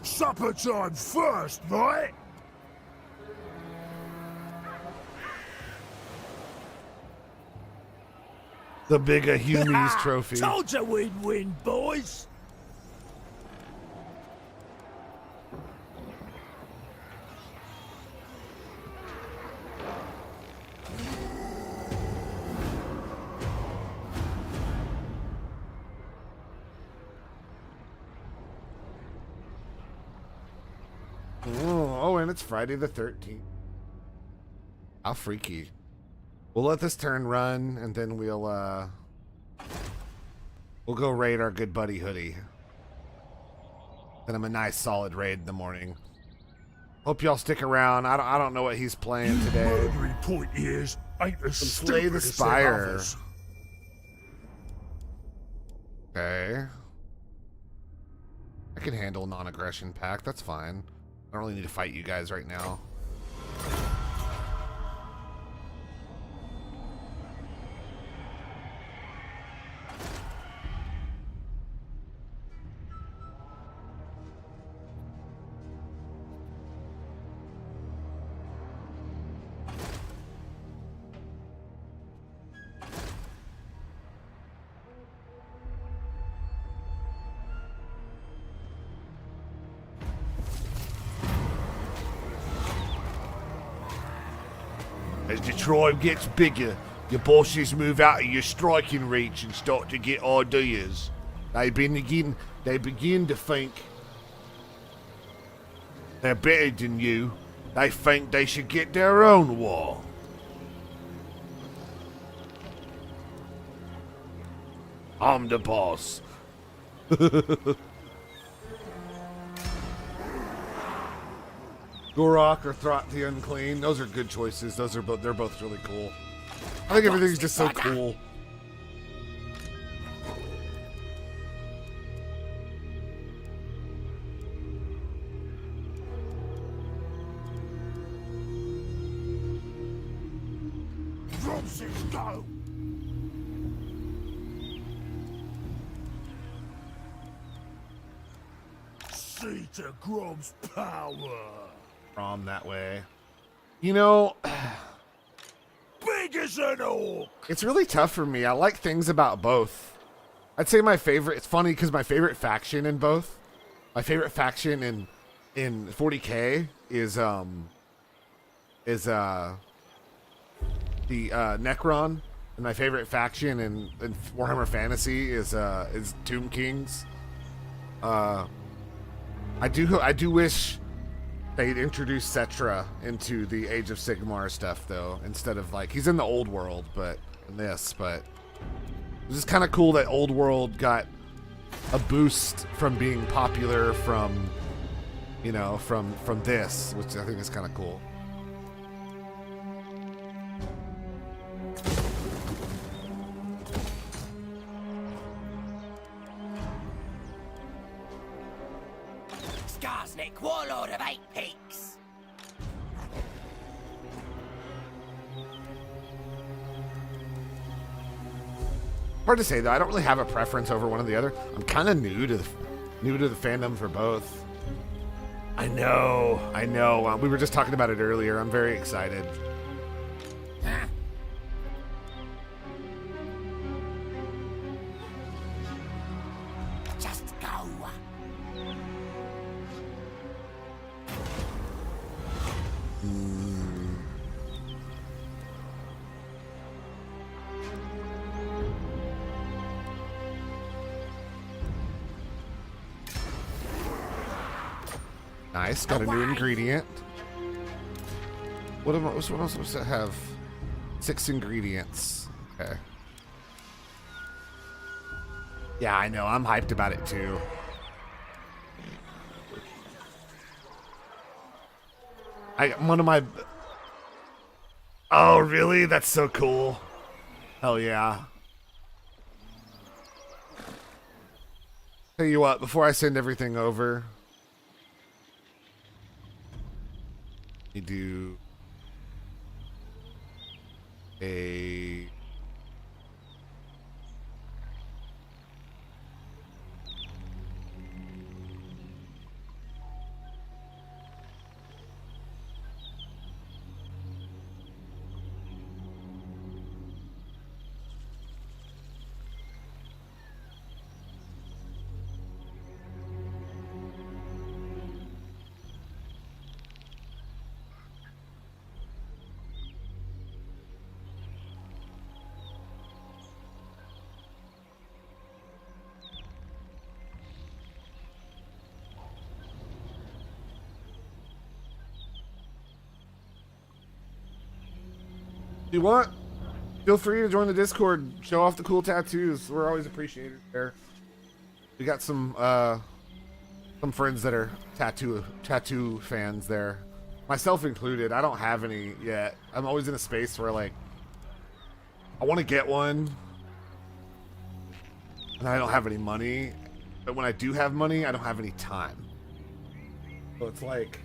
Supper time first, mate. The bigger Humies trophy. Told you we'd win, boys. Oh, and it's Friday the 13th. How freaky. We'll let this turn run, and then we'll go raid our good buddy Hoodie. Then I'm a nice solid raid in the morning. Hope y'all stick around. I don't know what he's playing today. Murdering point is ain't as Slay stupid the as Spire. others. Okay. I can handle non-aggression pack. That's fine. I don't really need to fight you guys right now. As the tribe gets bigger, your bosses move out of your striking reach and start to get ideas. They begin to think they're better than you. They think they should get their own wall. I'm the boss. Gorok or Throt the Unclean. Those are good choices. They're both really cool. I think everything's just so cool. Go. See to Grom's power. From that way. You know, big as an orc. It's really tough for me. I like things about both. I'd say my favorite. It's funny because my favorite faction in both. My favorite faction in 40K is the Necron, and my favorite faction in Warhammer Fantasy is Tomb Kings. I do wish they'd introduce Cetra into the Age of Sigmar stuff though, instead of like he's in the old world, but in this, but it's just kind of cool that old world got a boost from being popular from, you know, from this, which I think is kind of cool. Skarsnik, warlord of 8 Peaks. Hard to say though. I don't really have a preference over one or the other. I'm kind of new to the fandom for both. I know. We were just talking about it earlier. I'm very excited. Huh? Just go. Nice, got a new ingredient. What am I supposed to have? 6 ingredients. Okay. Yeah, I know. I'm hyped about it too. One of my. Oh, really? That's so cool. Hell yeah. Tell you what, before I send everything over, we do a If you want, feel free to join the Discord. Show off the cool tattoos. We're always appreciated there. We got some friends that are tattoo fans there, myself included. I don't have any yet. I'm always in a space where like I want to get one, and I don't have any money. But when I do have money, I don't have any time. So it's like.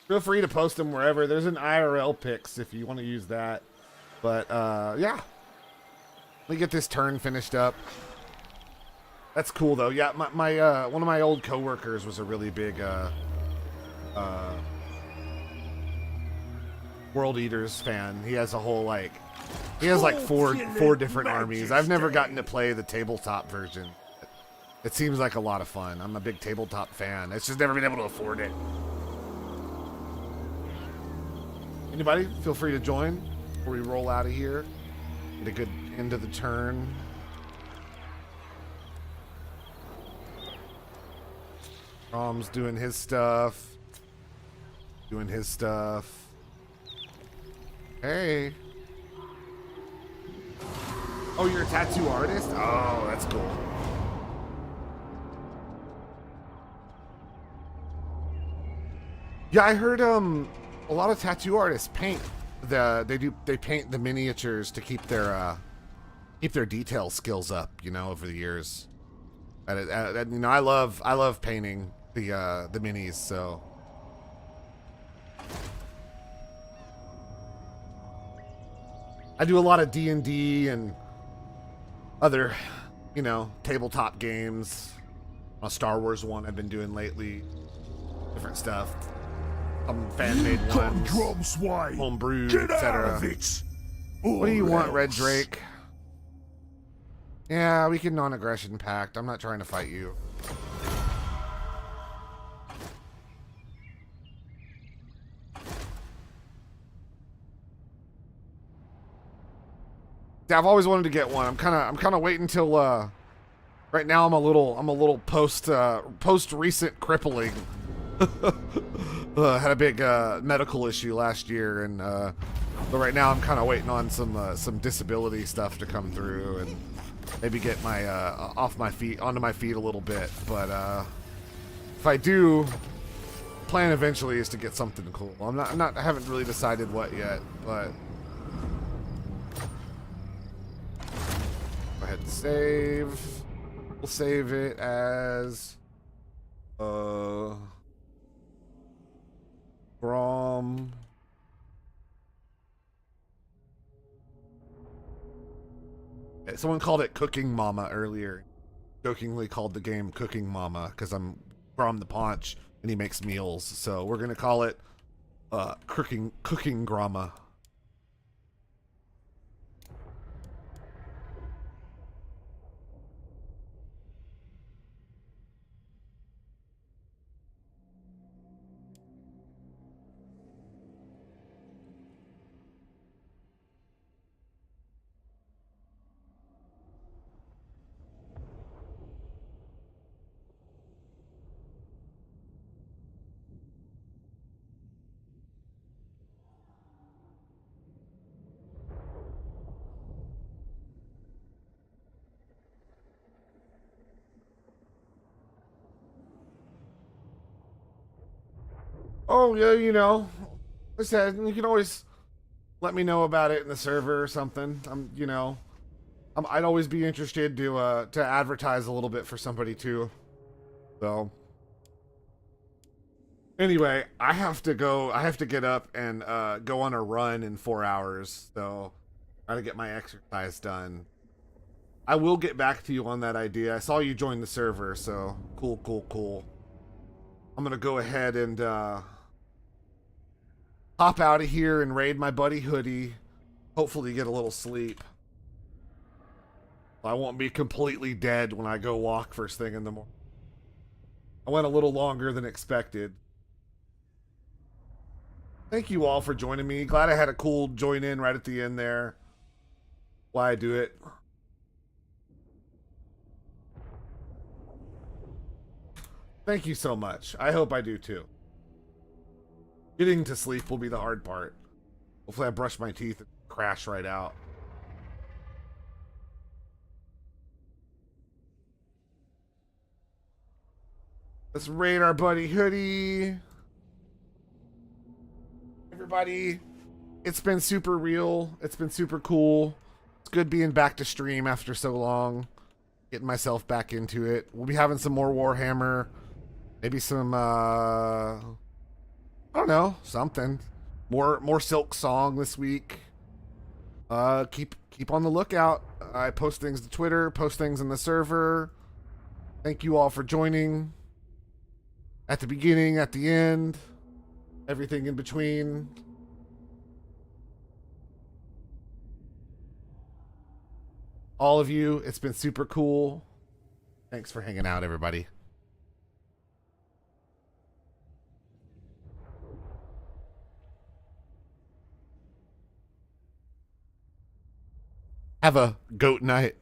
Feel free to post them wherever. There's an IRL pics if you want to use that. But yeah, Let me get this turn finished up. That's cool though. Yeah, my one of my old coworkers was a really big World Eaters fan. He has a whole like four different armies. I've never gotten to play the tabletop version. It seems like a lot of fun. I'm a big tabletop fan. It's just never been able to afford it. Anybody, feel free to join before we roll out of here. Get a good end of the turn. Rom's doing his stuff. Doing his stuff. Hey. Oh, you're a tattoo artist? Oh, that's cool. Yeah, I heard a lot of tattoo artists paint they paint the miniatures to keep their detail skills up, you know, over the years. And you know, I love painting the minis, so I do a lot of D&D and other, you know, tabletop games. A Star Wars one I've been doing lately. Different stuff. Some fan-made ones. Homebrewed, etc. What do you want, Red Drake? Yeah, we can non-aggression pact. I'm not trying to fight you. Yeah, I've always wanted to get one. I'm kind of waiting till right now I'm a little post recent crippling. Had a big medical issue last year, and but right now I'm kind of waiting on some disability stuff to come through and maybe get my onto my feet a little bit. But if I do, plan eventually is to get something cool. I haven't really decided what yet, but go ahead and save. We'll save it as Grom. Someone called it Cooking Mama earlier. Jokingly called the game Cooking Mama because I'm Grom the Paunch and he makes meals. So we're gonna call it Cooking Gromma. Oh yeah, you know, like I said, you can always let me know about it in the server or something. I'd always be interested to advertise a little bit for somebody too. So anyway, I have to go. I have to get up and go on a run in 4 hours. So I gotta get my exercise done. I will get back to you on that idea. I saw you join the server, so cool. I'm gonna go ahead and hop out of here and raid my buddy Hoodie. Hopefully get a little sleep. I won't be completely dead when I go walk first thing in the morning. I went a little longer than expected. Thank you all for joining me. Glad I had a cool join in right at the end there. Why I do it. Thank you so much. I hope I do too. Getting to sleep will be the hard part. Hopefully I brush my teeth and crash right out. Let's raid our buddy Hoodie. Everybody, it's been super real. It's been super cool. It's good being back to stream after so long. Getting myself back into it. We'll be having some more Warhammer. Maybe some, I don't know, something. More Silk Song this week. Keep on the lookout. I post things to Twitter, post things in the server. Thank you all for joining. At the beginning, at the end, everything in between. All of you, it's been super cool. Thanks for hanging out, everybody. Have a goat night.